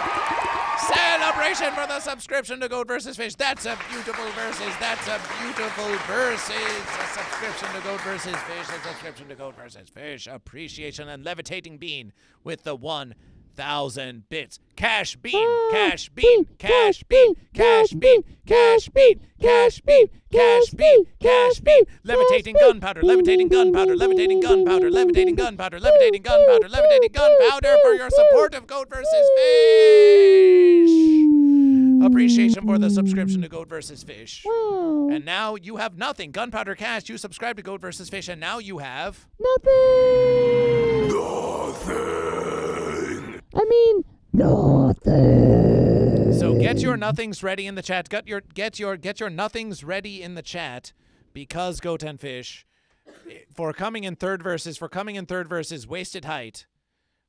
Celebration for the subscription to GoatVsFish. That's a beautiful verses. That's a beautiful verses. A subscription to GoatVsFish. A subscription to GoatVsFish. Appreciation and levitating bean with the 1,000 bits. Cash bean. Cash bean. Cash bean. Cash bean. Cash bean. Cash bean. Cash bean. Cash bean. Levitating gunpowder. Levitating gunpowder. Levitating gunpowder. Levitating gunpowder. Levitating gunpowder. Levitating gunpowder for your support of GoatVsFish. Appreciation for the subscription to GoatVsFish. And now you have nothing. Gunpowder Cash, you subscribe to GoatVsFish, and now you have Nothing. So get your nothings ready in the chat. Get your nothings ready in the chat, because Goat and Fish, for coming in third verses, wasted height,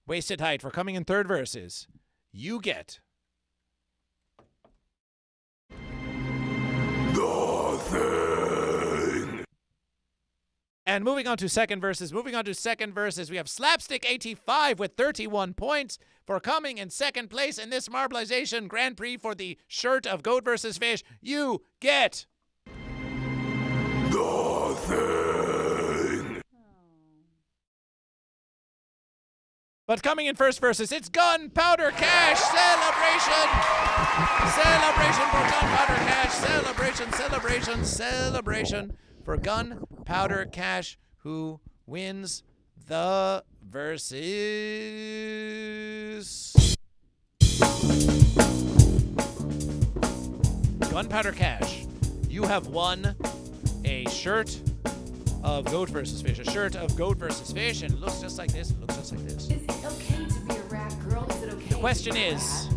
for coming in third verses, you get Nothing. And moving on to second verses, we have Slapstick 85 with 31 points for coming in second place in this Marbleization Grand Prix for the shirt of GoatVsFish. You get Nothing. But coming in first verses, it's Gunpowder Cash celebration. Celebration for Gunpowder Cash. Celebration for Gunpowder Cash, who wins the verses. Gunpowder Cash, you have won a shirt of GoatVsFish, and it looks just like this. Is it okay to be a rat girl? Is it okay? The question is,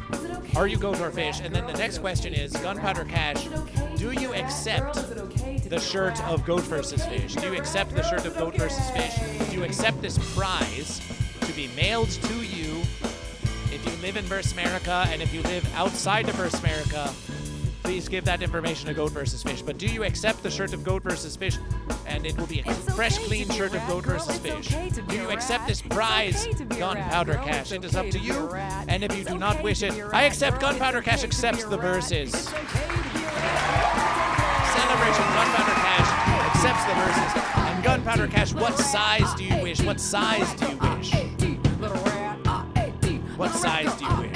are you goat or fish? And then the next question is, Gunpowder Cash, do you accept the shirt of GoatVsFish? Do you accept the shirt of GoatVsFish? Do you accept this prize to be mailed to you if you live in Versmerica, and if you live outside of Versmerica, please give that information to GoatVsFish. But do you accept the shirt of GoatVsFish? And it will be a fresh, clean shirt of GoatVsFish. Do you accept this prize, Gunpowder Cash? It is up to you. And if you do not wish it, I accept Gunpowder Cash accepts the verses. Celebration, Gunpowder Cash accepts the verses. And Gunpowder Cash, what size do you wish? What size do you wish? What size do you wish?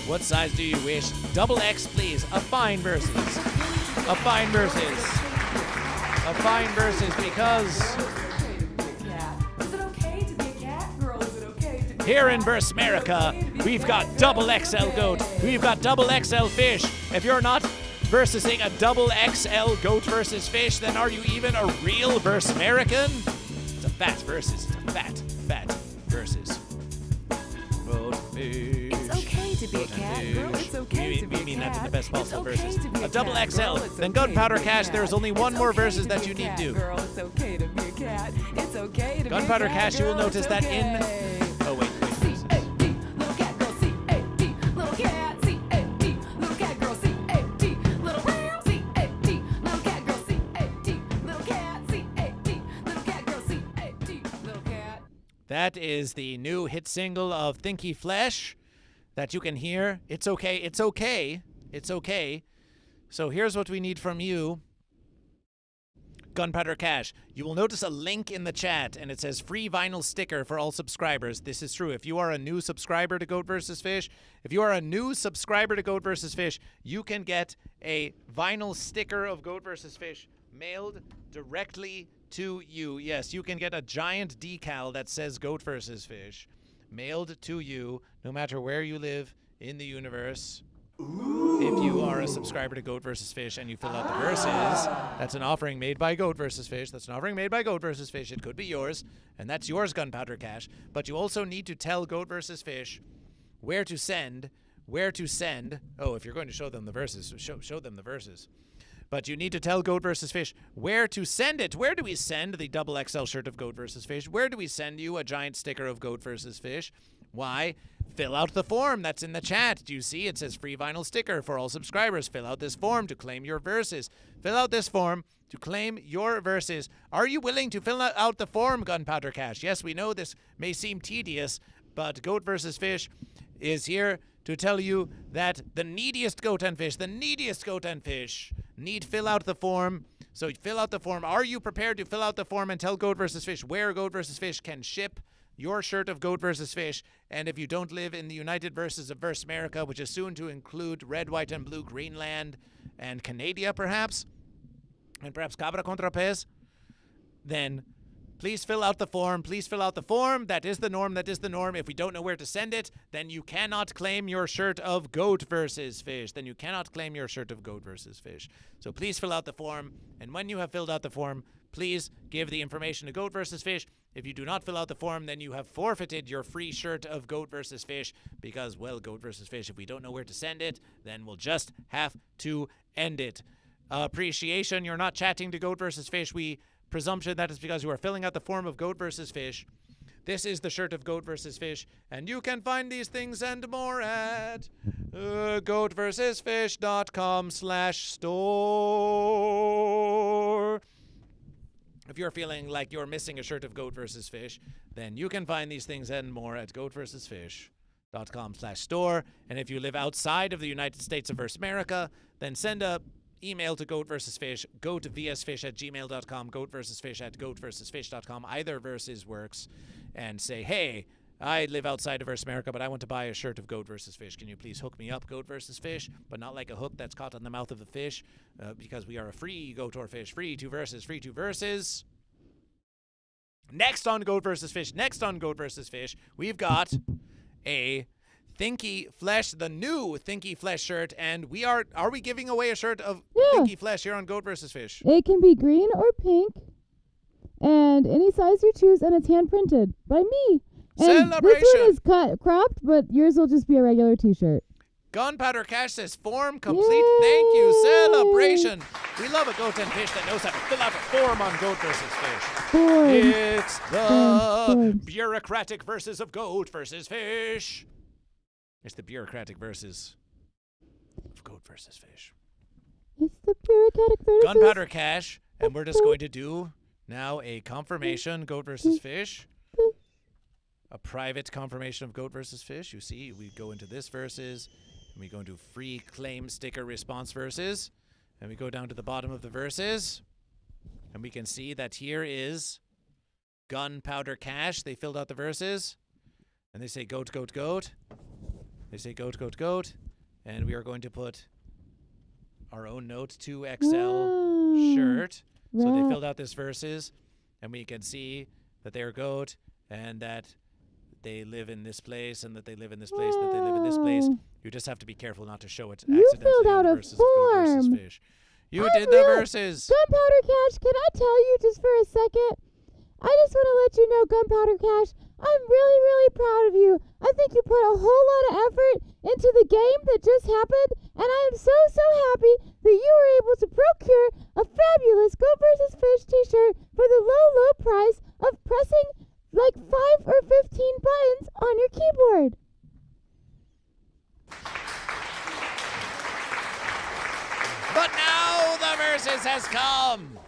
What size do you wish? Double X, please. A fine verses. A fine verses. A fine verses, because here in Versmerica, we've got double XL goat. We've got double XL fish. If you're not versing a double XL GoatVsFish, then are you even a real Versmerican? It's a fat versus. It's a fat versus. It's okay to be a cat, girl. It's okay to be a cat. We mean that in the best possible verses. A double XL. Then Gunpowder Cash, there's only one more verses that you need to do. Girl, it's okay to be a cat. It's okay to be a cat. Gunpowder Cash, you will notice that in... Oh, wait. C-A-D, little cat girl, C-A-D, little cat, C-A-D, little cat girl, C-A-D, little cat, C-A-D, little cat girl, C-A-D, little cat, C-A-D, little cat girl, C-A-D, little cat. That is the new hit single of Thinky Flesh that you can hear. It's okay. It's okay. It's okay. So here's what we need from you. Gunpowder Cash. You will notice a link in the chat, and it says free vinyl sticker for all subscribers. This is true. If you are a new subscriber to GoatVsFish, you can get a vinyl sticker of GoatVsFish mailed directly to you. Yes, you can get a giant decal that says GoatVsFish mailed to you, no matter where you live in the universe. If you are a subscriber to GoatVsFish and you fill out the verses, that's an offering made by GoatVsFish. It could be yours, and that's yours, Gunpowder Cash. But you also need to tell GoatVsFish where to send. Oh, if you're going to show them the verses, show them the verses. But you need to tell Goat vs. Fish where to send it. Where do we send the XXL shirt of Goat vs. Fish? Where do we send you a giant sticker of Goat vs. Fish? Why? Fill out the form that's in the chat. Do you see? It says free vinyl sticker for all subscribers. Fill out this form to claim your verses. Fill out this form to claim your verses. Are you willing to fill out the form, Gunpowder Cash? Yes, we know this may seem tedious, but Goat vs. Fish is here to tell you that the neediest goat and fish need fill out the form. So fill out the form. Are you prepared to fill out the form and tell Goat vs. Fish where Goat vs. Fish can ship your shirt of Goat vs. Fish? And if you don't live in the United Verses of Verse America, which is soon to include red, white, and blue Greenland and Canada, perhaps, and perhaps Cabra contra Pez, then please fill out the form. Please fill out the form. That is the norm. That is the norm. If we don't know where to send it, then you cannot claim your shirt of Goat vs. Fish. Then you cannot claim your shirt of Goat vs. Fish. So please fill out the form. And when you have filled out the form, please give the information to Goat vs. Fish. If you do not fill out the form, then you have forfeited your free shirt of Goat vs. Fish because, well, Goat vs. Fish, if we don't know where to send it, then we'll just have to end it. Appreciation. You're not chatting to Goat vs. Fish. Presumption that is because you are filling out the form of Goat vs. Fish. This is the shirt of Goat vs. Fish, and you can find these things and more at GoatVsFish.com/store. If you're feeling like you're missing a shirt of Goat vs. Fish, then you can find these things and more at GoatVsFish.com/store. And if you live outside of the United States of Verse America, then send a email to Goat vs. Fish, GoatVsFish@gmail.com, GoatVsFish@GoatVsFish.com. Either versus works. And say, hey, I live outside of Verse America, but I want to buy a shirt of Goat vs. Fish. Can you please hook me up, Goat vs. Fish? But not like a hook that's caught on the mouth of the fish, because we are a free Goat or Fish. Free two verses. Next on Goat vs. Fish, we've got a Thinky Flesh, the new Thinky Flesh shirt, and are we giving away a shirt of Thinky Flesh here on Goat vs. Fish? It can be green or pink, and any size you choose, and it's hand printed by me. And Celebration! This one is cropped, but yours will just be a regular t-shirt. Gunpowder Cash says form complete. Yay! Thank you. Celebration. We love a Goat and Fish that knows how to fill out a form on Goat vs. Fish. It's the bureaucratic verses of Goat vs. Fish. It's the bureaucratic verses of Goat vs. Fish. It's the bureaucratic verses. Gunpowder Cash, and we're just going to do now a confirmation Goat vs. Fish. A private confirmation of Goat vs. Fish. You see, we go into this verses, and we go into free claim sticker response verses, and we go down to the bottom of the verses, and we can see that here is Gunpowder Cash. They filled out the verses, and they say goat, goat, goat. They say goat, goat, goat, and we are going to put our own Note 2XL shirt. So they filled out this verses, and we can see that they are goat, and that they live in this place, and that they live in this place, and that they live in this place. You just have to be careful not to show it accidentally. You filled out a form. Fish. You did the verses. Gunpowder Cash, can I tell you just for a second? I just want to let you know, Gunpowder Cash, I'm really, really proud of you. I think you put a whole lot of effort into the game that just happened, and I am so, so happy that you were able to procure a fabulous Goat vs. Fish t-shirt for the low, low price of pressing like 5 or 15 buttons on your keyboard. But now the verses has come.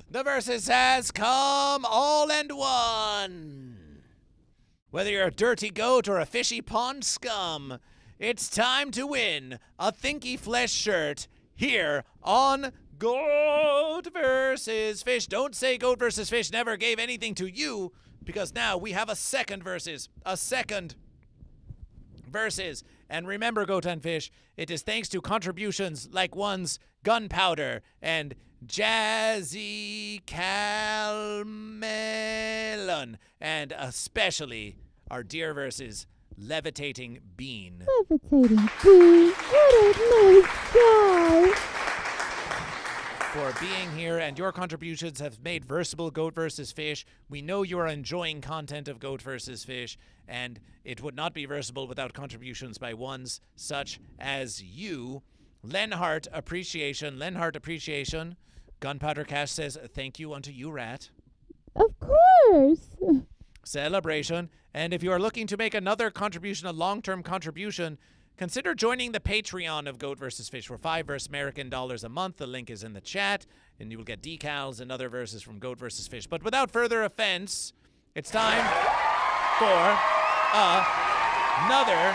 The verses has come all and one. Whether you're a dirty goat or a fishy pond scum, it's time to win a Thinky Flesh shirt here on Goat vs. Fish. Don't say Goat vs. Fish never gave anything to you, because now we have a second verses. And remember, Goat and Fish, it is thanks to contributions like one's Gunpowder and Jazzy Calmelon, and especially our dear verses, Levitating Bean. Levitating Bean, what a nice guy. For being here, and your contributions have made versable Goat vs. Fish. We know you are enjoying content of Goat vs. Fish, and it would not be versable without contributions by ones such as you. Lenhart appreciation. Lenhart appreciation. Gunpowder Cash says, thank you unto you, Rat. Of course. Celebration. And if you are looking to make another contribution, a long-term contribution, consider joining the Patreon of Goat vs. Fish for $5 American dollars a month. The link is in the chat, and you will get decals and other verses from Goat vs. Fish. But without further offense, it's time for another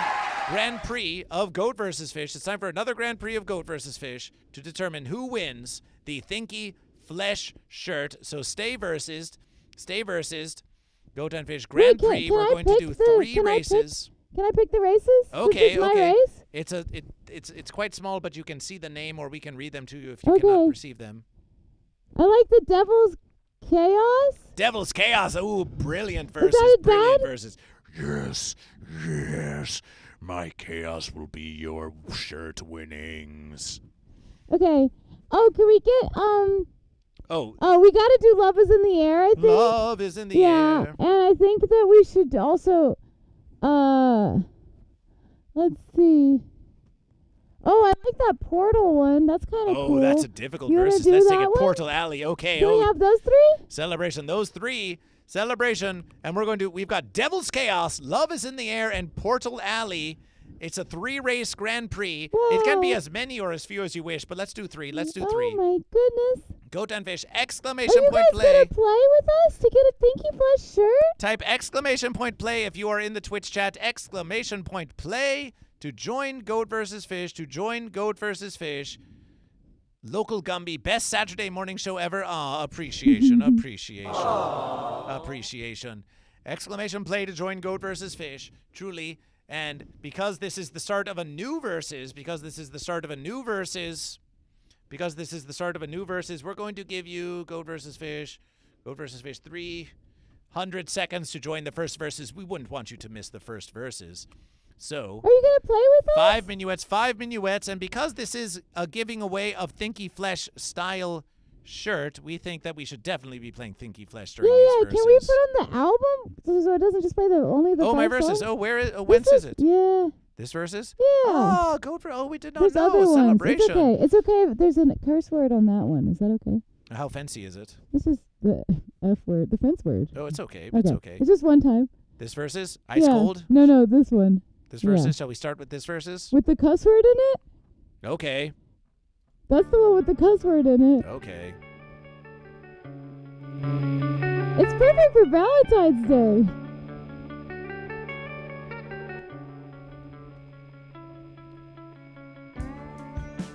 Grand Prix of Goat vs. Fish. It's time for another Grand Prix of Goat vs. Fish to determine who wins the Thinky Flesh shirt. So stay versus Goat and Fish Grand Prix. We're going to do 3 races. Can I pick the races? Okay, This is my okay. race? It's quite small, but you can see the name, or we can read them to you if you cannot perceive them. I like the Devil's Chaos. Devil's Chaos. Ooh, brilliant Is verses. that Brilliant bad? verses. Yes, yes. My chaos will be your shirt winnings. Okay. Oh, can we get Oh, we gotta do Love Is in the Air, I think. Love is in the yeah, air. and I think that we should also let's see. Oh, I like that Portal one. That's kind of cool. Oh, that's a difficult You wanna versus. do Let's that take it one? Portal Alley. Okay. Can we have those 3? Celebration. Those 3. Celebration. And we've got Devil's Chaos, Love is in the Air, and Portal Alley. It's a 3-race Grand Prix. It can be as many or as few as you wish, but let's do 3. Let's do 3. Oh my goodness. Goat and Fish, Are exclamation you point guys play. gonna play with us to get a Thinky Flesh shirt? Type exclamation point play if you are in the Twitch chat. Exclamation point play to join Goat vs. Fish. To join Goat vs. Fish. Local Gumby, best Saturday morning show ever. Appreciation, appreciation, appreciation. Exclamation play to join Goat vs. Fish. Truly. And because this is the start of a new versus, we're going to give you Goat vs. Fish 300 seconds to join the first verses. We wouldn't want you to miss the first verses. So, are you going to play with us? 5 minuets. And because this is a giving away of Thinky Flesh style shirt, we think that we should definitely be playing Thinky Flesh during these verses. Can we put on the album so it doesn't just play only the my 5 verses. songs? Oh, where is, whence is it? Yeah. This verses? Yeah. Oh, go for, we did not There's know. other ones. Celebration. It's okay if there's a curse word on that one. Is that okay? How fancy is it? This is the F word, the fence word. Oh, it's okay. It's okay. It's just one time. This verses? Ice cold? No, this one. This verses? Shall we start with this verses? With the cuss word in it? Okay. That's the one with the cuss word in it. Okay. It's perfect for Valentine's Day.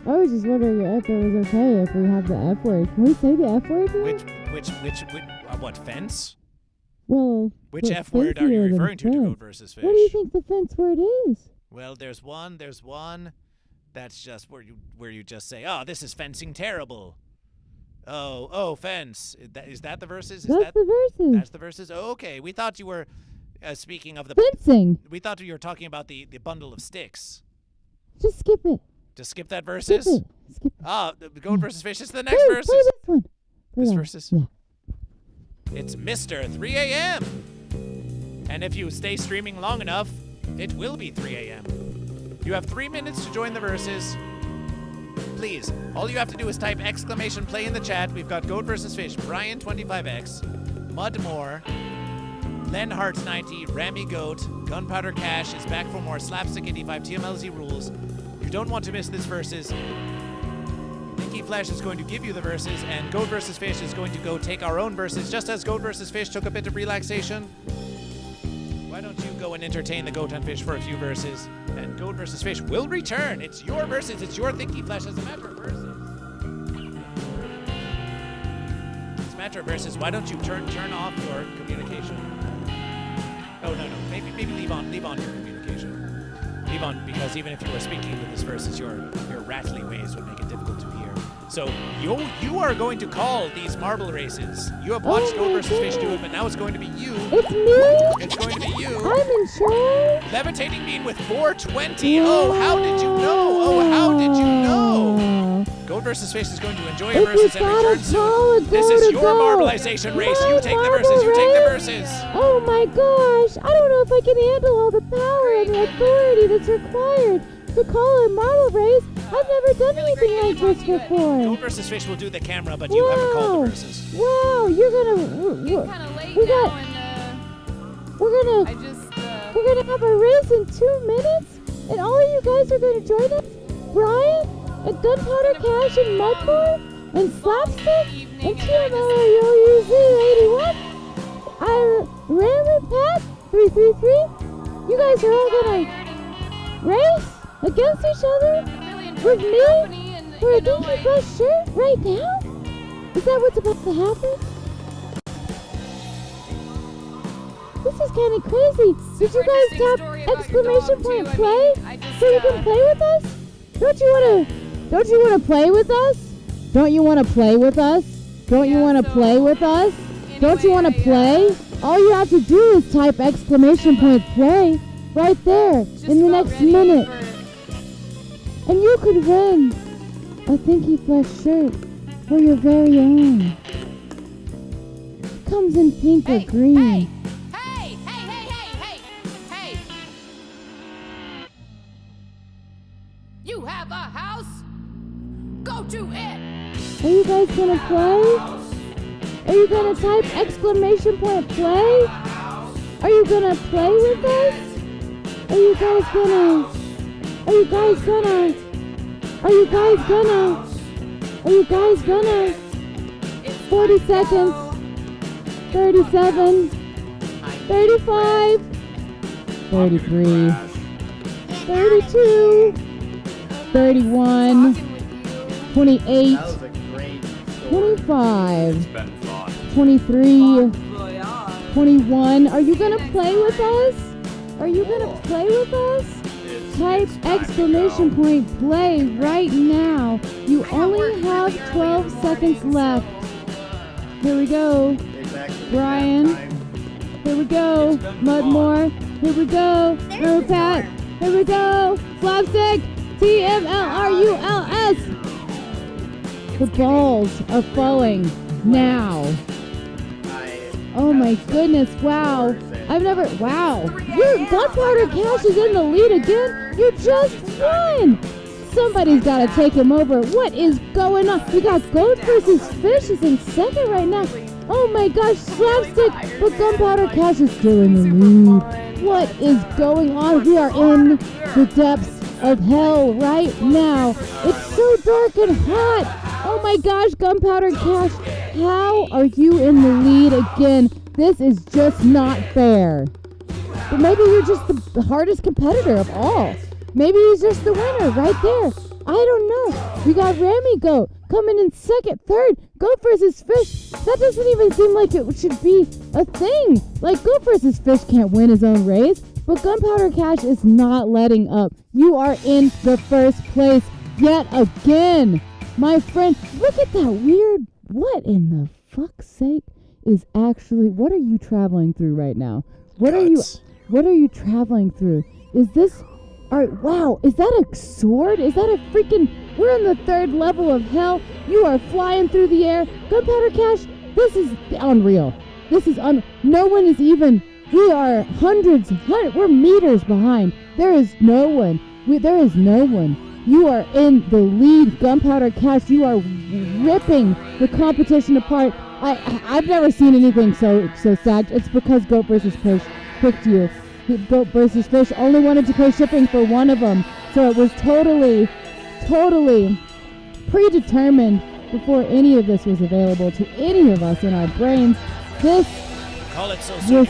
I was just wondering if it was okay if we have the F word. Can we say the F word here? Which what, fence? Well, which F word are you referring to Goat vs. Fish? What do you think the fence word is? Well, there's one that's just where you just say, oh, this is fencing terrible. Oh, fence. Is that the verses? That's the verses. That's the verses? Oh, okay. We thought you were speaking of the fencing. We thought you were talking about the bundle of sticks. Just skip it. Just skip that verses? Skip it. The Goat vs. Fish is the next verses. Play this one. This verses? Yeah. It's Mr. 3 a.m. And if you stay streaming long enough, it will be 3 a.m. You have 3 minutes to join the verses. Please, all you have to do is type exclamation play in the chat. We've got Goat vs. Fish, Brian25X, Mudmore, Len Hart's 90, Rami Goat, Gunpowder Cash is back for more Slapstick 85 TMLZ rules. You don't want to miss this verses. Thinky Flesh is going to give you the verses, and Goat vs. Fish is going to go take our own verses. Just as Goat vs. Fish took a bit of relaxation, why don't you go and entertain the Goat and Fish for a few verses, and Goat vs. Fish will return. It's your verses. It's your Thinky Flesh as a matter of verses. It's a matter of verses. Why don't you turn off your communication? Oh, no. Maybe leave on your communication. Leave on, because even if you were speaking into this verses, your rattly ways would make it difficult to hear. So you are going to call these marble races. You have watched Goat vs. Fish do it, but now it's going to be you. It's me? It's going to be you. I'm in charge. Levitating Bean with 420. Oh, how did you know? Oh, how did you know? Goat vs. Fish is going to enjoy your verses and return soon. This is your marbleization race. You take the verses. You take the verses. Oh my gosh. I don't know if I can handle all the power and the authority that's required. to call a marble race. I've never done anything like this before. Goat versus Fish will do the camera, but you haven't called the verses. Wow, you're gonna. We're gonna have a race in 2 minutes, and all of you guys are gonna join us. Brian and Gunpowder Cash and Mudmore and Slapstick and TMLRUZ81. Randomly Pat 333. You guys are all gonna race against each other with me for a Thinky Flash shirt right now? Is that what's about to happen? This is kind of crazy. Did you guys tap exclamation point play so you can play with us? Don't you wanna play with us? Don't you wanna play with us? Don't you wanna play with us? Don't you wanna play? All you have to do is type exclamation point play right there in the next minute. And you could win a Thinky Flash shirt for your very own. It comes in pink or green. Hey! You have a house? Go to it! Are you guys gonna play? Are you gonna type exclamation point play? Are you gonna play with us? Are you guys gonna 40 seconds, 37, 35, 33, 32, 31, 28, 25, 23, 21. Are you gonna play with us? Are you gonna play with us? Type exclamation point play right now. You only have 12 seconds left. Here we go. Brian. Here we go. Mudmore. Here we go. Pat. Here we go. Slapstick. TMLRULS. The balls are falling now. Oh my goodness, wow. Your Gunpowder Cash is in the lead again. You just won. Somebody's got to take him over. What is going on? We got Goat versus Fish is in second right now. Oh my gosh, Slapstick, but Gunpowder Cash is still in the lead. What is going on? We are in the depths of hell right now. It's so dark and hot. Oh my gosh, Gunpowder Cash, how are you in the lead again? This is just not fair. But maybe you're just the hardest competitor of all. Maybe he's just the winner right there. I don't know. We got Ramy Goat coming in second, third. Goat versus Fish. That doesn't even seem like it should be a thing. Like, Goat versus Fish can't win his own race. But Gunpowder Cash is not letting up. You are in the first place yet again. My friend, look at that weird... What in the fuck's sake is actually... What are you traveling through right now? What are you traveling through? Is this... Alright, wow, is that a sword? Is that a freaking... We're in the third level of hell. You are flying through the air. Gunpowder Cash, this is unreal. No one is even... We are we're meters behind. There is no one. There is no one. You are in the lead, Gunpowder Cash. You are ripping the competition apart. I've never seen anything so stacked. It's because Goat versus Fish picked you. Goat versus Fish only wanted to pay shipping for one of them, so it was totally predetermined before any of this was available to any of us in our brains. This Call it so soon,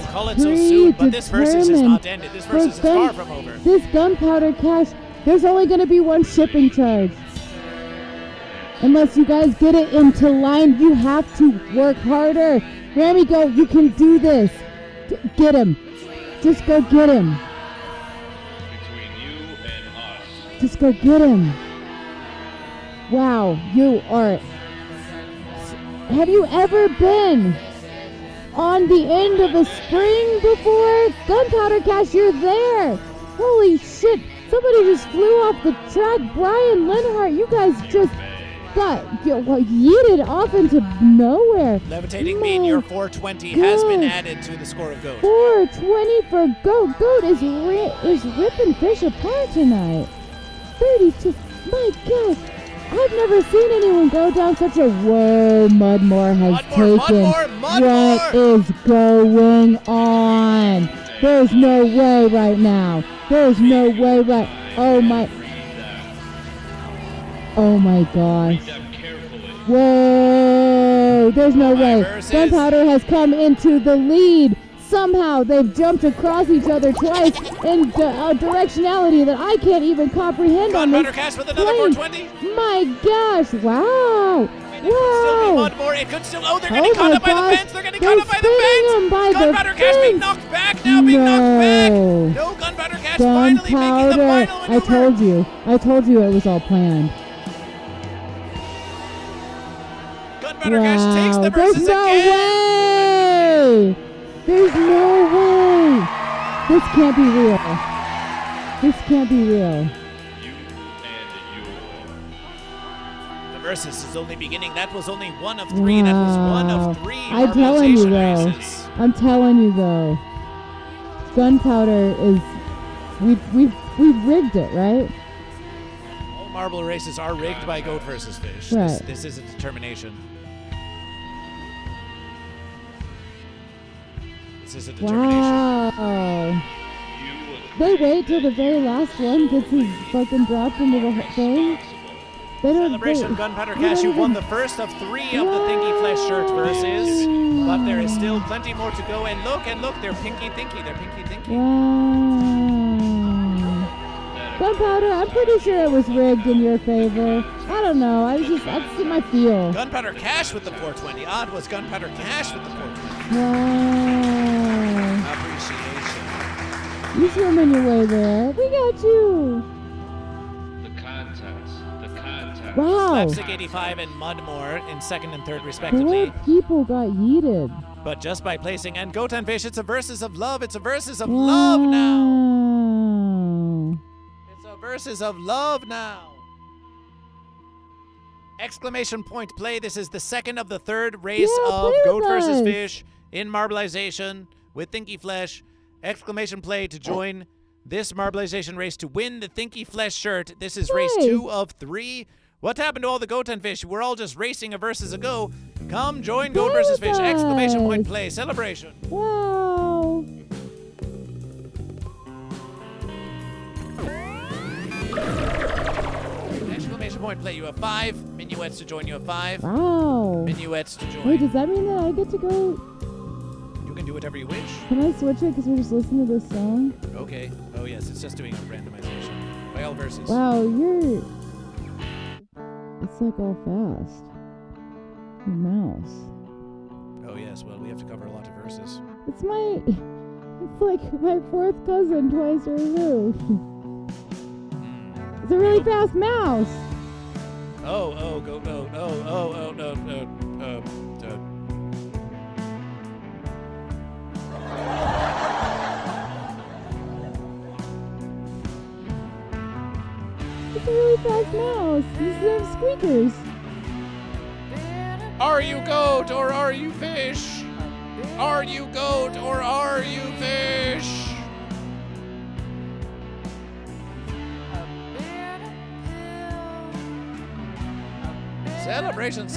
but this versus is not ended. This versus is far from over. This Gunpowder Cash, there's only going to be one shipping charge. Unless you guys get it into line, you have to work harder. Ramy Goat, you can do this. Get him. Just go get him. Just go get him. Wow, you are... Have you ever been on the end of a spring before? Gunpowder Cash, you're there. Holy shit. Somebody just flew off the track. Brian Linhart, you guys just got yeeted off into nowhere. Levitating mean your 420 has been added to the score of Goat. 420 for Goat. Goat is ripping Fish apart tonight. 32. My gosh. I've never seen anyone go down such a whoa. Mudmore has taken. What is going on? There's no way right now. There's no way right. Oh my gosh. Whoa. There's no way. Gunpowder has come into the lead. Somehow they've jumped across each other twice in a directionality that I can't even comprehend on this Gunpowder Cash with another 420. My gosh, wow. It could still, they're getting caught up by the fence. They're getting caught up by the fence. Gunpowder Cash being knocked back now, knocked back. No, Gunpowder Cash finally making the final maneuver. I told you it was all planned. Gunpowder Cash takes the versus again. There's no way. This can't be real. This can't be real. The versus is only beginning. That was only one of three. That was one of three. I'm telling you though. Gunpowder is. We've rigged it, right? All marble races are rigged by Goat versus Fish. Right. This is a determination. This is a determination. Wow. They wait till the very last one gets his fucking dropped into the thing. Celebration Gunpowder Cash, you won the first of three of the Thinky Flesh shirt versus, but there is still plenty more to go. And look, they're Pinky Thinky. They're Pinky Thinky. Wow. Gunpowder, I'm pretty sure it was rigged in your favor. I don't know. That's my feel. Gunpowder Cash with the 420. Odd was Gunpowder Cash with the 420. Wow. Appreciation. You swimming your way there. We got you. Wow. Slapstick 85 and Mudmore in second and third respectively. 4 people got yeeted. But just by placing, and Goat and Fish, it's a versus of love. It's a versus of love now. It's a versus of love now. Exclamation point play. This is the second of the third race of Goat versus Fish in Marbleization with Thinky Flesh. Exclamation play to join this Marbleization race to win the Thinky Flesh shirt. This is race 2 of 3. What happened to all the Goat and Fish? We're all just racing a versus ago. Come join Goat versus Fish. Exclamation point play. Celebration. Wow. Exclamation point play. You have 5 minuets to join. You have 5 minuets to join. Wait, does that mean that I get to go? You can do whatever you wish. Can I switch it because we're just listening to this song? Okay. Oh, yes. It's just doing a randomization. By all verses. Wow, you're... It's like all fast. Your mouse. Oh, yes. Well, we have to cover a lot of verses. It's like my 4th cousin twice removed. It's a really fast mouse. No. It's a really fast mouse. These are squeakers. Are you goat or are you fish? Are you goat or are you fish? Celebration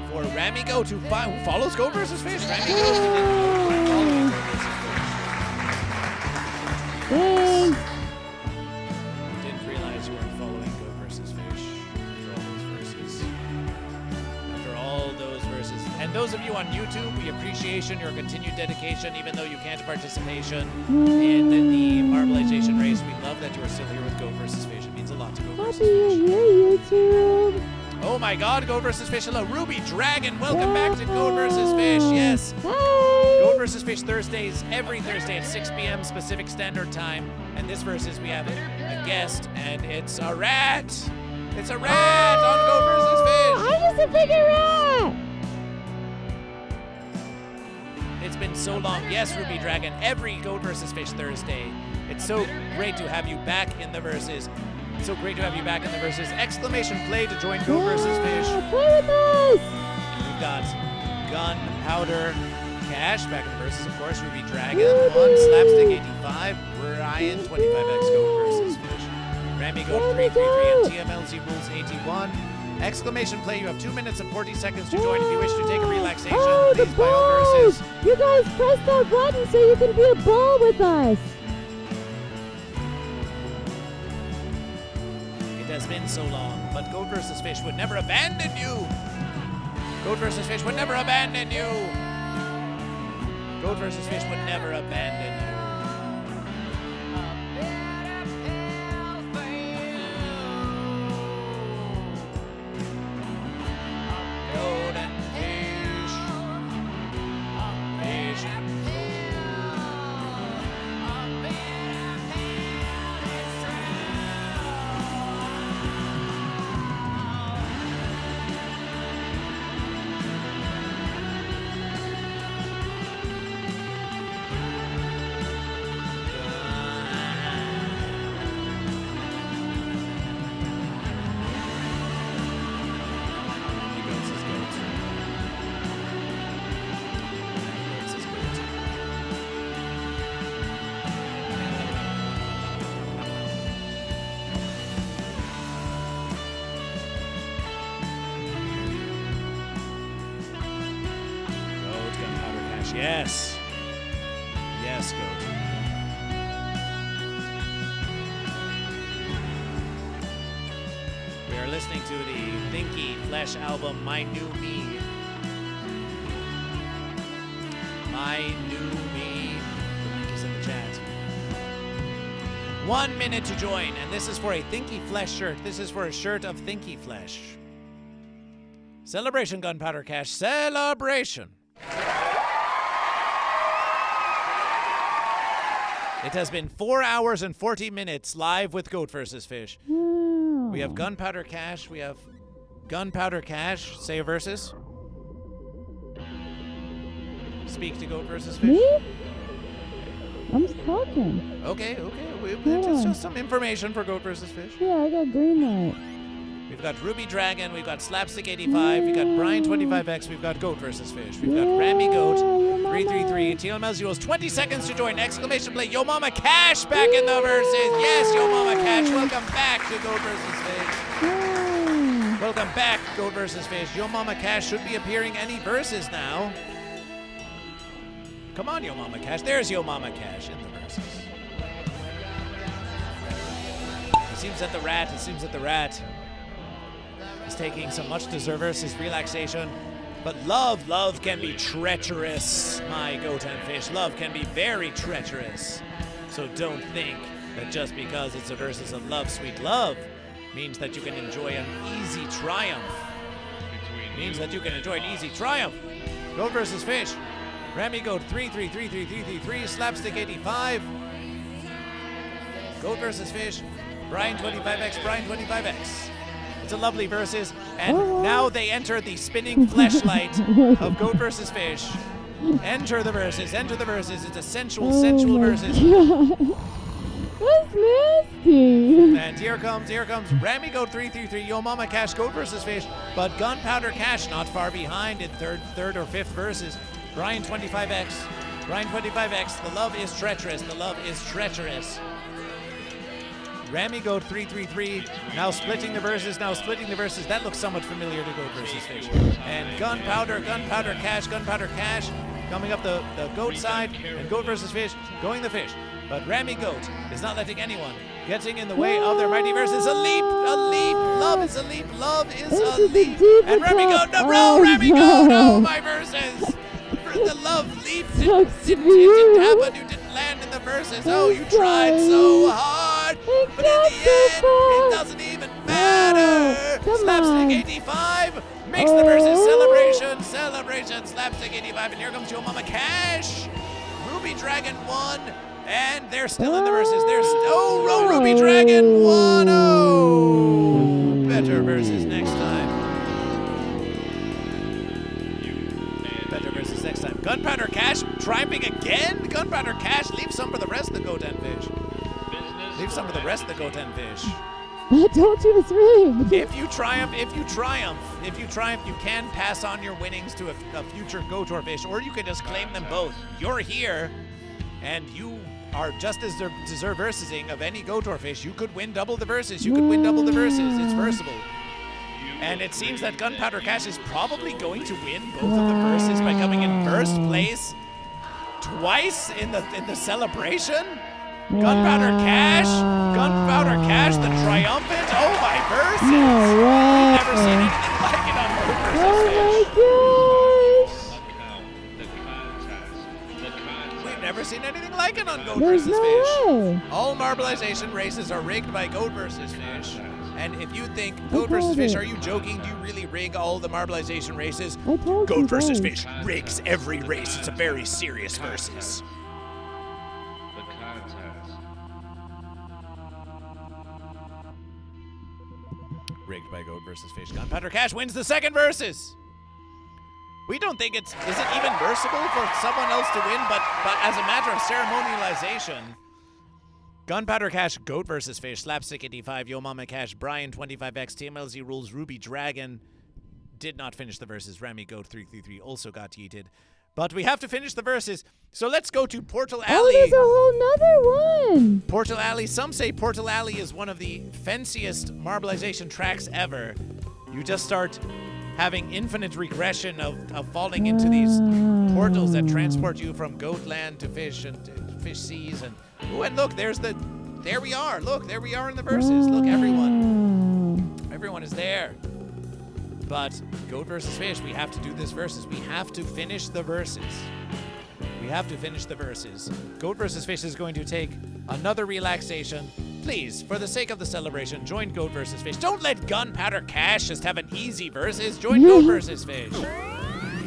for Rami Goat who follows Goat versus Fish. Rami Goat who didn't follow Goat versus Fish. Thanks. Didn't realize you weren't following Goat versus Fish after all those verses. And those of you on YouTube, we appreciate your continued dedication, even though you can't participation in the Marbleization race. We love that you are still here with Goat versus Fish. It means a lot to Goat versus Happy Fish. you're here, YouTube. Oh my God, Goat versus Fish. Hello, Ruby Dragon. Welcome back to Goat versus Fish. Yes. Hi. Goat versus Fish Thursdays, every Thursday at 6 p.m. Pacific Standard Time. And this versus, we have a guest, and it's a rat. It's a rat on Goat versus Fish. I'm just a bigger rat. It's been so long. Yes, Ruby Dragon, every Goat versus Fish Thursday. It's so great to have you back in the verses. It's so great to have you back in the verses. Exclamation play to join Goat versus Fish. Play with us. We've got Gunpowder Cash back in the verses, of course. Ruby Dragon, 1, Slapstick 85, Ryan 25X Goat versus Rami Goat 333 and TMLZ Rules 81. Exclamation play, you have 2 minutes and 40 seconds to join if you wish to take a relaxation. Oh, the Please, by all verses. balls! You guys press that button so you can be a ball with us. It has been so long, but Goat vs. Fish would never abandon you. Goat vs. Fish would never abandon you. Goat vs. Fish would never abandon you. Goat and fish. Fish and Yes. Yes, Goat. We are listening to the Thinky Flesh album, My New Me. My New Me. The link is in the chat. 1 minute to join, and this is for a Thinky Flesh shirt. This is for a shirt of Thinky Flesh. Celebration, Gunpowder Cash. Celebration. It has been 4 hours and 40 minutes live with Goat vs. Fish. We have Gunpowder Cash. We have Gunpowder Cash. Say a versus. Speak to Goat vs. Fish. Me? I'm just talking. Okay. It's just some information for Goat vs. Fish. Yeah, I got green light. We've got Ruby Dragon, we've got Slapstick 85, we've got Brian 25X, we've got Goat vs. Fish, we've got Rami Goat 333, TLML Zeros, 20 seconds to join, exclamation play, Yo Mama Cash back in the verses. Yes, Yo Mama Cash, welcome back to Goat vs. Fish. Welcome back, Goat vs. Fish. Yo Mama Cash should be appearing any verses now. Come on, Yo Mama Cash. There's Yo Mama Cash in the verses. He seems at the rat. He's taking some much deserved versus relaxation. But love can be treacherous, my Goat and Fish. Love can be very treacherous. So don't think that just because it's a versus of love, sweet love, means that you can enjoy an easy triumph. Goat vs. Fish. Rami Goat 3333333, Slapstick 85. Goat vs. Fish. Brian 25X. It's a lovely versus, and now they enter the spinning fleshlight of Goat vs. Fish. Enter the verses. It's a sensual versus. That's nasty. And here comes Rami Goat 333, Yo Mama Cash, Goat vs. Fish, but Gunpowder Cash not far behind in third or fifth verses. Brian 25X. The love is treacherous. Rami Goat 333, now splitting the verses. That looks somewhat familiar to Goat vs. Fish. And Gunpowder Cash, coming up the Goat side, and Goat vs. Fish going the Fish. But Rami Goat is not letting anyone getting in the way of their mighty verses. A leap, love is a leap. And Rami Goat, Rami Goat, oh my verses. The love leap didn't happen, you didn't land in the verses. Oh, you tried so hard, but in the end, it doesn't even matter. Slapstick 85 makes the verses. Celebration, Slapstick 85, and here comes Yo Mama Cash. Ruby Dragon 1, and they're still in the verses. Ruby Dragon 1-0. Better verses next time. Gunpowder Cash triumphing again. Gunpowder Cash, leave some for the rest of the Goat and Fish. I told you it's rigged. If you triumph, you can pass on your winnings to a future Goat or Fish, or you can just claim them both. You're here, and you are just as deserve versing of any goat or fish. You could win double the verses. You could win double the verses. It's versible. And it seems that Gunpowder Cash is probably going to win both of the verses by coming in first place twice in the celebration. Gunpowder Cash, the triumphant. Oh my verses! No way. We've never seen anything like it on Goat versus Oh Fish. We've never seen anything like it on Goat There's versus no Fish. way. All marbleization races are rigged by Goat versus Fish. And if you think Goat versus Fish, are you joking? Do you really rig all the marbleization races? I told you Goat versus guys. Fish rigs every race. It's a very serious versus. Rigged by Goat versus Fish. Gunpowder Cash wins the second versus. We don't think is it even versable for someone else to win, but as a matter of ceremonialization, Gunpowder Cash, Goat versus Fish, Slapstick 85, Yo Mama Cash, Brian 25X, TMLZ Rules, Ruby Dragon did not finish the verses. Remy Goat 333 also got yeeted. But we have to finish the verses, so let's go to Portal Alley. Oh, there's a whole nother one. Portal Alley. Some say Portal Alley is one of the fanciest marbleization tracks ever. You just start having infinite regression of falling into these portals that transport you from goat land to fish and to fish seas. And look, there we are. Look, there we are in the verses. Look, everyone is there. But Goat versus Fish, we have to do this versus. We have to finish the verses. Goat versus Fish is going to take another relaxation. Please, for the sake of the celebration, join Goat versus Fish. Don't let Gunpowder Cash just have an easy versus. Join Goat versus Fish.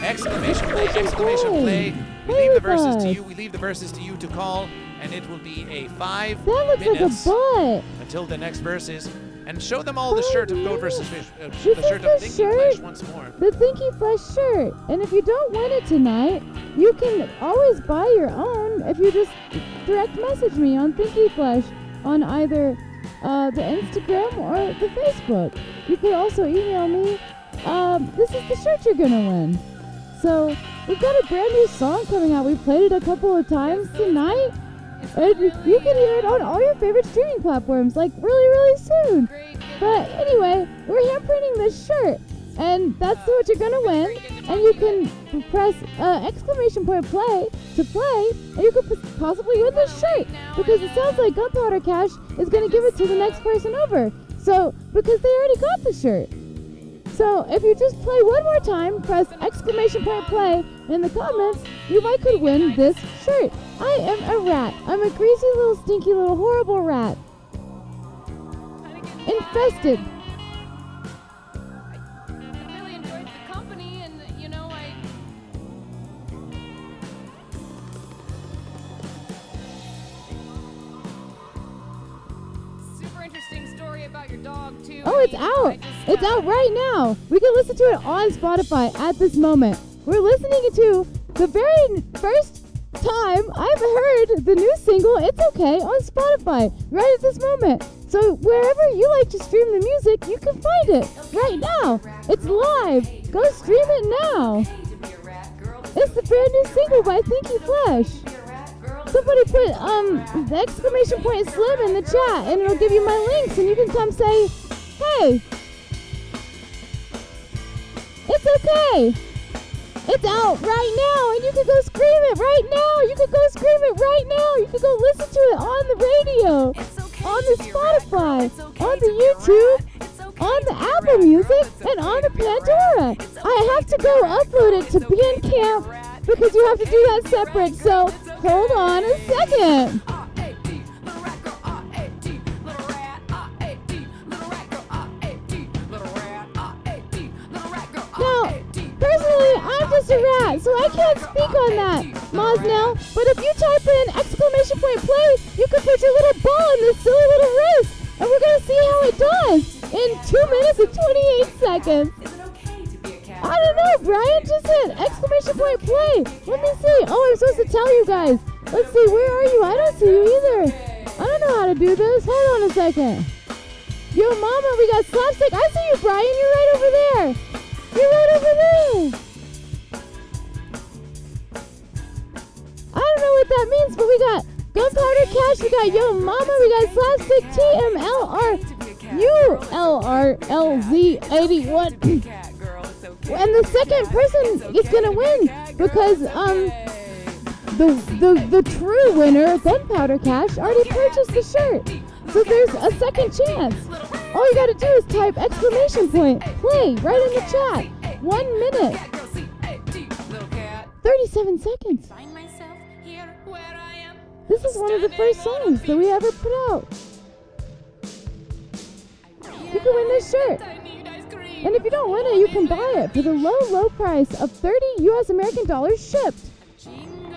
Exclamation play. We leave the verses to you. We leave the verses to you to call, and it will be a 5 minutes until the next verses. And show them all the shirt of Goat versus Fish. The shirt of Thinky Flesh once more. The Thinky Flesh shirt. And if you don't win it tonight, you can always buy your own if you just direct message me on Thinky Flesh on either the Instagram or the Facebook. You could also email me. This is the shirt you're gonna win. So we've got a brand new song coming out. We played it a couple of times tonight. And you can hear it on all your favorite streaming platforms, like really soon. But anyway, we're hand-printing this shirt, and that's what you're gonna win. And you can press exclamation point play to play, and you could possibly win this shirt, because it sounds like Gunpowder Cash is gonna give it to the next person over. So, because they already got the shirt. So if you just play one more time, press exclamation point play in the comments, you might could win this shirt. I am a rat. I'm a greasy little stinky little horrible rat. Infested. I really enjoyed the company, and super interesting story about your dog too. Oh, it's out. It's out right now. We can listen to it on Spotify at this moment. We're listening to the very first time I've heard the new single, It's Okay, on Spotify right at this moment. So wherever you like to stream the music, you can find it right now. It's live. Go stream it now. It's the brand new single by Thinky Flesh. Somebody put the exclamation point Slim in the chat, and it'll give you my links, and you can come say, hey, it's okay. It's out right now, and you can go scream it right now. You can go scream it right now. You can go listen to it on the radio, on the Spotify, on the YouTube, on the Apple Music, and on the Pandora. I have to go upload it to Bandcamp because you have to do that separate. So hold on a second. Now, personally, I'm just a rat, so I can't speak on that, Mosnell. But if you type in exclamation point play, you can put your little ball in this silly little race, and we're gonna see how it does in 2 minutes and 28 seconds. I don't know, Brian just hit exclamation point play. Let me see. Oh, I'm supposed to tell you guys. Let's see, where are you? I don't see you either. I don't know how to do this. Hold on a second. Yo, mama, we got Slapstick. I see you, Brian. You're right over there. You're right over there. I don't know what that means, but we got Gunpowder Cash, we got Yo Mama, we got Slapstick TMLR, ULRLZ81. And the second person is gonna win because the true winner, Gunpowder Cash, already purchased the shirt. So there's a second chance. All you gotta do is type exclamation point play right in the chat. 1 minute. 37 seconds. This is one of the first songs that we ever put out. You can win this shirt. And if you don't win it, you can buy it for the low price of 30 US American dollars shipped.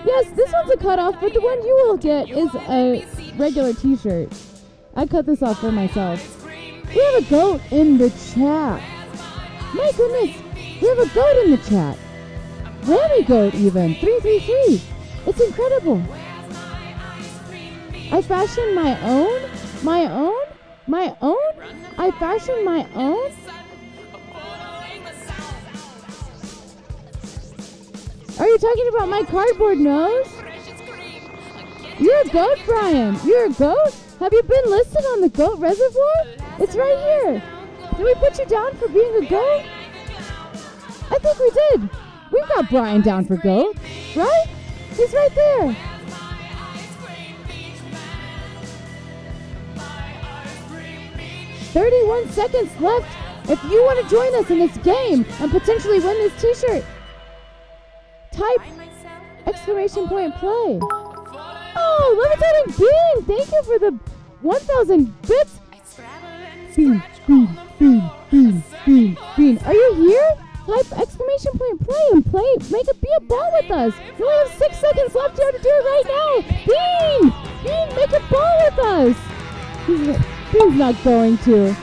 Yes, this one's a cutoff, but the one you will get is a regular t-shirt. I cut this off for myself. We have a goat in the chat. My goodness, we have a goat in the chat. Remy goat even, 333. It's incredible. I fashioned my own? I fashioned my own? Are you talking about my cardboard nose? You're a goat, Brian. You're a goat? Have you been listed on the goat reservoir? It's right here. Did we put you down for being a goat? I think we did. We've got Brian down for goat, right? He's right there. "31 seconds left. If you want to join us in this game and potentially win this t-shirt, type exclamation point play." Oh, Levitating Bean! Thank you for the 1,000 bits. Bean. Are you here? Type exclamation point play and play. Make it be a ball with us. You only have 6 seconds left. You have to do it right now. Bean, make a ball with us. He's not going to.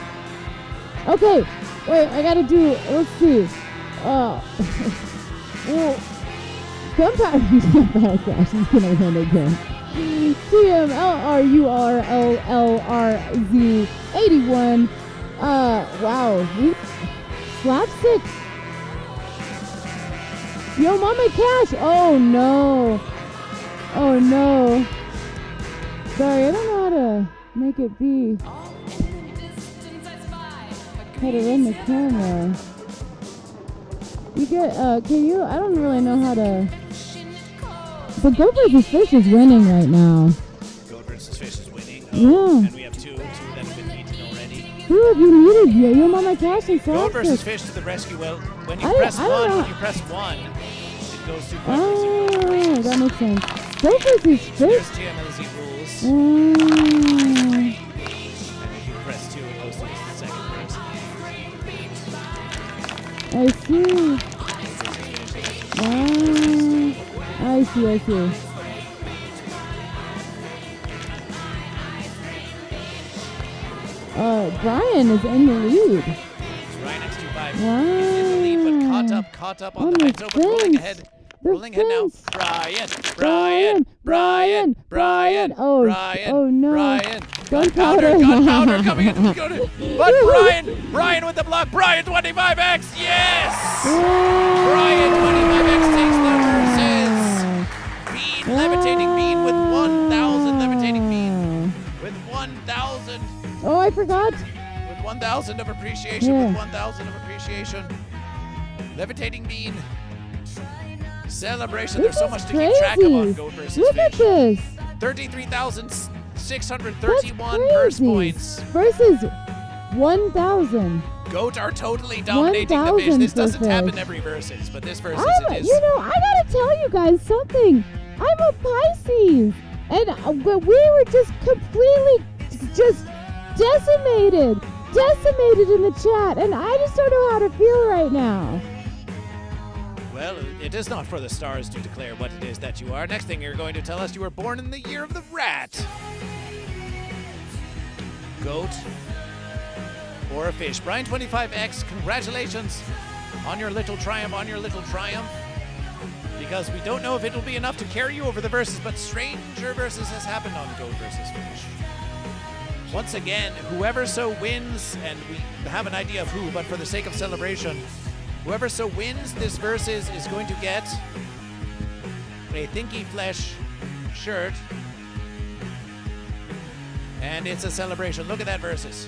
Okay, wait. I gotta do. Let's see. Well, Gunpowder Crash is gonna win again. TMLRURLLRZ81. Wow. Slapstick. Yo Mama Cash. Oh no. Sorry, I don't know how to make it be. How to run the camera. You get, can you? I don't really know how to. But GoatVsFish is winning right now. GoatVsFish is winning. Yeah. And we have two that have been beaten already. Who have you needed? Yo Mama Cash and Slapstick. GoatVsFish to the rescue. Well, when you press one, it goes to GoatVsFish. Oh, that makes sense. GoatVsFish. There's TMLZ rules. And if you press 2, it goes to the second verse. I see. I see. Brian is in the lead. Brian X25 Wow. is in the lead, but caught up on the fence. Open, rolling ahead now. Brian. Oh no. Gunpowder coming in. But Brian with the block. Brian 25X. Yes. Brian 25X takes the versus. Bean, levitating Bean with 1,000. Levitating Bean with 1,000. Oh, I forgot. With 1,000 of appreciation. Yeah. With 1,000 of appreciation. Levitating Bean. Celebration. This There's so is much to keep track of on GoatVsFish. Look at this. 33,631 purse points. Versus 1,000. Goat are totally dominating the fish. This doesn't happen every versus, but this versus it is. You know, I gotta tell you guys something. I'm a Pisces, and we were just completely decimated in the chat, and I just don't know how to feel right now. Well, it is not for the stars to declare what it is that you are. Next thing you're going to tell us, you were born in the year of the rat. Goat or a fish. Brian 25X, congratulations on your little triumph, Because we don't know if it'll be enough to carry you over the verses, but stranger versus has happened on GoatVsFish. Once again, whoever so wins, and we have an idea of who, but for the sake of celebration, whoever so wins this versus is going to get a Thinky Flesh shirt And it's a celebration. Look at that versus.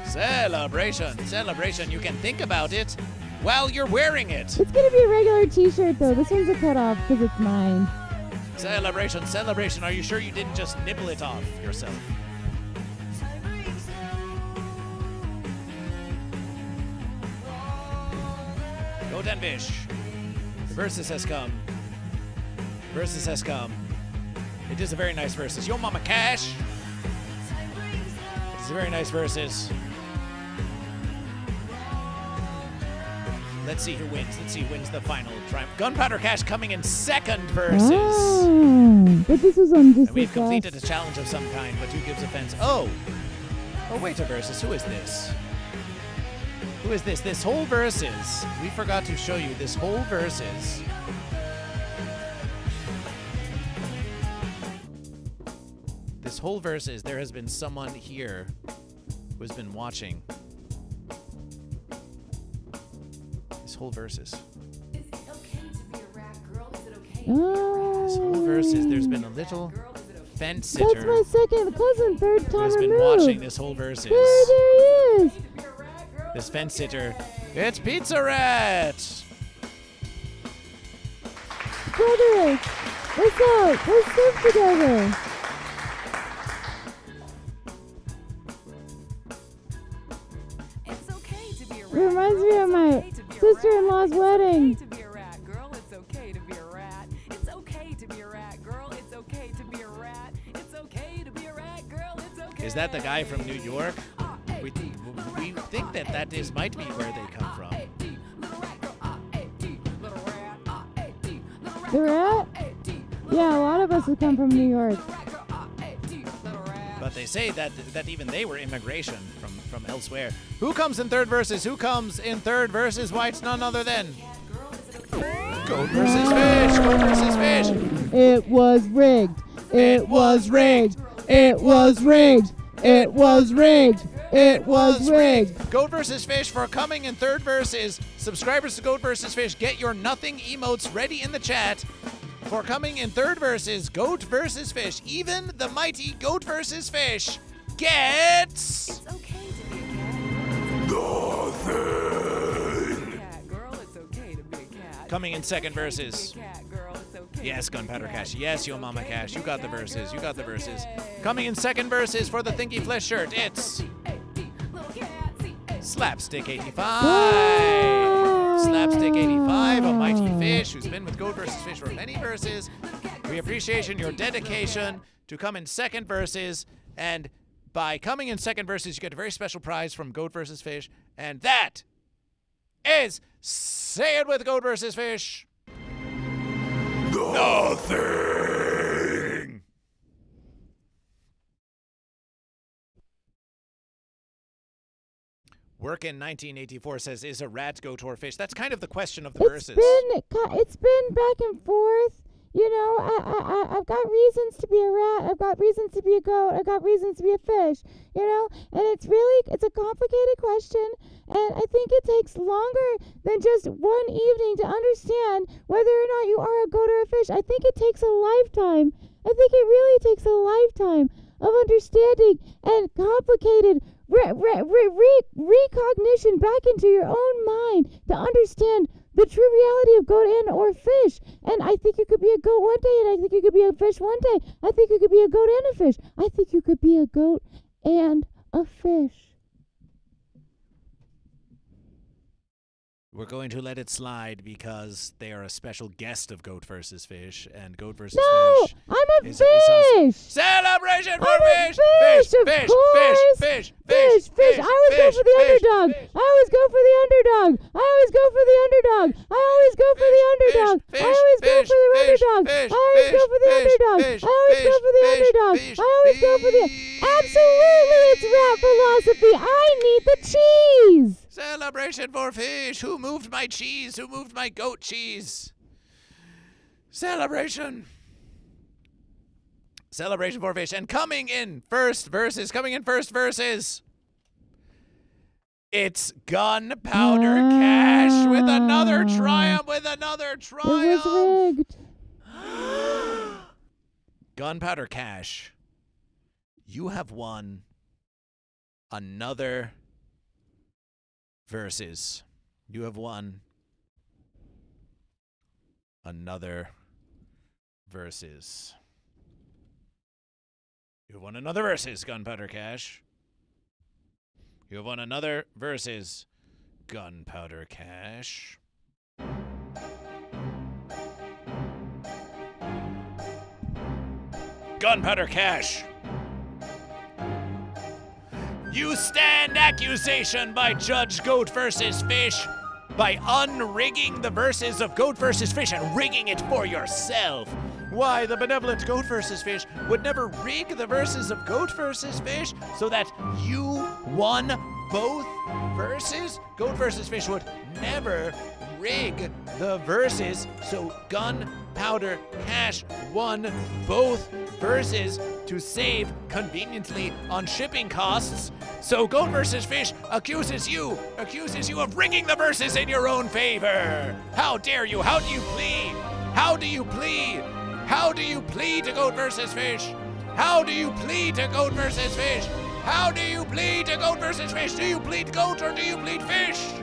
Celebration, celebration. You can think about it while you're wearing it. It's gonna be a regular t-shirt though. This one's a cutoff because it's mine. Celebration, celebration. Are you sure you didn't just nibble it off yourself? Goat and Fish. The versus has come. Versus has come. It is a very nice versus. Yo Mama Cash. It's a very nice versus. Let's see who wins. Let's see who wins the final triumph. Gunpowder Cash coming in second versus. Oh, but this was on just And we've the completed fast. a challenge of some kind, but who gives offense? Oh, wait a versus. Who is this? Who is this? This whole versus. We forgot to show you this whole versus. This whole versus. There has been someone here who has been watching this whole versus. Oh. This whole versus. There's been a little fence sitter. That's my second cousin, third time Who's been removed. watching this whole versus. There he is. This fence sitter. It's Pizza Rat. Brother, what's up? Let's live together. Reminds me of my sister-in-law's wedding. Is that the guy from New York? We think that is might be where they come from. The rat? Yeah, a lot of us have come from New York. But they say that even they were immigration from elsewhere. Who comes in third versus? Who comes in third versus? Why, it's none other than Goat versus Fish. Goat versus Fish. It was rigged. It was rigged. It was rigged. It was rigged. It was rigged. Goat versus Fish for coming in third versus. Subscribers to Goat versus Fish, get your nothing emotes ready in the chat. For coming in third versus Goat versus Fish, even the mighty Goat versus Fish gets coming in second versus. Yes, Gunpowder Cash. Yes, Yo Mama Cash. You got the verses. You got the verses. Coming in second verses for the Thinky Flesh shirt, it's Slapstick 85. Slapstick 85, a mighty fish who's been with Goat versus Fish for many verses. We appreciate your dedication to come in second verses, and by coming in second verses, you get a very special prize from Goat versus Fish, and that is Say It With Goat versus Fish. Nothing. Work in 1984 says, is a rat goat or fish? That's kind of the question of the verses. It's been back and forth. You know, I've got reasons to be a rat. I've got reasons to be a goat. I've got reasons to be a fish. You know, and it's a complicated question. And I think it takes longer than just one evening to understand whether or not you are a goat or a fish. I think it takes a lifetime. I think it really takes a lifetime of understanding and complicated recognition back into your own mind to understand the true reality of goat and or fish. And I think you could be a goat one day, and I think you could be a fish one day. I think you could be a goat and a fish. I think you could be a goat and a fish. We're going to let it slide because they are a special guest of Goat versus Fish, and Goat versus No, Fish. I'm a is fish. Celebration for I'm a fish! fish, of Fish! course. Fish! Fish. I always go for the underdog. I always go for the underdog. I always go for the underdog. I always go for the underdog. I always go for the underdog. I always go for the underdog. I always go for the underdog. I always go for the. Absolutely, it's rat philosophy. I need the cheese. Celebration for fish! Who moved my cheese? Who moved my goat cheese? Celebration! Celebration for fish. And coming in first verses, it's Gunpowder Cash with another triumph, with another triumph. It was rigged. Gunpowder Cash, you have won another versus. You have won another versus. You have won another versus, Gunpowder Cash. You have won another versus, Gunpowder Cash. Gunpowder Cash. You stand accusation by Judge GoatVsFish by unrigging the verses of GoatVsFish and rigging it for yourself. Why, the benevolent GoatVsFish would never rig the verses of GoatVsFish so that you won both verses? GoatVsFish would never rig the verses so Gunpowder Cash won both verses to save conveniently on shipping costs. So GoatVsFish accuses you of rigging the verses in your own favor. How dare you? How do you plead? How do you plead? How do you plead to GoatVsFish? How do you plead to GoatVsFish? How do you plead to GoatVsFish? Do you plead goat or do you plead fish?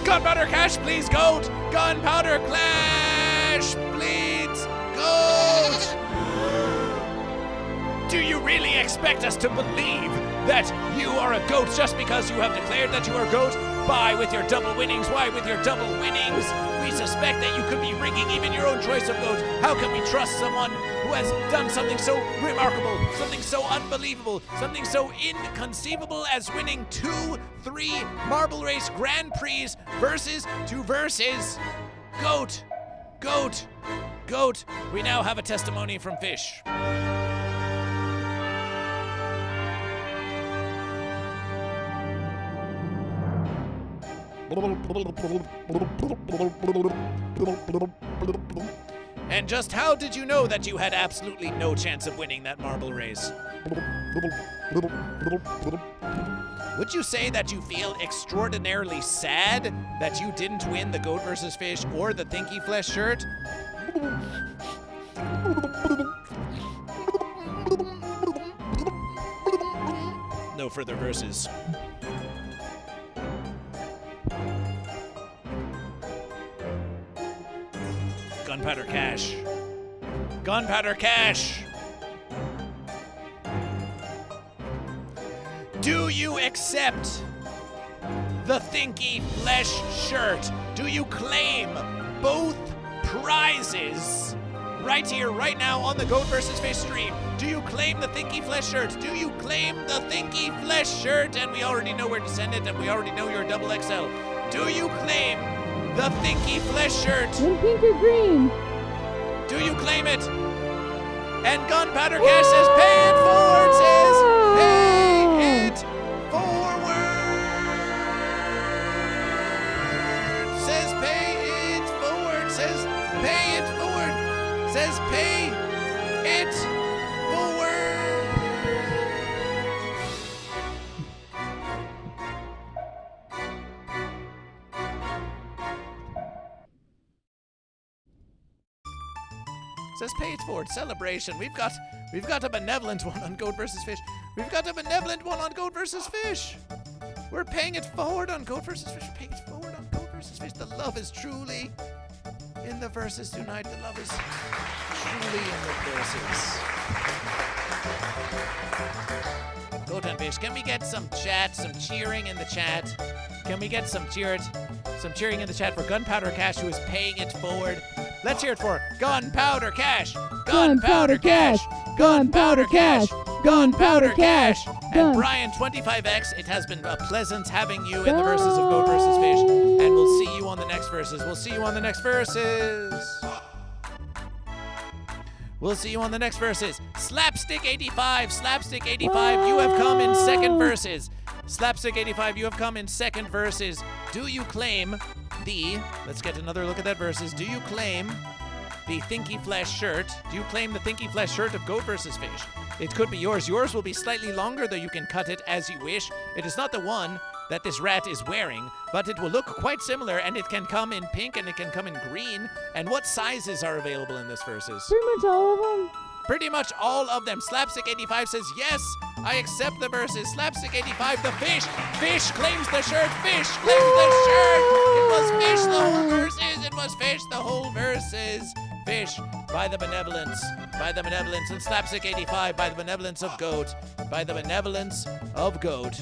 Gunpowder Cash please goat. Gunpowder Clash pleads goat. Do you really expect us to believe that you are a goat just because you have declared that you are a goat? Why, with your double winnings? Why, with your double winnings? We suspect that you could be rigging even your own choice of goat. How can we trust someone who has done something so remarkable, something so unbelievable, something so inconceivable as winning 2-3 Marble Race Grand Prix versus to versus? Goat, goat, goat. We now have a testimony from Fish. And just how did you know that you had absolutely no chance of winning that marble race? Would you say that you feel extraordinarily sad that you didn't win the GoatVsFish or the Thinky Flesh shirt? No further verses. Gunpowder Cash. Gunpowder Cash. Do you accept the Thinky Flesh shirt? Do you claim both prizes right here, right now on the GoatVsFish stream? Do you claim the Thinky Flesh shirt? Do you claim the Thinky Flesh shirt? And we already know where to send it, and we already know you're double XL. Do you claim the Thinky Flesh shirt? In pink or green? Do you claim it? And Gunpowder Cash says pay it forward, says pay it forward. Says pay it forward, says pay it forward, says pay it forward. Says pay it forward. Celebration. We've got a benevolent one on GoatVsFish. We've got a benevolent one on GoatVsFish. We're paying it forward on GoatVsFish. We're paying it forward on GoatVsFish. The love is truly in the verses tonight. The love is truly in the verses. GoatVsFish, can we get some chat, some cheering in the chat? Can we get some cheering in the chat for Gunpowder Cash, who is paying it forward? Let's hear it for Gunpowder Cash! Gunpowder Cash! Gunpowder Cash! Gunpowder Cash! And Brian 25X, it has been a pleasant having you in the verses of GoatVsFish, and we'll see you on the next verses. We'll see you on the next verses. We'll see you on the next verses. Slapstick85, you have come in second verses. Slapstick85, you have come in second verses. Do you claim let's get another look at that verses. Do you claim the Thinky Flesh shirt. Do you claim the Thinky Flesh shirt of Goat vs. Fish? It could be yours. Yours will be slightly longer, though you can cut it as you wish. It is not the one that this rat is wearing, but it will look quite similar, and it can come in pink and it can come in green. And what sizes are available in this versus? Pretty much all of them. Pretty much all of them. Slapstick85 says, yes, I accept the verses. Slapstick85, the fish. Fish claims the shirt. Fish claims the shirt. It was fish the whole verses. It was fish the whole verses. Fish by the benevolence. By the benevolence. And Slapstick85 by the benevolence of Goat. By the benevolence of Goat.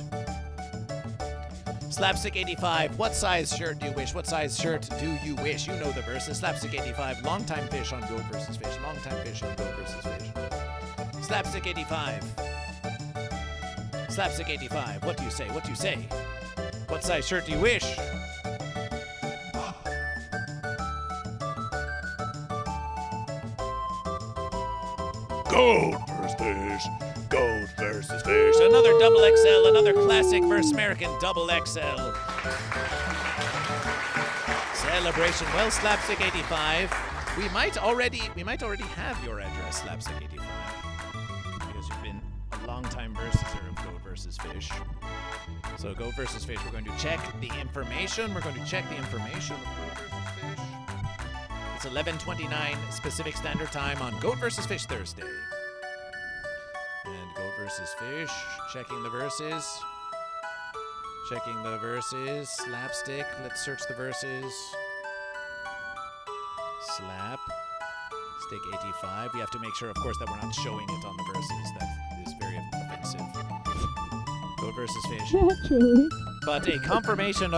Slapstick85, what size shirt do you wish? What size shirt do you wish? You know the verses. Slapstick85, long-time fish on Goat vs. Fish. Long-time fish on Goat vs. Fish. Slapstick85. Slapstick85, what do you say? What do you say? What size shirt do you wish? Goat vs. Fish. Goat vs. Fish. Another double XL, another classic versus American double XL. Celebration. Well, Slapstick85, we might already have your address, Slapstick85, because you've been a long-time versuser of Goat vs. Fish. So Goat vs. Fish, we're going to check the information. We're going to check the information of Goat vs. Fish. It's 11:29 Pacific Standard Time on Goat vs. Fish Thursday. And Goat vs. Fish, checking the verses. Checking the verses. Slapstick, let's search the verses. Slap. Stick 85. We have to make sure, of course, that we're not showing it on the verses. That is very offensive. Goat vs. Fish. Naturally. But a confirmation,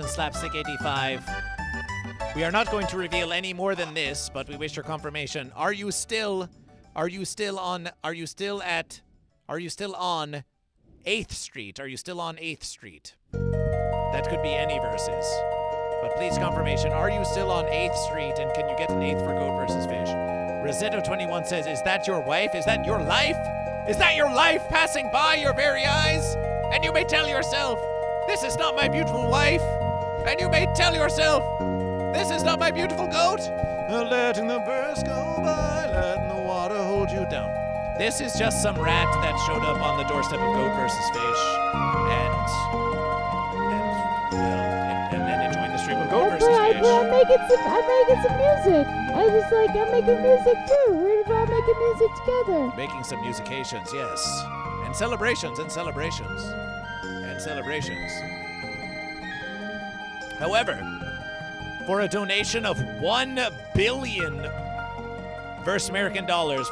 Slapstick 85. We are not going to reveal any more than this, but we wish your confirmation. Are you still on 8th Street? Are you still on 8th Street? That could be any verses. But please confirmation, are you still on 8th Street, and can you get an 8th for Goat vs. Fish? Rosetto21 says, is that your wife? Is that your life? Is that your life passing by your very eyes? And you may tell yourself, this is not my beautiful wife. And you may tell yourself, this is not my beautiful goat. Letting the verse go by, letting the water hold you down. This is just some rat that showed up on the doorstep of Goat vs. Fish, and then joined the stream of Goat vs. Fish. I'm making some music. I'm making music too. We're all making music together. Making some musications, yes. And celebrations. However, for a donation of $1 billion versus American dollars,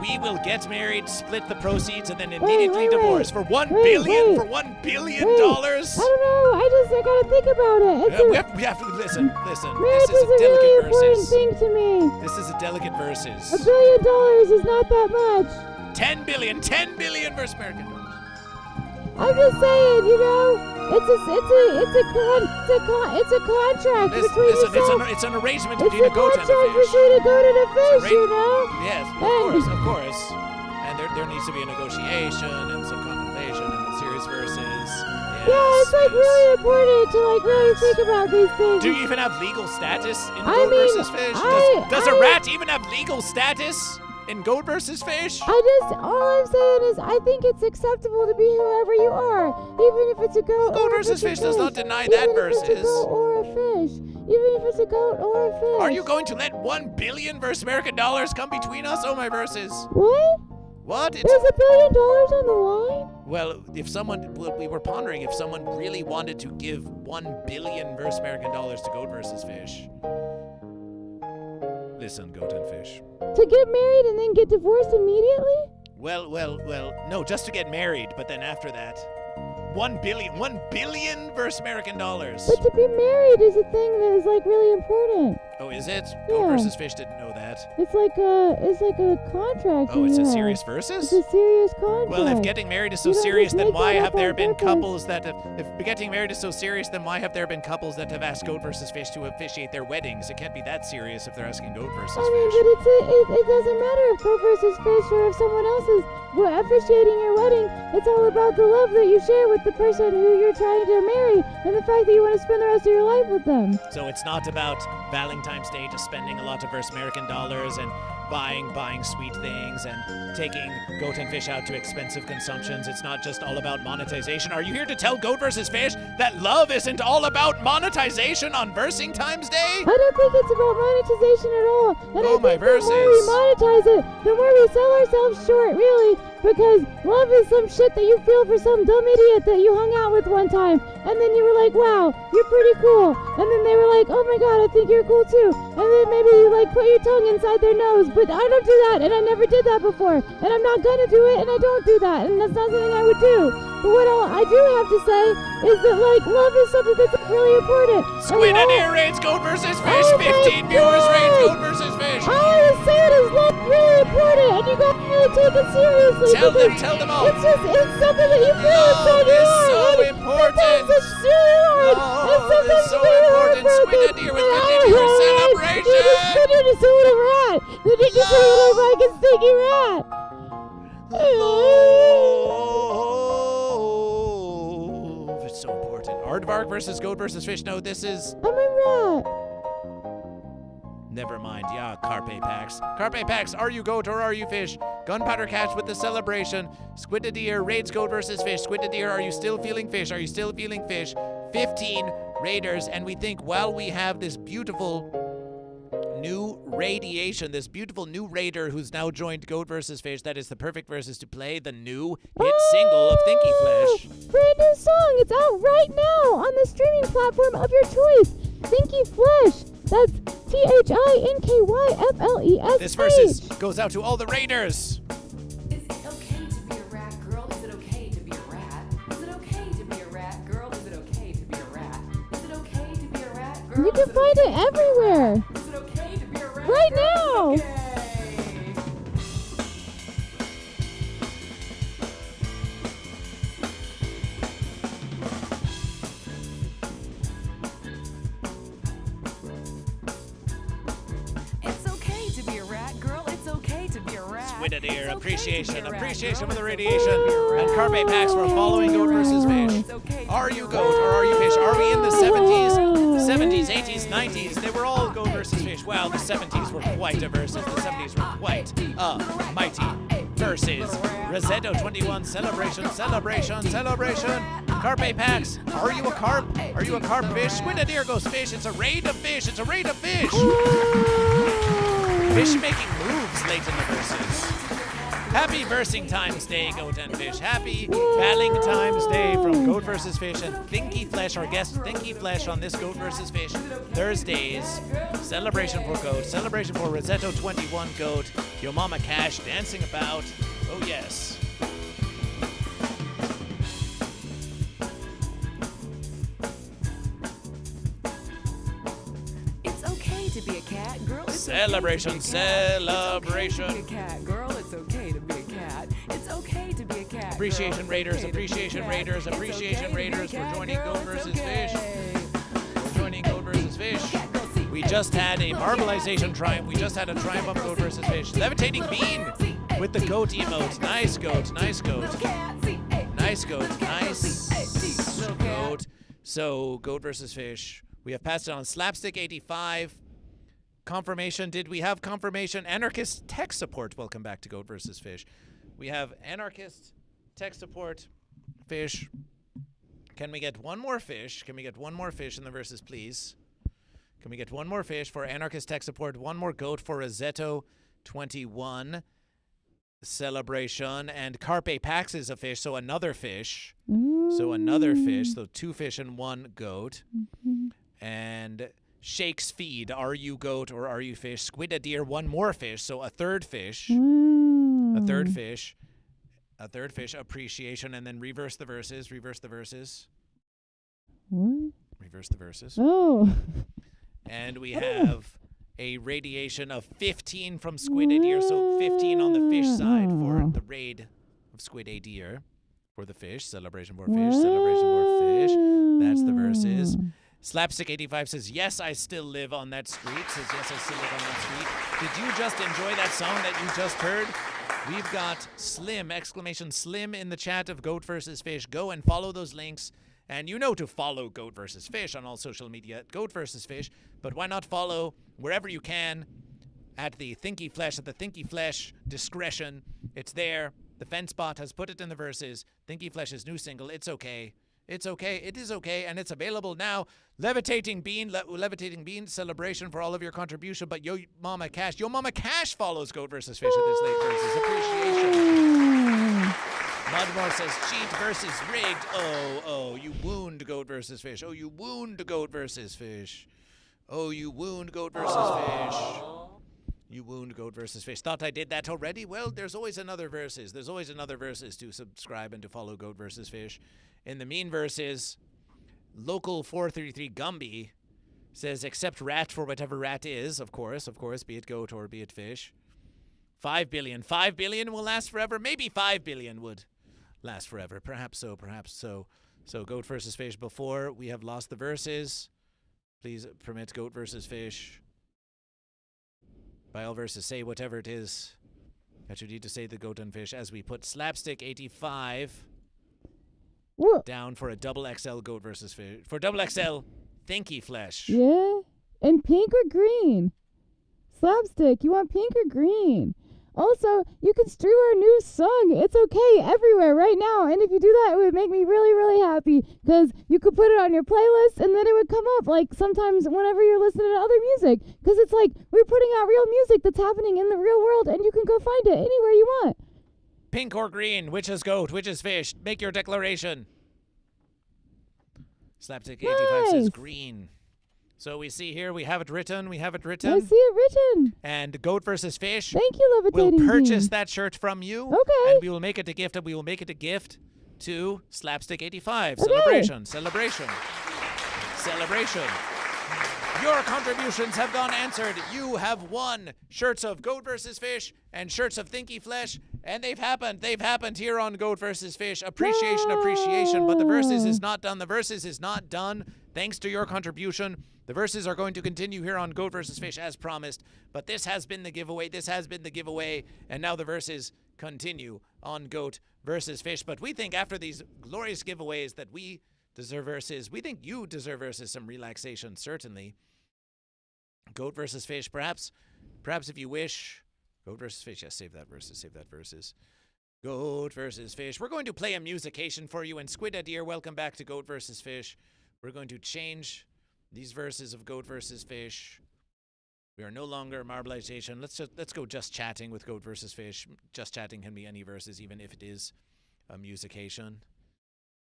we will get married, split the proceeds, and then immediately divorce for $1 billion. For $1 billion. I don't know. I gotta think about it. We have to listen. Marriage This is a really delicate important versus. thing to me. This is a delicate versus. $1 billion is not that much. 10 billion versus American dollars. I'm just saying, it's a contract between yourself. It's an arrangement between a goat and a fish. Between a goat and a fish, Yes, of course. And there needs to be a negotiation and some contemplation and a serious verses. Yeah, it's really important to really think about these things. Do you even have legal status in Goat versus Fish? Does a rat even have legal status in Goat versus Fish? All I'm saying is I think it's acceptable to be whoever you are, even if it's a goat. Goat versus Fish does not deny that versus. Even if it's a goat or a fish. Even if it's a goat or a fish. Are you going to let $1 billion versus American dollars come between us? Oh, my verses. What? What? There's $1 billion on the line? Well, we were pondering if someone really wanted to give $1 billion versus American dollars to Goat versus Fish. Listen, Goat and Fish. To get married and then get divorced immediately? Well, no, just to get married, but then after that, $1 billion versus American dollars. But to be married is a thing that is really important. Oh, is it? Yeah. Goat versus Fish didn't know that. It's like a contract. Oh, it's a serious versus? It's a serious contract. Well, if getting married is so serious, then why have there been couples that have, if getting married is so serious, then why have there been couples that have asked Goat versus Fish to officiate their weddings? It can't be that serious if they're asking Goat versus Fish. But it doesn't matter if Goat versus Fish or if someone else is officiating your wedding, it's all about the love that you share with the person who you're trying to marry and the fact that you want to spend the rest of your life with them. So it's not about Valentine's Day just spending a lot of American dollars and buying sweet things and taking Goat and Fish out to expensive consumptions. It's not just all about monetization. Are you here to tell Goat vs. Fish that love isn't all about monetization on Versing Times Day? I don't think it's about monetization at all. And Oh, I my think the more we verses. monetize it, the more we sell ourselves short, really. Because love is some shit that you feel for some dumb idiot that you hung out with one time. And then you were like, wow, you're pretty cool. And then they were like, oh my god, I think you're cool too. And then maybe you like put your tongue inside their nose. But I don't do that, and I never did that before. And I'm not gonna do it, and I don't do that. And that's not something I would do. But what I do have to say is that, like, love is something that's really important. Squid and Ear rates Goat vs. Fish. 15 viewers rates Goat vs. Fish. All I was saying is love really important, and you gotta really take it seriously. Tell them all. It's something that you feel inside your heart. so and important. Sometimes it's really hard. and sometimes is so it's really important. Squid and Ear with 50 viewers celebration. You're just a little rat. You're just a little fucking stinky rat. It's so important. Aardvark versus Goat vs. Fish. No, this is... I'm a rat. Never mind. Yeah, Carpe Packs. Carpe Packs, are you Goat or are you Fish? Gunpowder Catch with the celebration. Squid the Deer raids Goat versus Fish. Squid the Deer, are you still feeling fish? Are you still feeling fish? 15 raiders, and we think while we have this beautiful new radiation, this beautiful new raider who's now joined Goat vs. Fish, that is the perfect versus to play the new hit single of Thinky Flesh. Brand new song. It's out right now on the streaming platform of your choice. Thinky Flesh. That's ThinkyFlesh. This versus goes out to all the raiders. Is it okay to be a rat, girl? Is it okay to be a rat? Is it okay to be a rat, girl? Is it okay to be a rat? Is it okay to be a rat, girl? You can find it everywhere. Is it okay to be a rat? Right now. It's okay to be a rat, girl. It's okay to be a rat. Squid and Ear, appreciation for the radiation. And Carpe Packs for following Goat versus Fish. Are you Goat or are you Fish? Are we in the 70s, 80s, 90s? They were all Goat versus Fish. Well, the 70s were quite a versus. The 70s were quite a mighty versus. Rosetto 21, celebration. Carpe Packs, are you a carp? Are you a carp fish? Squid and Ear goes fish. It's a raid of fish. It's a raid of fish. Fish making moves late in the verses. Happy Versing Times Day, Goat and Fish. Happy Valentine's Day from Goat vs. Fish and Thinky Flesh, our guest Thinky Flesh on this Goat vs. Fish Thursdays. Celebration for Goat, celebration for Rosetto 21 Goat, Yo Mama Cash dancing about. Oh yes. It's okay to be a cat, girl. It's Celebration, celebration. Okay to be a cat, girl. It's okay to be a cat. It's okay to be a cat. Appreciation Raiders, appreciation Raiders, appreciation Raiders for joining Goat vs. Fish. For joining Goat vs. Fish. We just had a Marbleization triumph. We just had a triumph of Goat vs. Fish. Levitating Bean with the Goat emote. Nice Goat, nice Goat. Nice Goat, nice Goat. So, Goat vs. Fish. We have passed it on. Slapstick 85. Confirmation. Did we have confirmation? Anarchist tech support. Welcome back to Goat vs. Fish. We have anarchist tech support. Fish. Can we get one more fish? Can we get one more fish in the verses, please? Can we get one more fish for anarchist tech support? One more goat for Rosetto 21 celebration. And Carpe Pax is a fish, so another fish. So another fish. So two fish and one goat. And Shakes Feed, are you goat or are you fish? Squid a Deer, one more fish, so a third fish. A third fish. A third fish, appreciation, and then reverse the verses. Reverse the verses. What? Reverse the verses. Oh. And we have a radiation of 15 from Squid a Deer, so 15 on the fish side for the raid of Squid a Deer. For the fish, celebration for fish, celebration for fish. That's the verses. Slapstick85 says, yes, I still live on that street. Says, yes, I still live on that street. Did you just enjoy that song that you just heard? We've got Slim, exclamation Slim in the chat of Goat vs. Fish. Go and follow those links. And you know to follow Goat vs. Fish on all social media at Goat vs. Fish. But why not follow wherever you can at the Thinky Flesh, at the Thinky Flesh discretion. It's there. The Fence Bot has put it in the verses. Thinky Flesh's new single, It's Okay. It's okay. It is okay. And it's available now. Levitating Bean celebration for all of your contribution. But Yo Mama Cash follows Goat vs. Fish at this late versus. Appreciation. Mudmore says cheat versus rigged. Oh, you wound Goat vs. Fish. Oh, you wound Goat vs. Fish. Oh, you wound Goat vs. Fish. You wound Goat vs. Fish. Thought I did that already? Well, there's always another verses. There's always another verses to subscribe and to follow Goat vs. Fish. In the mean verses, Local 433 Gumby says, accept rat for whatever rat is, of course, be it goat or be it fish. 5 billion. 5 billion will last forever? Maybe 5 billion would last forever. Perhaps so, perhaps so. So Goat vs. Fish before we have lost the verses. Please permit Goat vs. Fish. By all verses, say whatever it is that you need to say the Goat and Fish as we put Slapstick 85 down for a double XL Goat vs. Fish. For double XL Thinky Flesh. Yeah. And pink or green? Slapstick, you want pink or green? Also, you can stream our new song, It's Okay, everywhere right now. And if you do that, it would make me really, really happy. Because you could put it on your playlist and then it would come up like sometimes whenever you're listening to other music. Because it's like we're putting out real music that's happening in the real world and you can go find it anywhere you want. Pink or green, which is goat, which is fish? Make your declaration. Slapstick 85 says green. So we see here, we have it written. I see it written. And Goat vs. Fish. Thank you, Levitating We'll purchase Bean. that shirt from you. Okay. And we will make it a gift. We will make it a gift to Slapstick 85. Okay. Celebration. Your contributions have gone answered. You have won shirts of Goat vs. Fish and shirts of Thinky Flesh. And they've happened. They've happened here on Goat vs. Fish. Appreciation. But the verses is not done. The verses is not done. Thanks to your contribution. The verses are going to continue here on Goat vs. Fish as promised. But this has been the giveaway. And now the verses continue on Goat vs. Fish. But we think after these glorious giveaways that we deserve verses. We think you deserve verses some relaxation, certainly. Goat vs. Fish, perhaps if you wish. Goat vs. Fish, yes, save that verses. Goat vs. Fish. We're going to play a musication for you. And Squid Deer, welcome back to Goat vs. Fish. We're going to change these verses of Goat vs. Fish. We are no longer Marbleization. Let's go just chatting with Goat vs. Fish. Just chatting can be any verses, even if it is a musication.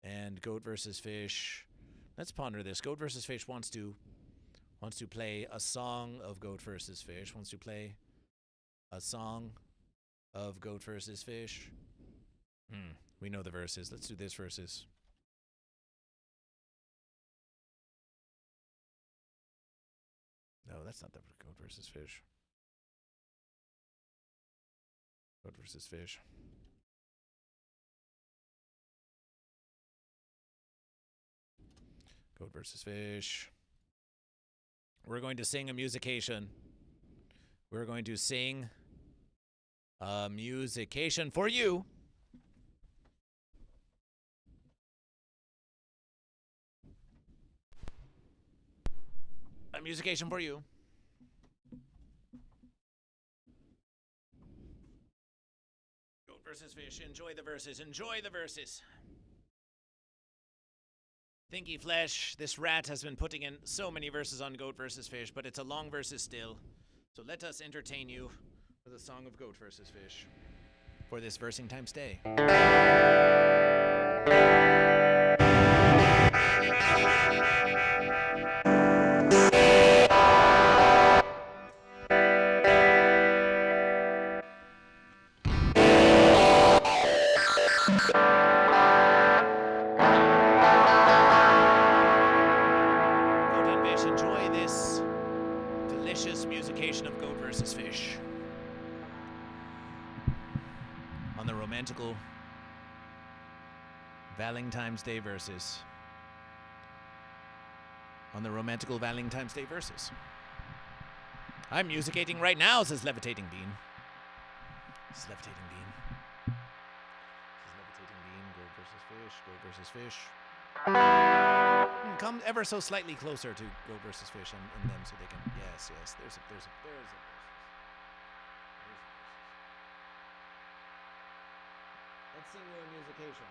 And Goat vs. Fish. Let's ponder this. Goat vs. Fish wants to play a song of Goat vs. Fish. Wants to play a song of Goat vs. Fish. We know the verses. Let's do this verses. No, that's not the Goat vs. Fish. Goat vs. Fish. Goat vs. Fish. We're going to sing a musication. We're going to sing a musication for you. A musication for you. Goat vs. Fish. Enjoy the verses. Thinky Flesh, this rat has been putting in so many verses on Goat vs. Fish, but it's a long verses still. So let us entertain you with a song of Goat vs. Fish for this versing time stay. Valentine's Day verses. On the romantical Valentine's Day verses. I'm musicating right now, says Levitating Bean. This is Levitating Bean. This is Levitating Bean. Goat versus fish. Goat versus fish. Come ever so slightly closer to Goat versus fish and them so they can. Yes. There's a. Let's sing you a musication.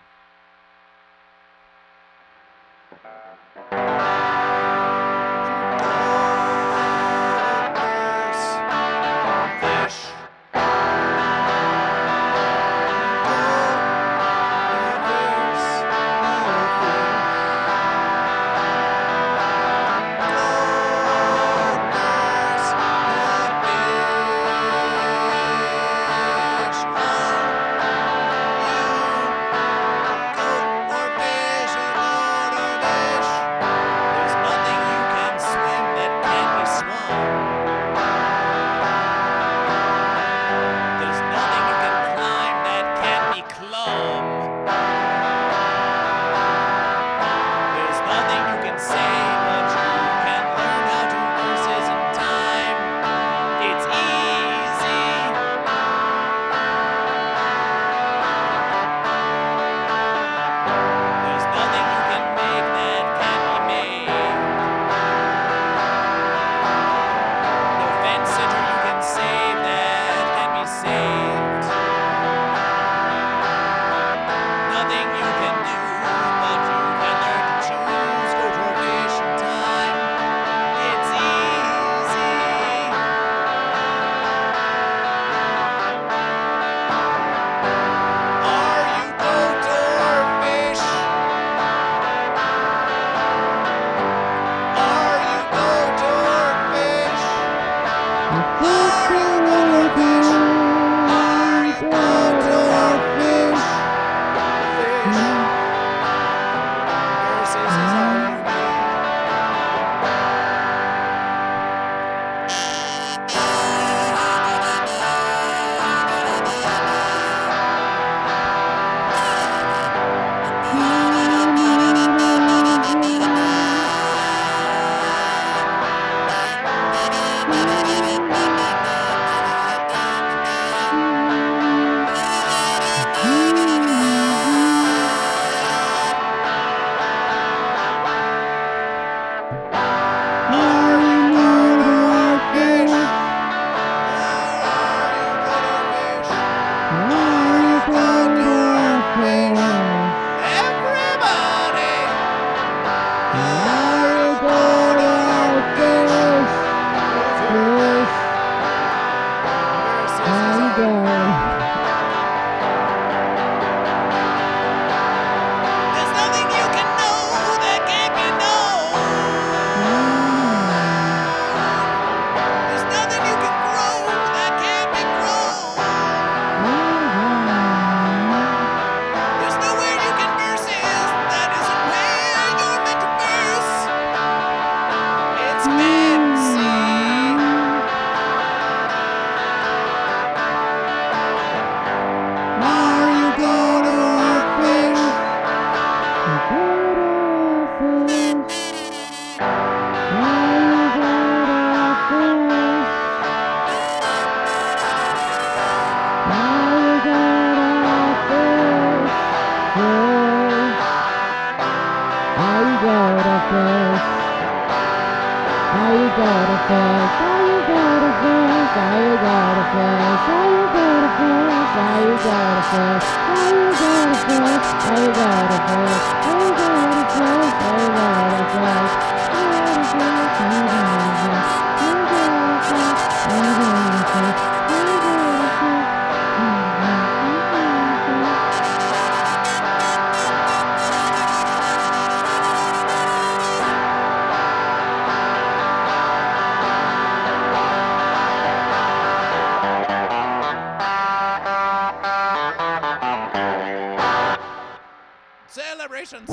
Celebration!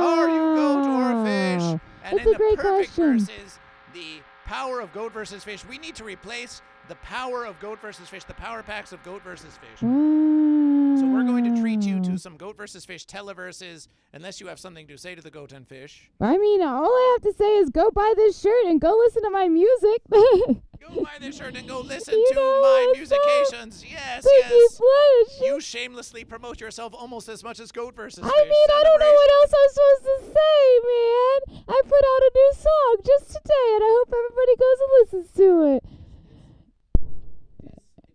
Are you goat or fish? And in the perfect versus the power of goat versus fish, we need to replace the power of goat versus fish, the power packs of goat versus fish. So we're going to treat you to some Goat vs. Fish televerses, unless you have something to say to the Goat and Fish. I mean, all I have to say is go buy this shirt and go listen to my music. Go buy this shirt and go listen to my musications. Yes, Thinky yes. Flesh. You shamelessly promote yourself almost as much as Goat vs. Fish. I mean, I don't know what else I'm supposed to say, man. I put out a new song just today, and I hope everybody goes and listens to it.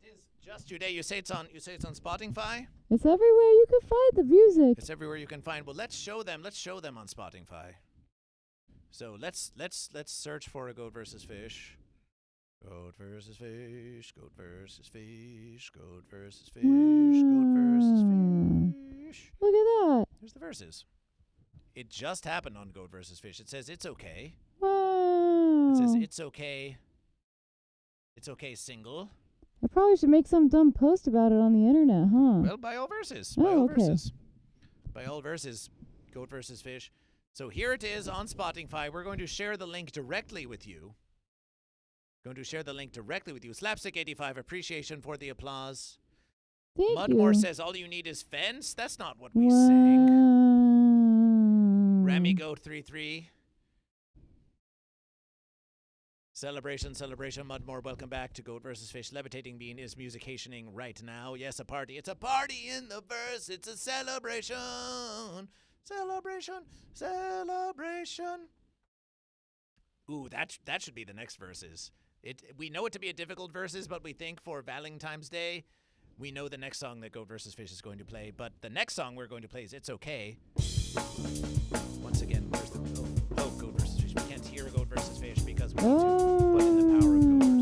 It is just today. You say it's on Spotify? It's everywhere you can find the music. It's everywhere you can find. Well, let's show them on Spotify. So let's search for a Goat vs. Fish. Goat versus fish, goat versus fish, goat versus fish, goat versus fish. Look at that. Here's the verses. It just happened on Goat versus Fish. It says it's okay. Wow. It says it's okay. It's okay single. I probably should make some dumb post about it on the internet, huh? Well, by all verses. By all verses. Goat versus Fish. So here it is on Spotify. We're going to share the link directly with you. Slapstick85, appreciation for the applause. Thank Mudmore you. says all you need is fence. That's not what we sang. Remy Goat 33. Celebration. Mudmore, welcome back to Goat vs. Fish. Levitating Bean is musicationing right now. Yes, a party. It's a party in the verse. It's a celebration. Celebration. Ooh, that should be the next verses. We know it to be a difficult verses, but we think for Valentine's Day, we know the next song that Goat vs. Fish is going to play. But the next song we're going to play is It's Okay. Once again, where's the Goat vs. Fish? We can't hear Goat vs. Fish because we need to put in the power of Goat vs.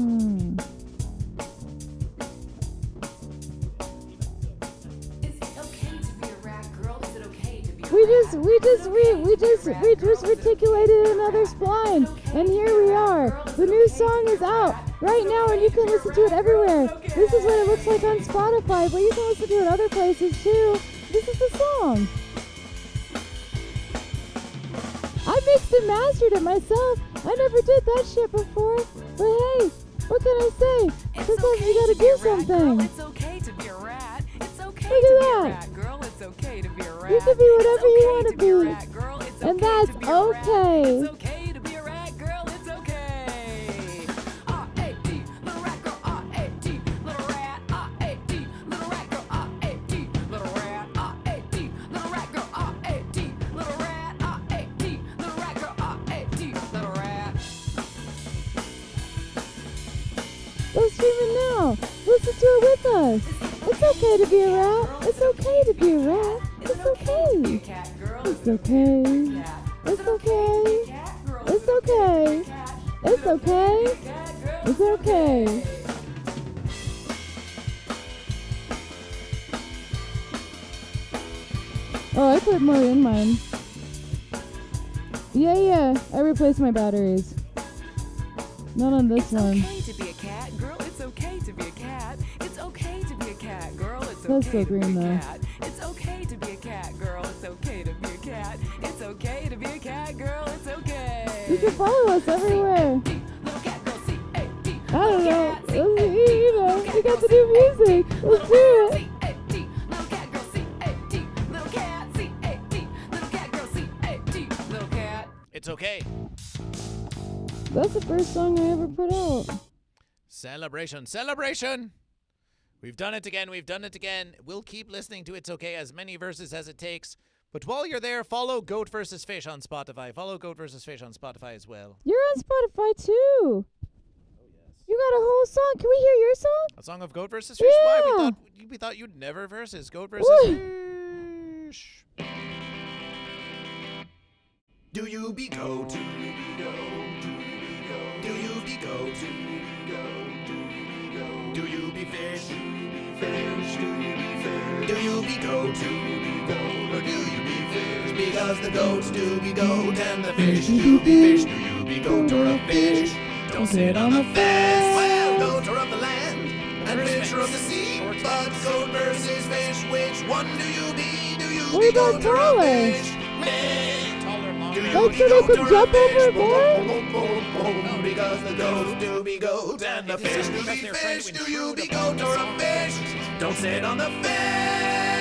We just articulated another spline, and here we are. The new song is out right now, and you can listen to it everywhere. This is what it looks like on Spotify, but you can listen to it other places too. This is the song. I mixed and mastered it myself. I never did that shit before, but hey, what can I say? Sometimes you gotta do something. It's okay to be a rat. It's okay Look to at be a that. rat, girl. It's okay to be a rat. You can be whatever you want to be. be, and okay that's to be a rat. okay. It's okay to be a rat, girl. It's okay. R-A-D, little rat girl. R-A-D, little rat. R-A-D, little rat girl. R-A-D, little rat. R-A-D, little rat girl. R-A-D, little rat. R-A-D, little rat girl. R-A-D, little rat. Go stream it now. Listen to it with us. It's okay to be a rat. It's okay to be a rat. It's okay. It's okay. It's okay. It's okay. It's okay. It's okay. Oh, I put more in mine. Yeah. I replaced my batteries. Not on this one. It's okay to be a cat, girl. It's okay to be a cat. It's okay to be a cat, girl. It's That's okay so to be green, a though. cat. It's okay to be a cat, girl. It's okay to be a cat. It's okay to be a cat, girl. It's okay. You can follow us everywhere. I don't know. You know, we got to do music. Let's do it. It's okay. That's the first song I ever put out. Celebration. We've done it again. We'll keep listening to It's Okay, as many verses as it takes. But while you're there, follow Goat vs. Fish on Spotify. Follow Goat vs. Fish on Spotify as well. You're on Spotify too. Oh, yes. You got a whole song. Can we hear your song? A song of Goat vs. Fish? Yeah. Why? We thought you'd never versus Goat vs. Fish. Do you be goat? Do you be goat? Do you be goat? Do you be goat? Do you be fish? Fish? Do you be fish? Do you be goat? Do you be goat? Or do you be fish? Because the goats do be goat and the fish do be fish. Do you be goat or a fish? Don't sit on the fence. Well, goats are of the land and fish are of the sea. But goat versus fish, which one do you be? Do you be goat or a fish? Like so they could jump over more? Because the goats do be goat and the fish do be fish. Do you be goat or a fish? Don't sit on the fence.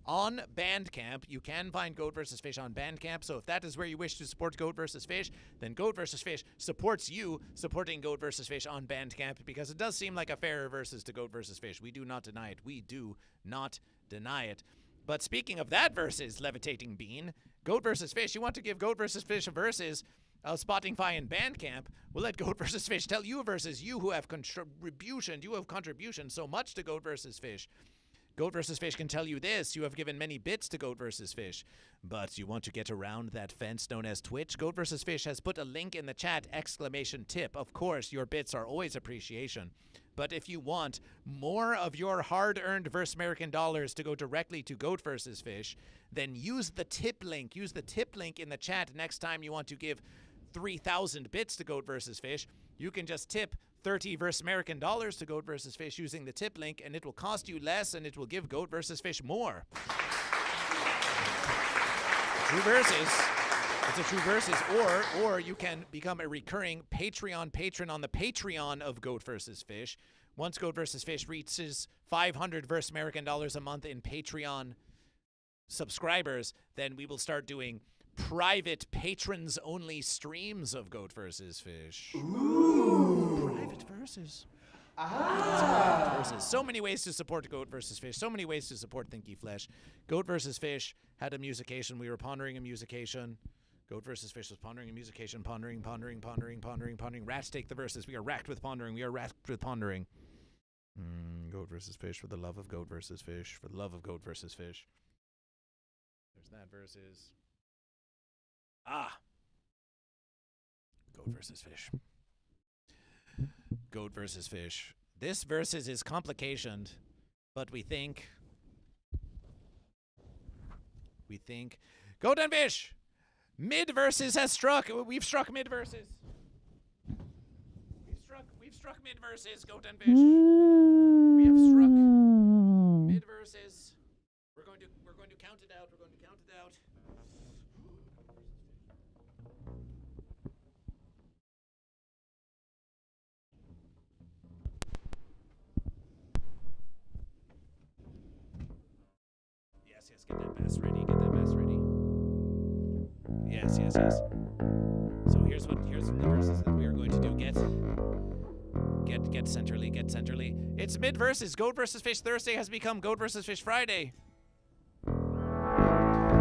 on Bandcamp. You can find Goat vs. Fish on Bandcamp, so if that is where you wish to support Goat vs. Fish, then Goat vs. Fish supports you supporting Goat vs. Fish on Bandcamp, because it does seem like a fairer versus to Goat vs. Fish. We do not deny it. We do not deny it. But speaking of that versus, Levitating Bean, Goat vs. Fish, you want to give Goat vs. Fish a versus Spotify and Bandcamp? We'll let Goat vs. Fish tell you a versus, you who have contribution so much to Goat vs. Fish. Goat vs. Fish can tell you this: you have given many bits to Goat vs. Fish, but you want to get around that fence known as Twitch? Goat vs. Fish has put a link in the chat, !tip. Of course, your bits are always appreciation. But if you want more of your hard-earned verse American dollars to go directly to Goat vs. Fish, then use the tip link. Use the tip link in the chat next time you want to give 3,000 bits to Goat vs. Fish. You can just tip 30 verse American dollars to Goat vs. Fish using the tip link, and it will cost you less, and it will give Goat vs. Fish more. True verses. It's a true versus, or you can become a recurring Patreon patron on the Patreon of Goat vs. Fish. Once Goat vs. Fish reaches 500 verse American dollars a month in Patreon subscribers, then we will start doing private patrons-only streams of Goat vs. Fish. Ooh. Private verses. Private verses. So many ways to support Goat vs. Fish. So many ways to support Thinky Flesh. Goat vs. Fish had a musication. We were pondering a musication. Goat vs. Fish was pondering a musication. Pondering. Rats take the verses. We are racked with pondering. Goat vs. Fish, for the love of Goat vs. Fish. For the love of Goat vs. Fish. There's that verses. Goat vs. Fish. Goat vs. Fish. This versus is complicated, but we think Goat and Fish. Mid versus has struck. We've struck mid versus. We've struck mid versus, Goat and Fish. We have struck mid versus. We're going to count it out. Yes, get that bass ready. Yes. So here's the verses that we are going to do. Get centrally. It's mid versus. Goat vs. Fish Thursday has become Goat vs. Fish Friday.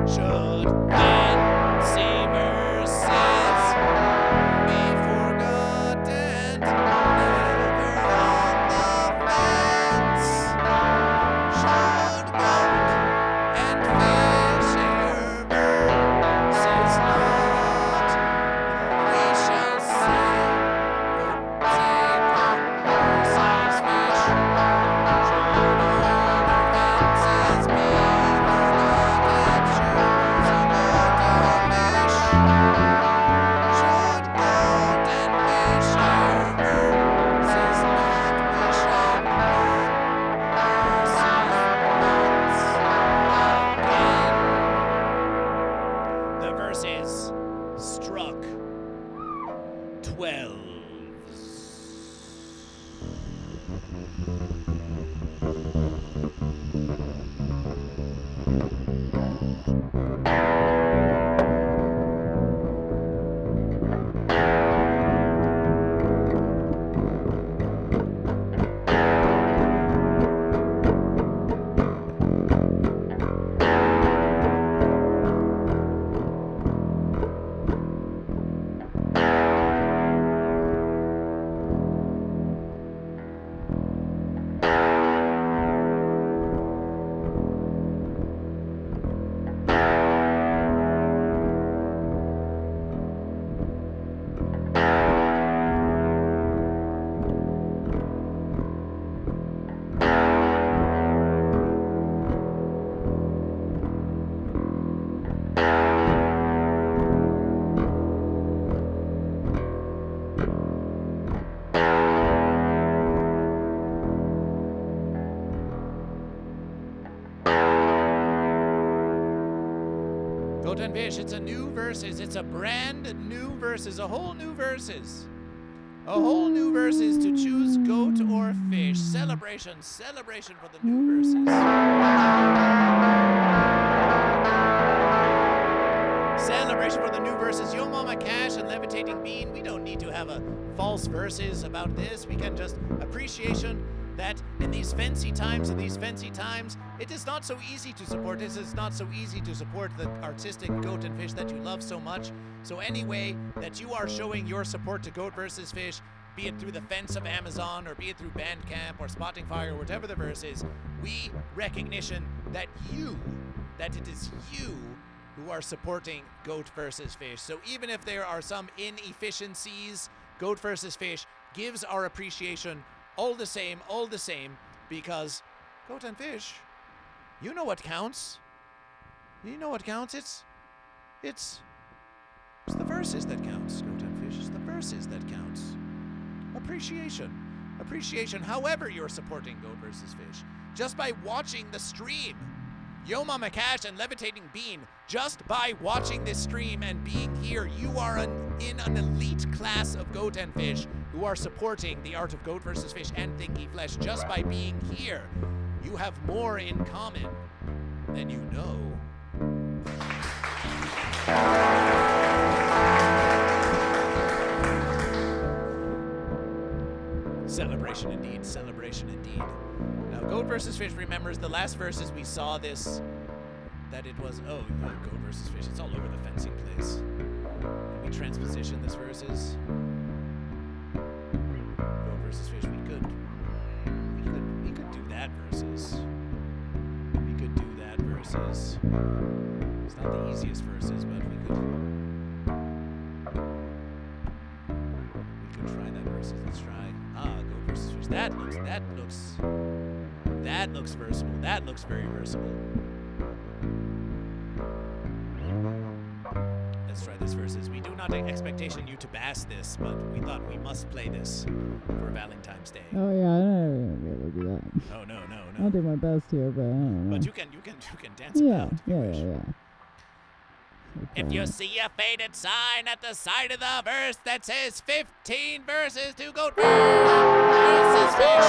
Should fancy verses be forgotten? Never on the fence. Should Goat and Fish hear verses not? We shall say Goat versus Fish. Should older fences be forgotten? Should Goat and Fish, it's a new versus. It's a brand new versus. A whole new versus. A whole new versus to choose goat or fish. Celebration for the new versus. appreciation for the new verses, Yo Mama Cash and Levitating Bean. We don't need to have a false verses about this. We can just appreciation that in these fancy times, it is not so easy to support this. It's not so easy to support the artistic Goat and Fish that you love so much. So any way that you are showing your support to Goat vs. Fish, be it through the fence of Amazon or be it through Bandcamp or Spotify or whatever the verse is, we recognition that it is you who are supporting Goat vs. Fish. So even if there are some inefficiencies, Goat vs. Fish gives our appreciation all the same, because Goat and Fish, you know what counts. You know what counts. It's the verses that counts, Goat and Fish. It's the verses that counts. Appreciation, however you're supporting Goat vs. Fish. Just by watching the stream. Yo Mama Cash and Levitating Bean, just by watching this stream and being here, you are in an elite class of Goat and Fish who are supporting the art of Goat vs. Fish and Thinky Flesh just by being here. You have more in common than you know. Celebration indeed. Now, Goat vs. Fish remembers the last verses we saw this, that it was, Goat vs. Fish, it's all over the fencing place. Can we transposition this verses? Goat vs. Fish, we could do that verses. It's not the easiest verses, but we could try that verses. Let's try. Goat vs. Fish. That looks versatile. That looks very versatile. Let's try this verses. We do not expectation you to bass this, but we thought we must play this for Valentine's Day. Oh yeah, I'm not even gonna be able to do that. Oh no. I'll do my best here, but I don't know. But you can dance it out. Yeah. If you see a faded sign at the side of the verse that says 15 verses to Goat vs. Fish.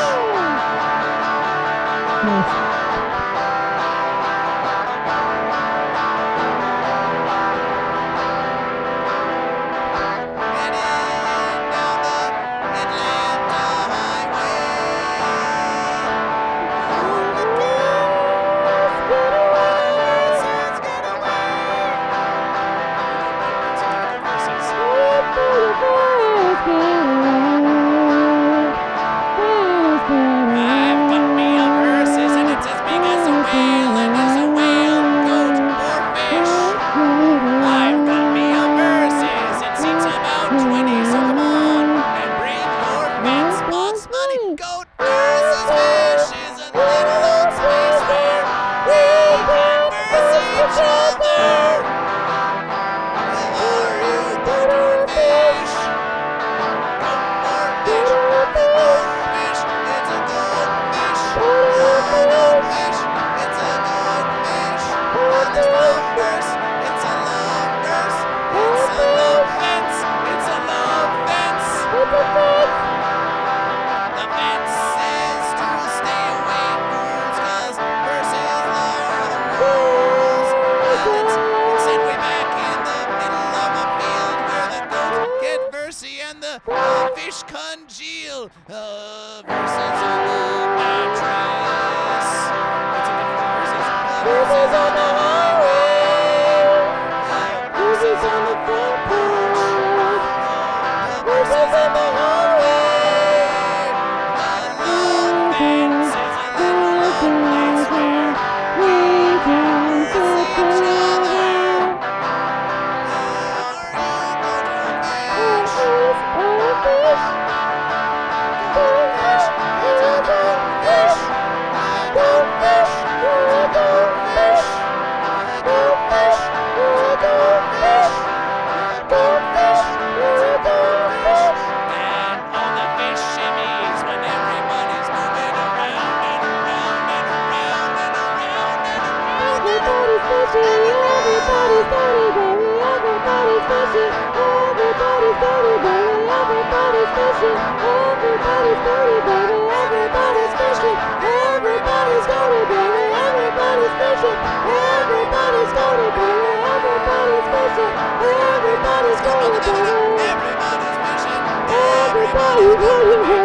Everybody's got it, baby. Everybody's fishing. Everybody's going for it. Everybody's fishing. Everybody's going for it.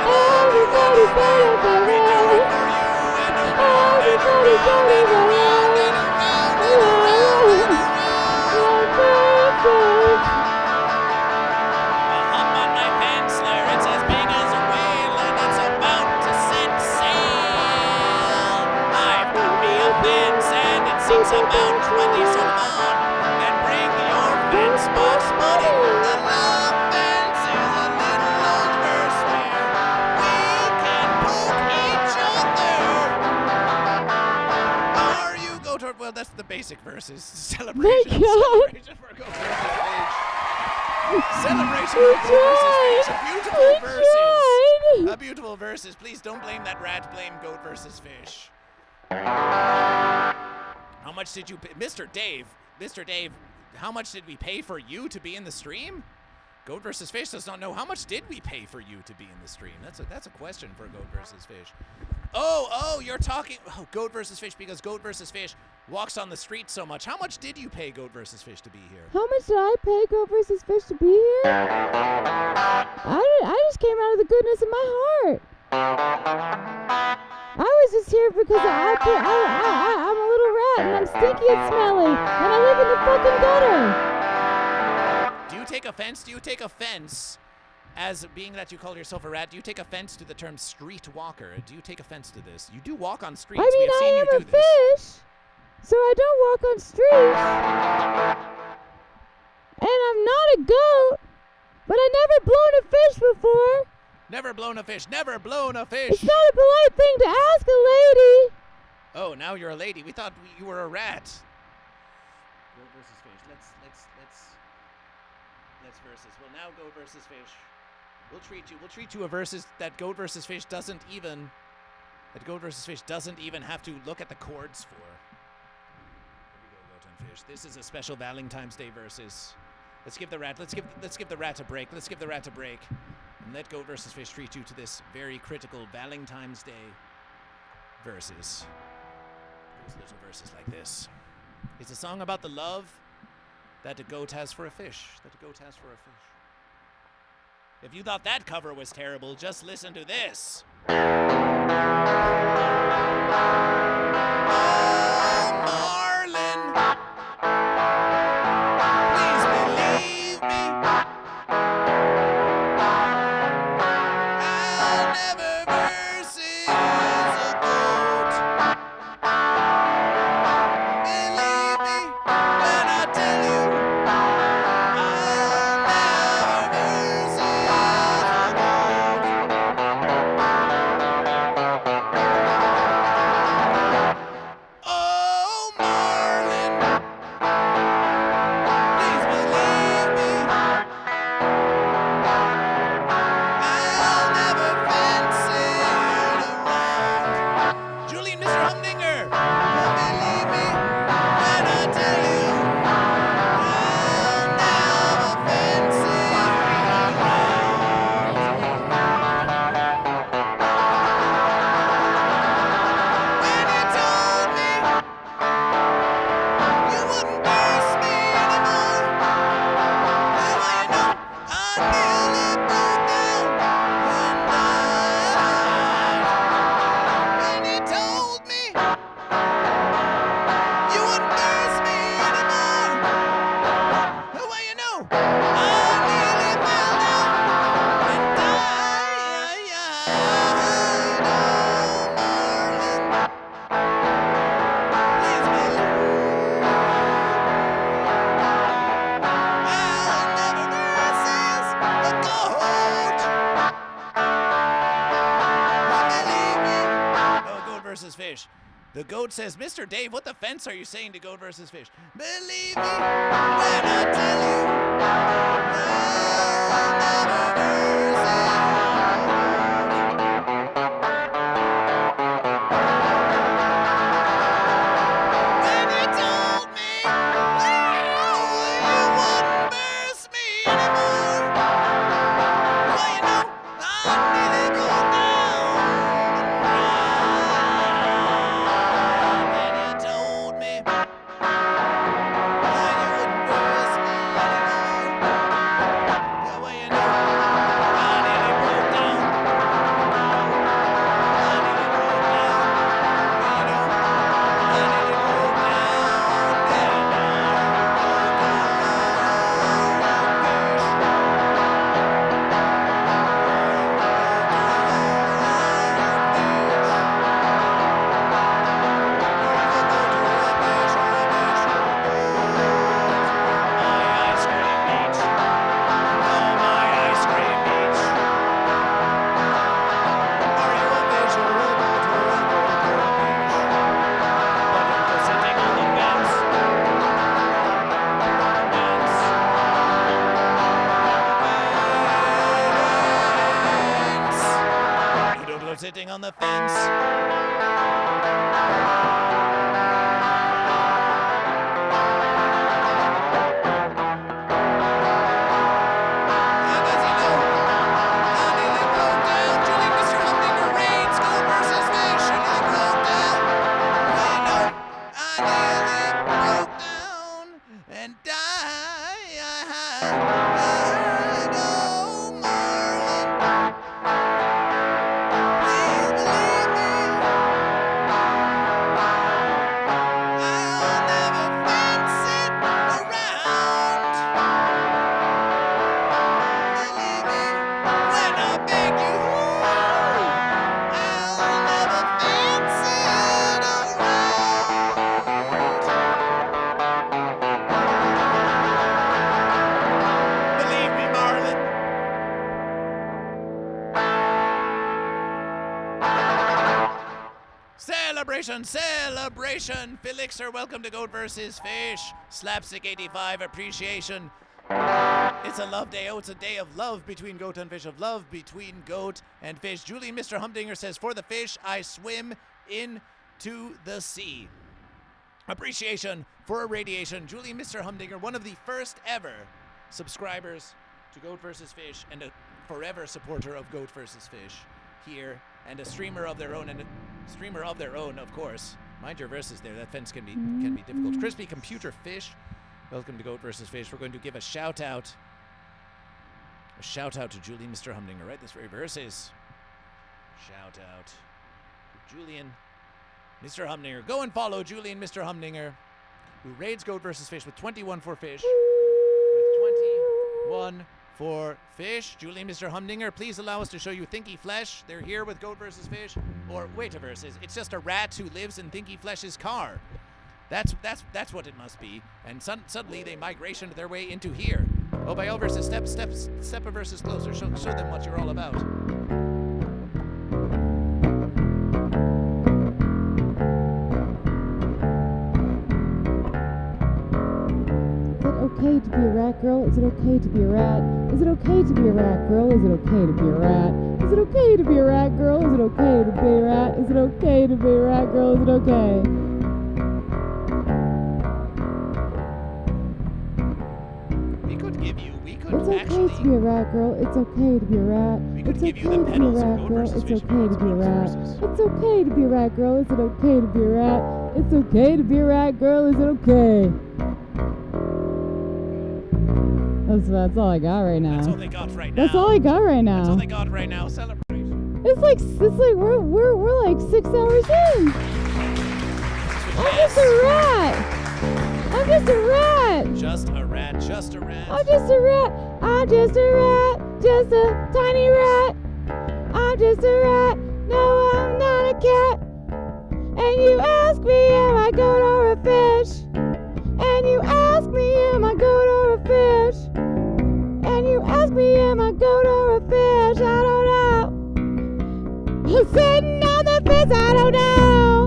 Everybody's going for it. Everybody's going for it. Hop on my penciler, it's as big as a whale and it's about to set sail. I've got me a fence and it sinks about 20 so long. And bring your fence box money. The love fence is a little old verse where we can poke each other. Are you go to well, that's the basic verses. Celebration. Celebration for Goat versus Fish. Celebration for Goat versus Fish. A beautiful verses. A beautiful verses. Please don't blame that rat. Blame Goat versus Fish. How much did you pay? Mr. Dave, how much did we pay for you to be in the stream? Goat versus Fish does not know. How much did we pay for you to be in the stream? That's a question for Goat versus Fish. Oh, you're talking Goat versus Fish because Goat versus Fish walks on the street so much. How much did you pay Goat versus Fish to be here? How much did I pay Goat versus Fish to be here? I just came out of the goodness of my heart. I was just here because I'm a little rat and I'm stinky and smelly and I live in the fucking gutter. Do you take offense as being that you call yourself a rat? Do you take offense to the term street walker? Do you take offense to this? You do walk on streets. I mean, I am a fish, so I don't walk on streets. And I'm not a goat, but I never blown a fish before. Never blown a fish. Never blown a fish. It's not a polite thing to ask a lady. Oh, now you're a lady. We thought you were a rat. Goat versus Fish. Let's versus. We'll now go versus Fish. We'll treat you a versus that Goat versus Fish doesn't even have to look at the chords for. Here we go, Goat and Fish. This is a special Valentine's Day versus. Let's give the rat a break. And let Goat versus Fish treat you to this very critical Valentine's Day verses. Those little verses like this. It's a song about the love that a goat has for a fish. If you thought that cover was terrible, just listen to this. Oh, Marlin, please believe me. I'll never versus a goat. Believe me when I tell you I'll never versus a goat. Oh, Marlin, please believe me. I'll never fence it around. Julie and Mr. Humdinger, believe me when I tell you I'll never fence it around. When you told me you wouldn't burst me anymore, well, you know, I nearly broke down one night. When you told me you wouldn't burst me anymore, well, you know, I nearly fell down and died. Oh, Marlin, please believe I'll never versus a goat. Believe me. Oh, Goat versus Fish. The goat says, Mr. Dave, what the fence are you saying to Goat versus Fish? Believe me when I tell you I'll never versus. When you told me you wouldn't burst me anymore, well, you know, I nearly go down and ride. When you told me sitting on the fence. Celebration! Felixer, welcome to Goat vs. Fish. Slapstick85, appreciation. It's a love day. Oh, it's a day of love between goat and fish, of love between goat and fish. Julian Mr. Humdinger says, for the fish, I swim into the sea. Appreciation for irradiation. Julian Mr. Humdinger, one of the first ever subscribers to Goat vs. Fish and a forever supporter of Goat vs. Fish here, and a streamer of their own, of course. Mind your verses there. That fence can be difficult. Crispy Computer Fish, welcome to Goat vs. Fish. We're going to give a shout out to Julian Mr. Humdinger, right? This very verses. Shout out to Julian Mr. Humdinger. Go and follow Julian Mr. Humdinger, who raids Goat vs. Fish with 21 for fish. With 21 for fish. Julian Mr. Humdinger, please allow us to show you Thinky Flesh. They're here with Goat vs. Fish. Or wait a versus. It's just a rat who lives in Thinky Flesh's car. That's what it must be. And suddenly they migrationed their way into here. Oh, by all versus, step a versus closer. Show them what you're all about. Okay to be a rat girl? Is it okay to be a rat? Is it okay to be a rat girl? Is it okay to be a rat? Is it okay to be a rat girl? Is it okay to be a rat? Is it okay to be a rat girl? Is it okay? It's okay to be a rat girl. It's okay to be a rat. It's okay to be a rat girl. It's okay to be a rat. It's okay to be a rat girl. Is it okay to be a rat? It's okay to be a rat girl. Is it okay? That's all I got right now. That's all they got right now. That's all I got right now. That's all they got right now. Celebration. It's like we're like 6 hours in. I'm just a rat. I'm just a rat. Just a rat. Just a rat. I'm just a rat. I'm just a rat. Just a tiny rat. I'm just a rat. No, I'm not a cat. And you ask me, am I goat or a fish? And you ask me, am I goat or a fish? And you ask me, am I goat or a fish? I don't know. I'm sitting on the fence, I don't know.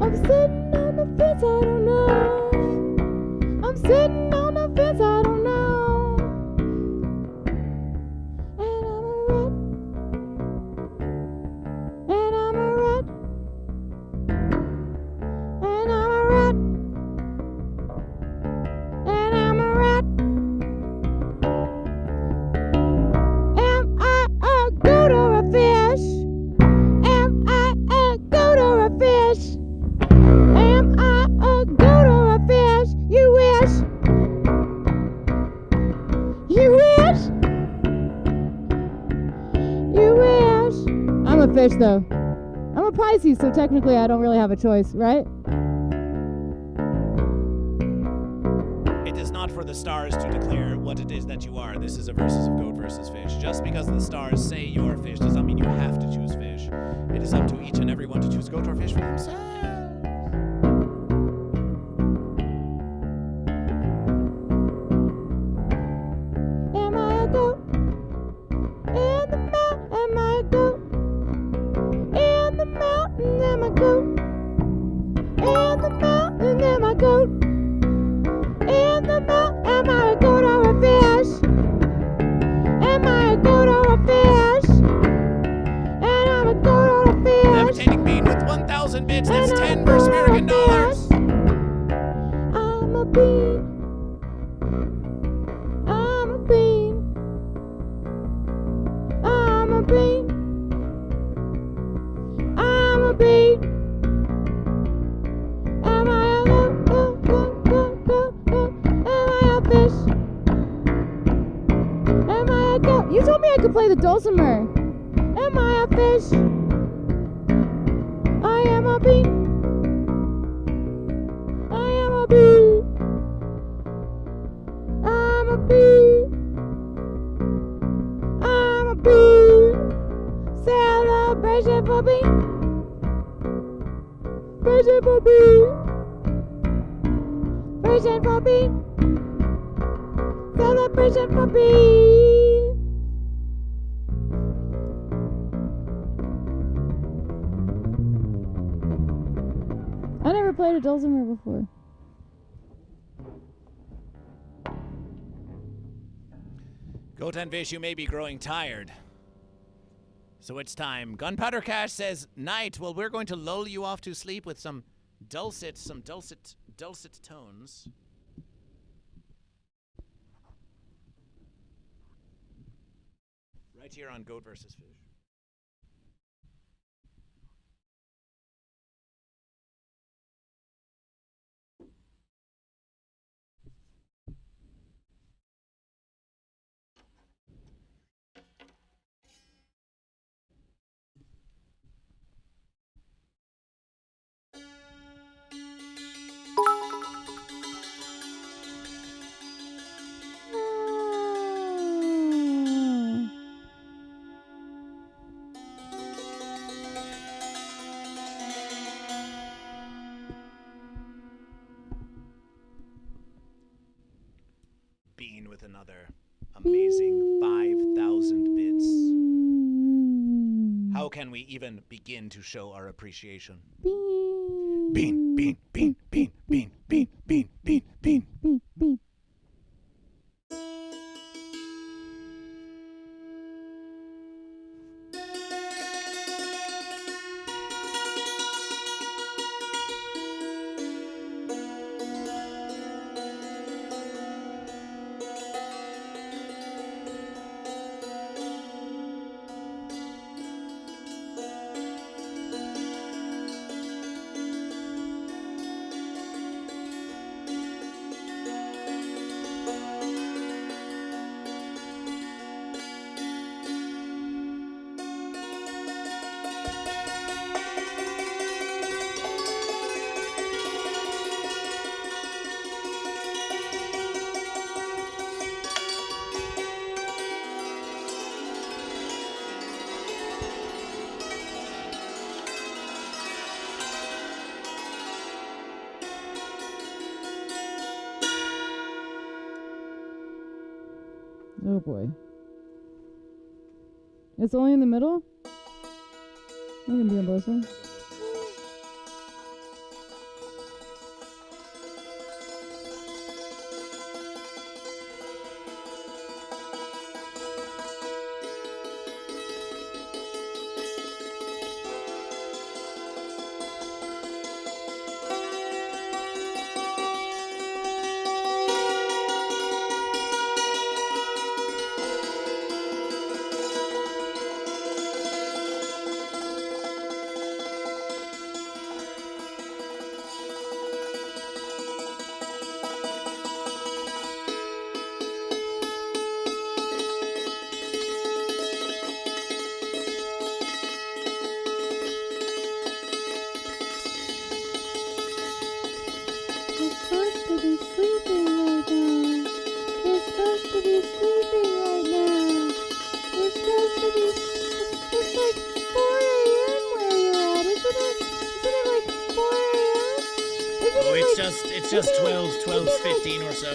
I'm sitting on the fence, I don't know. I'm sitting on the fence, I don't know. And I'm a rat. And I'm a rat. And I'm a rat. And I'm a rat. Am I a goat or a fish? Am I a goat or a fish? Am I a goat or a fish? You wish. You wish. You wish. I'm a fish though. I'm a Pisces, so technically I don't really have a choice, right? It is not for the stars to declare what it is that you are. This is a versus of Goat versus Fish. Just because the stars say you're fish does not mean you have to choose fish. It is up to each and every one to choose goat or fish for themselves. Am I a goat? In the mountain, am I a goat? In the mountain, am I a goat? In the mountain, am I a goat? In the mountain, am I a goat or a fish? Am I a goat or a fish? And I'm a goat I could play the dulcimer. Am I a fish? I am a bee. I am a bee. I'm a bee. I'm a bee. Celebration for bee. Celebration for bee. Celebration for bee. Celebration for bee. I never played a dulcimer before. Goat and Fish, you may be growing tired. So it's time. Gunpowder Cash says, night. Well, we're going to lull you off to sleep with some dulcet tones. Right here on Goat vs. Fish. Bean with another amazing 5,000 bits. How can we even begin to show our appreciation? Bean, bean, bean, bean, bean, bean, bean, bean, bean. Oh boy. It's only in the middle? I can be on both sides. It's just 12:15 or so.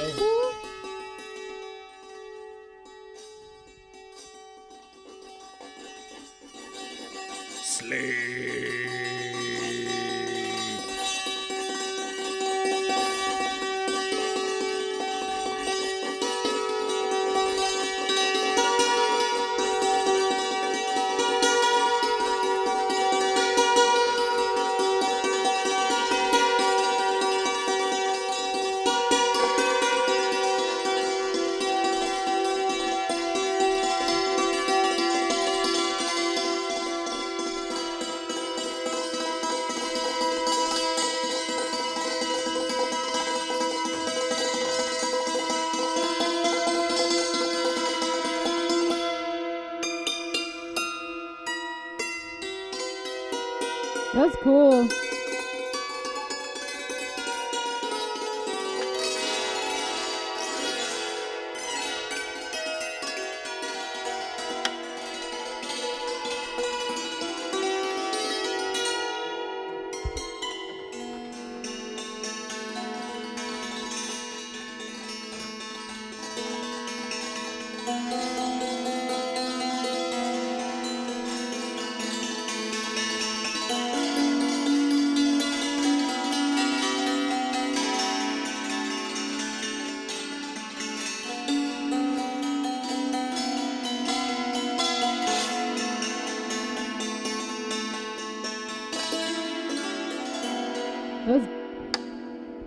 Sleep. That's cool.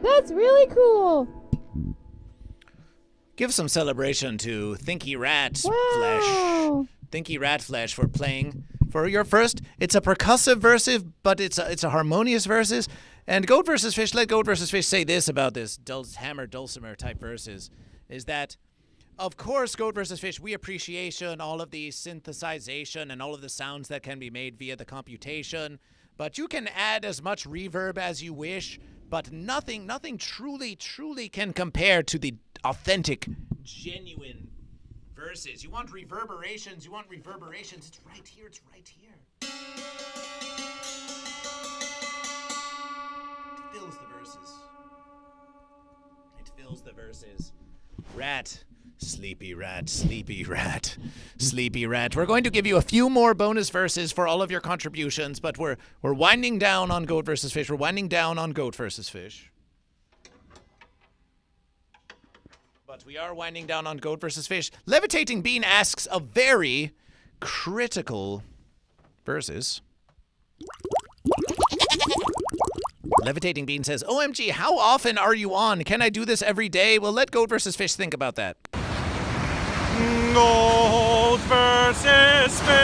That's really cool. Give some celebration to Thinky Rat Wow. Flesh. Thinky Rat Flesh for playing for your first. It's a percussive versive, but it's a harmonious verses. And Goat vs. Fish, let Goat vs. Fish say this about this hammer dulcimer type verses, is that, of course, Goat vs. Fish, we appreciation all of the synthesization and all of the sounds that can be made via the computation, but you can add as much reverb as you wish, but nothing truly can compare to the authentic, genuine verses. You want reverberations, it's right here, It fills the verses. Rat. Sleepy rat. We're going to give you a few more bonus verses for all of your contributions, but we're winding down on Goat vs. Fish. But we are winding down on Goat vs. Fish. Levitating Bean asks a very critical verses. Levitating Bean says, OMG, how often are you on? Can I do this every day? Well, let Goat vs. Fish think about that. Goat versus fish.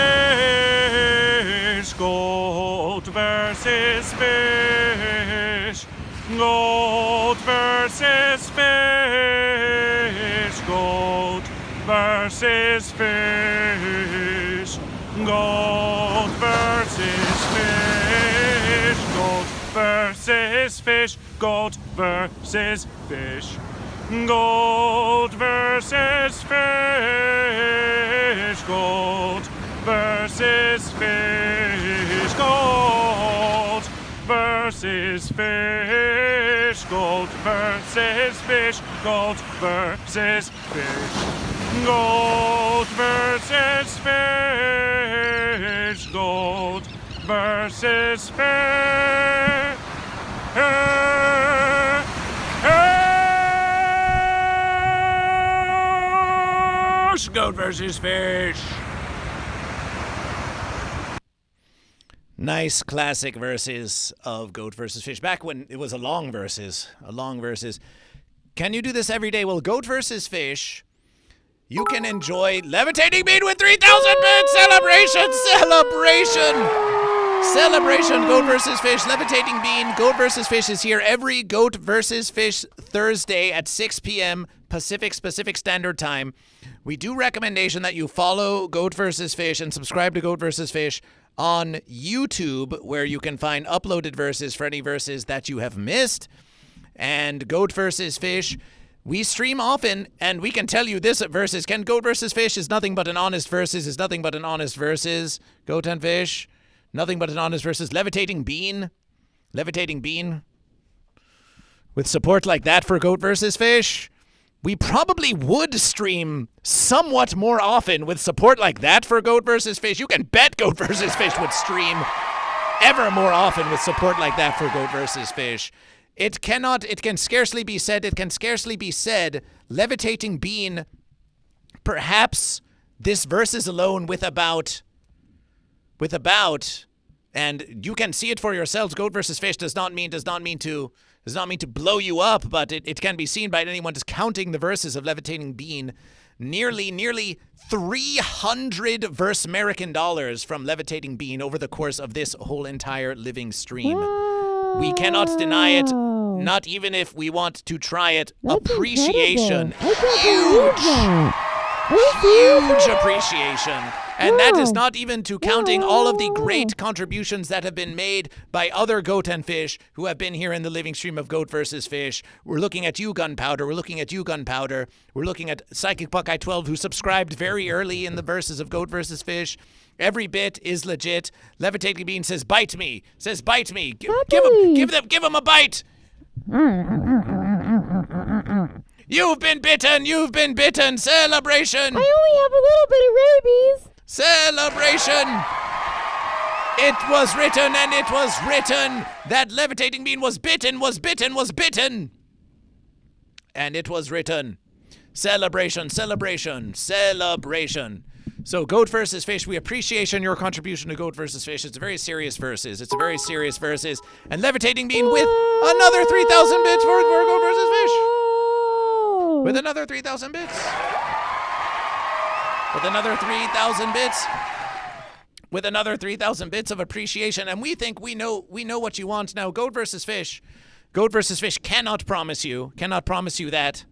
Goat versus fish. Goat versus fish. Goat versus fish. Goat versus fish. Goat versus fish. Goat versus fish. Goat versus fish. Goat versus fish. Goat versus fish. Goat versus fish. Goat versus fish. Goat versus fish. Goat versus fish. Goat versus fish. Nice classic verses of Goat vs. Fish. Back when it was a long verses. Can you do this every day? Well, Goat vs. Fish, you can enjoy Levitating Bean with 3,000 bits. Celebration, Goat vs. Fish, Levitating Bean. Goat vs. Fish is here every Goat vs. Fish Thursday at 6 p.m. Pacific Standard Time. We do recommendation that you follow Goat vs. Fish and subscribe to Goat vs. Fish on YouTube, where you can find uploaded verses for any verses that you have missed. And Goat vs. Fish, we stream often, and we can tell you this at verses. Can Goat vs. Fish is nothing but an honest verses, Goat and Fish, nothing but an honest verses. Levitating Bean. With support like that for Goat vs. Fish, we probably would stream somewhat more often with support like that for Goat vs. Fish. You can bet Goat vs. Fish would stream ever more often with support like that for Goat vs. Fish. It can scarcely be said, Levitating Bean, perhaps this verses alone with about, and you can see it for yourselves, Goat vs. Fish does not mean to blow you up, but it can be seen by anyone just counting the verses of Levitating Bean. Nearly 300 verse American dollars from Levitating Bean over the course of this whole entire living stream. Whoa. We cannot deny it, not even if we want to try it. That's appreciation. Huge appreciation. And that is not even to counting all of the great contributions that have been made by other goat and fish who have been here in the living stream of Goat vs. Fish. We're looking at you, Gunpowder. We're looking at you, Gunpowder. We're looking at Psychic Buckeye 12, who subscribed very early in the verses of Goat vs. Fish. Every bit is legit. Levitating Bean says, "Bite me." Says, "Bite me." Give him a bite. You've been bitten. You've been bitten. Celebration. I only have a little bit of rabies. Celebration. It was written, and it was written that Levitating Bean was bitten, was bitten, was bitten. And it was written. Celebration, celebration, celebration. So Goat vs. Fish, we appreciate your contribution to Goat vs. Fish. It's a very serious verses. It's a very serious verses. And Levitating Bean with another 3,000 bits for Goat vs. Fish. With another 3,000 bits. With another 3,000 bits. With another 3,000 bits of appreciation. And we think we know what you want now. Goat vs. Fish. Goat vs. Fish cannot promise you that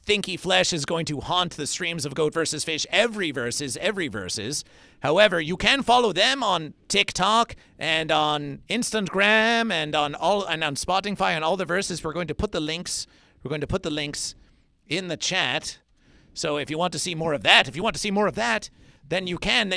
Thinky Flesh is going to haunt the streams of Goat vs. Fish every verses. However, you can follow them on TikTok and on Instagram and on Spotify and all the verses. We're going to put the links in the chat. So if you want to see more of that, then you can.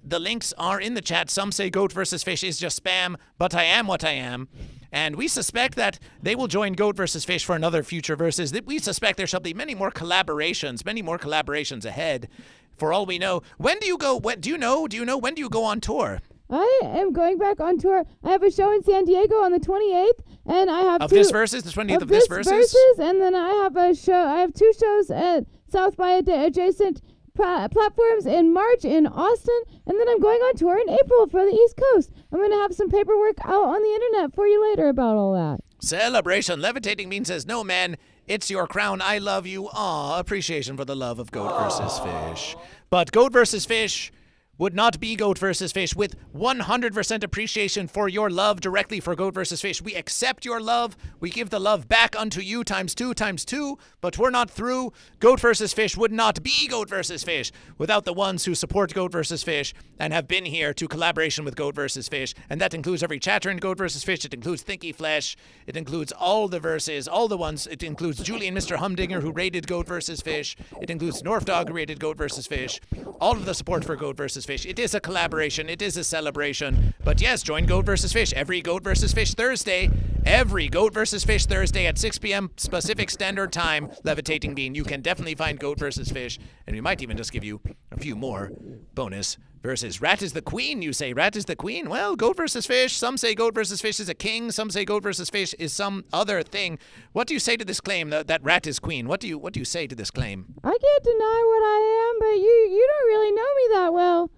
The links are in the chat. Some say Goat vs. Fish is just spam, but I am what I am. And we suspect that they will join Goat vs. Fish for another future versus. We suspect there shall be many more collaborations ahead. For all we know, when do you go? Do you know when do you go on tour? I am going back on tour. I have a show in San Diego on the 28th, and I have this versus, the 20th of this versus, and then I have a show. I have two shows at South by adjacent platforms in March in Austin, and then I'm going on tour in April for the East Coast. I'm going to have some paperwork out on the internet for you later about all that. Celebration. Levitating Bean says, "No, man, it's your crown. I love you." Aw, appreciation for the love of Goat vs. Fish. But Goat vs. Fish would not be Goat vs. Fish with 100% appreciation for your love directly for Goat vs. Fish. We accept your love. We give the love back unto you times two, but we're not through. Goat vs. Fish would not be Goat vs. Fish without the ones who support Goat vs. Fish and have been here to collaboration with Goat vs. Fish. And that includes every chatter in Goat vs. Fish. It includes Thinky Flesh. It includes all the verses, all the ones. It includes Julian Mr. Humdinger, who rated Goat vs. Fish. It includes North Dog, who rated Goat vs. Fish. All of the support for Goat vs. Fish. It is a collaboration. It is a celebration. But yes, join Goat vs. Fish every Goat vs. Fish Thursday. Every Goat vs. Fish Thursday at 6 p.m. Pacific Standard Time. Levitating Bean. You can definitely find Goat vs. Fish. And we might even just give you a few more bonus versus. Rat is the queen, you say. Rat is the queen. Well, Goat vs. Fish. Some say Goat vs. Fish is a king. Some say Goat vs. Fish is some other thing. What do you say to this claim that Rat is queen? What do you say to this claim? I can't deny what I am, but you don't really know me that well.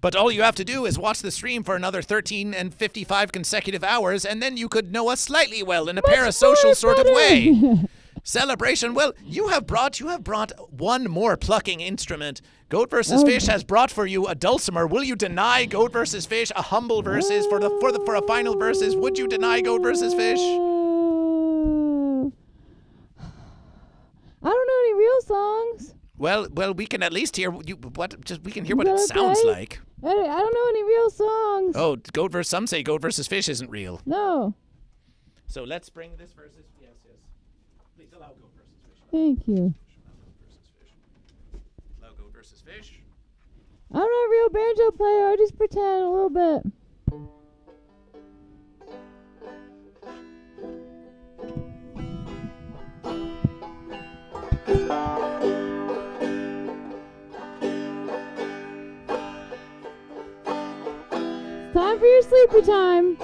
But all you have to do is watch the stream for another 13 and 55 consecutive hours, and then you could know us slightly well in a parasocial sort of way. Celebration. Well, you have brought one more plucking instrument. Goat vs. Fish has brought for you a dulcimer. Will you deny Goat vs. Fish a humble versus for a final versus? Would you deny Goat vs. Fish? I don't know any real songs. Well, we can at least hear we can hear what it sounds like. I don't know any real songs. Oh, some say Goat vs. Fish isn't real. No. So let's bring this versus. Yes. Please allow Goat vs. Fish. Thank you. Allow Goat vs. Fish. I'm not a real banjo player. I just pretend a little bit. Time for your sleepy time.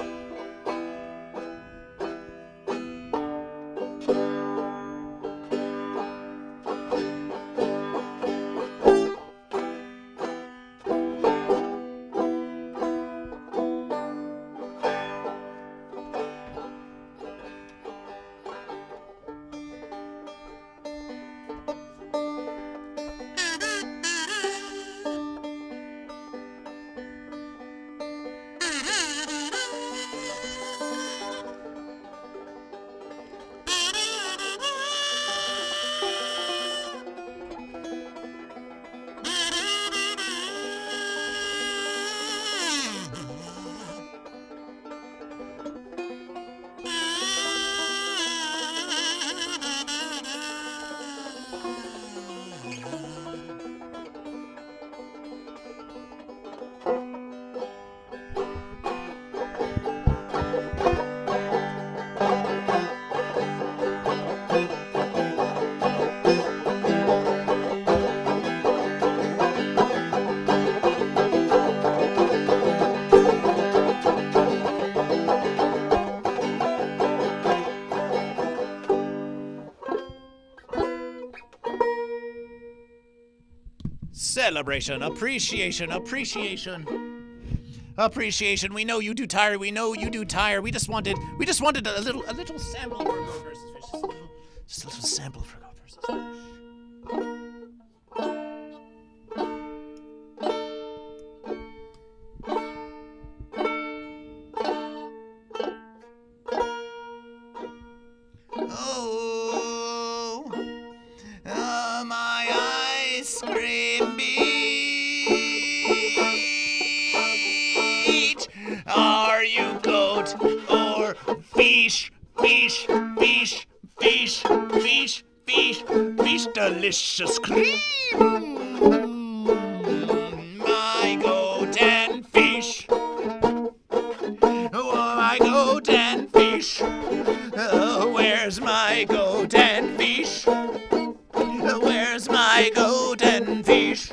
Celebration, appreciation. Appreciation. We know you do tire. We just wanted a little sample for Goat versus Fish. Just a little sample for Goat versus Fish. My ice cream beach. Are you goat or fish? Fish, delicious cream. My goat and fish. Oh, my goat and fish. Where's my goat and fish? Where's my goat and fish?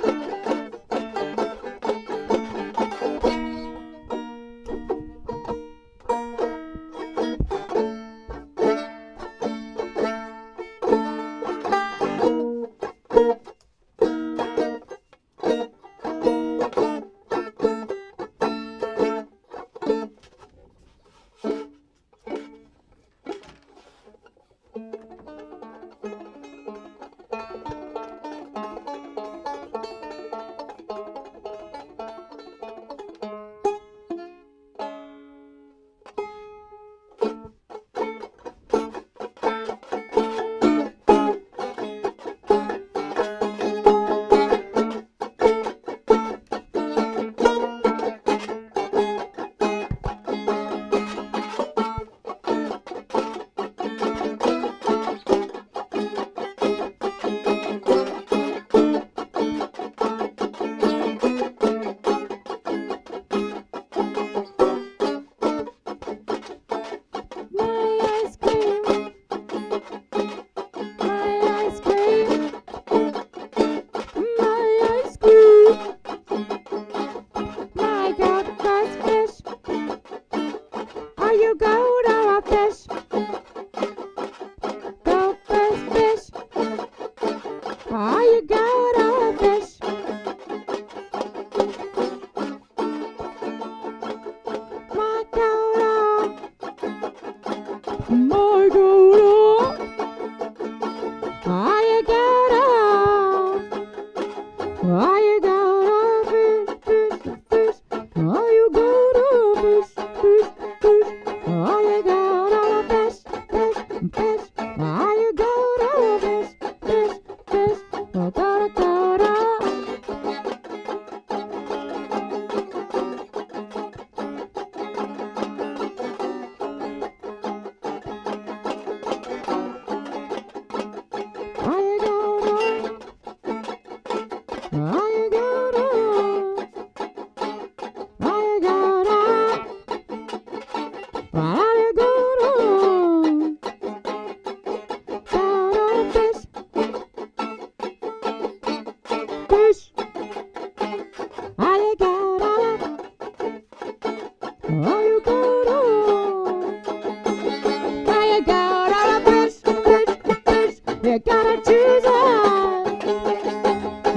You gotta choose one.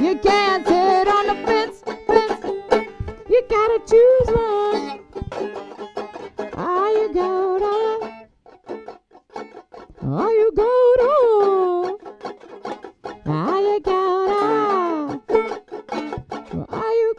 You can't sit on the fence. You gotta choose one. Are you gonna? Are you gonna? Are you gonna? Are you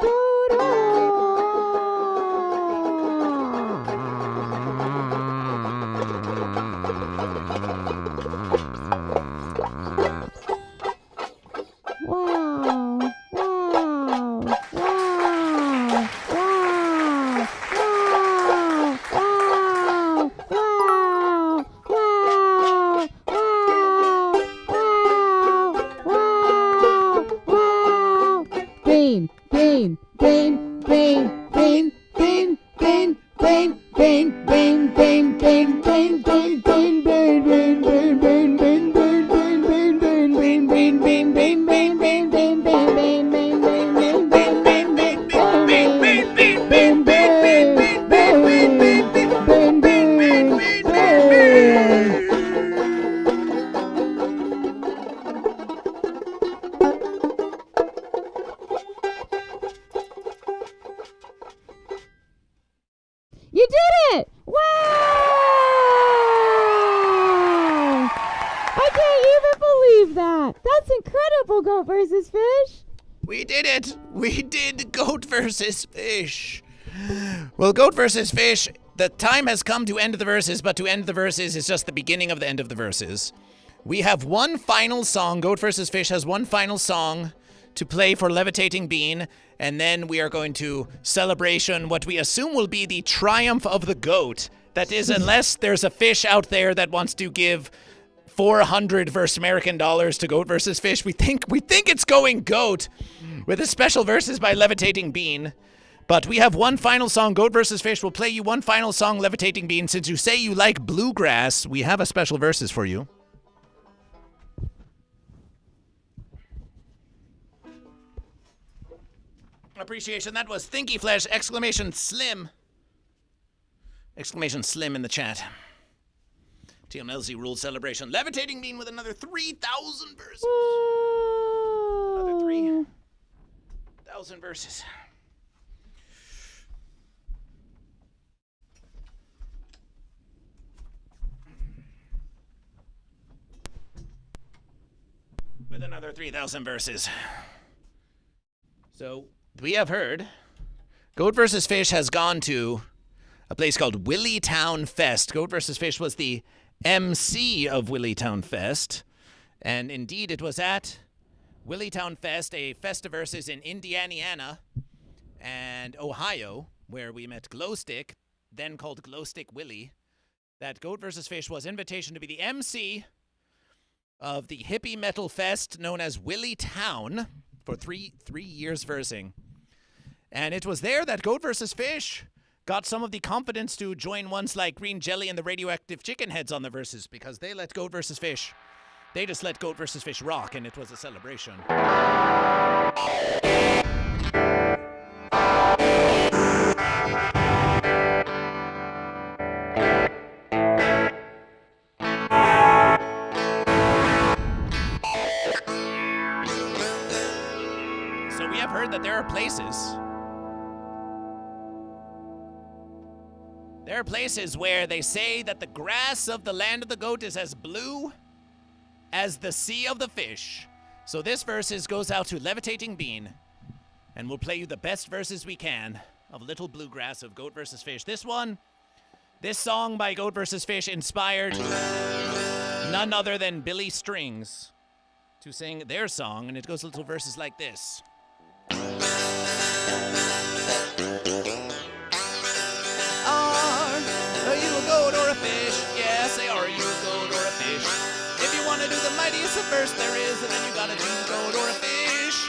that. That's incredible, Goat versus Fish. We did it. We did Goat versus Fish. Well, Goat versus Fish, the time has come to end the verses, but to end the verses is just the beginning of the end of the verses. We have one final song. Goat versus Fish has one final song to play for Levitating Bean, and then we are going to celebration what we assume will be the triumph of the goat. That is, unless there's a fish out there that wants to give 400 versus American dollars to Goat versus Fish. We think it's going Goat with a special verses by Levitating Bean. But we have one final song. Goat versus Fish will play you one final song, Levitating Bean. Since you say you like bluegrass, we have a special verses for you. Appreciation. That was Thinky Flesh! Exclamation Slim! Exclamation Slim in the chat. TMLZ Rule Celebration. Levitating Bean with another 3,000 verses. Another 3,000 verses. With another 3,000 verses. So, we have heard Goat versus Fish has gone to a place called Willytown Fest. Goat versus Fish was the MC of Willytown Fest. And indeed, it was at Willytown Fest, a Festiversus in Indiana and Ohio, where we met Glowstick, then called Glowstick Willie, that Goat versus Fish was invitation to be the MC of the hippie metal fest known as Willytown for three years versing. And it was there that Goat versus Fish got some of the confidence to join ones like Green Jellÿ and the Radioactive Chicken Heads on the verses, because they let Goat versus Fish. They just let Goat versus Fish rock, and it was a celebration. So we have heard that there are places where they say that the grass of the land of the goat is as blue as the sea of the fish. So this verses goes out to Levitating Bean, and we'll play you the best verses we can of Little Bluegrass of Goat versus Fish. This song by Goat versus Fish inspired none other than Billy Strings to sing their song, and it goes little verses like this. Are you a goat or a fish? Yeah, say are you a goat or a fish? If you want to do the mightiest of verse there is, and then you gotta choose a goat or a fish.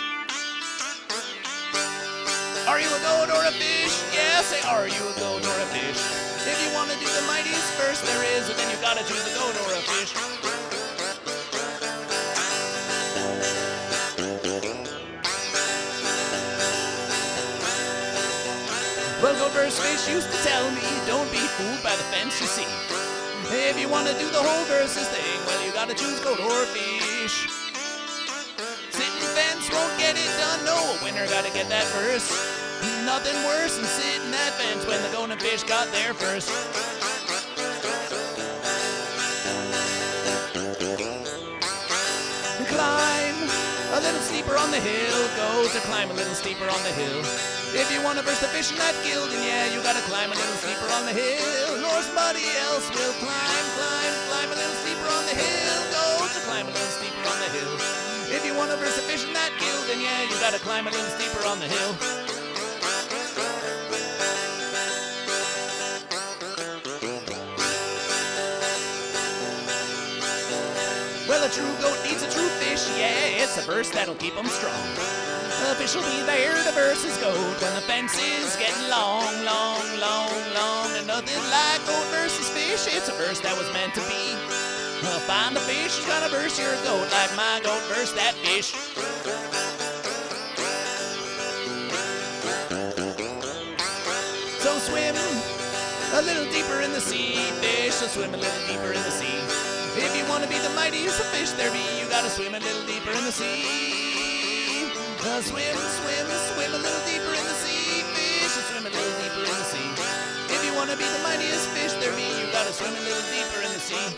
Are you a goat or a fish? Yeah, say are you a goat or a fish? If you want to do the mightiest verse there is, and then you gotta choose a goat or a fish. Well, Goat versus Fish used to tell me, don't be fooled by the fence, you see. If you want to do the whole versus thing, well, you gotta choose goat or fish. Sitting fence won't get it done, no, a winner gotta get that verse. Nothing worse than sitting that fence when the goat and fish got there first. Climb a little steeper on the hill, go to climb a little steeper on the hill. If you want to verse the fish in that gill, then yeah, you gotta climb a little steeper on the hill. Nor somebody else will climb a little steeper on the hill. Go to climb a little steeper on the hill. If you want to verse the fish in that gill, then yeah, you gotta climb a little steeper on the hill. Well, a true goat needs a true fish, yeah, it's a verse that'll keep 'em strong. The fish will be there to verse his goat when the fence is getting long. And nothing like goat versus fish, it's a verse that was meant to be. Find the fish, you gotta verse your goat like my goat verse that fish. So swim a little deeper in the sea, fish, so swim a little deeper in the sea. If you want to be the mightiest of fish there be, you gotta swim a little deeper in the sea. Swim a little deeper in the sea, fish, swim a little deeper in the sea. If you want to be the mightiest fish there be, you gotta swim a little deeper in the sea.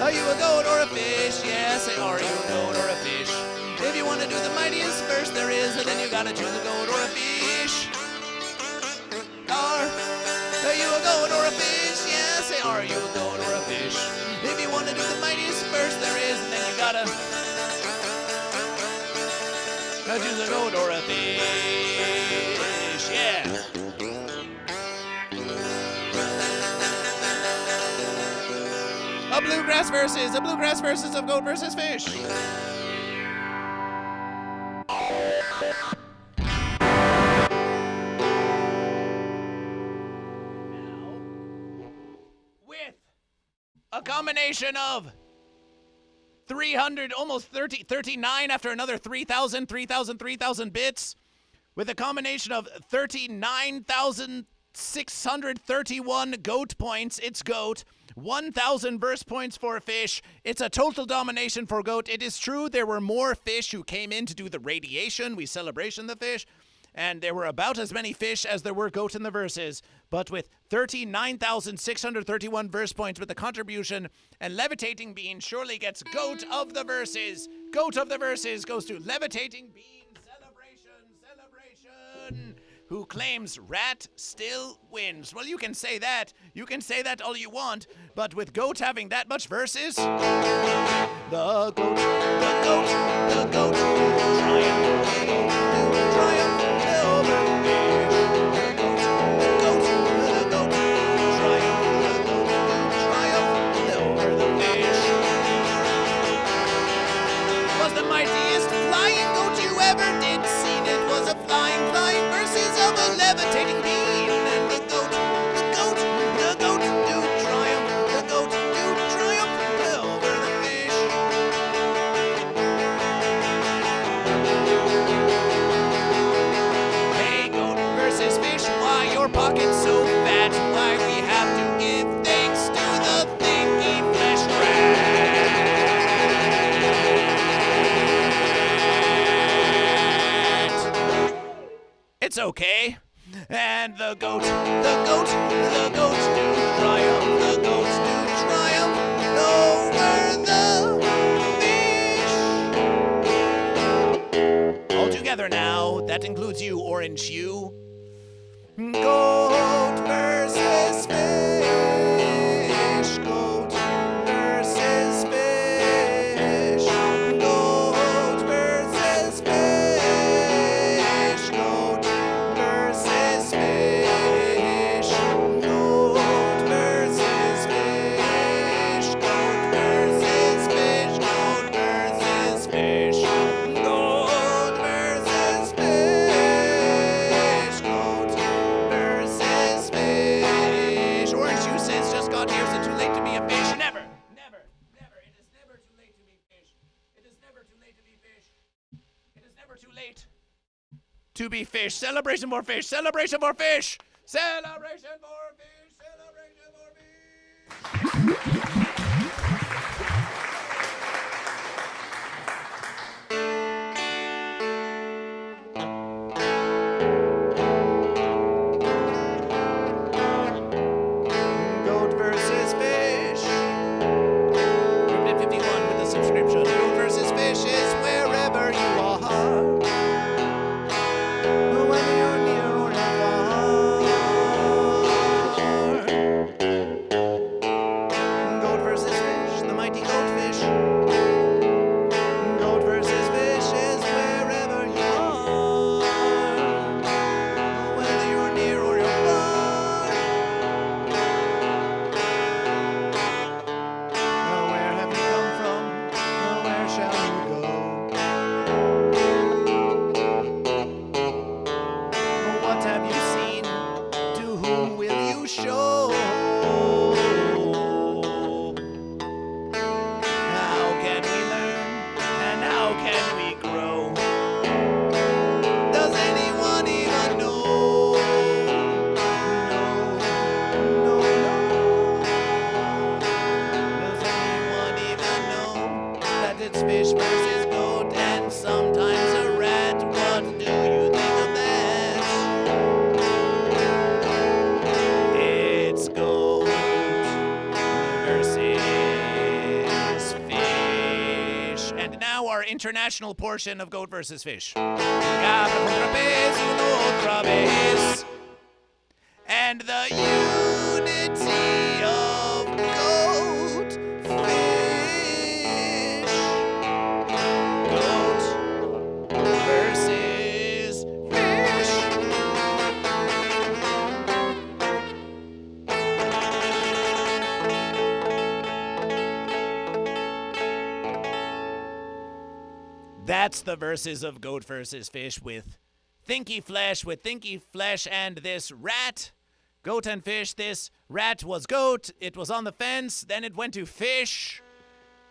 Are you a goat or a fish? Yeah, say, are you a goat or a fish? If you want to do the mightiest first there is, then you gotta choose a goat or a fish. Are you a goat or a fish? Yeah, say, are you a goat or a fish? If you want to do the mightiest first there is, then you gotta choose a goat or a fish. Yeah. A bluegrass versus of goat versus fish. With a combination of 300, almost 39 after another 3,000 bits, with a combination of 39,631 goat points, it's goat. 1,000 verse points for fish. It's a total domination for goat. It is true there were more fish who came in to do the radiation. We celebration the fish. And there were about as many fish as there were goat in the verses. But with 39,631 verse points with the contribution, and Levitating Bean surely gets goat of the verses. Goat of the verses goes to Levitating Bean. Celebration. Who claims rat still wins. Well, you can say that. You can say that all you want. But with goat having that much verses, the goat, triumph over the fish. The goat, triumph over the fish. Was the mightiest flying goat you ever did seen. It was a flying versus of a levitating bean. And the goat do triumph. The goat do triumph over the fish. Hey, goat versus fish, why your pocket's so fat? Why we have to give thanks to the Thinky flesh rat. It's okay. And the goat do triumph. The goats do triumph over the fish. All together now, that includes you, Orange Hue. Goat versus fish. Goat versus fish. Goat versus fish. Goat versus fish. Goat versus fish. Goat versus fish. Goat versus fish. Goat versus fish. Goat versus fish. Orange Juice says just got here, so too late to be a fish. Never. It is never too late to be fish. It is never too late to be fish. It is never too late to be fish. Celebration for fish. Celebration for fish. Celebration for fish. Celebration for fish. Goat versus fish. Grouped at 51 with the subscription. Goat versus fish is wherever you are. Whether you're near or you're far. Goat versus fish, the mighty goatfish. Goat versus fish is wherever you are. Whether you're near or you're far. Where have you come from? Where shall you go? What have you seen? To whom will you show? How can we learn? And how can we grow? Does anyone even know? No. Does anyone even know that it's fish versus goat and sometimes a rat? What do you think of that? international portion of Goat vs. Fish. Cabra contra pez, uno otra vez. And the unity of goat fish. Goat versus fish. That's the verses of Goat versus Fish with Thinky Flesh and this rat. Goat and fish. This rat was goat. It was on the fence. Then it went to fish.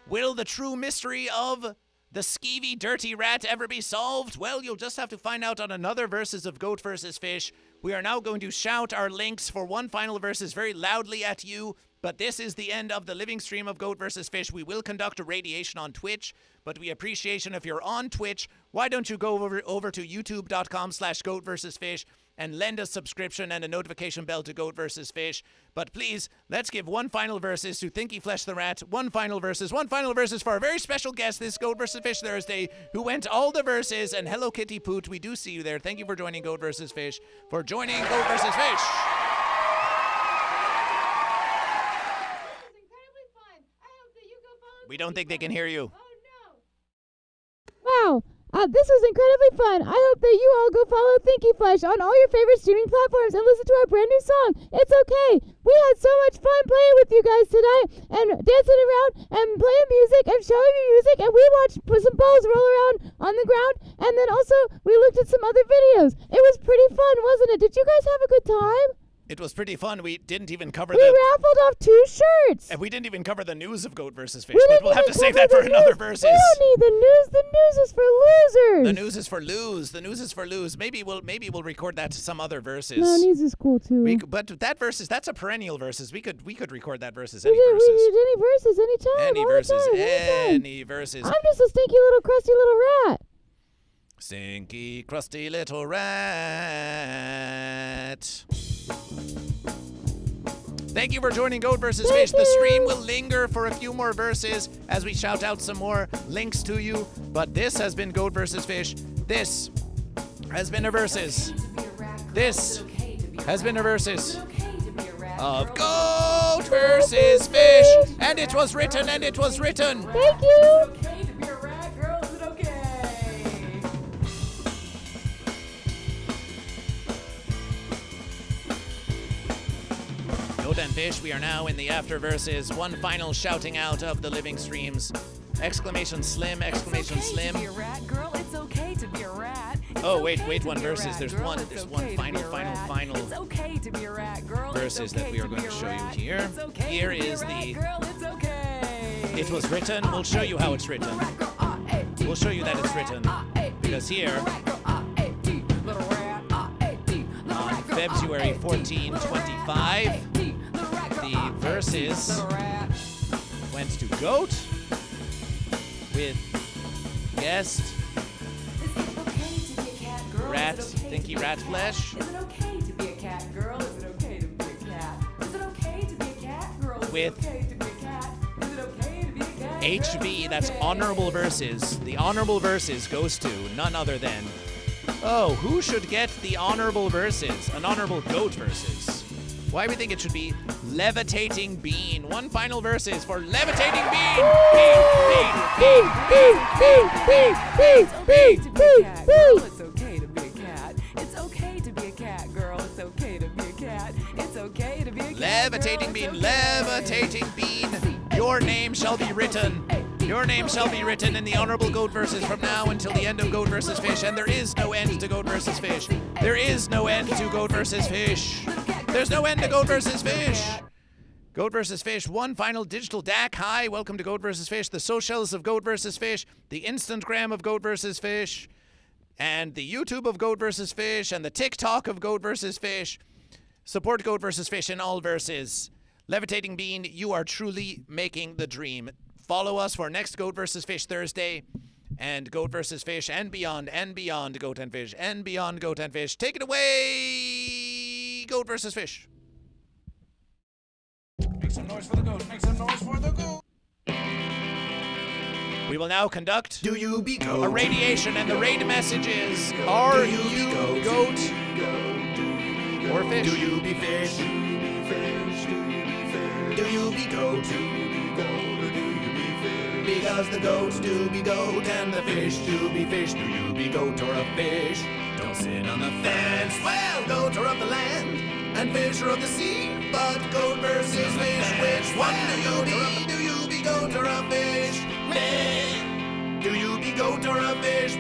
Will the true mystery of the skeevy, dirty rat ever be solved? Well, you'll just have to find out on another verses of Goat versus Fish. We are now going to shout our links for one final verses very loudly at you. But this is the end of the living stream of Goat vs. Fish. We will conduct a radiation on Twitch, but we appreciate if you're on Twitch, why don't you go over to youtube.com/Goat vs. Fish and lend a subscription and a notification bell to Goat vs. Fish. But please, let's give one final verses to Thinky Flesh the Rat, one final verses for our very special guest this Goat vs. Fish Thursday, who went all the verses, and Hello Kitty Poot, we do see you there. Thank you for joining Goat vs. Fish, for joining Goat vs. Fish. We don't think they can hear you. Wow, this was incredibly fun. I hope that you all go follow Thinky Flesh on all your favorite streaming platforms and listen to our brand new song, It's Okay. We had so much fun playing with you guys tonight and dancing around and playing music and showing you music, and we watched some balls roll around on the ground, and then also we looked at some other videos. It was pretty fun, wasn't it? Did you guys have a good time? It was pretty fun. We didn't even cover We raffled off 2 shirts. And we didn't even cover the news of Goat vs. Fish, but we'll have to save that for another versus. We don't need the news. The news is for losers. The news is for lose. The news is for lose. Maybe we'll record that to some other verses. No, news is cool too. But that verses, that's a perennial verses. We could record that verses. We did any verses, anytime. Any all verses. the time, anytime. Any verses. I'm just a stinky little crusty little rat. Stinky, crusty little rat. Thank you for joining Goat vs. Fish. The stream will linger for a few more verses as we shout out some more links to you. But this has been Goat vs. Fish. This has been a versus. This has been a versus of Goat vs. Fish. And it was written, and it was written. Thank you. Goat and Fish, we are now in the after verses. One final shouting out of the living streams. Exclamation slim, exclamation slim. Oh, wait, one verses. There's one final verses that we are going to show you here. Here is the It was written. We'll show you how it's written. We'll show you that it's written. Because here, on February 1425, the verses went to Goat with guest Rat, Thinky Rat Flesh. Is it okay to be a cat, girl? Is it okay to be a cat? Is it okay to be a cat, girl? Is With it okay to be a cat? Is it okay to be a cat? HV, that's honorable verses. The honorable verses goes to none other than, oh, who should get the honorable verses? An honorable Goat verses. Why we think it should be Levitating Bean. One final verses for Levitating Bean. It's okay to be a cat. It's okay to be a cat, girl. It's okay to be a cat. It's okay to be a cat. Levitating Bean, Levitating Bean. Your name shall be written. Your name shall be written in the honorable Goat verses from now until the end of Goat vs. Fish. And there is no end to Goat vs. Fish. There is no end to Goat vs. Fish. There's no end to Goat vs. Fish. Goat vs. Fish, one final digital DAC. Hi, welcome to Goat vs. Fish, the socials of Goat vs. Fish, the Instagram of Goat vs. Fish, and the YouTube of Goat vs. Fish, and the TikTok of Goat vs. Fish. Support Goat vs. Fish in all verses. Levitating Bean, you are truly making the dream. Follow us for next Goat vs. Fish Thursday, and Goat vs. Fish, and beyond Goat and Fish, and beyond Goat and Fish. Take it away, Goat vs. Fish. Make some noise for the goat. Make some noise for the goat. We will now conduct Do you be goat? a radiation, and the raid message is, are you goat or fish? Do you be fish? Do you be goat? Because the goats do be goat and the fish do be fish. Do you be goat or a fish? Don't sit on the fence. Well, goat are of the land and fish are of the sea. But goat versus fish, which one do you be? Do you be goat or a fish? Do you be goat or a fish?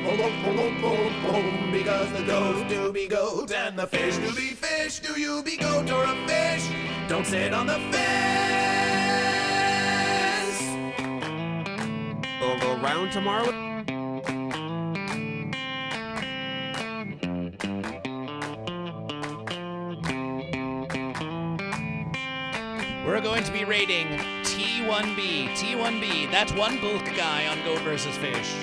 Because the goats do be goat and the fish do be fish. Do you be goat or a fish? Don't sit on the fence. We'll go around tomorrow. We're going to be rating T1B. T1B, that's one bulk guy on Goat vs. Fish.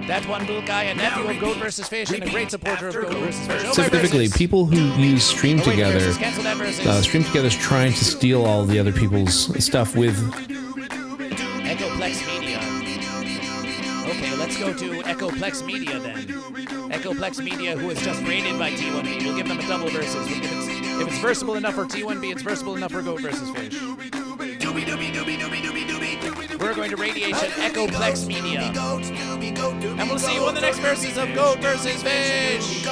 That one bulk guy, a nephew of Goat vs. Fish, and a great supporter of Goat vs. Fish. Oh, Specifically, people who use Stream Together, versus. Cancel that versus. Stream Together's trying to steal all the other people's stuff with. Echoplex Media. Okay, let's go to Echoplex Media then. Echoplex Media, who was just rated by T1B. We'll give them a double versus. If it's versatile enough for T1B, it's versatile enough for Goat vs. Fish. We're going to radiation Echoplex Media. And we'll see you on the next versus of Goat vs. Fish.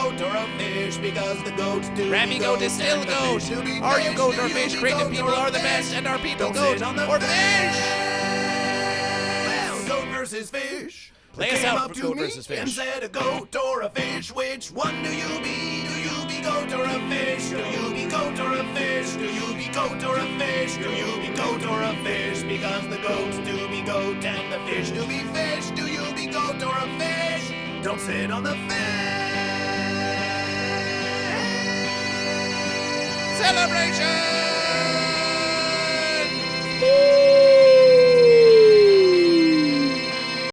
Rami Goat is still Goat. Are you Goat or Fish? Creative people are the best, and are people Goat or Fish? Goat versus Fish. Play us out for Goat vs. And Fish. said a goat or a fish, which one do you be? Do you be goat or a fish? Do you be goat or a fish? Do you be goat or a fish? Do you be goat or a fish? Because the goats do be goat and the fish do be fish. Do you be goat or a fish? Don't sit on the fence. Celebration!